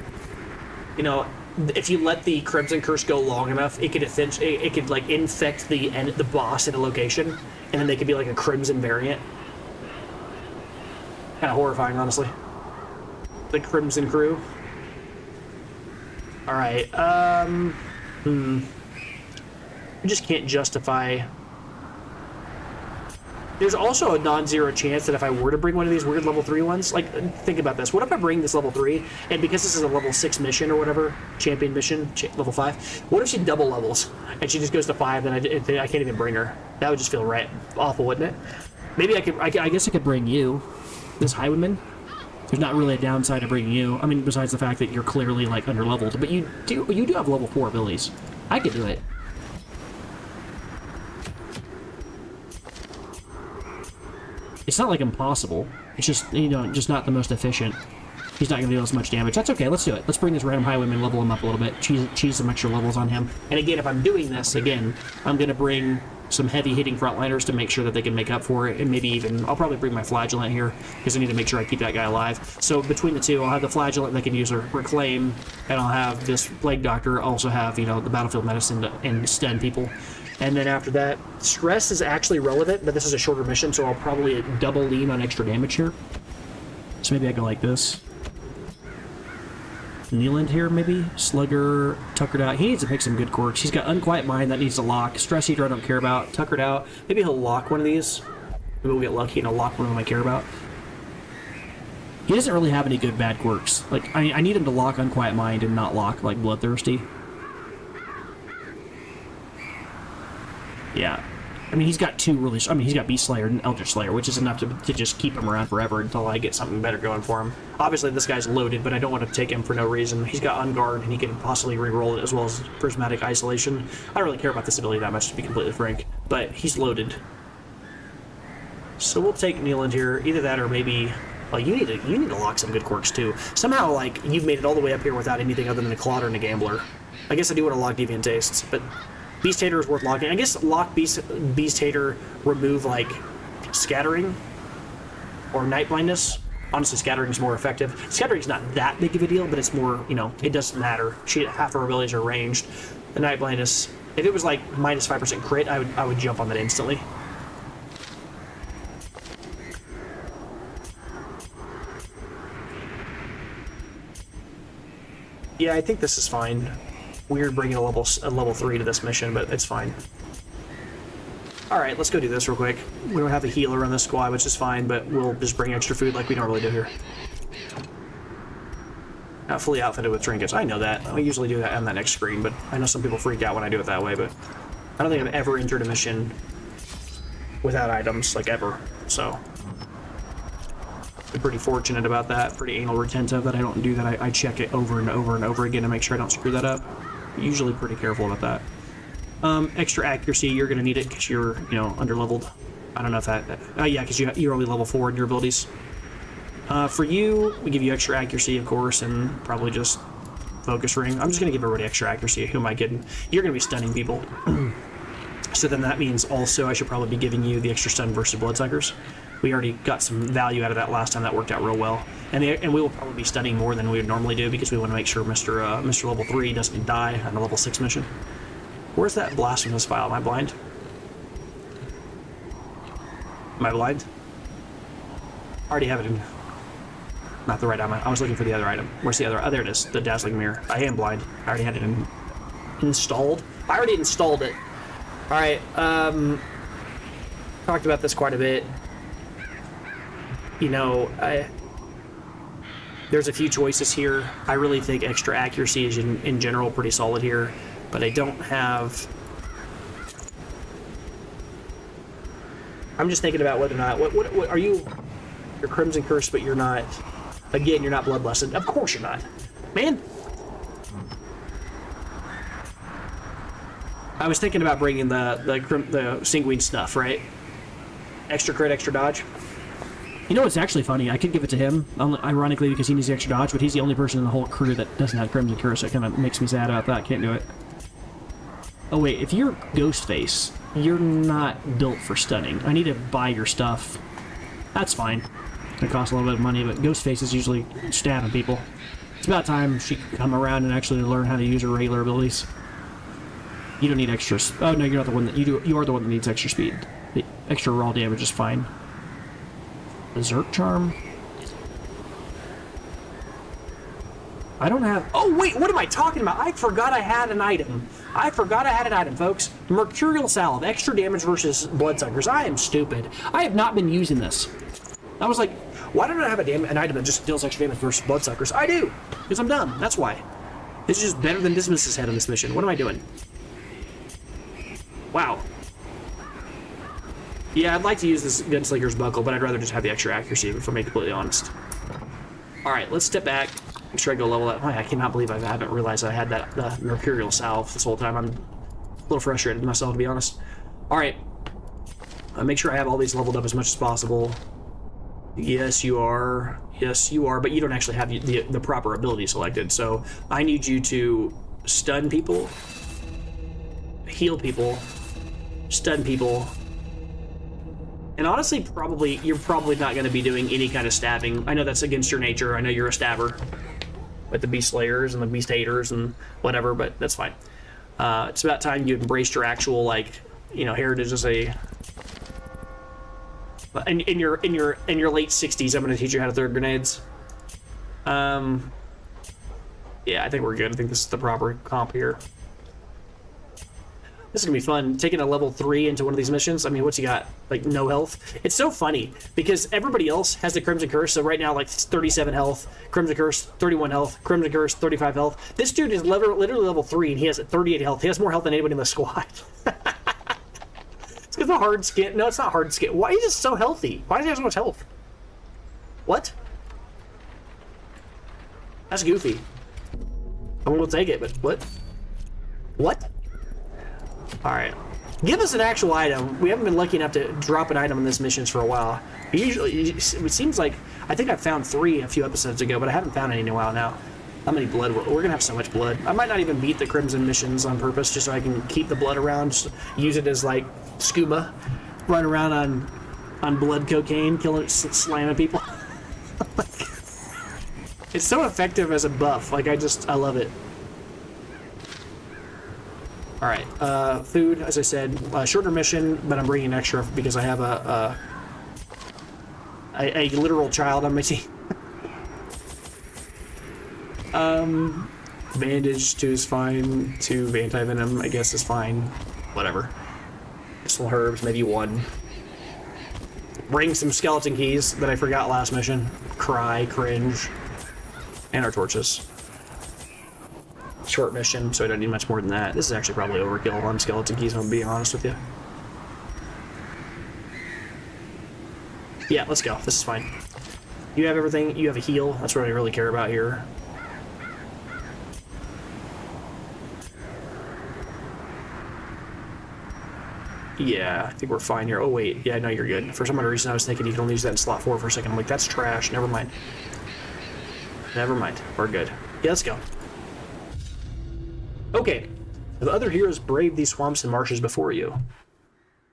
you know, if you let the Crimson Curse go long enough, it could like infect the boss at a location, and then they could be like a Crimson variant. Kind of horrifying, honestly. The Crimson crew. All right. We just can't justify. There's also a non-zero chance that if I were to bring one of these weird level 3 ones, like, think about this. What if I bring this level 3, and because this is a level 6 mission or whatever, champion mission, level 5, what if she double levels, and she just goes to 5, and I can't even bring her? That would just feel right awful, wouldn't it? Maybe I guess I could bring you, this Highwayman. There's not really a downside to bringing you. I mean, besides the fact that you're clearly, like, under-leveled. But you do have level 4 abilities. I could do it. It's not, like, impossible. It's just, you know, just not the most efficient. He's not going to deal as much damage. That's okay, let's do it. Let's bring this random highwayman, level him up a little bit. Cheese some extra levels on him. And again, if I'm doing this, again, I'm going to bring some heavy-hitting frontliners to make sure that they can make up for it, and maybe even, I'll probably bring my flagellant here, because I need to make sure I keep that guy alive. So between the two, I'll have the flagellant that can use a reclaim, and I'll have this plague doctor also have, you know, the battlefield medicine and stun people. And then after that, stress is actually relevant, but this is a shorter mission, so I'll probably double lean on extra damage here. So maybe I go like this. Neeland here, maybe? Slugger, tuckered out. He needs to pick some good quirks. He's got Unquiet Mind, that needs to lock. Stress Eater, I don't care about. Tuckered out. Maybe he'll lock one of these. Maybe we'll get lucky and he'll lock one of them I care about. He doesn't really have any good bad quirks. Like, I need him to lock Unquiet Mind and not lock, like, Bloodthirsty. Yeah. I mean, he's got two really... I mean, he's got Beast Slayer and Eldritch Slayer, which is enough to just keep him around forever until I get something better going for him. Obviously, this guy's loaded, but I don't want to take him for no reason. He's got Unguard, and he can possibly re-roll it, as well as Prismatic Isolation. I don't really care about this ability that much, to be completely frank, but he's loaded. So we'll take Neeland here. Either that or maybe... Well, you need to lock some good quirks, too. Somehow, like, you've made it all the way up here without anything other than a Clodder and a Gambler. I guess I do want to lock Deviant Tastes, but... Beast Hater is worth locking. I guess lock Beast Hater, remove, like, Scattering or Night Blindness. Honestly, Scattering is more effective. Scattering's not that big of a deal, but it's more, you know, it doesn't matter. Half her abilities are ranged. The Night Blindness, if it was like minus 5% crit, I would jump on that instantly. Yeah, I think this is fine. Weird bringing a level 3 to this mission, but it's fine. Alright, let's go do this real quick. We don't have a healer on this squad, which is fine, but we'll just bring extra food like we normally do here. Not fully outfitted with trinkets. I know that. I usually do that on that next screen, but I know some people freak out when I do it that way, but I don't think I've ever entered a mission without items, like ever, so... I'm pretty fortunate about that, pretty anal retentive that I don't do that. I check it over and over and over again to make sure I don't screw that up. Usually pretty careful about that. Extra accuracy, you're going to need it because you're, you know, underleveled. I don't know if that... yeah, because you're only level 4 in your abilities. For you, we give you extra accuracy, of course, and probably just focus ring. I'm just going to give everybody extra accuracy. Who am I kidding? You're going to be stunning people. So then that means also I should probably be giving you the extra stun versus Bloodsuckers. We already got some value out of that last time. That worked out real well. And we will probably be stunning more than we would normally do because we want to make sure Mr. Level 3 doesn't die on a Level 6 mission. Where's that Blasphemous File? Am I blind? Am I blind? I already have it in... Not the right item. I was looking for the other item. Where's the other... Oh, there it is. The Dazzling Mirror. I am blind. I already had it installed. I already installed it. Alright, talked about this quite a bit. You know, there's a few choices here. I really think extra accuracy is in general pretty solid here, but I don't have... I'm just thinking about whether or not... What are you... You're Crimson Curse, but you're not... Again, you're not Bloodlusted. Of course you're not. Man! I was thinking about bringing the Sanguine Snuff, right? Extra crit, extra dodge. You know what's actually funny? I could give it to him, ironically, because he needs the extra dodge, but he's the only person in the whole crew that doesn't have Crimson Curse, so it kind of makes me sad about that. Can't do it. Oh wait, if you're Ghostface, you're not built for stunning. I need to buy your stuff. That's fine. It costs a little bit of money, but Ghostface is usually stabbing people. It's about time she could come around and actually learn how to use her regular abilities. You don't need extra... Oh, no, you're not the one that... You are the one that needs extra speed. The extra raw damage is fine. Berserk Charm? I don't have... Oh, wait, what am I talking about? I forgot I had an item. Folks. Mercurial Salve. Extra damage versus Bloodsuckers. I am stupid. I have not been using this. I was like, why don't I have an item that just deals extra damage versus Bloodsuckers? I do! Because I'm dumb. That's why. This is just better than Dismas's head on this mission. What am I doing? Wow. Yeah, I'd like to use this Gunslinger's Buckle, but I'd rather just have the extra accuracy, if I'm being completely honest. All right, let's step back. Make sure I go level up. I cannot believe I haven't realized I had that the Mercurial Salve this whole time. I'm a little frustrated with myself, to be honest. All right. Make sure I have all these leveled up as much as possible. Yes, you are. Yes, you are. But you don't actually have the proper ability selected. So I need you to stun people, heal people, stun people. And honestly, you're probably not going to be doing any kind of stabbing. I know that's against your nature. I know you're a stabber with the Beast Slayers and the Beast Haters and whatever, but that's fine. It's about time you embraced your actual, like, you know, heritage as a... In your late 60s, I'm going to teach you how to throw grenades. Yeah, I think we're good. I think this is the proper comp here. This is gonna be fun. Taking a level 3 into one of these missions. I mean, what's he got? Like, no health? It's so funny, because everybody else has the Crimson Curse, so right now, like, 37 health, Crimson Curse, 31 health, Crimson Curse, 35 health. This dude is literally level 3, and he has 38 health. He has more health than anybody in the squad. It's because the hard skin. No, it's not hard skin. Why is he just so healthy? Why does he have so much health? What? That's goofy. I mean, we'll take it, but what? What? Alright. Give us an actual item. We haven't been lucky enough to drop an item in this missions for a while. Usually, it seems like, I think I found 3 a few episodes ago, but I haven't found any in a while now. How many blood? We're gonna have so much blood. I might not even beat the Crimson missions on purpose, just so I can keep the blood around, just use it as, like, scuba. Run around on blood cocaine, slamming people. It's so effective as a buff. Like, I love it. Alright, food, as I said, shorter mission, but I'm bringing extra because I have a literal child on my team. Bandage 2 is fine, 2 anti-venom, I guess, is fine. Whatever. Some herbs, maybe 1. Bring some skeleton keys that I forgot last mission. Cry, cringe, and our torches. Short mission, so I don't need much more than that. This is actually probably overkill on skeleton keys, if I'm being honest with you. Yeah, let's go. This is fine. You have everything. You have a heal. That's what I really care about here. Yeah, I think we're fine here. Oh, wait. Yeah, no, you're good. For some other reason, I was thinking you can only use that in slot 4 for a second. I'm like, that's trash. Never mind. Never mind. We're good. Yeah, let's go. Okay. The other heroes braved these swamps and marshes before you.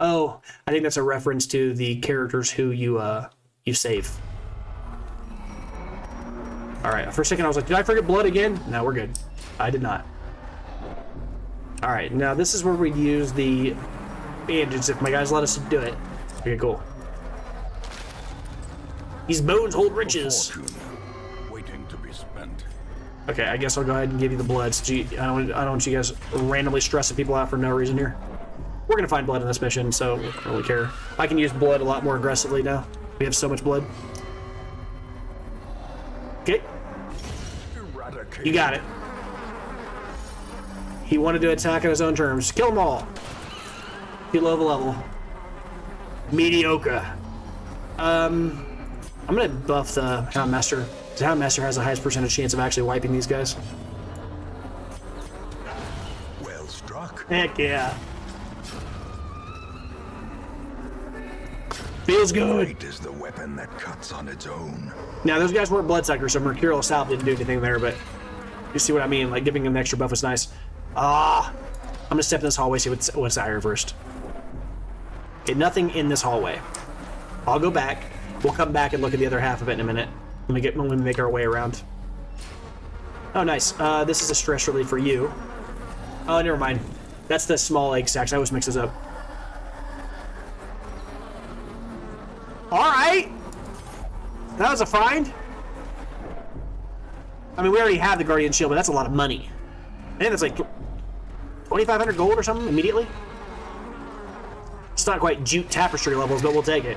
Oh, I think that's a reference to the characters who you save. Alright, for a second I was like, did I forget blood again? No, we're good. I did not. Alright, now this is where we'd use the bandage if my guys let us do it. Okay, cool. These bones hold riches. Waiting to be spent. Okay, I guess I'll go ahead and give you the blood. So I don't want you guys randomly stressing people out for no reason here. We're gonna find blood in this mission, so I don't really care. I can use blood a lot more aggressively now. We have so much blood. Okay. You got it. He wanted to attack on his own terms. Kill them all. Too low of a level. Mediocre. I'm gonna buff the Hound Master. The Hound Master has the highest percentage chance of actually wiping these guys. Well struck. Heck yeah. Feels good. It is the weapon that cuts on its own. Now, those guys weren't bloodsuckers, so Mercurial Salve didn't do anything there, but you see what I mean? Like, giving them an extra buff was nice. I'm gonna step in this hallway, see what's out here first. Okay, nothing in this hallway. I'll go back. We'll come back and look at the other half of it in a minute. When we make our way around. Oh, nice. This is a stress relief for you. Oh, never mind. That's the small egg sacs. I always mix this up. Alright! That was a find. I mean, we already have the Guardian Shield, but that's a lot of money. And it's like 2,500 gold or something immediately. It's not quite jute tapestry levels, but we'll take it.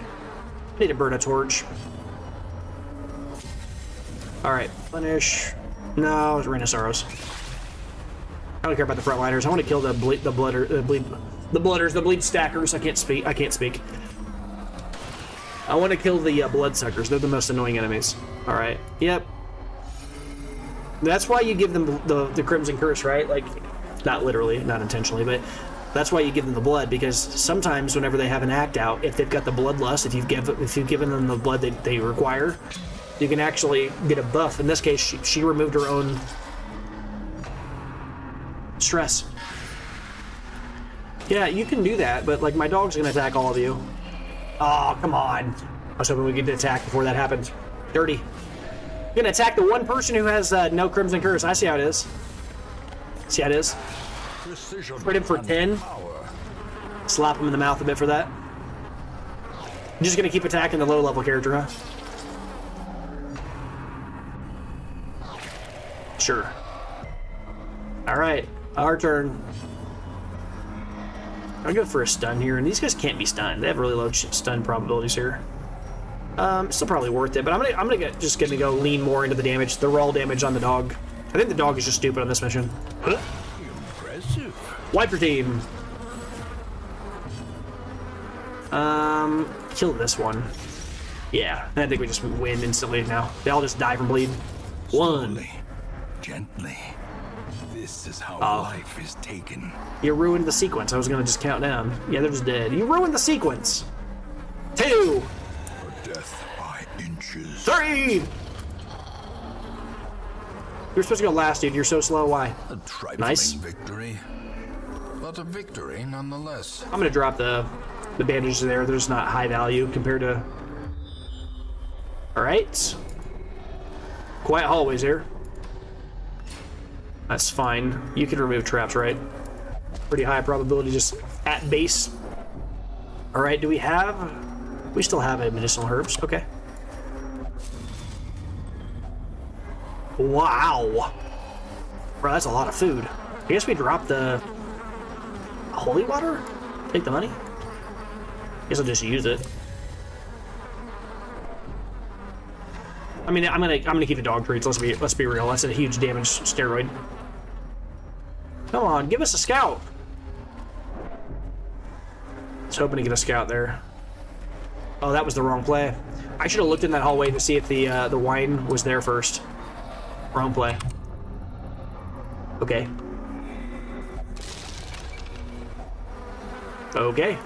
I need to burn a torch. Alright, finish. No, it's Rhinoceros. I don't care about the frontliners. I want to kill the bleed stackers. I can't speak. I want to kill the bloodsuckers. They're the most annoying enemies. Alright. Yep. That's why you give them the Crimson Curse, right? Like, not literally, not intentionally, but that's why you give them the blood, because sometimes whenever they have an act out, if they've got the bloodlust, if you've given them the blood that they require, you can actually get a buff. In this case, she removed her own stress. Yeah, you can do that, but like my dog's gonna attack all of you. Oh, come on. I was hoping we could attack before that happened. Dirty. You're gonna attack the one person who has no Crimson Curse. I see how it is. See how it is? Hit him for 10. Slap him in the mouth a bit for that. You're just gonna keep attacking the low level character, huh? Sure. Alright, our turn. I'll go for a stun here, and these guys can't be stunned. They have really low stun probabilities here. Still probably worth it, but I'm just gonna go lean more into the damage, the raw damage on the dog. I think the dog is just stupid on this mission. Impressive. Wipe your team. Kill this one. Yeah, I think we just win instantly now. They all just die from bleed. One. Slowly, gently. This is how life is taken. You ruined the sequence. I was gonna just count down. Yeah, they're just dead. You ruined the sequence. 2. For death by inches. 3. You're supposed to go last, dude. You're so slow. Why? A trifling Nice. victory, but a victory nonetheless. I'm gonna drop the bandages there. They're just not high value compared to. All right. Quiet hallways here. That's fine. You can remove traps, right? Pretty high probability just at base. All right, do we have... We still have medicinal herbs. Okay. Wow. Bro, that's a lot of food. I guess we dropped the... Holy water? Take the money? Guess I'll just use it. I mean, I'm gonna keep the dog treats. Let's be real. That's a huge damage steroid. Come on, give us a scout. I was hoping to get a scout there. Oh, that was the wrong play. I should have looked in that hallway to see if the wine was there first. Wrong play. Okay. Okay.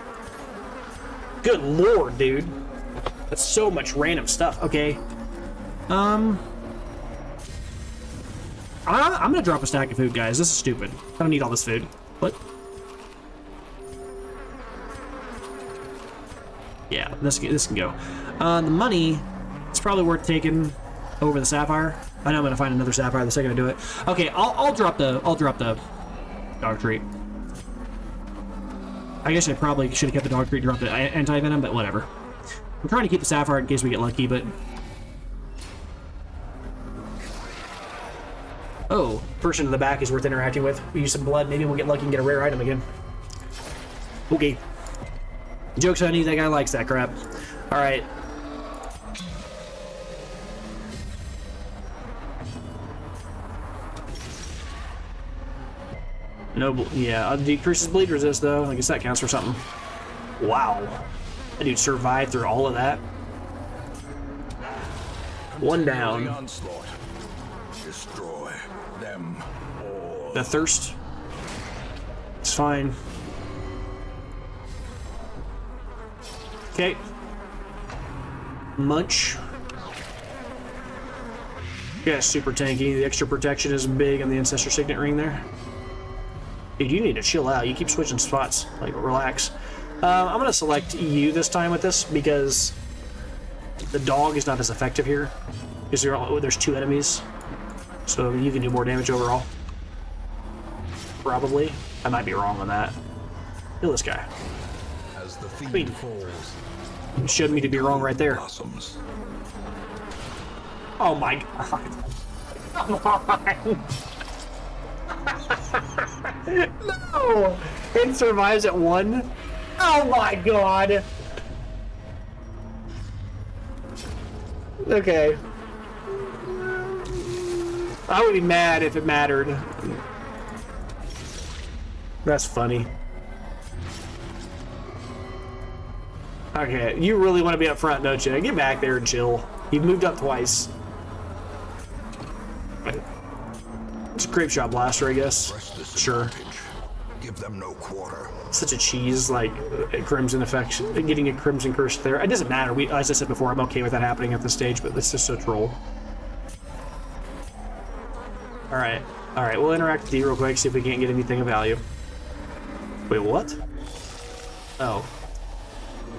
Good lord, dude. That's so much random stuff. Okay. I'm gonna drop a stack of food, guys. This is stupid. I don't need all this food. What? Yeah, this can go. The money, it's probably worth taking over the sapphire. I know I'm gonna find another sapphire the second I do it. Okay, I'll drop the dog treat. I guess I probably should have kept the dog treat and dropped the anti-venom, but whatever. I'm trying to keep the sapphire in case we get lucky, but... Oh, person in the back is worth interacting with. We use some blood, maybe we'll get lucky and get a rare item again. Okay. Joke's on you, that guy likes that crap. Alright. No, yeah, decreases bleed resist though. I guess that counts for something. Wow. That dude survived through all of that. One down. Onslaught. Destroy them all. The thirst. It's fine. Okay. Munch. Yeah, super tanky. The extra protection is big on the Ancestor Signet Ring there. Dude, you need to chill out. You keep switching spots. Like, relax. I'm going to select you this time with this because the dog is not as effective here. Because there's 2 enemies. So you can do more damage overall. Probably. I might be wrong on that. Kill this guy. As the fiend falls, You showed me to be wrong right there. blossoms. Oh my god. Come on. No! It survives at 1? Oh my god! Okay. I would be mad if it mattered. That's funny. Okay, you really want to be up front, don't you? Get back there and chill. You've moved up twice. Grape Shot Blaster, I guess. Press this Sure. advantage. Give them no quarter. Such a cheese, like a Crimson effect, getting a Crimson Curse there. It doesn't matter. As I said before, I'm okay with that happening at this stage, but it's just a troll. All right, we'll interact with D real quick, see if we can't get anything of value. Wait, what? Oh.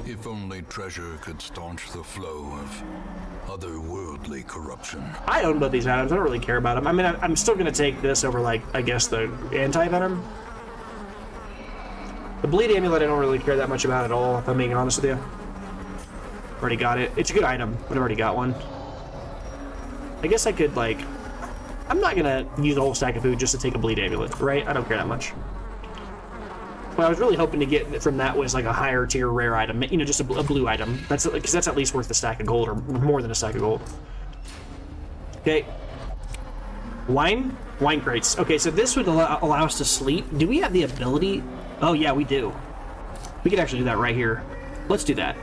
If only treasure could staunch the flow of otherworldly corruption. I own both these items. I don't really care about them. I mean, I'm still going to take this over, like, I guess the anti-venom. The Bleed Amulet I don't really care that much about at all, if I'm being honest with you. Already got it. It's a good item, but I've already got one. I guess I could, like... I'm not going to use a whole stack of food just to take a Bleed Amulet, right? I don't care that much. What I was really hoping to get from that was, like, a higher tier rare item. You know, just a blue item. That's because that's at least worth a stack of gold, or more than a stack of gold. Okay. Wine crates. Okay, so this would allow us to sleep. Do we have the ability... Oh, yeah, we do. We could actually do that right here. Let's do that.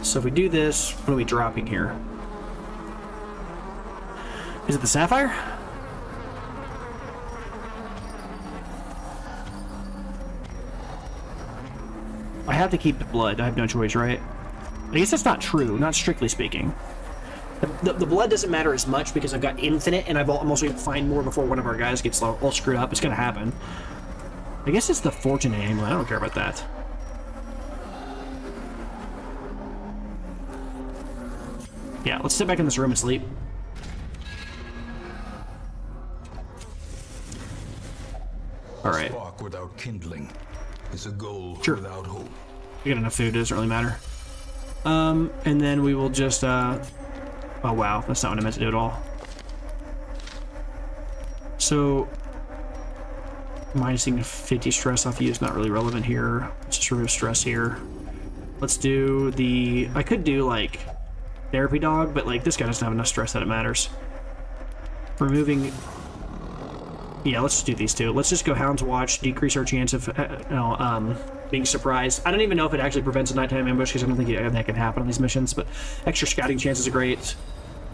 So if we do this, what are we dropping here? Is it the Sapphire? I have to keep the blood. I have no choice, right? I guess that's not true, not strictly speaking. The blood doesn't matter as much because I've got infinite, and I'm also going to find more before one of our guys gets all screwed up. It's going to happen. I guess it's the Fortune Amulet. I don't care about that. Yeah, let's sit back in this room and sleep. All right. Spark without kindling is a goal Sure. without hope. We got enough food, it doesn't really matter. And then we will just, oh wow, that's not what I meant to do at all. So, minusing 50 stress off you is not really relevant here. Let's just remove stress here. Let's do the, I could do like therapy dog, but like this guy doesn't have enough stress that it matters. Removing, yeah, let's just do these two. Let's just go Hound's Watch, decrease our chance of, being surprised. I don't even know if it actually prevents a nighttime ambush because I don't think that can happen on these missions, but extra scouting chances are great.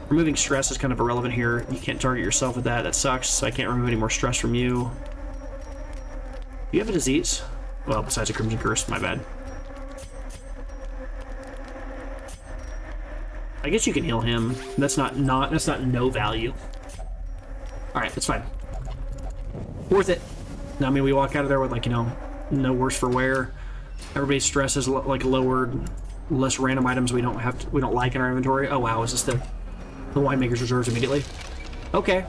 Removing stress is kind of irrelevant here. You can't target yourself with that. That sucks, so I can't remove any more stress from you. Do you have a disease? Well, besides a Crimson Curse, my bad. I guess you can heal him. That's not no value. Alright, that's fine. Worth it. I mean, we walk out of there with, like, you know, no worse for wear. Everybody's stress is like lowered. Less random items we don't like in our inventory. Oh wow, is this the winemaker's reserves immediately? Okay.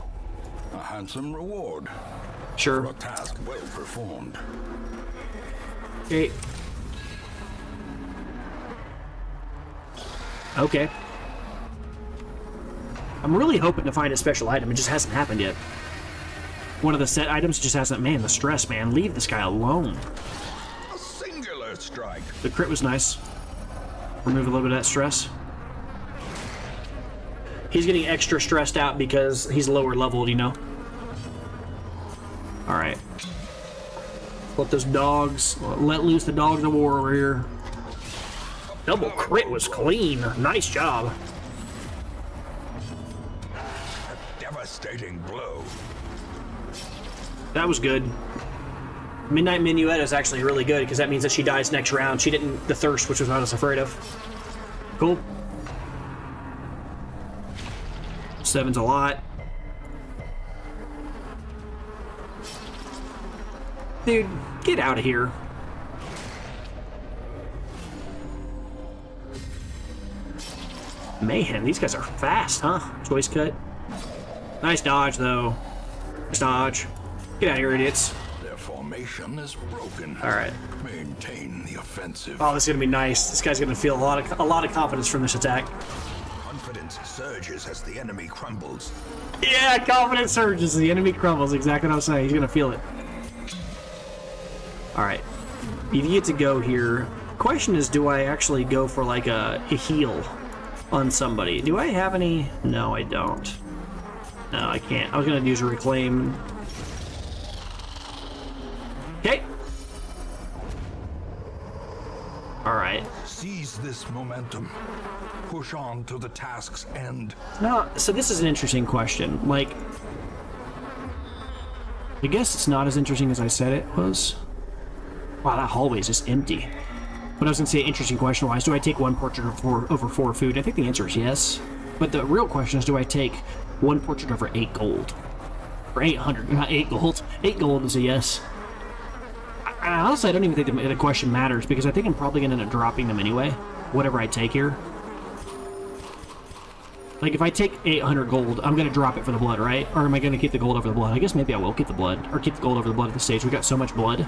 A handsome reward Sure. for a task well performed. Okay. Okay. I'm really hoping to find a special item. It just hasn't happened yet. One of the set items just hasn't. Man, the stress, man. Leave this guy alone. A singular strike. The crit was nice. Remove a little bit of that stress. He's getting extra stressed out because he's lower leveled, you know? Alright. Let those dogs... Let loose the dogs of war over here. Double crit was clean. Nice job. A devastating blow. That was good. Midnight Minuet is actually really good because that means that she dies next round. She didn't... The Thirst, which was what I was afraid of. Cool. 7's a lot. Dude, get out of here. Mayhem, these guys are fast, huh? Choice cut. Nice dodge, though. Nice dodge. Get out of here, idiots. Their formation is broken. All right. Maintain the offensive. Oh, this is gonna be nice. This guy's gonna feel a lot of confidence from this attack. Confidence surges as the enemy crumbles. Yeah, confidence surges. The enemy crumbles. Exactly what I was saying. He's gonna feel it. All right. You get to go here. Question is, do I actually go for like a heal on somebody? Do I have any? No, I don't. No, I can't. I was gonna use a reclaim. Okay. All right. Seize this momentum. push on to the task's end. No, so this is an interesting question. Like, I guess it's not as interesting as I said it was. Wow, that hallway is just empty. But I was going to say, interesting question-wise, do I take one portrait over 4 food? I think the answer is yes. But the real question is, do I take 1 portrait over 8 gold? Or 800, not 8 gold. 8 gold is a yes. Honestly, I don't even think the question matters, because I think I'm probably going to end up dropping them anyway, whatever I take here. Like, if I take 800 gold, I'm going to drop it for the blood, right? Or am I going to keep the gold over the blood? I guess maybe I will keep the blood, or keep the gold over the blood at this stage. We got so much blood.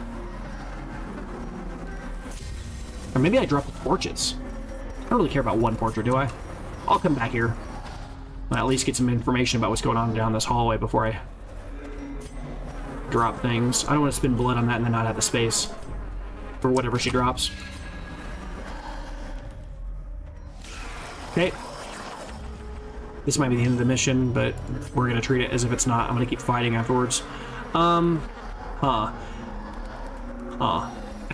Or maybe I drop the torches. I don't really care about 1 portrait, do I? I'll come back here. I'll at least get some information about what's going on down this hallway before I drop things. I don't want to spend blood on that and then not have the space for whatever she drops. Okay. This might be the end of the mission, but we're going to treat it as if it's not. I'm going to keep fighting afterwards. I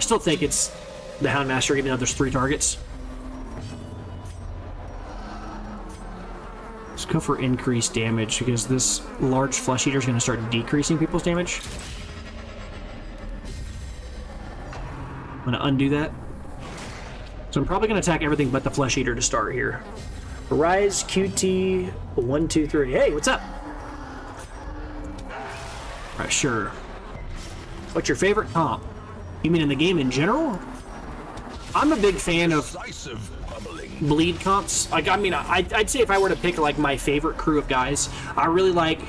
still think it's the Houndmaster, even though there's 3 targets. Let's go for increased damage, because this large flesh eater is going to start decreasing people's damage. I'm going to undo that. So I'm probably going to attack everything but the flesh eater to start here. Rise QT 1, 2, 3. Hey, what's up? Alright, sure. What's your favorite comp? You mean in the game in general? I'm a big fan of bleed comps. Like, I mean, I'd say if I were to pick like my favorite crew of guys, I really like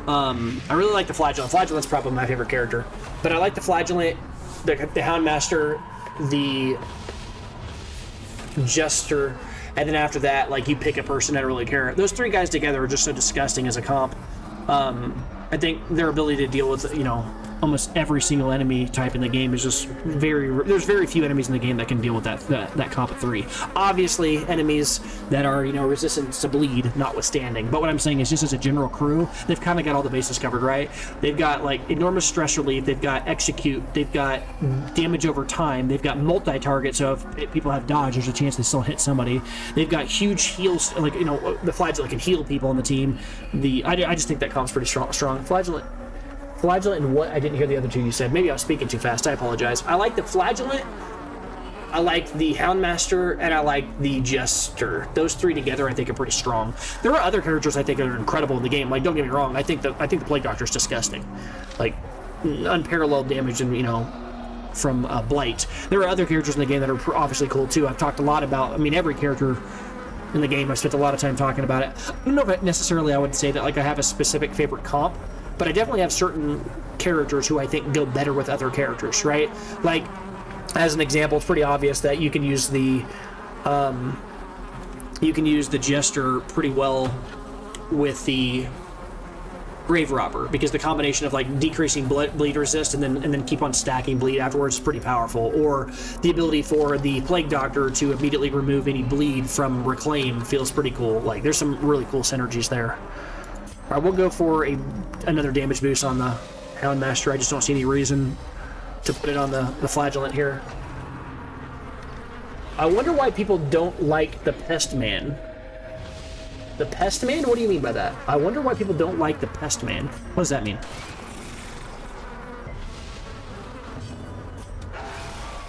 the Flagellant. Flagellant's probably my favorite character, but I like the Flagellant, the Houndmaster, the Jester, and then after that, like, you pick a person I don't really care. Those 3 guys together are just so disgusting as a comp. I think their ability to deal with, you know, almost every single enemy type in the game is just there's very few enemies in the game that can deal with that comp of 3. Obviously, enemies that are, you know, resistant to bleed notwithstanding. But what I'm saying is, just as a general crew, they've kind of got all the bases covered, right? They've got, like, enormous stress relief, they've got execute, they've got damage over time, they've got multi-target, so if people have dodge, there's a chance they still hit somebody. They've got huge heals, like, you know, the Flagellant can heal people on the team. I just think that comp's pretty strong. Flagellant and what? I didn't hear the other 2 you said. Maybe I was speaking too fast. I apologize. I like the Flagellant, I like the Houndmaster, and I like the Jester. Those 3 together I think are pretty strong. There are other characters I think are incredible in the game. Like, don't get me wrong, I think the Plague Doctor is disgusting. Like, unparalleled damage and, you know, from Blight. There are other characters in the game that are obviously cool too. I've talked a lot about, I mean, every character in the game, I've spent a lot of time talking about it. I don't know if necessarily I would say that, like, I have a specific favorite comp, but I definitely have certain characters who I think go better with other characters, right? Like, as an example, it's pretty obvious that you can use the Jester pretty well with the Grave Robber, because the combination of, like, decreasing bleed resist and then keep on stacking bleed afterwards is pretty powerful. Or the ability for the Plague Doctor to immediately remove any bleed from Reclaim feels pretty cool. Like, there's some really cool synergies there. Alright, we'll go for another damage boost on the Houndmaster. I just don't see any reason to put it on the Flagellant here. I wonder why people don't like the Pest Man. The Pest Man? What do you mean by that? I wonder why people don't like the Pest Man. What does that mean?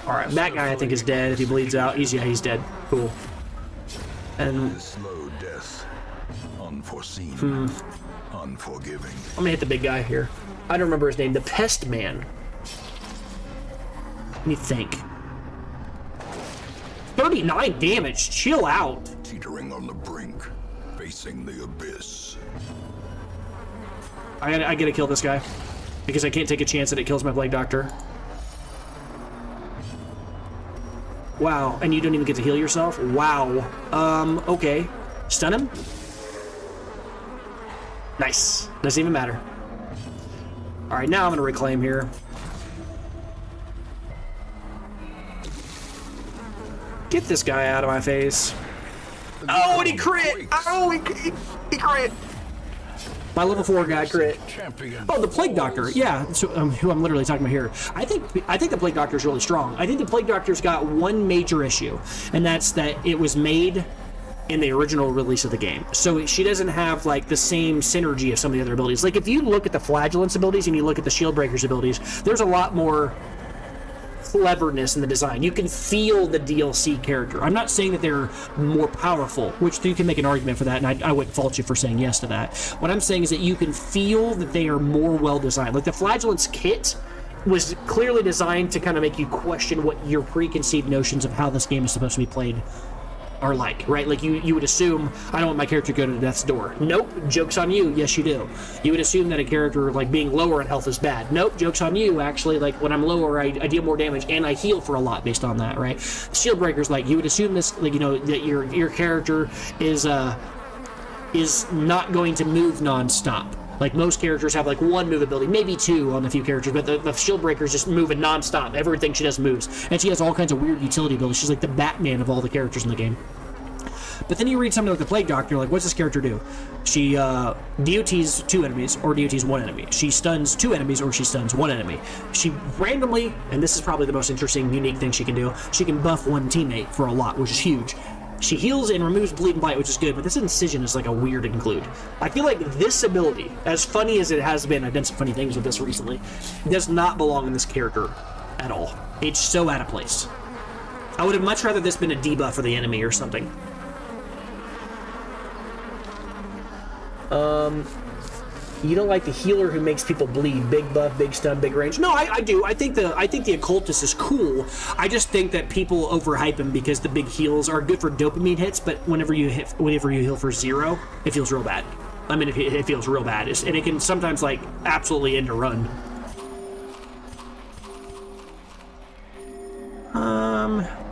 Alright, that guy I think is dead. If he bleeds out, he's dead. Cool. And slow death, unforeseen, unforgiving. I'm gonna hit the big guy here. I don't remember his name. The Pest Man. Let me think. 39 damage. Chill out. Teetering on the brink, facing the abyss. I gotta kill this guy, because I can't take a chance that it kills my Plague Doctor. Wow, and you don't even get to heal yourself? Wow. Okay. Stun him? Nice. Doesn't even matter. Alright, now I'm gonna reclaim here. Get this guy out of my face. Oh, and he crit! Oh, he crit! My level 4 guy crit. Champion. Oh, the Plague Doctor. Yeah, so, who I'm literally talking about here. I think the Plague Doctor is really strong. I think the Plague Doctor's got one major issue, and that's that it was made in the original release of the game. So she doesn't have like the same synergy of some of the other abilities. Like if you look at the Flagellant's abilities and you look at the Shieldbreaker's abilities, there's a lot more cleverness in the design. You can feel the DLC character. I'm not saying that they're more powerful, which you can make an argument for that, and I wouldn't fault you for saying yes to that. What I'm saying is that you can feel that they are more well designed. Like the Flagellant's kit was clearly designed to kind of make you question what your preconceived notions of how this game is supposed to be played are like, right? Like you would assume, I don't want my character to go to death's door. Nope, joke's on you. Yes, you do. You would assume that a character like being lower in health is bad. Nope, joke's on you. Actually, like when I'm lower, I deal more damage and I heal for a lot based on that, right? Shieldbreaker's like, you would assume this, like, you know, that your character is not going to move non-stop. Like most characters have like one move ability, maybe two on a few characters, but the Shieldbreaker's just moving non-stop. Everything she does moves. And she has all kinds of weird utility abilities. She's like the Batman of all the characters in the game. But then you read something like the Plague Doctor, like, what's this character do? She DOTs 2 enemies or DOTs 1 enemy. She stuns 2 enemies or she stuns 1 enemy. She randomly, and this is probably the most interesting, unique thing she can do, she can buff one teammate for a lot, which is huge. She heals and removes bleed and blight, which is good, but this incision is like a weird include. I feel like this ability, as funny as it has been, I've done some funny things with this recently, does not belong in this character at all. It's so out of place. I would have much rather this been a debuff for the enemy or something. You don't like the healer who makes people bleed. Big buff, big stun, big range. No, I do. I think the occultist is cool. I just think that people overhype him because the big heals are good for dopamine hits, but whenever you heal for 0, it feels real bad. I mean, it feels real bad, and it can sometimes like absolutely end a run.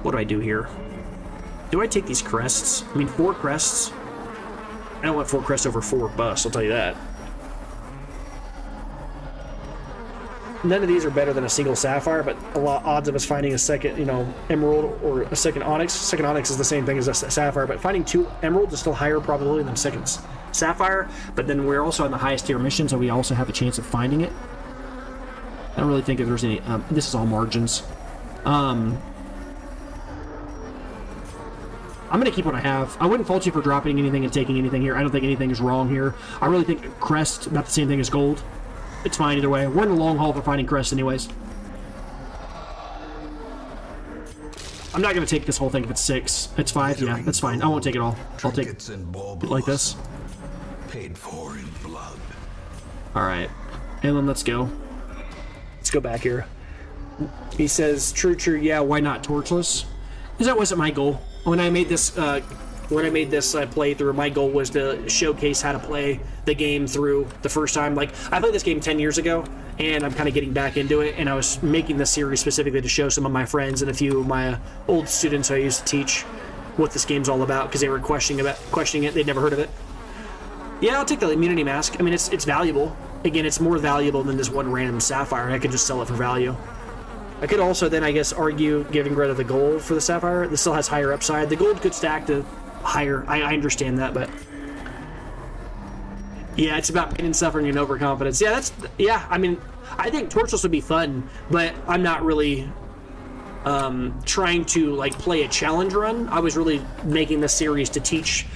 What do I do here? Do I take these crests? I mean, 4 crests. I don't want 4 crests over 4 busts, I'll tell you that. None of these are better than a single sapphire, but a lot odds of us finding a second, you know, emerald or a second onyx. Second onyx is the same thing as a sapphire, but finding 2 emeralds is still higher probability than second sapphire. But then we're also on the highest tier mission, so we also have a chance of finding it. I don't really think that there's any. This is all margins. I'm going to keep what I have. I wouldn't fault you for dropping anything and taking anything here. I don't think anything is wrong here. I really think crest, about the same thing as gold. It's fine either way. We're in the long haul for finding crest anyways. I'm not going to take this whole thing if it's 6. It's 5, yeah, that's fine. I won't take it all. I'll take it like this. Paid for in blood. Alright. And then let's go. Let's go back here. He says, true, yeah, why not torchless? Because that wasn't my goal. When I made this playthrough, my goal was to showcase how to play the game through the first time. Like, I played this game 10 years ago, and I'm kind of getting back into it, and I was making this series specifically to show some of my friends and a few of my old students who I used to teach what this game's all about, because they were questioning it. They'd never heard of it. Yeah, I'll take the immunity mask. I mean, it's valuable. Again, it's more valuable than this one random sapphire, and I could just sell it for value. I could also then, I guess, argue getting rid of the gold for the sapphire. This still has higher upside. The gold could stack to higher. I understand that, but yeah, it's about pain and suffering and overconfidence. Yeah, I mean, I think torchless would be fun, but I'm not really trying to like play a challenge run. I was really making this series to teach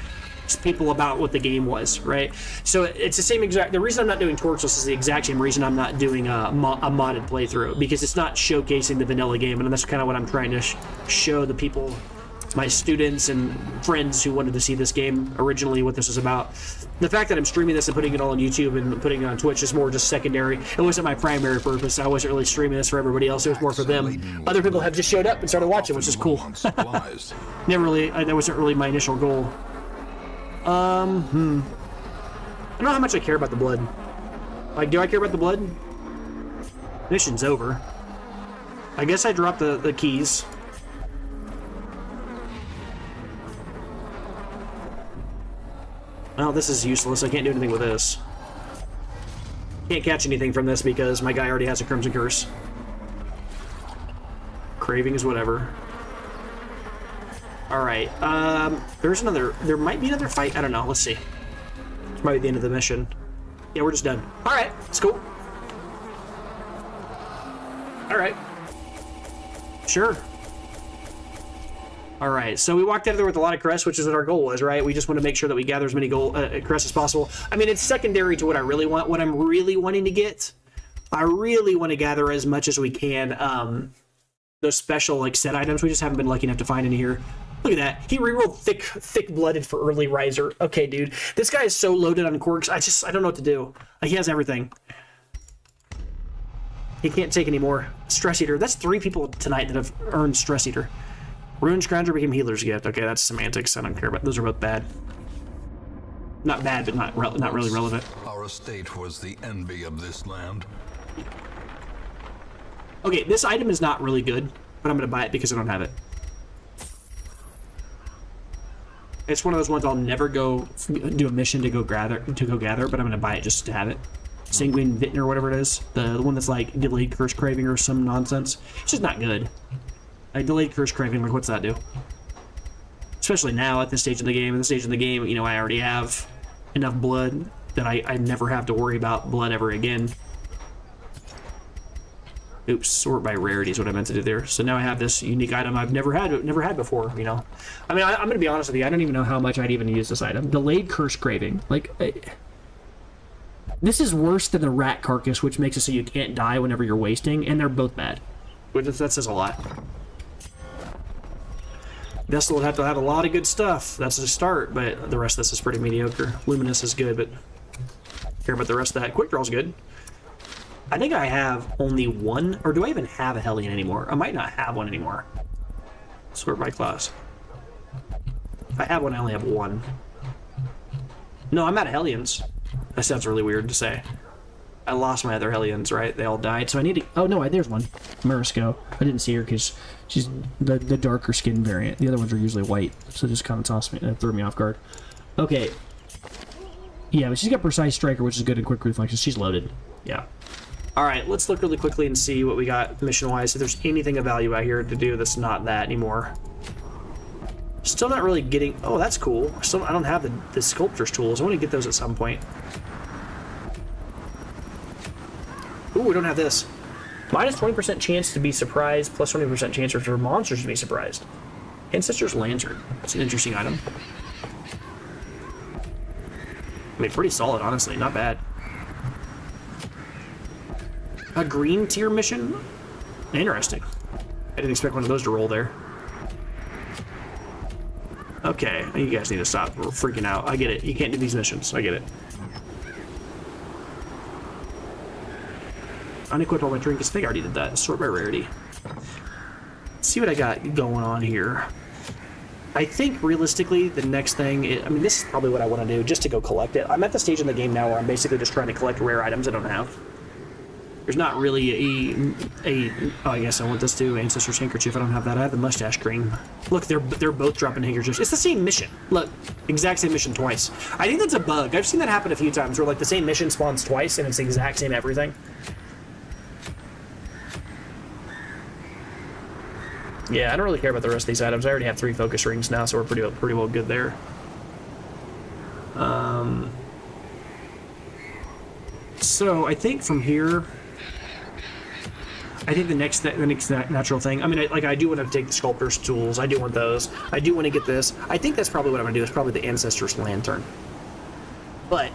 people about what the game was, right? So it's the same exact. The reason I'm not doing torchless is the exact same reason I'm not doing a modded playthrough, because it's not showcasing the vanilla game, and that's kind of what I'm trying to show the people, my students and friends who wanted to see this game originally, what this was about. The fact that I'm streaming this and putting it all on YouTube and putting it on Twitch is more just secondary. It wasn't my primary purpose. I wasn't really streaming this for everybody else. It was more for them. Other people have just showed up and started watching, which is cool. Never really. That wasn't really my initial goal. I don't know how much I care about the blood. Like, do I care about the blood? Mission's over. I guess I dropped the keys. Well, this is useless. I can't do anything with this. Can't catch anything from this because my guy already has a Crimson Curse. Craving is whatever. Alright, there might be another fight. I don't know. Let's see. This might be the end of the mission. Yeah, we're just done. All right, it's cool. All right. Sure. All right, so we walked out of there with a lot of crests, which is what our goal was, right? We just want to make sure that we gather as many crests as possible. I mean, it's secondary to what I really want. What I'm really wanting to get, I really want to gather as much as we can. Those special like set items, we just haven't been lucky enough to find any here. Look at that. He rerolled thick-blooded for early riser. Okay, dude. This guy is so loaded on quirks. I don't know what to do. Like, he has everything. He can't take any more. Stress Eater. That's 3 people tonight that have earned Stress Eater. Ruined Scrounger became Healer's Gift. Okay, that's semantics. I don't care about. Those are both bad. Not bad, but not really relevant. Our estate was the envy of this land. Okay, this item is not really good, but I'm going to buy it because I don't have it. It's one of those ones I'll never go do a mission to go gather, but I'm going to buy it just to have it. Sanguine Vintner, whatever it is. The one that's like delayed curse craving or some nonsense. It's just not good. Like delayed curse craving, like what's that do? Especially now at this stage of the game. At this stage of the game, you know, I already have enough blood that I never have to worry about blood ever again. Oops, sort by rarity is what I meant to do there. So now I have this unique item I've never had before, you know. I mean, I'm gonna be honest with you, I don't even know how much I'd even use this item. Delayed curse craving. Like, this is worse than the rat carcass, which makes it so you can't die whenever you're wasting, and they're both bad. That says a lot. Vestal would have to have a lot of good stuff. That's a start, but the rest of this is pretty mediocre. Luminous is good, but care about the rest of that. Quick Draw's good. I think I have only one, or do I even have a Hellion anymore? I might not have one anymore. Sort by class. If I have one, I only have one. No, I'm out of Hellions. That sounds really weird to say. I lost my other Hellions, right? They all died, so I need to... Oh, no, there's one. Marisco. I didn't see her because she's the darker skin variant. The other ones are usually white, so it just kind of threw me off guard. Okay. Yeah, but she's got Precise Striker, which is good, and Quick Reflexes. She's loaded. Yeah. Alright, let's look really quickly and see what we got mission-wise, if there's anything of value out here to do that's not that anymore. Still not really getting... Oh, that's cool. I don't have the sculptor's tools. I want to get those at some point. Ooh, we don't have this. Minus 20% chance to be surprised, plus 20% chance for monsters to be surprised. Ancestor's Lantern. That's an interesting item. I mean, pretty solid, honestly. Not bad. A green tier mission? Interesting. I didn't expect one of those to roll there. Okay, you guys need to stop freaking out. I get it. You can't do these missions. I get it. Unequip all my trinkets. I think I already did that. Sort by rarity. Let's see what I got going on here. I think realistically the next thing I mean, this is probably what I want to do just to go collect it. I'm at the stage in the game now where I'm basically just trying to collect rare items I don't have. There's not really oh, I guess I want this too. Ancestor's Handkerchief. I don't have that. I have the Mustache Cream. Look, they're both dropping handkerchiefs. It's the same mission. Look, exact same mission twice. I think that's a bug. I've seen that happen a few times where like the same mission spawns twice and it's the exact same everything. Yeah, I don't really care about the rest of these items. I already have 3 focus rings now, so we're pretty well good there. So I think from here, I think the next natural thing. I mean, I do want to take the Sculptor's tools. I do want those. I do want to get this. I think that's probably what I'm gonna do. It's probably the Ancestor's Lantern. But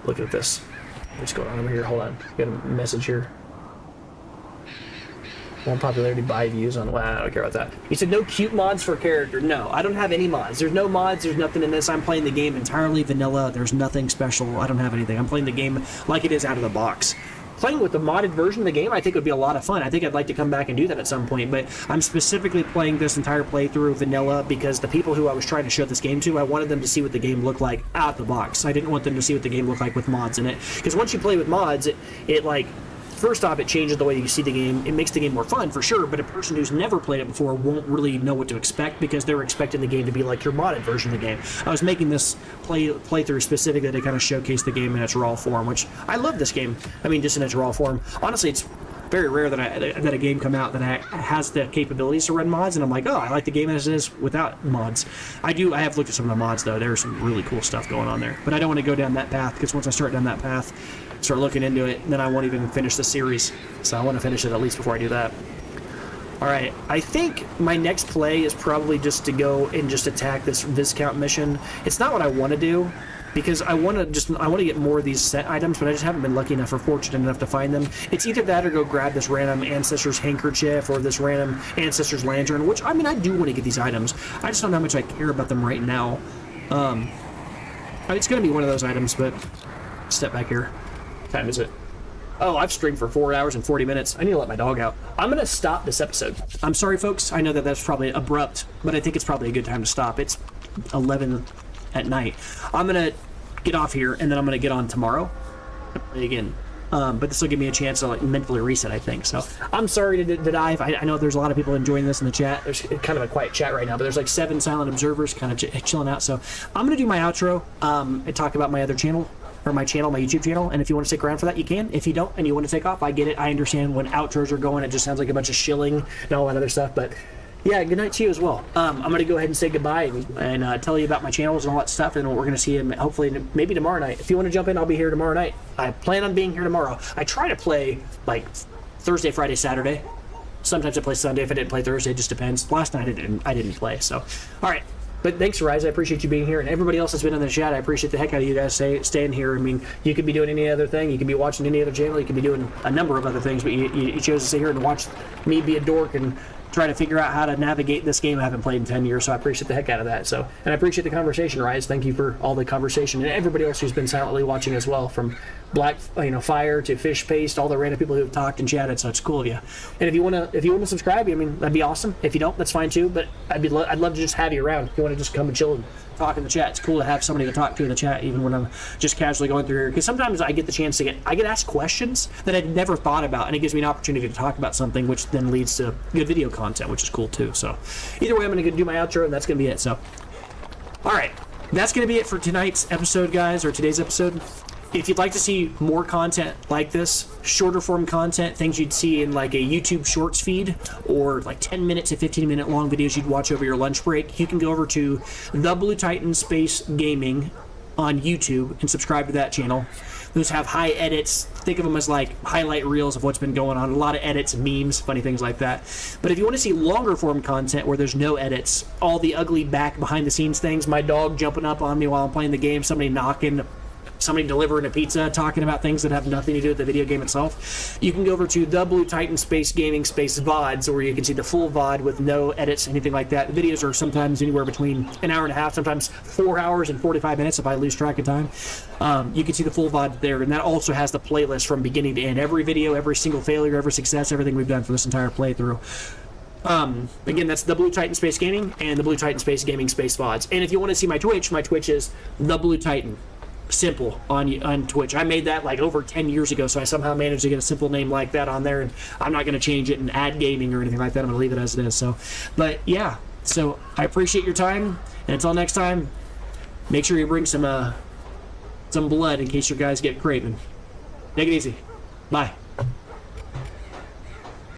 look at this. What's going on over here? Hold on. Got a message here. One popularity buy views on... Wow, I don't care about that. You said no cute mods for character. No, I don't have any mods. There's no mods. There's nothing in this. I'm playing the game entirely vanilla. There's nothing special. I don't have anything. I'm playing the game like it is out of the box. Playing with the modded version of the game, I think would be a lot of fun. I think I'd like to come back and do that at some point, but I'm specifically playing this entire playthrough vanilla because the people who I was trying to show this game to, I wanted them to see what the game looked like out the box. I didn't want them to see what the game looked like with mods in it. Because once you play with mods, it like... First off, it changes the way you see the game. It makes the game more fun, for sure, but a person who's never played it before won't really know what to expect because they're expecting the game to be like your modded version of the game. I was making this playthrough specifically to kind of showcase the game in its raw form, which I love this game. I mean, just in its raw form. Honestly, it's very rare that a game come out that has the capabilities to run mods, and I'm like, oh, I like the game as it is without mods. I have looked at some of the mods though. There's some really cool stuff going on there, but I don't want to go down that path, because once I start down that path, start looking into it, then I won't even finish the series. So I want to finish it at least before I do that. All right, I think my next play is probably just to go and just attack this Viscount mission. It's not what I want to do, because I want to get more of these set items, but I just haven't been lucky enough or fortunate enough to find them. It's either that or go grab this random Ancestor's handkerchief or this random Ancestor's lantern, which, I mean, I do want to get these items. I just don't know how much I care about them right now. It's going to be one of those items, but step back here. What time is it? Oh, I've streamed for 4 hours and 40 minutes. I need to let my dog out. I'm going to stop this episode. I'm sorry, folks. I know that that's probably abrupt, but I think it's probably a good time to stop. It's 11 at night. I'm going to get off here, and then I'm going to get on tomorrow again. But this will give me a chance to like mentally reset, I think. So I'm sorry to dive. I know there's a lot of people enjoying this in the chat. There's kind of a quiet chat right now, but there's like 7 silent observers kind of chilling out. So I'm going to do my outro and talk about my other channel. Or my channel, my YouTube channel, and if you want to stick around for that, you can. If you don't and you want to take off, I get it. I understand when outros are going, it just sounds like a bunch of shilling and all that other stuff. But yeah, good night to you as well. I'm going to go ahead and say goodbye and tell you about my channels and all that stuff, and we're going to see you hopefully maybe tomorrow night. If you want to jump in, I'll be here tomorrow night. I plan on being here tomorrow. I try to play like Thursday, Friday, Saturday. Sometimes I play Sunday. If I didn't play Thursday, it just depends. Last night I didn't play. So, all right. But thanks, Rise. I appreciate you being here. And everybody else that's been in the chat, I appreciate the heck out of you guys staying here. I mean, you could be doing any other thing. You could be watching any other channel. You could be doing a number of other things. But you chose to sit here and watch me be a dork and try to figure out how to navigate this game I haven't played in 10 years. So I appreciate the heck out of that. So, and I appreciate the conversation, Rise. Thank you for all the conversation. And everybody else who's been silently watching as well, from Black Fire to Fish Paste, all the random people who have talked and chatted. So it's cool of you. And if you want to subscribe, I mean, that'd be awesome. If you don't, that's fine too. But I'd love to just have you around. If you want to just come and chill and talk in the chat, it's cool to have somebody to talk to in the chat, even when I'm just casually going through here. Because sometimes I get the chance to get asked questions that I'd never thought about, and it gives me an opportunity to talk about something, which then leads to good video content, which is cool too. So either way, I'm going to do my outro, and that's going to be it. So, all right, that's going to be it for tonight's episode, guys, or today's episode. If you'd like to see more content like this, shorter form content, things you'd see in like a YouTube Shorts feed, or like 10 minute to 15-minute long videos you'd watch over your lunch break, you can go over to The Blue Titan Space Gaming on YouTube and subscribe to that channel. Those have high edits. Think of them as like highlight reels of what's been going on. A lot of edits, memes, funny things like that. But if you want to see longer form content where there's no edits, all the ugly back behind the scenes things, my dog jumping up on me while I'm playing the game, somebody knocking, somebody delivering a pizza, talking about things that have nothing to do with the video game itself, you can go over to The Blue Titan Space Gaming Space VODs, where you can see the full VOD with no edits, anything like that. The videos are sometimes anywhere between an hour and a half, sometimes 4 hours and 45 minutes if I lose track of time. You can see the full VOD there, and that also has the playlist from beginning to end. Every video, every single failure, every success, everything we've done for this entire playthrough. Again, that's The Blue Titan Space Gaming and The Blue Titan Space Gaming Space VODs. And if you want to see my Twitch is The Blue Titan. Simple on Twitch. I made that like over 10 years ago, so I somehow managed to get a simple name like that on there, and I'm not going to change it and add gaming or anything like that. I'm going to leave it as it is. So, but yeah, so I appreciate your time, and until next time, make sure you bring some blood in case your guys get craving. Take it easy. Bye.